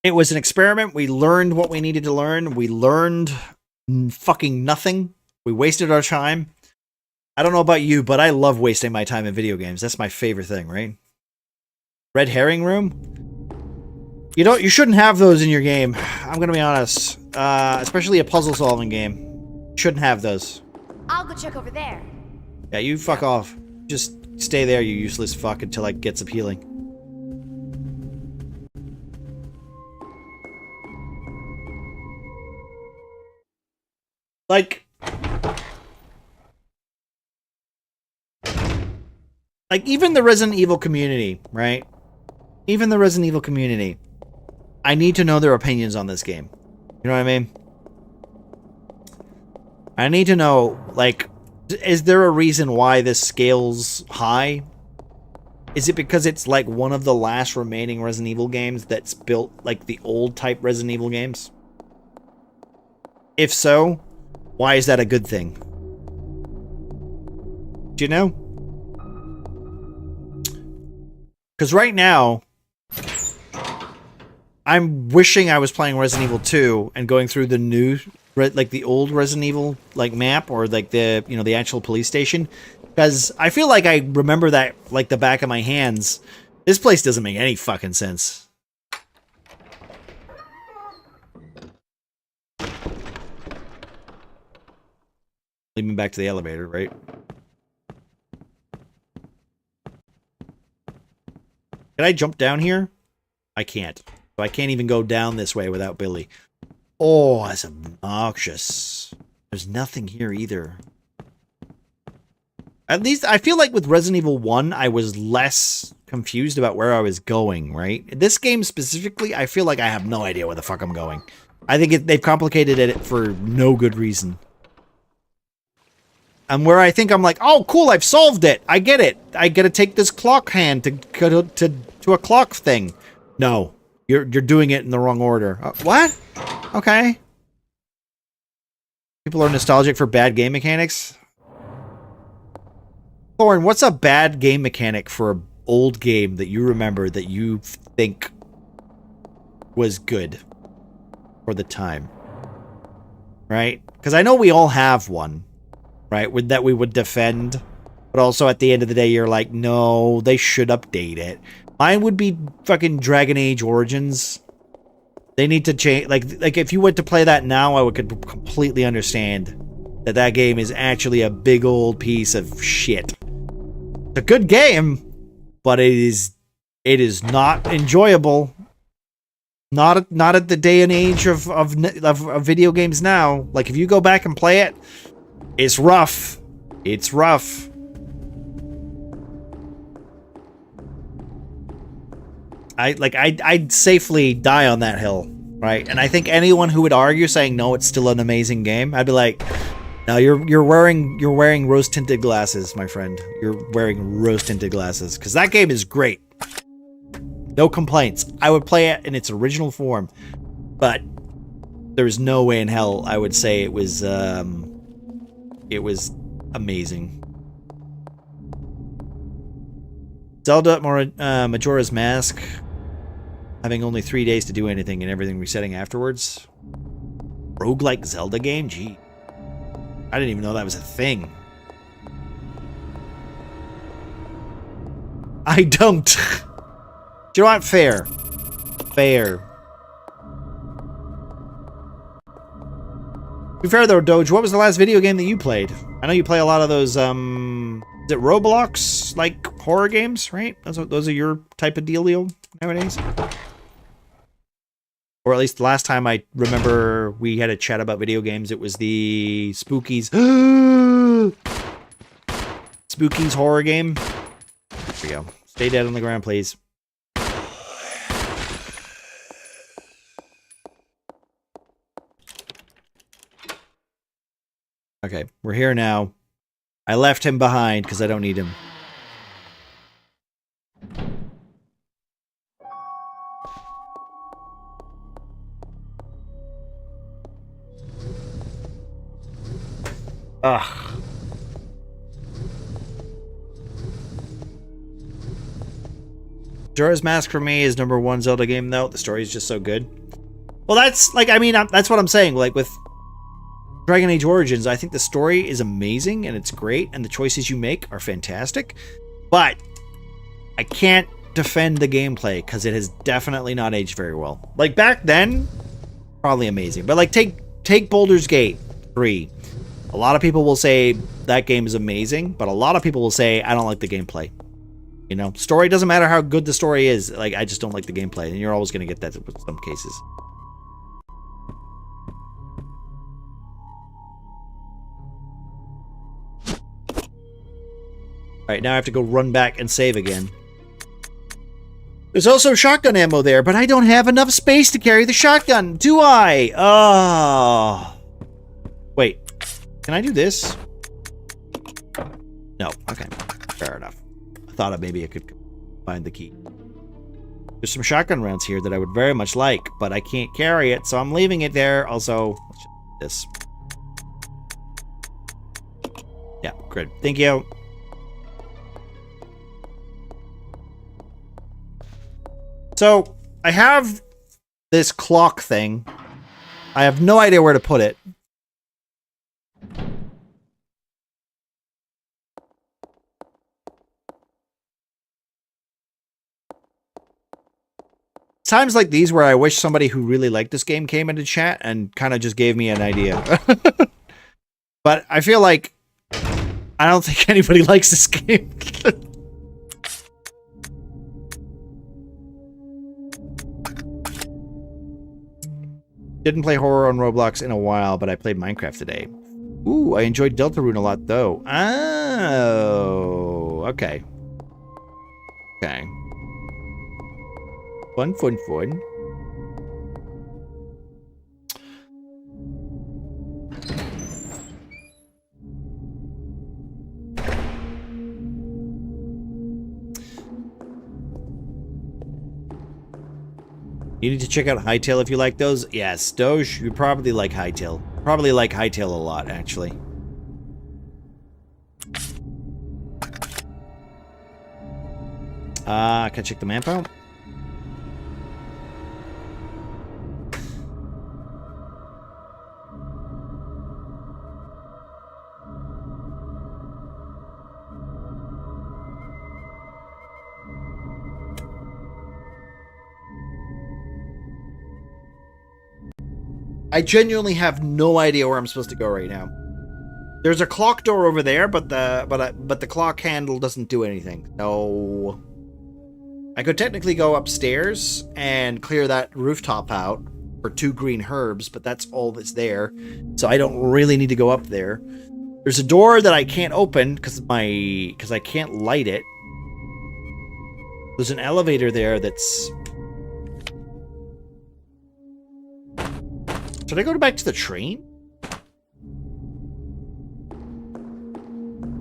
It was an experiment. We learned what we needed to learn. We learned fucking nothing. We wasted our time. I don't know about you, but I love wasting my time in video games. That's my favorite thing, right? Red herring room? You shouldn't have those in your game. I'm gonna be honest. Especially a puzzle solving game. Shouldn't have those. I'll go check over there. Yeah, you fuck off. Just stay there, you useless fuck, until I get some healing. Like, even the Resident Evil community, right? Even the Resident Evil community, I need to know their opinions on this game. You know what I mean? I need to know, like, is there a reason why this scales high? Is it because it's like one of the last remaining Resident Evil games that's built like the old type Resident Evil games? If so, why is that a good thing? Do you know? Because right now, I'm wishing I was playing Resident Evil 2 and going through the new, like the old Resident Evil like map or like the, you know, the actual police station. Because I feel like I remember that like the back of my hands. This place doesn't make any fucking sense. Lead me back to the elevator, right? Can I jump down here? I can't. So I can't even go down this way without Billy. Oh, that's obnoxious. There's nothing here either. At least, I feel like with Resident Evil 1, I was less confused about where I was going, right? This game specifically, I feel like I have no idea where the fuck I'm going. I think they've complicated it for no good reason. And where I think I'm like, oh, cool, I've solved it. I get it. I get to take this clock hand to a clock thing. No, you're doing it in the wrong order. What? Okay. People are nostalgic for bad game mechanics. Thorn, what's a bad game mechanic for an old game that you remember that you think was good for the time? Right? Because I know we all have one, right? That we would defend, but also at the end of the day, you're like, no, they should update it. Mine would be fucking Dragon Age Origins. They need to change. Like if you went to play that now, I could completely understand that game is actually a big old piece of shit. It's a good game, but it is not enjoyable. Not at the day and age of video games now. Like if you go back and play it, it's rough. It's rough. I'd safely die on that hill, right? And I think anyone who would argue saying no, it's still an amazing game, I'd be like, no, you're wearing rose tinted glasses, my friend. You're wearing rose tinted glasses because that game is great. No complaints. I would play it in its original form, but there's no way in hell I would say it was amazing. Zelda Majora's Mask having only 3 days to do anything and everything resetting afterwards. Roguelike Zelda game? Gee. I didn't even know that was a thing. I don't. Do you know what? Fair. Fair. To be fair though, Doge, what was the last video game that you played? I know you play a lot of those, is it Roblox, like, horror games, right? Those are your type of dealio nowadays? Or at least the last time I remember we had a chat about video games, it was the Spookies. Spookies horror game. There we go. Stay dead on the ground, please. Okay, we're here now. I left him behind because I don't need him. Ugh. Majora's Mask for me is #1 Zelda game though. The story is just so good. Well, that's like, I mean, that's what I'm saying. Like with Dragon Age Origins, I think the story is amazing and it's great and the choices you make are fantastic, but I can't defend the gameplay because it has definitely not aged very well. Like back then, probably amazing, but like take Baldur's Gate 3. A lot of people will say that game is amazing, but a lot of people will say I don't like the gameplay. You know, story doesn't matter how good the story is. Like I just don't like the gameplay, and you're always going to get that with some cases. Alright, now I have to go run back and save again. There's also shotgun ammo there, but I don't have enough space to carry the shotgun, do I? Oh. Wait, can I do this? No, okay, fair enough. I thought maybe I could. find the key. There's some shotgun rounds here that I would very much like, but I can't carry it, so I'm leaving it there. Also, let's just do this. Yeah, good. Thank you. So, I have this clock thing. I have no idea where to put it. Times like these where I wish somebody who really liked this game came into chat and kind of just gave me an idea. But I feel like I don't think anybody likes this game. Didn't play horror on Roblox in a while, but I played Minecraft today. Ooh, I enjoyed Deltarune a lot, though. Oh, okay. Okay. Fun, fun, fun. You need to check out Hytale if you like those. Yes, Doge, you probably like Hytale. Probably like Hytale a lot, actually. Can I check the map out? I genuinely have no idea where I'm supposed to go right now. There's a clock door over there, but the clock handle doesn't do anything. So I could technically go upstairs and clear that rooftop out for 2 green herbs, but that's all that's there. So I don't really need to go up there. There's a door that I can't open because I can't light it. There's an elevator there that's... Should I go back to the train?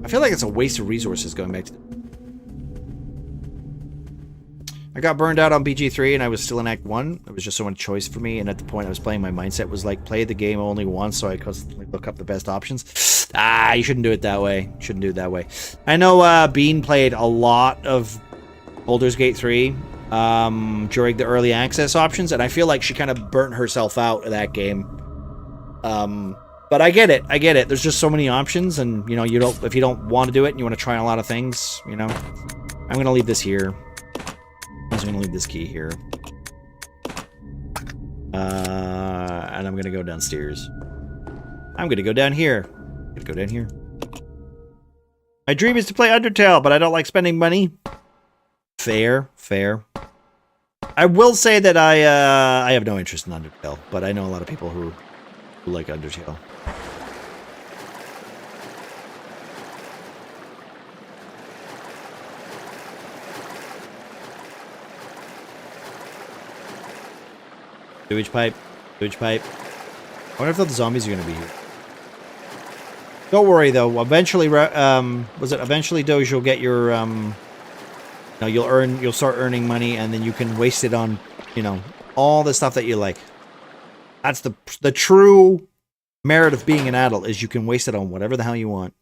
I feel like it's a waste of resources going back to... I got burned out on BG3 and I was still in Act 1. There was just so much choice for me, and at the point I was playing, my mindset was like, play the game only once, so I constantly look up the best options. You shouldn't do it that way. Shouldn't do it that way. I know Bean played a lot of Baldur's Gate 3 during the early access options, and I feel like she kind of burnt herself out of that game. But I get it. I get it. There's just so many options, and you know, if you don't want to do it and you want to try a lot of things, you know. I'm gonna leave this here. I'm just gonna leave this key here. And I'm gonna go downstairs. I'm gonna go down here. I'm gonna go down here. My dream is to play Undertale, but I don't like spending money. Fair, fair. I will say that I have no interest in Undertale, but I know a lot of people who like Undertale. Sewage pipe. Sewage pipe. I wonder if the zombies are going to be here. Don't worry though. Eventually, eventually, Doge, you'll get your you'll start earning money, and then you can waste it on, you know, all the stuff that you like. That's the true merit of being an adult, is you can waste it on whatever the hell you want.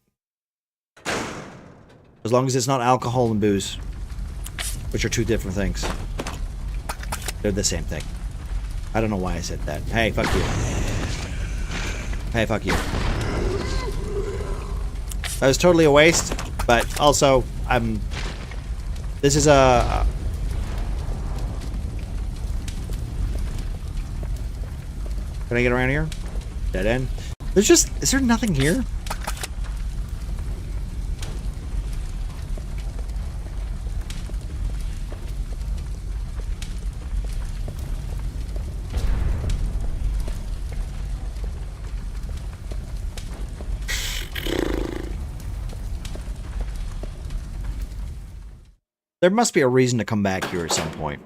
As long as it's not alcohol and booze, which are two different things. They're the same thing. I don't know why I said that. Hey, fuck you. Hey, fuck you. That was totally a waste, but also, this is a... Can I get around here? Dead end. There's just... Is there nothing here? There must be a reason to come back here at some point.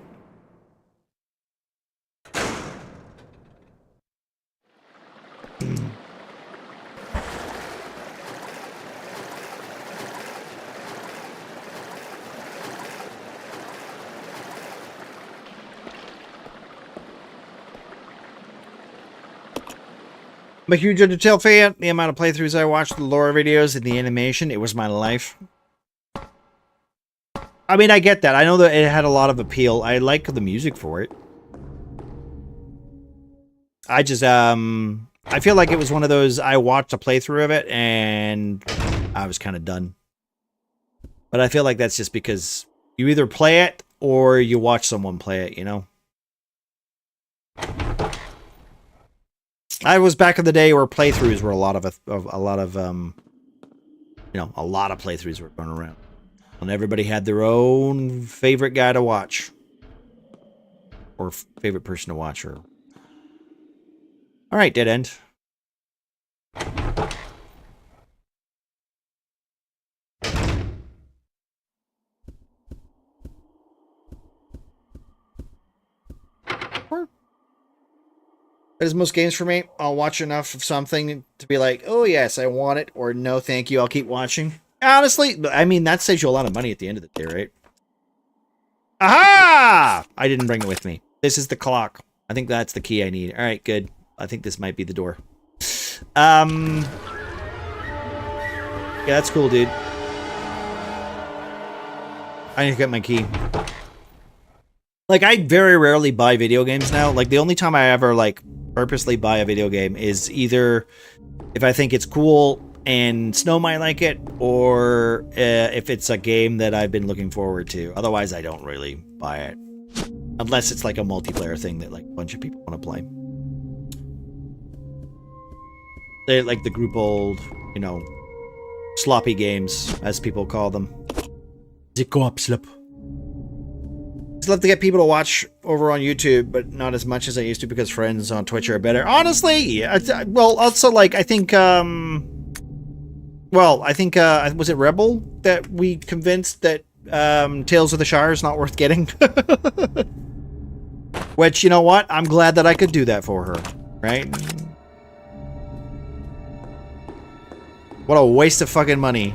I'm a huge Undertale fan. The amount of playthroughs I watched, the lore videos, and the animation, it was my life. I mean, I get that. I know that it had a lot of appeal. I like the music for it. I just, I feel like it was one of those, I watched a playthrough of it, and I was kind of done. But I feel like that's just because you either play it, or you watch someone play it, you know? I was back in the day where playthroughs were a lot of playthroughs were going around. And everybody had their own favorite guy to watch. Or favorite person to watch. Or... Alright, dead end. That is most games for me. I'll watch enough of something to be like, oh yes, I want it, or no thank you, I'll keep watching. Honestly, I mean, that saves you a lot of money at the end of the day, right? Aha! I didn't bring it with me. This is the clock. I think that's the key I need. Alright, good. I think this might be the door. Yeah, that's cool, dude. I need to get my key. Like, I very rarely buy video games now. Like, the only time I ever, like, purposely buy a video game is either if I think it's cool and Snow might like it, or if it's a game that I've been looking forward to. Otherwise, I don't really buy it. Unless it's like a multiplayer thing that like a bunch of people want to play. They're like the group old, you know, sloppy games, as people call them. The co-op slip. I'd love to get people to watch over on YouTube, but not as much as I used to because friends on Twitch are better. Honestly, well, also, like, I think, was it Rebel that we convinced that Tales of the Shire is not worth getting? Which, you know what? I'm glad that I could do that for her, right? What a waste of fucking money.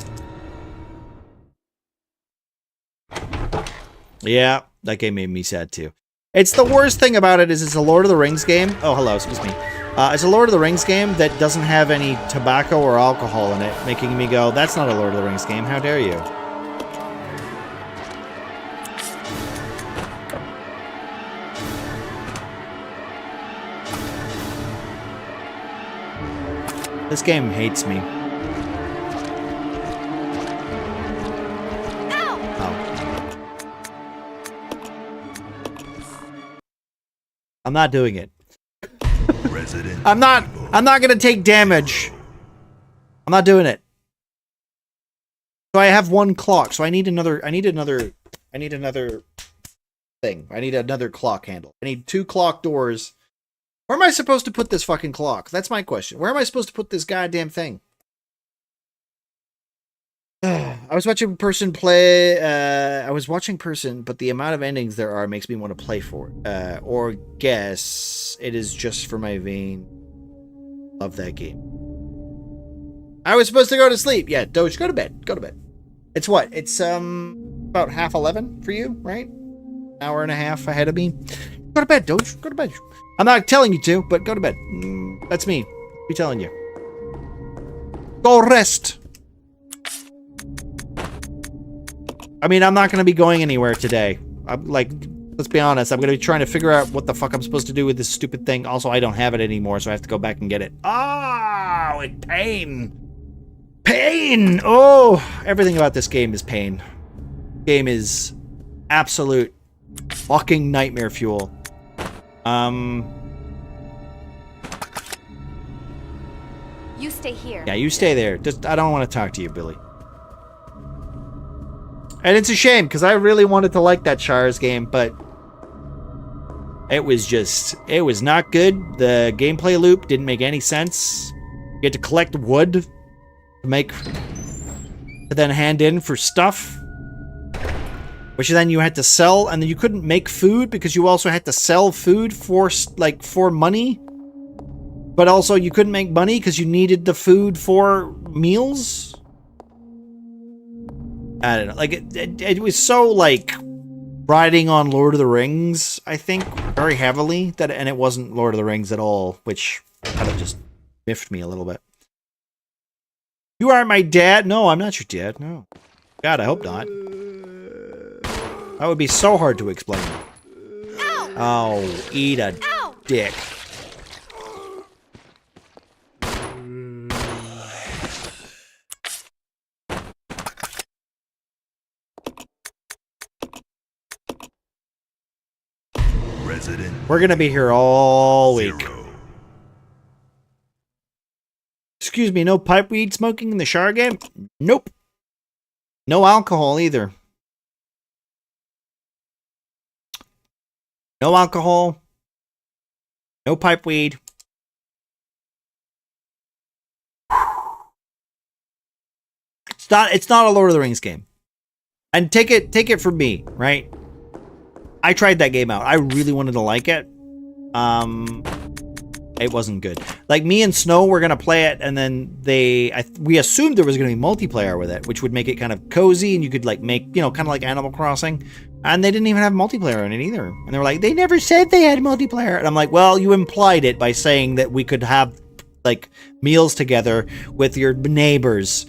Yeah, that game made me sad too. It's the worst thing about it is it's a Lord of the Rings game. Oh, hello, excuse me. It's a Lord of the Rings game that doesn't have any tobacco or alcohol in it, making me go, that's not a Lord of the Rings game, how dare you? This game hates me. I'm not doing it. I'm not gonna take damage. I'm not doing it. So I have one clock, so I need another thing. I need another clock handle. I need 2 clock doors. Where am I supposed to put this fucking clock? That's my question. Where am I supposed to put this goddamn thing? I was watching person play, but the amount of endings there are makes me want to play for it. Or guess it is just for my vein of that game. I was supposed to go to sleep. Yeah, Doge, go to bed. Go to bed. It's what? It's about 11:30 for you, right? Hour and a half ahead of me. Go to bed, Doge. Go to bed. I'm not telling you to, but go to bed. That's me. Be telling you. Go rest. I mean, I'm not going to be going anywhere today. Let's be honest. I'm going to be trying to figure out what the fuck I'm supposed to do with this stupid thing. Also, I don't have it anymore, so I have to go back and get it. Oh, it's pain. Pain. Oh, everything about this game is pain. Game is absolute fucking nightmare fuel. You stay here. Yeah, you stay there. I don't want to talk to you, Billy. And it's a shame, because I really wanted to like that Shires game, but it was not good. The gameplay loop didn't make any sense. You had to collect wood to then hand in for stuff, which then you had to sell, and then you couldn't make food because you also had to sell food for money. But also you couldn't make money because you needed the food for meals. I don't know, like, it was so, like, riding on Lord of the Rings, I think, very heavily, and it wasn't Lord of the Rings at all, which kind of just miffed me a little bit. You aren't my dad? No, I'm not your dad. No. God, I hope not. That would be so hard to explain. Oh, eat a dick. We're gonna be here all week. Excuse me, no pipe weed smoking in the shower game? Nope. No alcohol either. No alcohol. No pipe weed. It's not a Lord of the Rings game. And take it from me, right? I tried that game out. I really wanted to like it. It wasn't good. Like, me and Snow were gonna play it, and then we assumed there was gonna be multiplayer with it, which would make it kind of cozy, and you could like make, you know, kind of like Animal Crossing. And they didn't even have multiplayer in it either. And they were like, they never said they had multiplayer. And I'm like, well, you implied it by saying that we could have like meals together with your neighbors.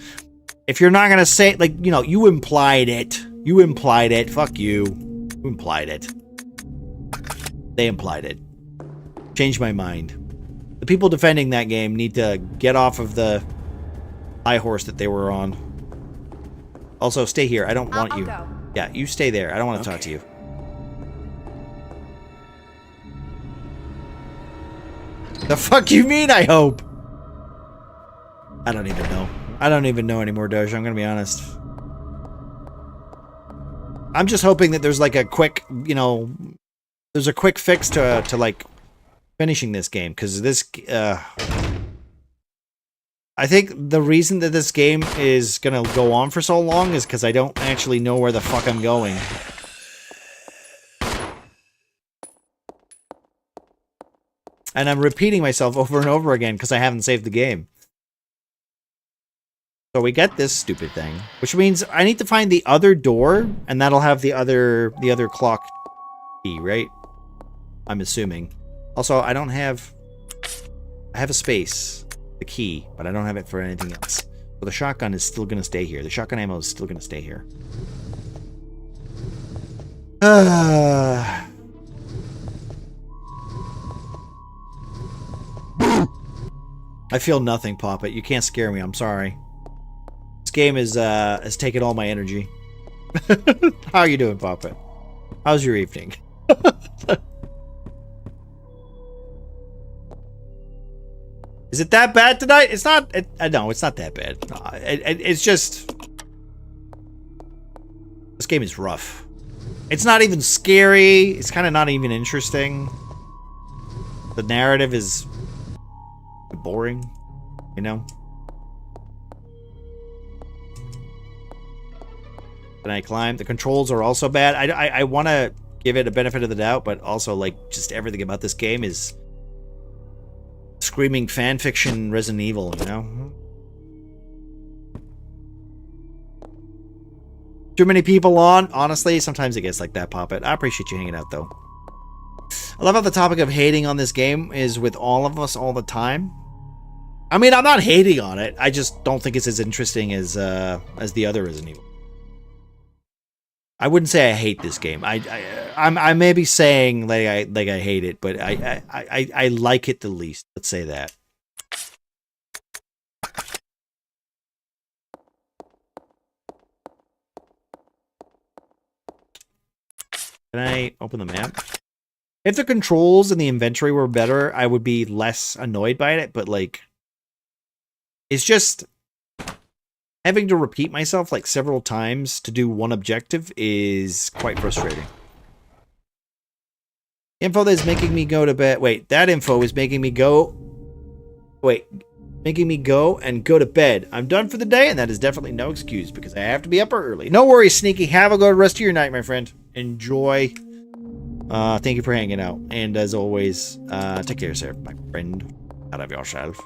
If you're not gonna say, like, you know, you implied it. You implied it. Fuck you. You implied it. They implied it. Changed my mind. The people defending that game need to get off of the high horse that they were on. Also, stay here. I don't want you. Go. Yeah, you stay there. I don't want to talk to you. The fuck you mean, I hope? I don't even know. I don't even know anymore, Doge. I'm gonna be honest. I'm just hoping that there's like a quick, you know, there's a quick fix to like finishing this game, because this I think the reason that this game is gonna go on for so long is because I don't actually know where the fuck I'm going. And I'm repeating myself over and over again because I haven't saved the game. So we get this stupid thing, which means I need to find the other door, and that'll have the other clock key, right? I'm assuming. Also, I have a space, the key, but I don't have it for anything else. So the shotgun is still gonna stay here. The shotgun ammo is still gonna stay here. I feel nothing, Poppet. You can't scare me. I'm sorry. This game has taken all my energy. How are you doing, Poppet? How's your evening? Is it that bad tonight? It's not. No, it's not that bad. It's just this game is rough. It's not even scary. It's kind of not even interesting. The narrative is boring, you know. Can I climb? The controls are also bad. I want to give it a benefit of the doubt, but also, like, just everything about this game is screaming fanfiction Resident Evil, you know? Too many people on? Honestly, sometimes it gets like that, Poppet. I appreciate you hanging out, though. I love how the topic of hating on this game is with all of us all the time. I mean, I'm not hating on it. I just don't think it's as interesting as the other Resident Evil. I wouldn't say I hate this game. I may be saying like I hate it, but I like it the least. Let's say that. Can I open the map? If the controls and the inventory were better, I would be less annoyed by it, but like, it's just having to repeat myself like several times to do one objective is quite frustrating. Info that is making me go to bed. Wait, that info is making me go. Wait, making me go and go to bed. I'm done for the day, and that is definitely no excuse because I have to be up early. No worries, Sneaky. Have a good rest of your night, my friend. Enjoy. Thank you for hanging out. And as always, take care, sir, my friend. Out of yourself.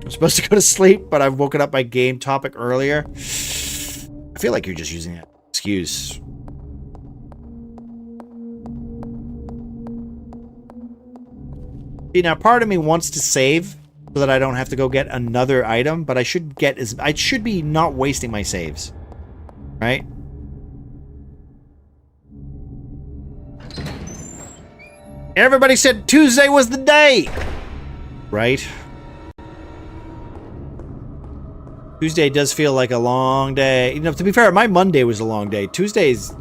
I'm supposed to go to sleep, but I've woken up my game topic earlier. I feel like you're just using that excuse. See, now part of me wants to save so that I don't have to go get another item, but I should be not wasting my saves. Right? Everybody said Tuesday was the day! Right? Tuesday does feel like a long day. You know, to be fair, my Monday was a long day. Tuesday's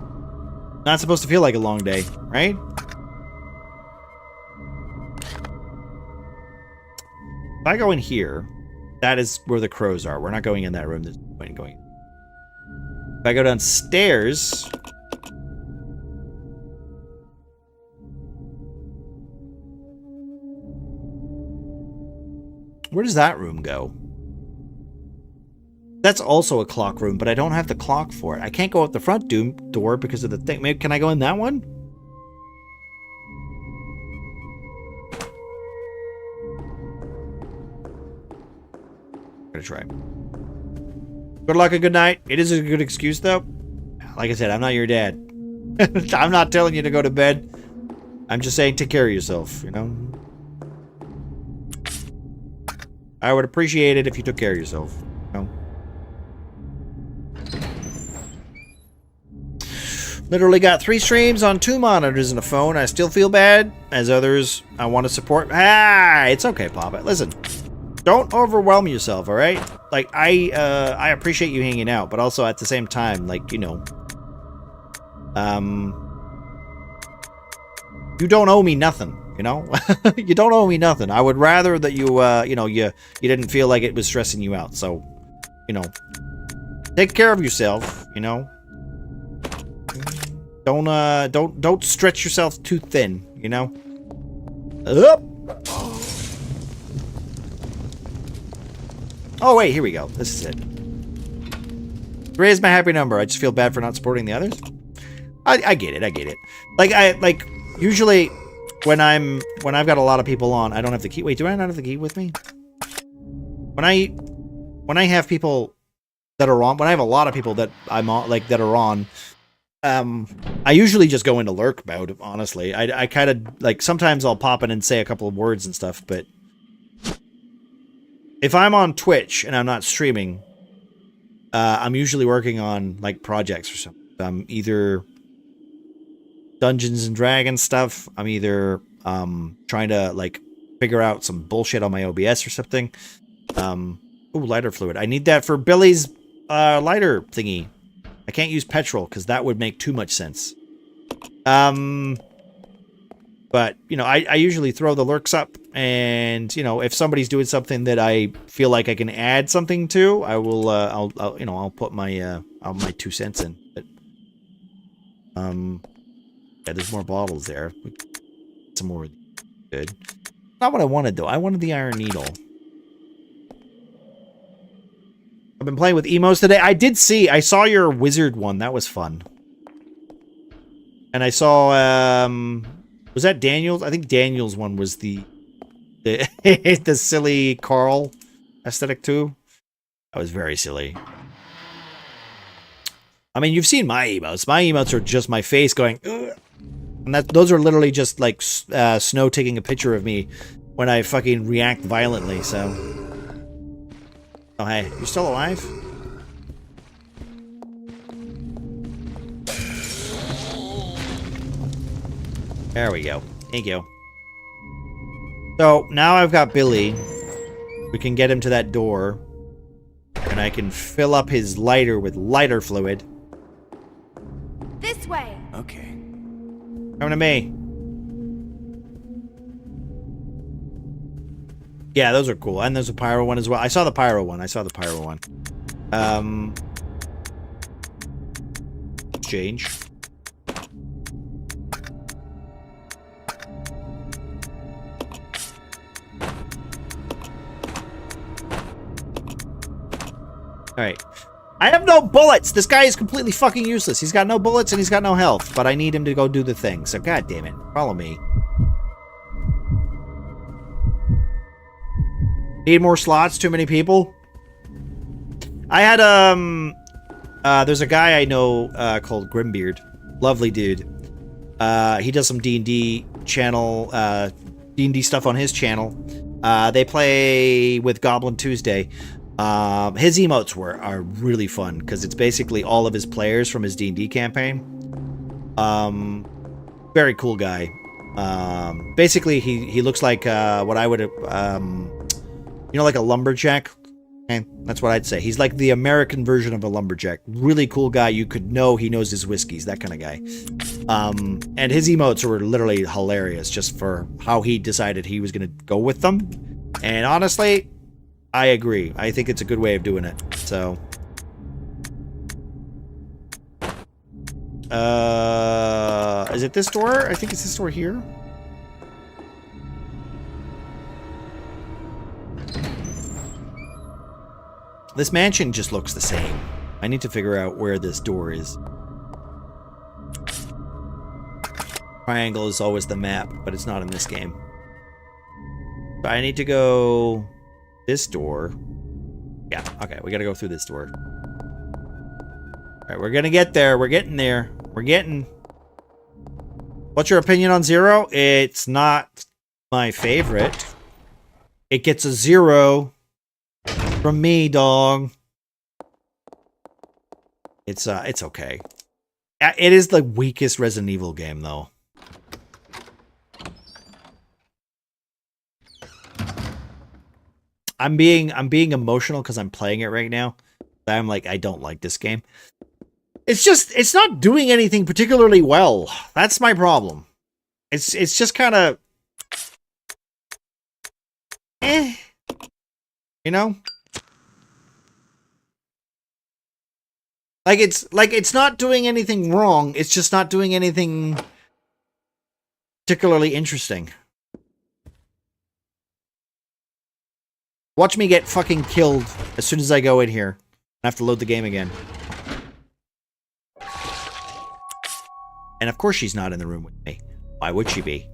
not supposed to feel like a long day, right? If I go in here, that is where the crows are. We're not going in that room. There's no point in going. If I go downstairs... Where does that room go? That's also a clock room, but I don't have the clock for it. I can't go out the front door because of the thing. Maybe, can I go in that one? I'm gonna try. Good luck and good night. It is a good excuse, though. Like I said, I'm not your dad. I'm not telling you to go to bed. I'm just saying take care of yourself, you know? I would appreciate it if you took care of yourself, you know? Literally got 3 streams on 2 monitors and a phone. I still feel bad. As others, I want to support. Ah, it's okay, Papa. Listen, don't overwhelm yourself, all right? Like, I appreciate you hanging out, but also at the same time, like, you know, you don't owe me nothing, you know? You don't owe me nothing. I would rather that you, you know, you didn't feel like it was stressing you out. So, you know, take care of yourself, you know? Don't stretch yourself too thin, you know? Up. Oh, wait, here we go. This is it. 3 is my happy number. I just feel bad for not supporting the others. I get it. I get it. Like, usually when I've got a lot of people on, I don't have the key. Wait, do I not have the key with me? When I have people that are on, when I have a lot of people that I'm on, like, that are on, I usually just go into lurk mode, honestly. I kind of, like, sometimes I'll pop in and say a couple of words and stuff, but if I'm on Twitch and I'm not streaming, I'm usually working on, like, projects or something. I'm either Dungeons and Dragons stuff. I'm either trying to, like, figure out some bullshit on my OBS or something. Ooh, lighter fluid. I need that for Billy's lighter thingy. I can't use petrol because that would make too much sense. But, you know, I usually throw the lurks up, and, you know, if somebody's doing something that I feel like I can add something to, I will, I'll you know, I'll put my, my 2 cents in. But, yeah, there's more bottles there. Some more. Good. Not what I wanted, though. I wanted the Iron Needle. I've been playing with emos today. I saw your wizard one. That was fun. And I saw, was that Daniel's? I think Daniel's one was the silly Carl aesthetic too. That was very silly. I mean, you've seen my emotes. My emotes are just my face going, ugh. And those are literally just like Snow taking a picture of me when I fucking react violently, so. Oh, hey, you still alive? There we go. Thank you. So, now I've got Billy. We can get him to that door. And I can fill up his lighter with lighter fluid. This way. Okay. Coming to me. Yeah, those are cool. And there's a pyro one as well. I saw the pyro one. Exchange. Alright. I have no bullets! This guy is completely fucking useless. He's got no bullets and he's got no health. But I need him to go do the thing. So, god damn it. Follow me. Need more slots? Too many people? I had, there's a guy I know, called Grimbeard. Lovely dude. He does some D&D channel, D&D stuff on his channel. They play with Goblin Tuesday. His emotes are really fun because it's basically all of his players from his D&D campaign. Very cool guy. Basically, he looks like what I would, like a lumberjack. Okay, that's what I'd say. He's like the American version of a lumberjack. Really cool guy. You could know he knows his whiskeys, that kind of guy. And his emotes were literally hilarious just for how he decided he was going to go with them. And honestly, I agree. I think it's a good way of doing it. So, is it this door? I think it's this door here. This mansion just looks the same. I need to figure out where this door is. Triangle is always the map, but it's not in this game. But I need to go this door. Yeah, okay, we gotta go through this door. Alright, we're gonna get there. We're getting there. We're getting... What's your opinion on Zero? It's not my favorite. It gets a 0 from me, dog. It's okay. It is the weakest Resident Evil game, though. I'm being emotional because I'm playing it right now. I'm like, I don't like this game. It's not doing anything particularly well. That's my problem. It's just kind of, you know? It's not doing anything wrong. It's just not doing anything particularly interesting. Watch me get fucking killed as soon as I go in here. I have to load the game again. And of course she's not in the room with me. Why would she be?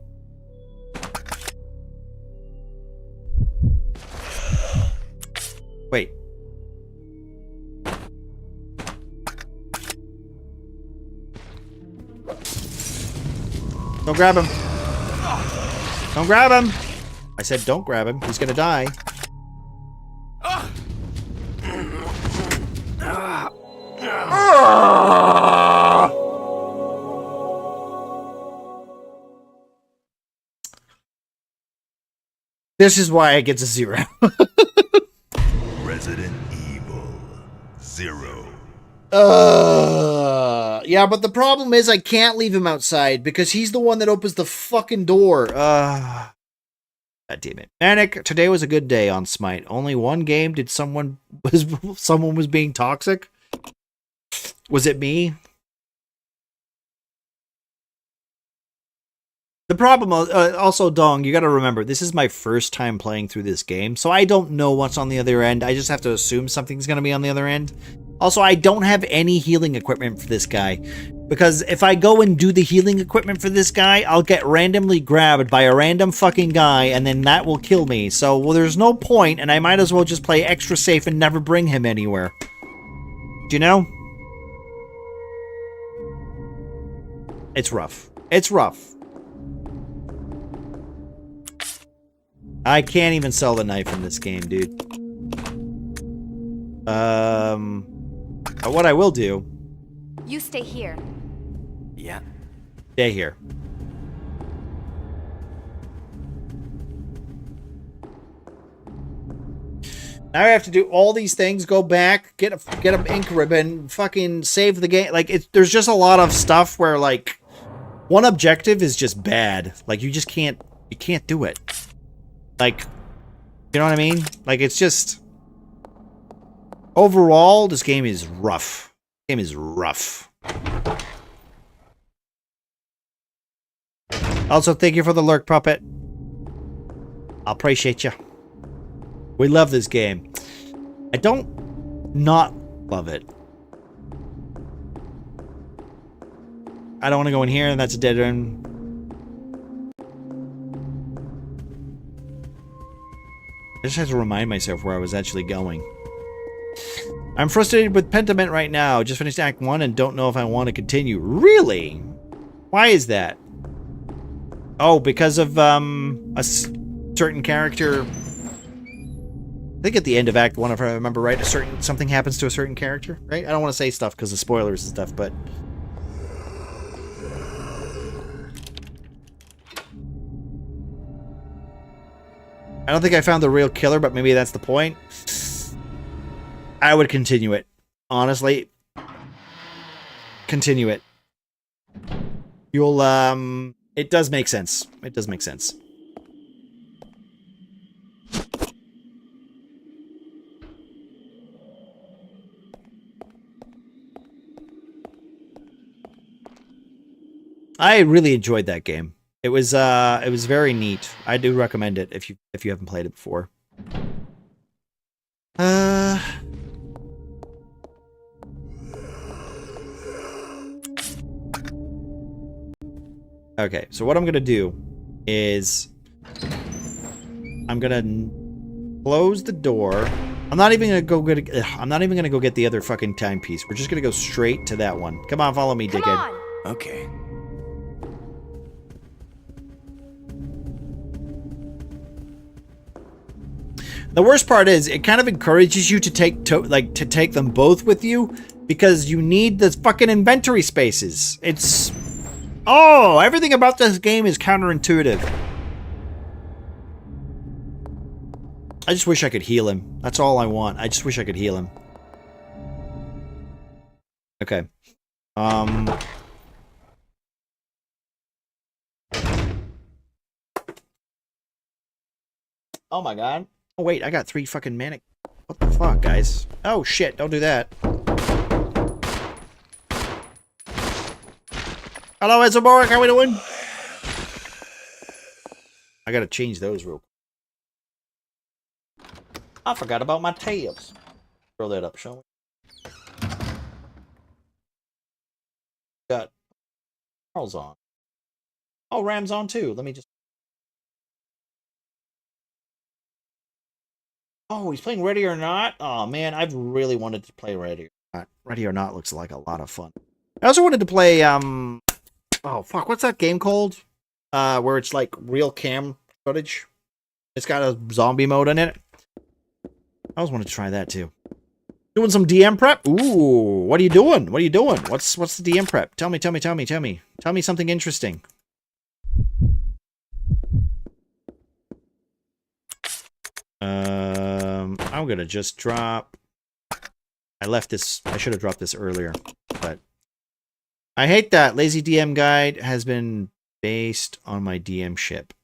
Wait. Don't grab him. Don't grab him. I said don't grab him. He's gonna die. This is why it gets a 0. Resident Evil 0. Yeah, but the problem is I can't leave him outside because he's the one that opens the fucking door. God damn it. Manic, today was a good day on Smite. Only one game did someone was being toxic? Was it me? The problem, also, Dong, you gotta remember, this is my first time playing through this game, so I don't know what's on the other end. I just have to assume something's gonna be on the other end. Also, I don't have any healing equipment for this guy, because if I go and do the healing equipment for this guy, I'll get randomly grabbed by a random fucking guy, and then that will kill me. So, well, there's no point, and I might as well just play extra safe and never bring him anywhere. Do you know? It's rough. It's rough. I can't even sell the knife in this game, dude. But what I will do... You stay here. Yeah. Stay here. Now I have to do all these things, go back, get an ink ribbon, fucking save the game. Like, there's just a lot of stuff where, like, one objective is just bad. Like, you just can't do it. Like, you know what I mean? Like, it's just... Overall, this game is rough. This game is rough. Also, thank you for the lurk, Puppet. I appreciate you. We love this game. I don't not love it. I don't want to go in here, and that's a dead end. I just have to remind myself where I was actually going. I'm frustrated with Pentiment right now. Just finished Act 1 and don't know if I want to continue. Really? Why is that? Oh, because of certain character. I think at the end of Act 1, if I remember right, something happens to a certain character, right? I don't want to say stuff because of spoilers and stuff, but I don't think I found the real killer, but maybe that's the point. I would continue it. Honestly. Continue it. You'll, it does make sense. It does make sense. I really enjoyed that game. It was very neat. I do recommend it if you haven't played it before. Okay, so what I'm gonna do is I'm gonna close the door. I'm not even gonna go get the other fucking timepiece. We're just gonna go straight to that one. Come on, follow me, dickhead. Okay. The worst part is it kind of encourages you to take them both with you because you need the fucking inventory spaces. Oh, everything about this game is counterintuitive. I just wish I could heal him. That's all I want. I just wish I could heal him. Okay. Oh my god. Oh wait, I got 3 fucking manic. What the fuck, guys? Oh shit, don't do that. Hello, Isoboric, how we doing? I gotta change those real quick. I forgot about my tabs. Throw that up, shall we? Got Carl's on. Oh, Ram's on too. Let me just. Oh, he's playing Ready or Not? Oh man, I've really wanted to play Ready or Not. Ready or Not looks like a lot of fun. I also wanted to play oh fuck, what's that game called? Where it's like real cam footage. It's got a zombie mode in it. I always wanted to try that too. Doing some DM prep? Ooh, what are you doing? What are you doing? What's the DM prep? Tell me. Tell me something interesting. I'm gonna just drop. I left this. I should have dropped this earlier, but I hate that lazy DM guide has been based on my DM ship.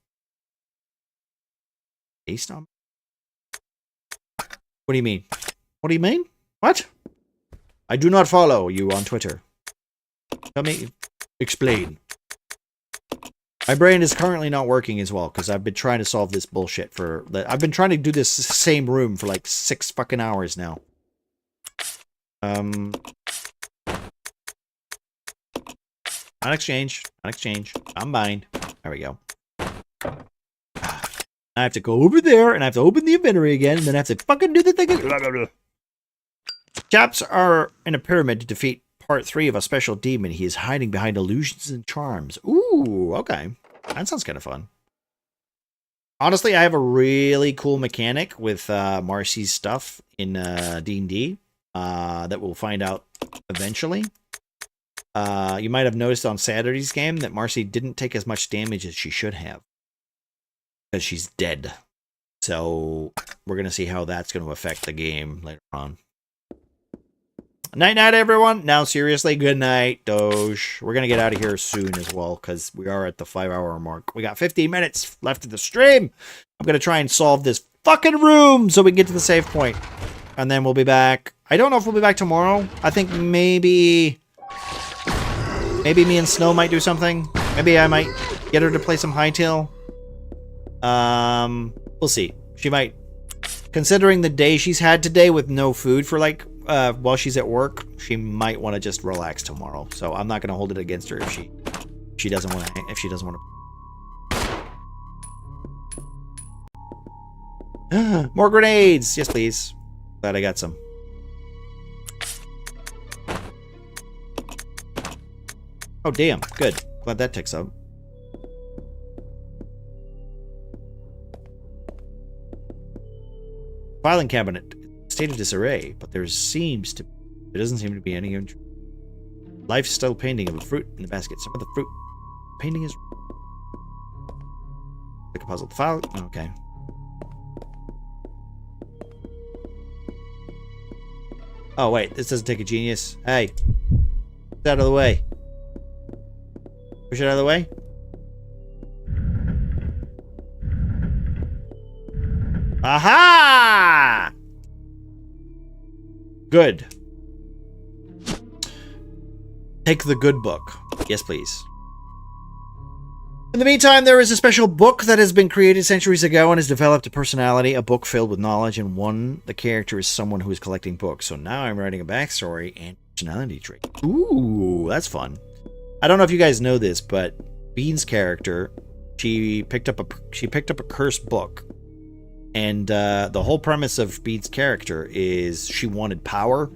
Based on? What do you mean? What do you mean? What? I do not follow you on Twitter. Tell me. Explain. My brain is currently not working as well because I've been trying to solve this bullshit for. I've been trying to do this same room for like 6 fucking hours now. Non-exchange. I'm buying. There we go. I have to go over there and I have to open the inventory again and then I have to fucking do the thing again. Chaps are in a pyramid to defeat part 3 of a special demon. He is hiding behind illusions and charms. Ooh, okay. That sounds kind of fun. Honestly, I have a really cool mechanic with Marcy's stuff in D&D that we'll find out eventually. You might have noticed on Saturday's game that Marcy didn't take as much damage as she should have. Because she's dead. So we're going to see how that's going to affect the game later on. Night night, everyone. Now, seriously, good night, Doge. We're going to get out of here soon as well, because we are at the 5-hour mark. We got 15 minutes left of the stream. I'm going to try and solve this fucking room so we can get to the save point. And then we'll be back. I don't know if we'll be back tomorrow. I think maybe me and Snow might do something. Maybe I might get her to play some Hytale. We'll see. She might, considering the day she's had today with no food for like while she's at work, she might want to just relax tomorrow. So I'm not going to hold it against her if she doesn't want to. More grenades, yes please. Glad I got some. Oh damn, good. Glad that ticks up. Filing cabinet, state of disarray, but there doesn't seem to be any injury. Lifestyle painting of a fruit in the basket. Some of the fruit painting is like a puzzle. The file. Okay. Oh wait, this doesn't take a genius. Hey, get out of the way. Push it out of the way. Aha! Good. Take the good book. Yes, please. In the meantime, there is a special book that has been created centuries ago and has developed a personality, a book filled with knowledge, and the character is someone who is collecting books. So now I'm writing a backstory and personality trait. Ooh, that's fun. I don't know if you guys know this, but Bean's character, she picked up a cursed book. And the whole premise of Bean's character is she wanted power.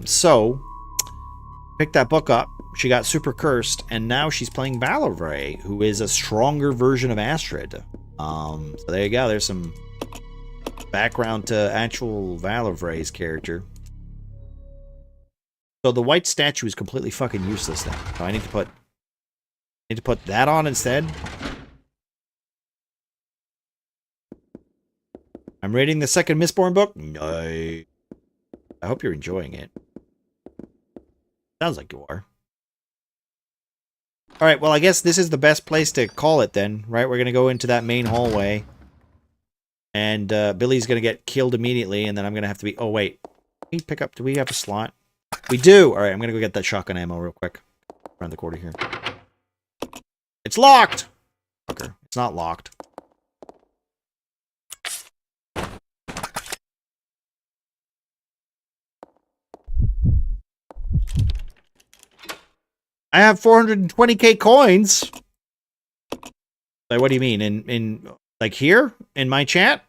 So picked that book up. She got super cursed, and now she's playing Valovray, who is a stronger version of Astrid. So there you go. There's some background to actual Valovray's character. So the white statue is completely fucking useless then. So I need to put that on instead. I'm reading the second Mistborn book. No. I hope you're enjoying it. Sounds like you are. Alright, well, I guess this is the best place to call it then, right? We're going to go into that main hallway. And Billy's going to get killed immediately, and then I'm going to have to be... Oh, wait. Do we have a slot? We do! Alright, I'm going to go get that shotgun ammo real quick. Around the corner here. It's locked! Fucker. It's not locked. I have 420k coins. Like, what do you mean? In like here? In my chat?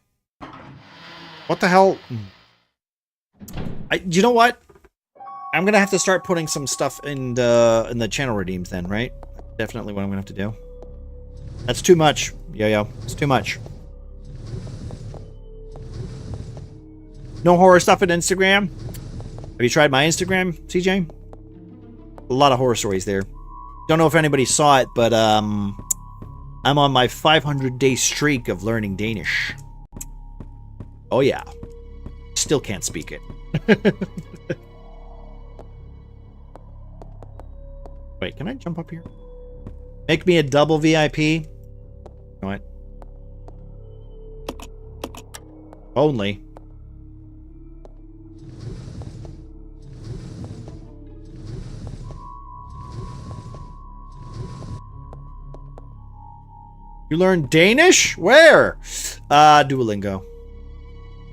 What the hell? You know what? I'm gonna have to start putting some stuff in the channel redeems then, right? Definitely what I'm gonna have to do. That's too much. Yo. It's too much. No horror stuff on Instagram? Have you tried my Instagram, CJ? A lot of horror stories there. Don't know if anybody saw it, but I'm on my 500-day streak of learning Danish. Oh yeah. Still can't speak it. Wait, can I jump up here? Make me a double VIP? You know what? Only. You learn Danish? Where? Duolingo.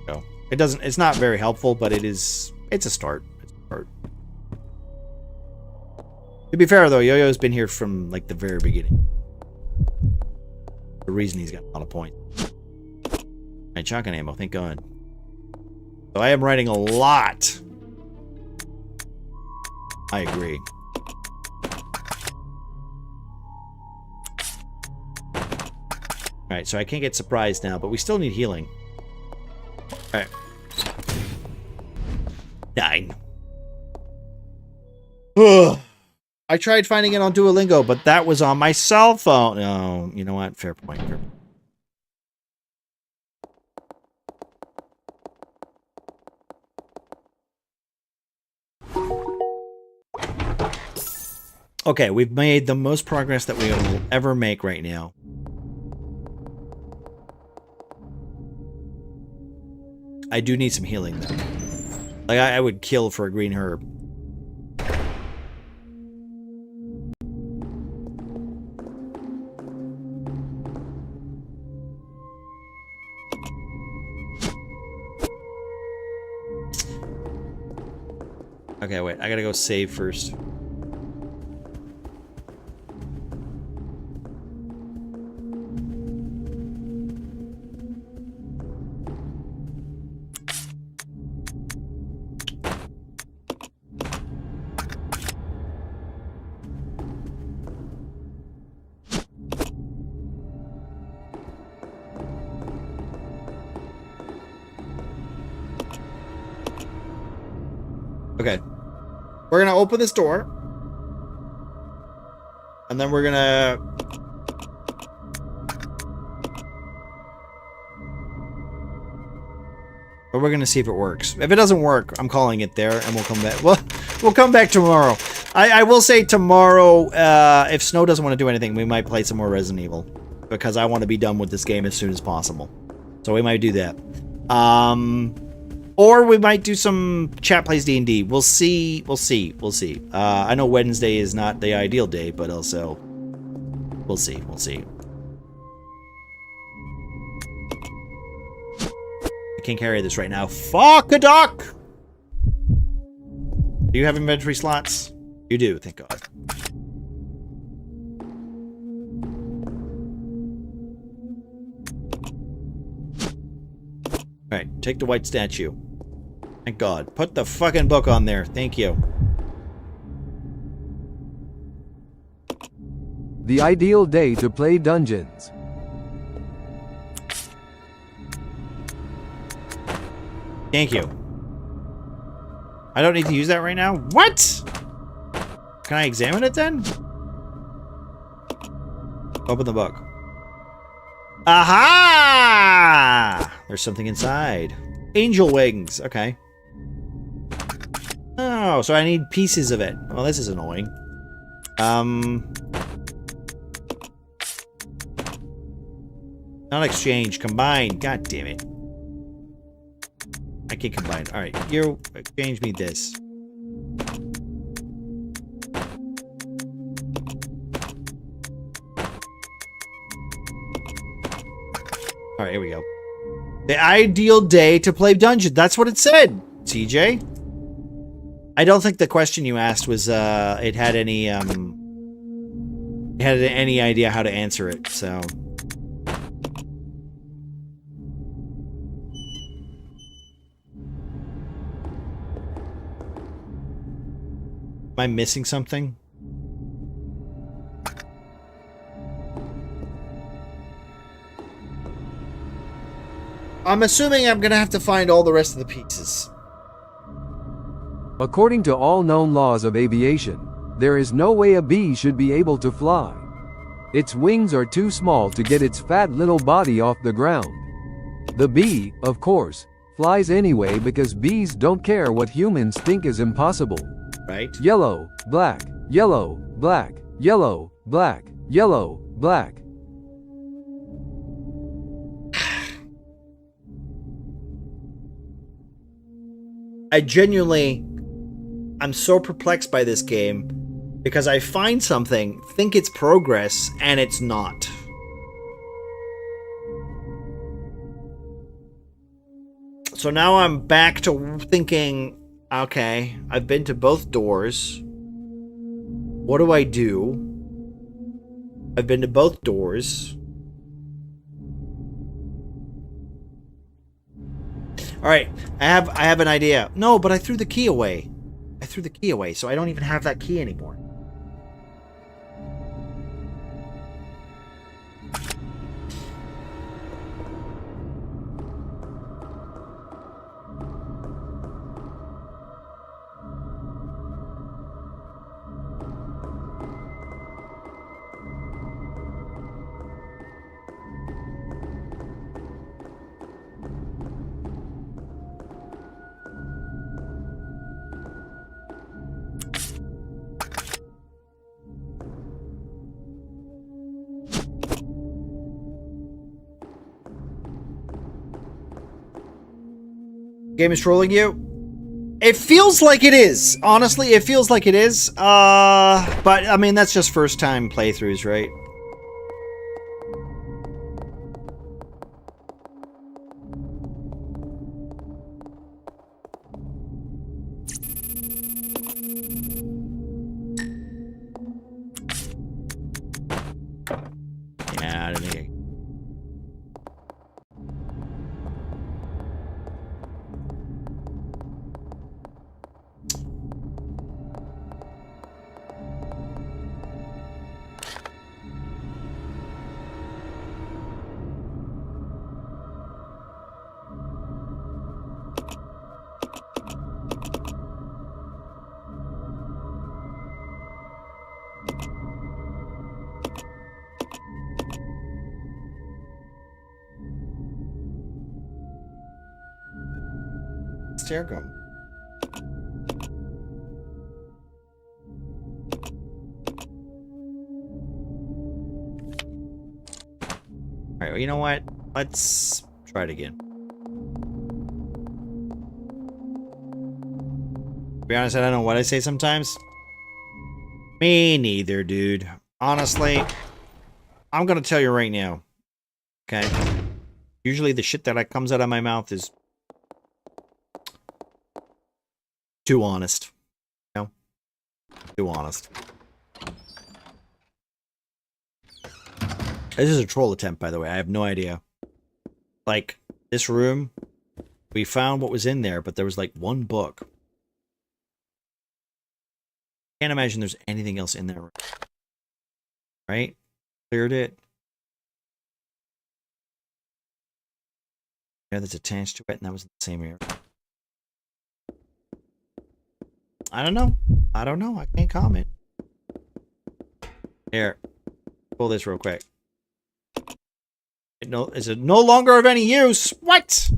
So it's not very helpful, but it's a start. It's a start. To be fair though, Yo-Yo's been here from like the very beginning. The reason he's got a lot of points. Alright, shotgun ammo, thank God. So I am writing a lot. I agree. Alright, so I can't get surprised now, but we still need healing. Alright. 9. Ugh. I tried finding it on Duolingo, but that was on my cell phone. No, you know what? Fair point. Fair point. Okay, we've made the most progress that we will ever make right now. I do need some healing, though. Like, I would kill for a green herb. Okay, wait. I gotta go save first. Okay. We're gonna open this door. And then we're gonna... But we're gonna see if it works. If it doesn't work, I'm calling it there, and we'll come back. We'll come back tomorrow. I will say tomorrow, if Snow doesn't want to do anything, we might play some more Resident Evil. Because I want to be done with this game as soon as possible. So we might do that. Or we might do some Chat Plays D&D. We'll see. We'll see. We'll see. I know Wednesday is not the ideal day, but also... We'll see. We'll see. I can't carry this right now. Fuck a duck! Do you have inventory slots? You do, thank God. Alright, take the white statue. Thank God. Put the fucking book on there. Thank you. The ideal day to play Dungeons. Thank you. I don't need to use that right now? What? Can I examine it then? Open the book. Aha! There's something inside. Angel wings. Okay. Oh, so I need pieces of it. Well, this is annoying. Not exchange. Combine. God damn it. I can't combine. Alright, you exchange me this. Alright, here we go. The ideal day to play Dungeon. That's what it said, TJ. I don't think the question you asked was, it had any idea how to answer it, so... Am I missing something? I'm assuming I'm gonna have to find all the rest of the pieces. According to all known laws of aviation, there is no way a bee should be able to fly. Its wings are too small to get its fat little body off the ground. The bee, of course, flies anyway because bees don't care what humans think is impossible. Right? Yellow, black, yellow, black, yellow, black, yellow, black. I'm so perplexed by this game because I find something, think it's progress, and it's not. So now I'm back to thinking, okay, I've been to both doors. What do I do? I've been to both doors. Alright, I have an idea. No, but I threw the key away. I threw the key away, so I don't even have that key anymore. Game is trolling you? It feels like it is. Honestly, it feels like it is. But, I mean, that's just first time playthroughs, right? Yeah, I didn't think stair go? Alright, well, you know what? Let's try it again. To be honest, I don't know what I say sometimes. Me neither, dude. Honestly, I'm gonna tell you right now. Okay? Usually the shit that comes out of my mouth is too honest. You know? Too honest. This is a troll attempt, by the way. I have no idea. Like, this room, we found what was in there, but there was like one book. Can't imagine there's anything else in there. Right? Cleared it. Yeah, that's attached to it, and that was in the same area. I don't know. I don't know. I can't comment. Here. Pull this real quick. Is it no longer of any use? What?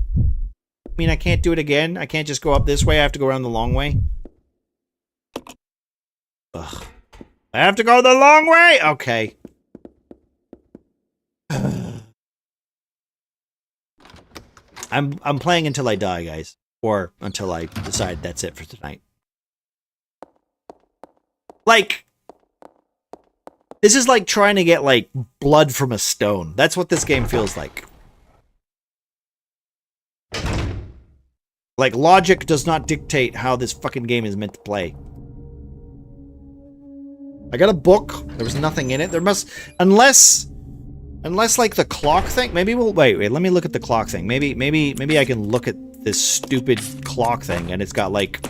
I mean, I can't do it again. I can't just go up this way. I have to go around the long way. Ugh. I have to go the long way? Okay. I'm playing until I die, guys. Or until I decide that's it for tonight. Like, this is like trying to get, like, blood from a stone. That's what this game feels like. Like, logic does not dictate how this fucking game is meant to play. I got a book. There was nothing in it. There must... Unless, like, the clock thing... Maybe we'll... Wait, let me look at the clock thing. Maybe I can look at this stupid clock thing, and it's got, like,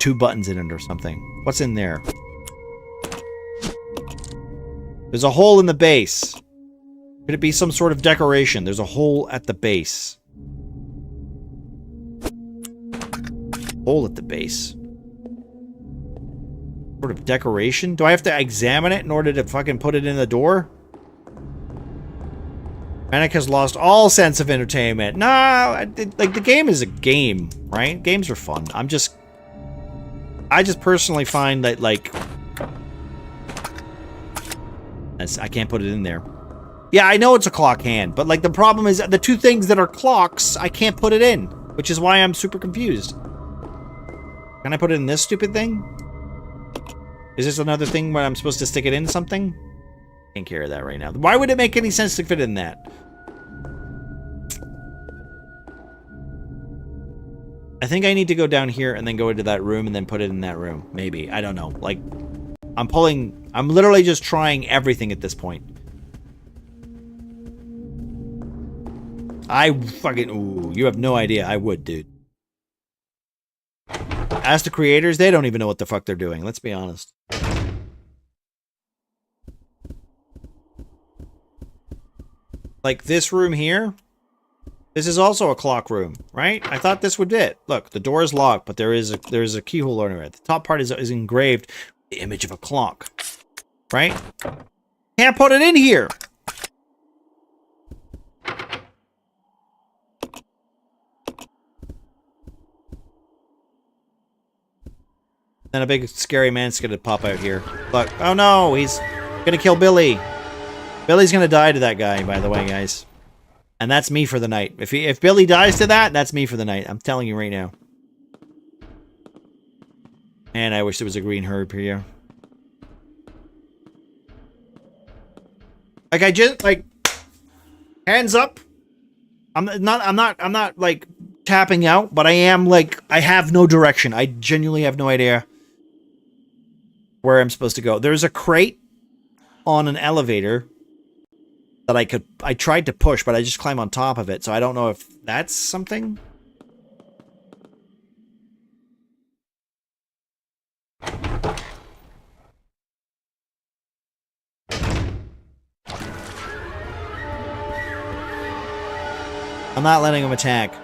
2 buttons in it or something. What's in there? There's a hole in the base. Could it be some sort of decoration? There's a hole at the base. Hole at the base. Sort of decoration? Do I have to examine it in order to fucking put it in the door? Manic has lost all sense of entertainment. Nah, like, the game is a game, right? Games are fun. I just personally find that, like... I can't put it in there. Yeah, I know it's a clock hand, but, like, the problem is the 2 things that are clocks, I can't put it in, which is why I'm super confused. Can I put it in this stupid thing? Is this another thing where I'm supposed to stick it in something? Can't carry that right now. Why would it make any sense to fit in that? I think I need to go down here and then go into that room and then put it in that room. Maybe. I don't know. Like, I'm literally just trying everything at this point. Ooh, you have no idea. I would, dude. As the creators, they don't even know what the fuck they're doing. Let's be honest. Like this room here. This is also a clock room, right? I thought this would fit. Look, the door is locked, but there is a keyhole under it. The top part is engraved with the image of a clock. Right? Can't put it in here. Then a big scary man's gonna pop out here. Look, oh no, he's gonna kill Billy. Billy's gonna die to that guy, by the way, guys. And that's me for the night. If Billy dies to that, that's me for the night. I'm telling you right now. Man, I wish there was a green herb here. Like, I just, like, hands up. I'm not like tapping out, but I am, like, I have no direction. I genuinely have no idea where I'm supposed to go. There's a crate on an elevator that I tried to push, but I just climb on top of it, so I don't know if that's something. I'm not letting him attack.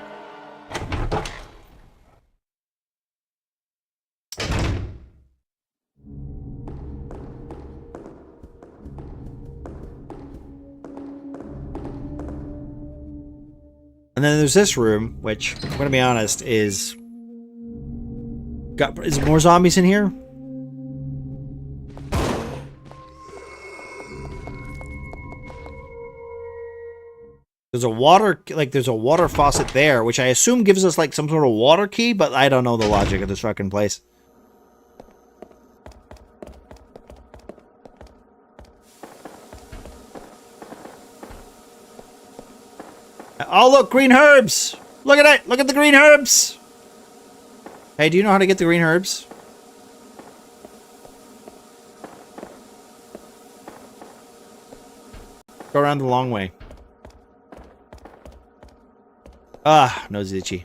And then there's this room, which, I'm gonna be honest, is Is there more zombies in here? There's a water, like, there's a water faucet there, which I assume gives us, like, some sort of water key, but I don't know the logic of this fucking place. Oh, look, green herbs! Look at it! Look at the green herbs! Hey, do you know how to get the green herbs? Go around the long way. Ah, nose itchy.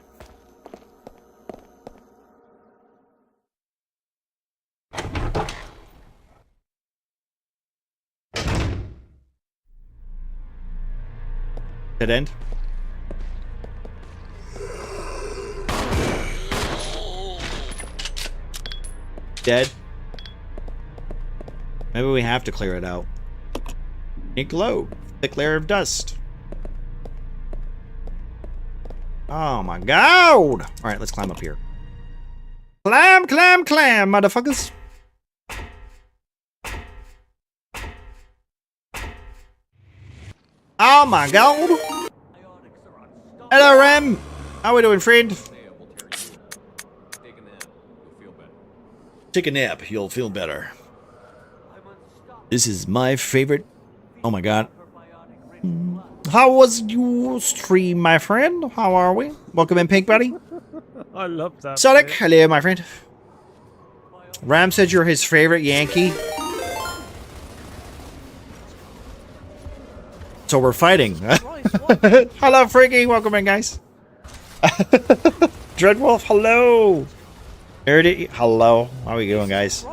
Dead end. Dead. Maybe we have to clear it out. Pink glow. Thick layer of dust. Oh my god! Alright, let's climb up here. Climb, climb, climb, motherfuckers! Oh my god! Hello, Rem! How we doing, friend? Take a nap, you'll feel better. This is my favorite... Oh my god. How was your stream, my friend? How are we? Welcome in, Pink Buddy. I love that. Sonic, hello, my friend. Ram said you're his favorite Yankee. So we're fighting. Hello, Freaky. Welcome in, guys. Dreadwolf, hello. Verity, hello. How are we doing, guys?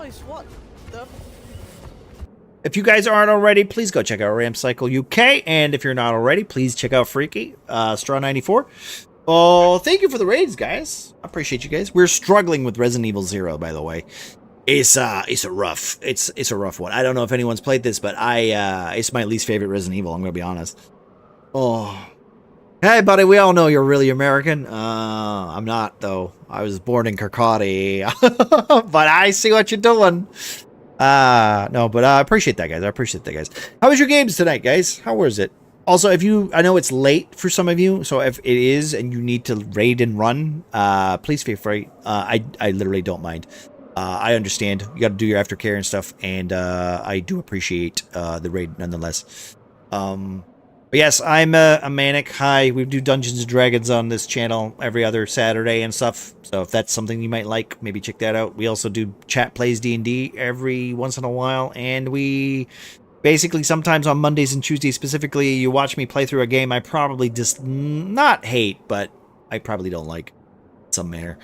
If you guys aren't already, please go check out Ram Cycle UK. And if you're not already, please check out Freaky, Straw94. Oh, thank you for the raids, guys. I appreciate you guys. We're struggling with Resident Evil 0, by the way. It's a rough one. I don't know if anyone's played this, but it's my least favorite Resident Evil, I'm gonna be honest. Oh. Hey, buddy, we all know you're really American. I'm not, though. I was born in Kirkcaldy. But I see what you're doing. No, but I appreciate that, guys. I appreciate that, guys. How was your games tonight, guys? How was it? Also, I know it's late for some of you, so if it is and you need to raid and run, please feel free. I literally don't mind. I understand. You got to do your aftercare and stuff, and I do appreciate the raid nonetheless. But yes, I'm a Manic. Hi, we do Dungeons and Dragons on this channel every other Saturday and stuff. So if that's something you might like, maybe check that out. We also do Chat Plays D&D every once in a while, and we basically sometimes on Mondays and Tuesdays specifically, you watch me play through a game I probably just not hate, but I probably don't like in some manner.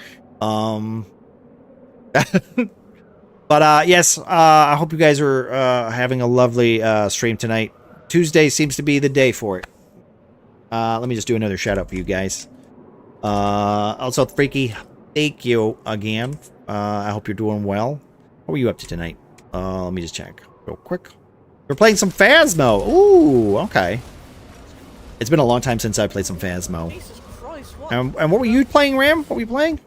But yes, I hope you guys are having a lovely stream tonight. Tuesday seems to be the day for it. Let me just do another shout out for you guys. Also, Freaky, thank you again. I hope you're doing well. What were you up to tonight? Let me just check real quick. We're playing some Phasmo. Ooh, okay. It's been a long time since I played some Phasmo. And what were you playing, Ram? What were you playing?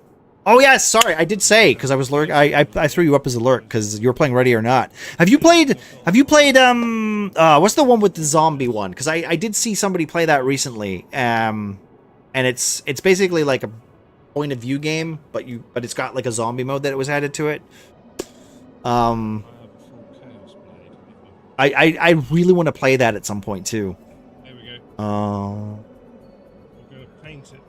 Oh yeah, sorry, I did say because I was lurk. I threw you up as a lurk because you were playing Ready or Not. Have you played? What's the one with the zombie one? Because I did see somebody play that recently. And it's basically like a point of view game, but it's got like a zombie mode that was added to it. I really want to play that at some point too. There we go. We're gonna paint it.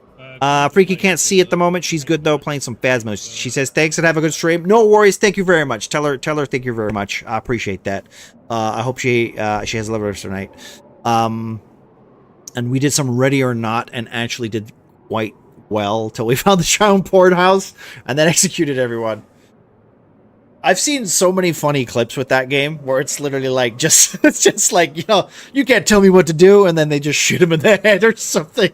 Freaky can't see at the moment. She's good though, playing some Phasmo. She says thanks and have a good stream. No worries. Thank you very much. Tell her thank you very much. I appreciate that. I hope she has a lovely rest of her night. And we did some Ready or Not and actually did quite well till we found the Child Porn House and then executed everyone. I've seen so many funny clips with that game where it's literally like it's just like, you know, you can't tell me what to do, and then they just shoot him in the head or something.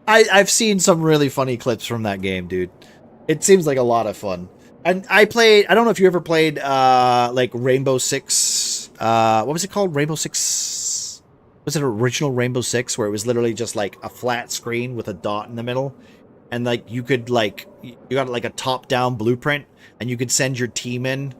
I've seen some really funny clips from that game, dude. It seems like a lot of fun. And I don't know if you ever played like Rainbow Six. What was it called? Rainbow Six. Was it original Rainbow Six where it was literally just like a flat screen with a dot in the middle? And like you could like you got like a top-down blueprint and you could send your team in,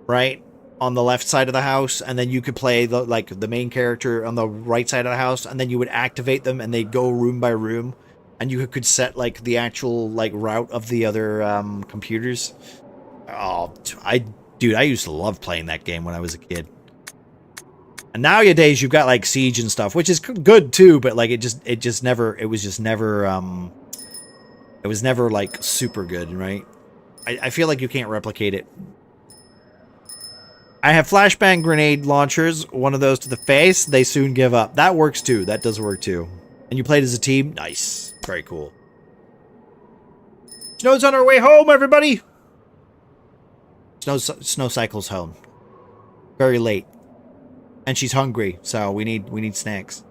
right, on the left side of the house, and then you could play the main character on the right side of the house, and then you would activate them, and they'd go room by room, and you could set like the actual like route of the other computers. Oh, dude, I used to love playing that game when I was a kid. And nowadays you've got like Siege and stuff, which is good too, but like it was never like super good, right? I feel like you can't replicate it. I have flashbang grenade launchers, one of those to the face, they soon give up. That works too, that does work too. And you played as a team? Nice. Very cool. Snow's on our way home, everybody! Snow cycles home. Very late. And she's hungry, so we need snacks.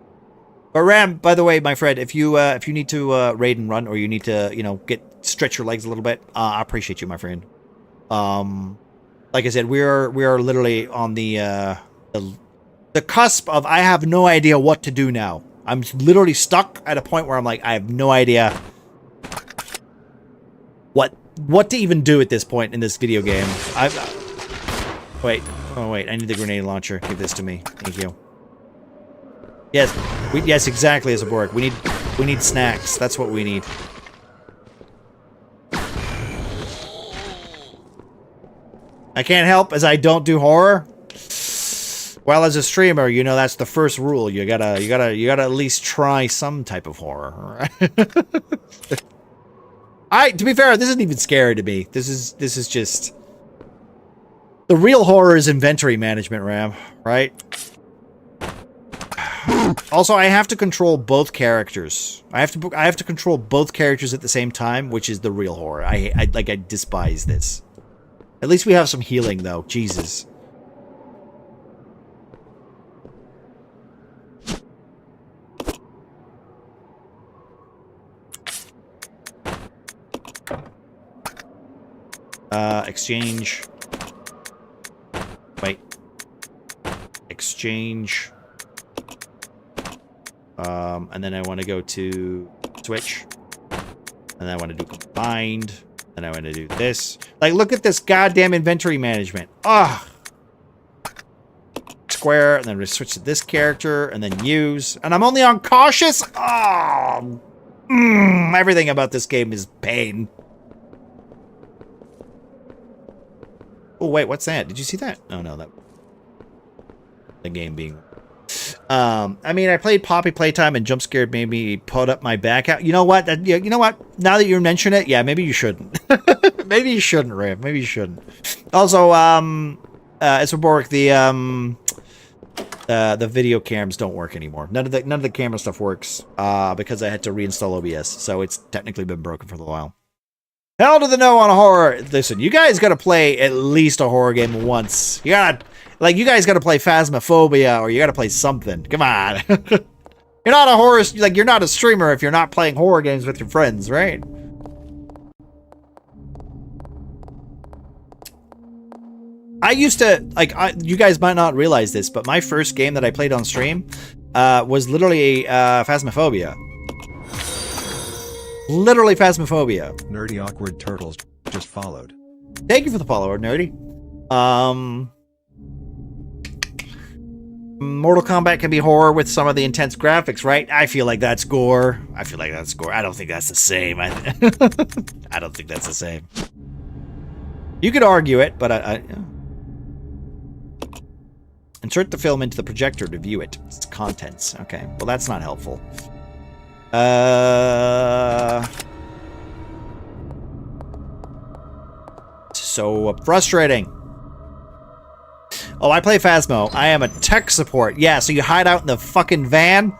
But Ram, by the way, my friend, if you need to raid and run, or you need to, you know, stretch your legs a little bit, I appreciate you, my friend. Like I said, we are literally on the cusp of I have no idea what to do now. I'm literally stuck at a point where I'm like, I have no idea what to even do at this point in this video game. Wait. Oh, wait. I need the grenade launcher. Give this to me. Thank you. Yes. Yes, exactly, as a Borg. We need snacks. That's what we need. I can't help as I don't do horror. Well, as a streamer, you know that's the first rule. You gotta at least try some type of horror. To be fair, this isn't even scary to me. This is just the real horror is inventory management, Ram, right? Also, I have to control both characters. I have to control both characters at the same time, which is the real horror. I despise this. At least we have some healing, though. Jesus. Exchange. Wait. Exchange. And then I want to go to switch. And then I want to do combined. And I want to do this. Like, look at this goddamn inventory management. Ugh. Square, and then we switch to this character, and then use. And I'm only on cautious? Oh. Everything about this game is pain. Oh, wait, what's that? Did you see that? Oh, no, that... The game being... I mean, I played Poppy Playtime and jump scared made me put up my back out. You know what? You know what? Now that you mention it, yeah, maybe you shouldn't. Maybe you shouldn't, Ram. Maybe you shouldn't. Also, as for Bork, the video cams don't work anymore. None of the camera stuff works because I had to reinstall OBS, so it's technically been broken for a while. Hell to the no on horror. Listen, you guys got to play at least a horror game once. You got you guys got to play Phasmophobia, or you got to play something. Come on. You're not a horror, you're not a streamer if you're not playing horror games with your friends, right? I used to, you guys might not realize this, but my first game that I played on stream was literally Phasmophobia. Literally Phasmophobia. Nerdy Awkward Turtles just followed. Thank you for the follower, Nerdy. Mortal Kombat can be horror with some of the intense graphics, right? I feel like that's gore. I don't think that's the same. I don't think that's the same. You could argue it, but insert the film into the projector to view it. It's contents. Okay, well that's not helpful. So frustrating. Oh, I play Phasmo. I am a tech support. Yeah, so you hide out in the fucking van?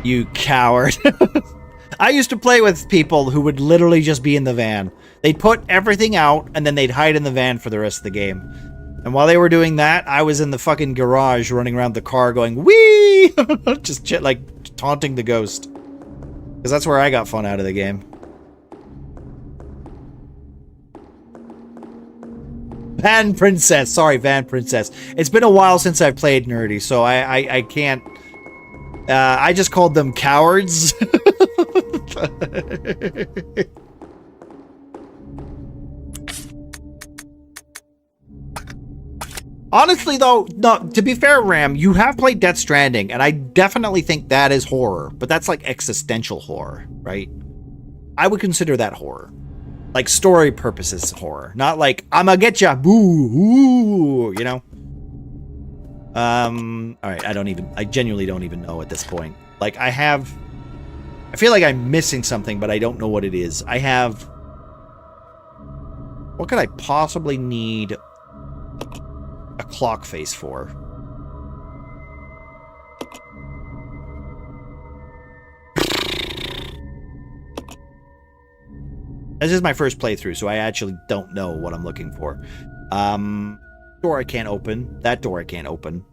You coward. I used to play with people who would literally just be in the van. They'd put everything out, and then they'd hide in the van for the rest of the game. And while they were doing that, I was in the fucking garage running around the car going, wee! Just like taunting the ghost. Because that's where I got fun out of the game. Van Princess. Sorry, Van Princess. It's been a while since I've played Nerdy, so I can't... I just called them cowards. Honestly, though, no, to be fair, Ram, you have played Death Stranding, and I definitely think that is horror, but that's like existential horror, right? I would consider that horror. Like story purposes horror, not like, I'm gonna get ya, boo, ooh, you know? All right, I genuinely don't even know at this point. Like, I feel like I'm missing something, but I don't know what it is. What could I possibly need a clock face for? This is my first playthrough, so I actually don't know what I'm looking for. Door I can't open. That door I can't open.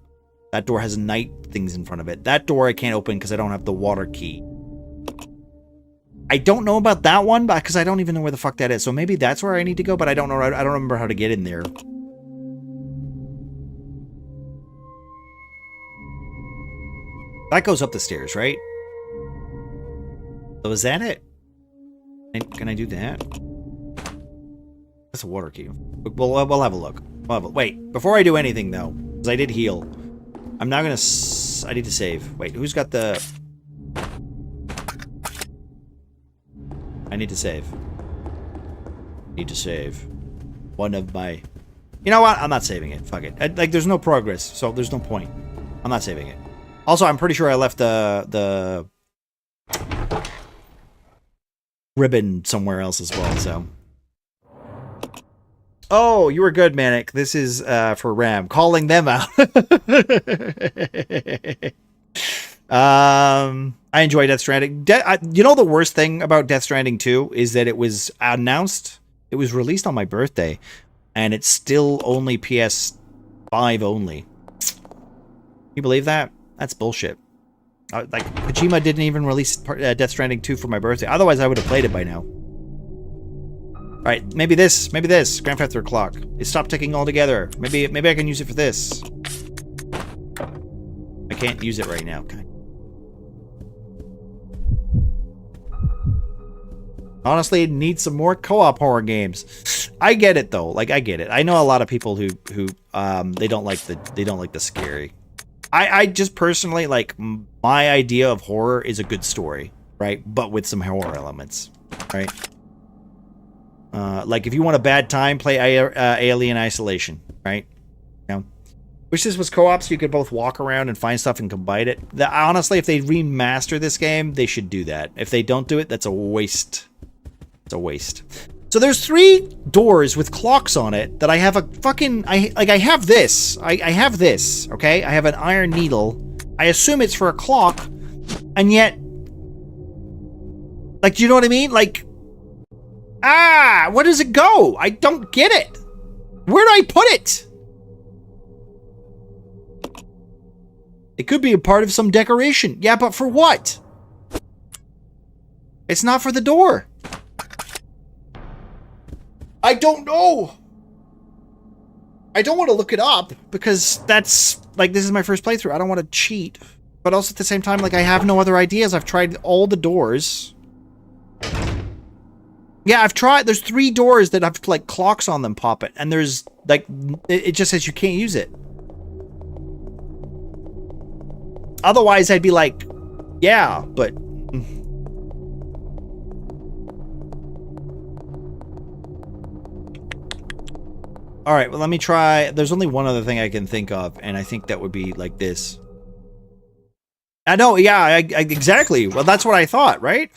That door has night things in front of it. That door I can't open because I don't have the water key. I don't know about that one because I don't even know where the fuck that is. So maybe that's where I need to go, but I don't know. I don't remember how to get in there. That goes up the stairs, right? So is that it? Can I do that? That's a water key. We'll have a look. Wait, before I do anything though, because I did heal. I'm now gonna. I need to save. Wait, who's got the? I need to save. Need to save. One of my. You know what? I'm not saving it. Fuck it. Like, there's no progress, so there's no point. I'm not saving it. Also, I'm pretty sure I left the ribbon somewhere else as well. So. Oh, you were good, Manic. This is for Ram. Calling them out. I enjoy Death Stranding. You know the worst thing about Death Stranding 2 is that it was announced, it was released on my birthday, and it's still only PS5 only. Can you believe that? That's bullshit. Like, Kojima didn't even release Death Stranding 2 for my birthday. Otherwise, I would have played it by now. Alright, maybe this. Grand Theft Auto clock. It stopped ticking altogether. Maybe I can use it for this. I can't use it right now. Okay. Honestly, it needs some more co-op horror games. I get it though. Like, I get it. I know a lot of people who they don't like the scary. I just personally, like, my idea of horror is a good story, right? But with some horror elements, right? Like, if you want a bad time, play Alien Isolation, right? You know? Wish this was co-op so you could both walk around and find stuff and combine it. Honestly, if they remaster this game, they should do that. If they don't do it, that's a waste. It's a waste. So there's 3 doors with clocks on it that I have a fucking... I have this. I have this, okay? I have an iron needle. I assume it's for a clock, and yet... Like, do you know what I mean? Like... Ah! Where does it go? I don't get it. Where do I put it? It could be a part of some decoration. Yeah, but for what? It's not for the door. I don't know. I don't want to look it up because that's, like, this is my first playthrough. I don't want to cheat. But also at the same time, like, I have no other ideas. I've tried all the doors. Yeah, I've tried. There's 3 doors that have, like, clocks on them pop it. And there's, like, it just says you can't use it. Otherwise, I'd be like, yeah, but... Alright, well, let me try... There's only one other thing I can think of, and I think that would be like this. I know, yeah, exactly. Well, that's what I thought, right?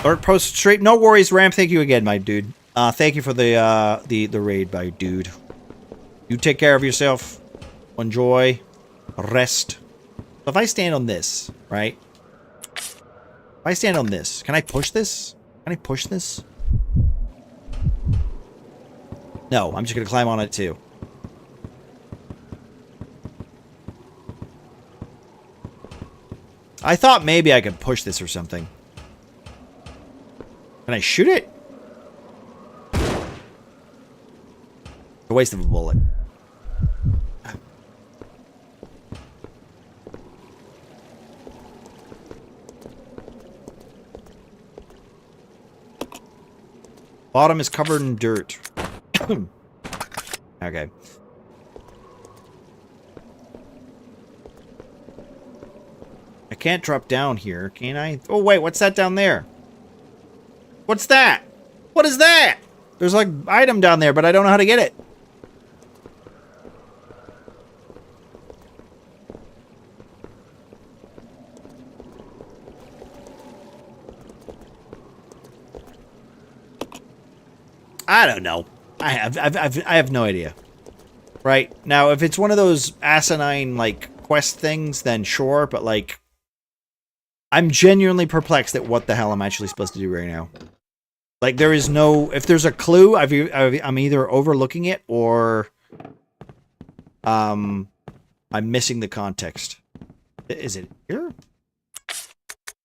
Or post straight. No worries, Ram. Thank you again, my dude. Thank you for the raid, my dude. You take care of yourself. Enjoy. Rest. So if I stand on this, right? If I stand on this, can I push this? Can I push this? No, I'm just gonna climb on it too. I thought maybe I could push this or something. Can I shoot it? A waste of a bullet. Bottom is covered in dirt. Okay. I can't drop down here, can I? Oh, wait, what's that down there? What's that? What is that? There's like item down there, but I don't know how to get it. I don't know. I have no idea. Right? Now, if it's one of those asinine, like, quest things, then sure, but, like, I'm genuinely perplexed at what the hell I'm actually supposed to do right now. Like, there is no... If there's a clue, I'm either overlooking it, or... I'm missing the context. Is it here?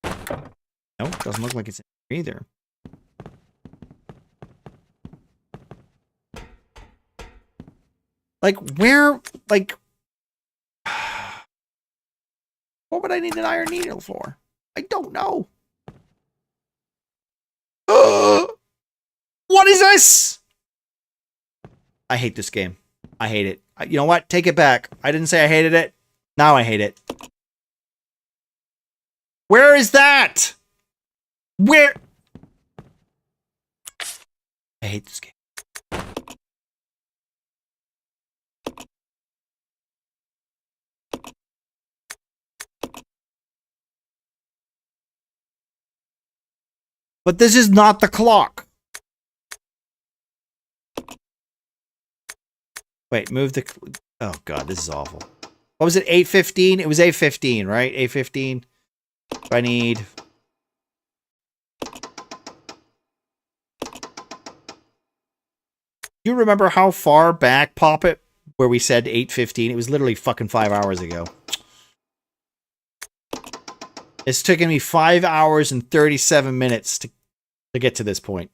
No, it doesn't look like it's here either. Like, where, like, what would I need an iron needle for? I don't know. What is this? I hate this game. I hate it. You know what? Take it back. I didn't say I hated it. Now I hate it. Where is that? Where? I hate this game. But this is not the clock. Wait, move the... Oh, God, this is awful. What was it, 8:15? It was 8:15, right? 8:15. I need... You remember how far back, Pop It, where we said 8:15? It was literally fucking 5 hours ago. It's taken me 5 hours and 37 minutes to get to this point.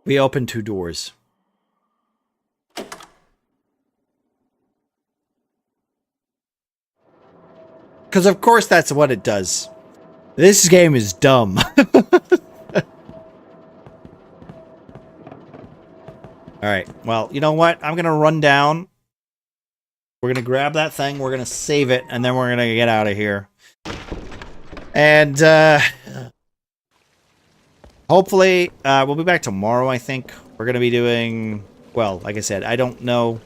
We opened 2 doors. Because of course that's what it does. This game is dumb. Alright, well, you know what? I'm going to run down. We're going to grab that thing, we're going to save it, and then we're going to get out of here. And, hopefully, we'll be back tomorrow, I think. We're going to be doing... Well, like I said, I don't know.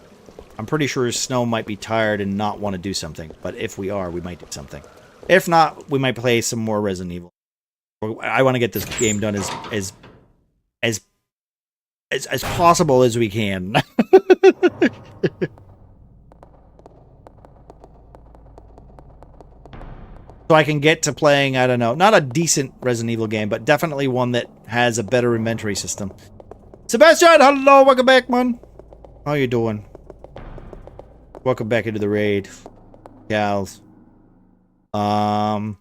I'm pretty sure Snow might be tired and not want to do something. But if we are, we might do something. If not, we might play some more Resident Evil. I want to get this game done as possible as we can. So I can get to playing, I don't know, not a decent Resident Evil game, but definitely one that has a better inventory system. Sebastian, hello, welcome back, man. How you doing? Welcome back into the raid, gals. I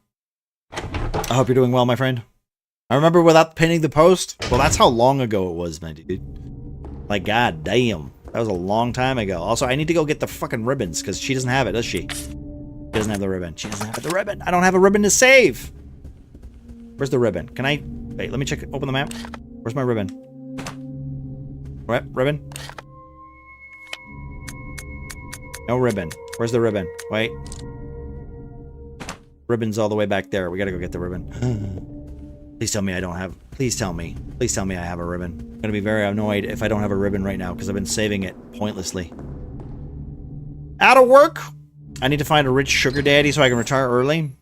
hope you're doing well, my friend. I remember without pinning the post. Well, that's how long ago it was, man, dude. Like, god damn. That was a long time ago. Also, I need to go get the fucking ribbons, because she doesn't have it, does she? She doesn't have the ribbon. She doesn't have the ribbon. I don't have a ribbon to save. Where's the ribbon? Can I... Wait, let me check... Open the map. Where's my ribbon? What? Ribbon? No ribbon. Where's the ribbon? Wait. Ribbon's all the way back there. We gotta go get the ribbon. Please tell me I don't have... Please tell me. Please tell me I have a ribbon. I'm gonna be very annoyed if I don't have a ribbon right now, because I've been saving it pointlessly. Out of work? I need to find a rich sugar daddy so I can retire early.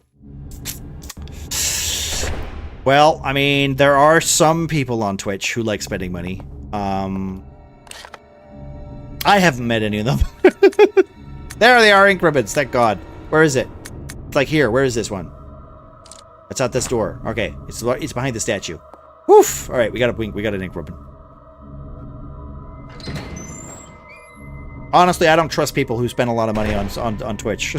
Well, I mean, there are some people on Twitch who like spending money. I haven't met any of them. There they are, ink ribbons, thank God. Where is it? It's like here, where is this one? It's out this door. Okay, it's behind the statue. Woof! Alright, we got an ink ribbon. Honestly, I don't trust people who spend a lot of money on Twitch.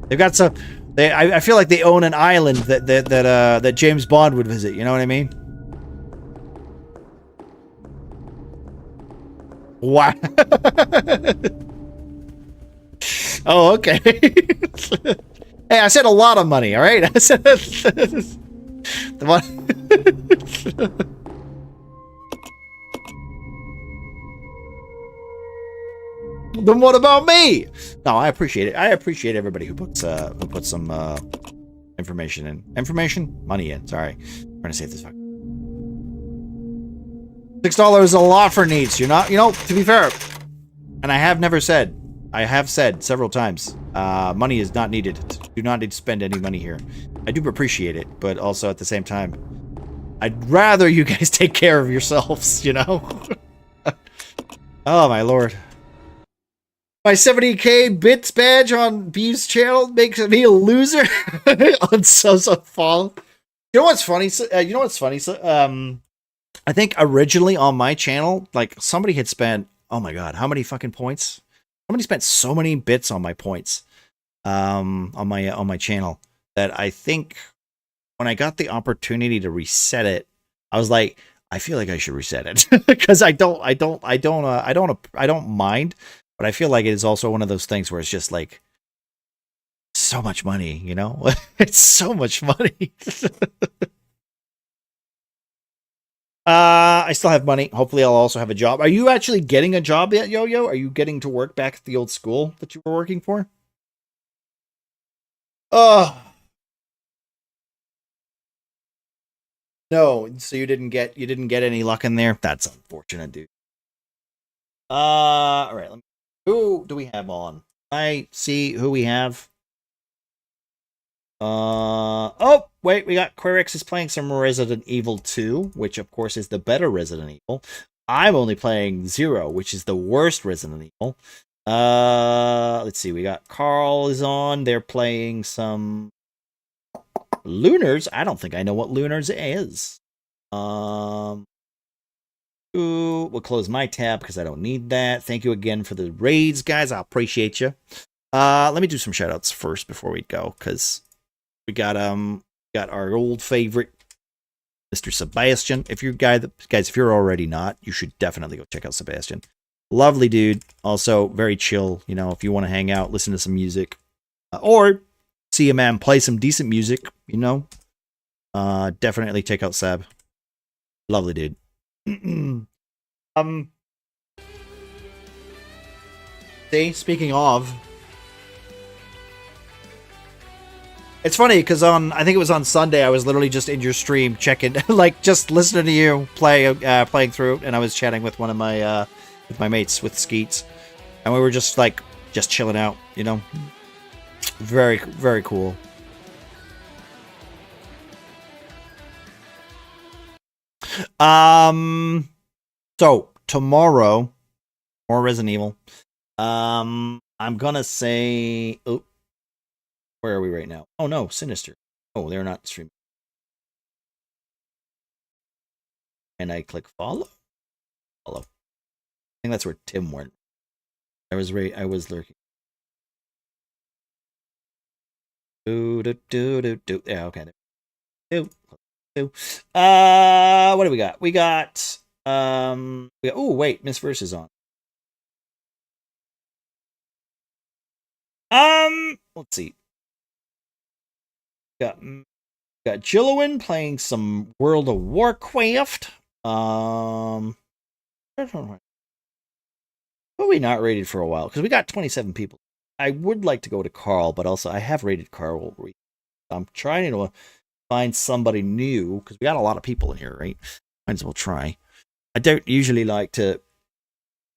They've got some... I feel like they own an island that James Bond would visit, you know what I mean? Wow. Oh, okay. Hey, I said a lot of money, all right? I said the one. Then what about me? No, I appreciate it. I appreciate everybody who puts some information in. Money in. Sorry, I'm trying to save this. $6 is a lot for Neats. You're not, to be fair, and I have said several times, money is not needed. Do not need to spend any money here. I do appreciate it, but also at the same time, I'd rather you guys take care of yourselves, Oh my lord. My 70k bits badge on Beef's channel makes me a loser on Sosa Fall. You know what's funny? I think originally on my channel, like somebody had spent, oh my god, how many fucking points? Somebody spent so many bits on my points, on my channel, that I think when I got the opportunity to reset it, I was like, I feel like I should reset it because I don't mind, but I feel like it is also one of those things where it's just like so much money, It's so much money. I still have money. Hopefully I'll also have a job. Are you actually getting a job yet, Yo-Yo? Are you getting to work back at the old school that you were working for? No, so you didn't get any luck in there? That's unfortunate, dude. All right, who do we have on? I see who we have. Oh, wait, we got Quirix is playing some Resident Evil 2, which of course is the better Resident Evil. I'm only playing 0, which is the worst Resident Evil. Let's see, we got Carl is on. They're playing some Lunars. I don't think I know what Lunars is. Ooh, we'll close my tab because I don't need that. Thank you again for the raids, guys. I appreciate you. Let me do some shoutouts first before we go, because we got our old favorite, Mr. Sebastian. If you're guys, if you're already not, you should definitely go check out Sebastian. Lovely dude. Also very chill. If you want to hang out, listen to some music, or see a man play some decent music, definitely check out Seb. Lovely dude. Speaking of, it's funny because I think it was on Sunday, I was literally just in your stream checking, like just listening to you playing through, and I was chatting with one of my with my mates with Skeets, and we were just chilling out, Very, very cool. So tomorrow, more Resident Evil. I'm gonna say, oh, where are we right now? Oh no, Sinister. Oh, they're not streaming. And I click follow. I think that's where Tim went. I was lurking. Yeah, okay. What do we got? We got oh wait, Miss Verse is on. Let's see. Got Jillowin playing some World of Warcraft. Probably not rated for a while because we got 27 people. I would like to go to Carl, but also I have rated Carl. I'm trying to find somebody new because we got a lot of people in here, right? Might as well try. I don't usually like to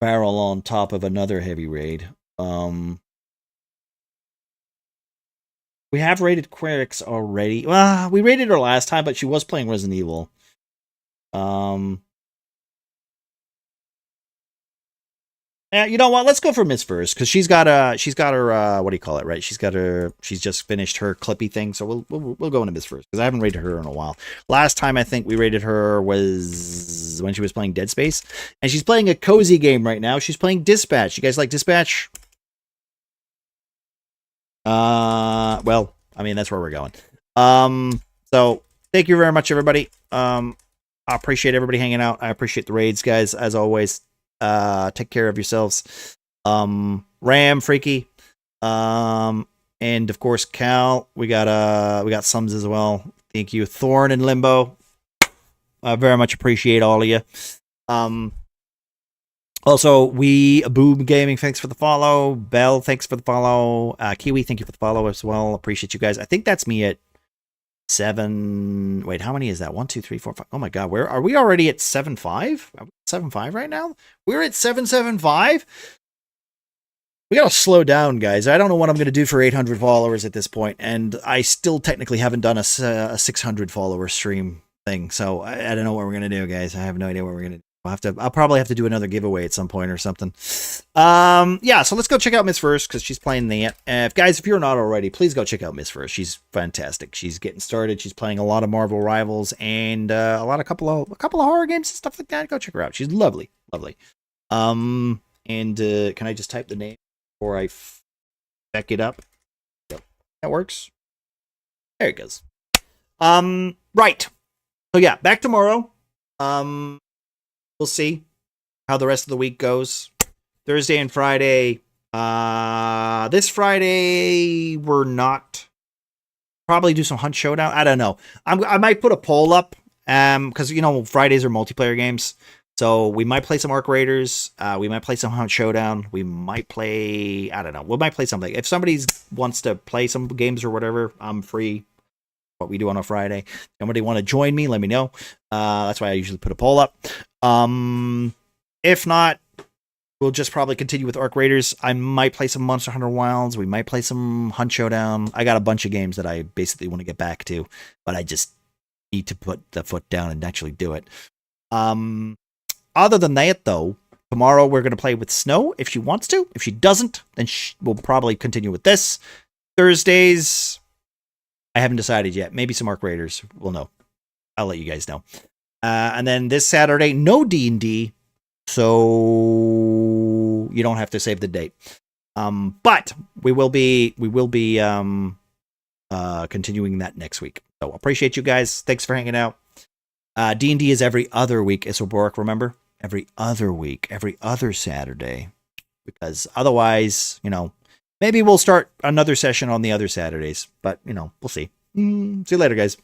barrel on top of another heavy raid. We have rated Quirix already. Well, we rated her last time, but she was playing Resident Evil. Yeah, you know what? Let's go for Miss first because she's got her what do you call it, right? She's just finished her Clippy thing, so we'll go into Miss first because I haven't rated her in a while. Last time I think we rated her was when she was playing Dead Space, and she's playing a cozy game right now. She's playing Dispatch. You guys like Dispatch? Well, I mean that's where we're going. So thank you very much, everybody. I appreciate everybody hanging out. I appreciate the raids, guys, as always. Take care of yourselves. Ram, Freaky, And of course, Cal, we got Sums as well. Thank you. Thorn and Limbo. I very much appreciate all of you. Also, Boom Gaming, thanks for the follow. Bell, thanks for the follow. Kiwi, thank you for the follow as well. Appreciate you guys. I think that's me at 7. Wait, how many is that? 1, 2, 3, 4, 5. Oh my God, where are we already at 7.5? Are we 7.5 right now? We're at 7.75. We gotta slow down, guys. I don't know what I'm gonna do for 800 followers at this point, and I still technically haven't done a 600 follower stream thing. So I don't know what we're gonna do, guys. I have no idea what we're gonna do. I'll probably have to do another giveaway at some point or something. Yeah, so let's go check out Miss First because she's playing the. Guys, if you're not already, please go check out Miss First. She's fantastic. She's getting started. She's playing a lot of Marvel Rivals and a couple of horror games and stuff like that. Go check her out. She's lovely, lovely. And can I just type the name before I back it up? Yep, that works. There it goes. Right. So yeah, back tomorrow. We'll see how the rest of the week goes. Thursday and Friday. This Friday, we're not. Probably do some Hunt Showdown. I don't know. I might put a poll up. Because, Fridays are multiplayer games. So we might play some Arc Raiders. We might play some Hunt Showdown. We might play. I don't know. We might play something. If somebody wants to play some games or whatever, I'm free. What we do on a Friday. Somebody want to join me, let me know. That's why I usually put a poll up. If not, we'll just probably continue with Arc Raiders. I might play some Monster Hunter Wilds. We might play some Hunt Showdown. I got a bunch of games that I basically want to get back to, but I just need to put the foot down and actually do it. Other than that, though, tomorrow we're going to play with Snow if she wants to. If she doesn't, then we'll probably continue with this. Thursdays, I haven't decided yet. Maybe some Arc Raiders. We'll know. I'll let you guys know. And then this Saturday, no D&D, so you don't have to save the date. But we will be continuing that next week. So appreciate you guys. Thanks for hanging out. D&D is every other week, Isoboric, remember? Every other week, every other Saturday. Because otherwise, maybe we'll start another session on the other Saturdays. But, we'll see. See you later, guys.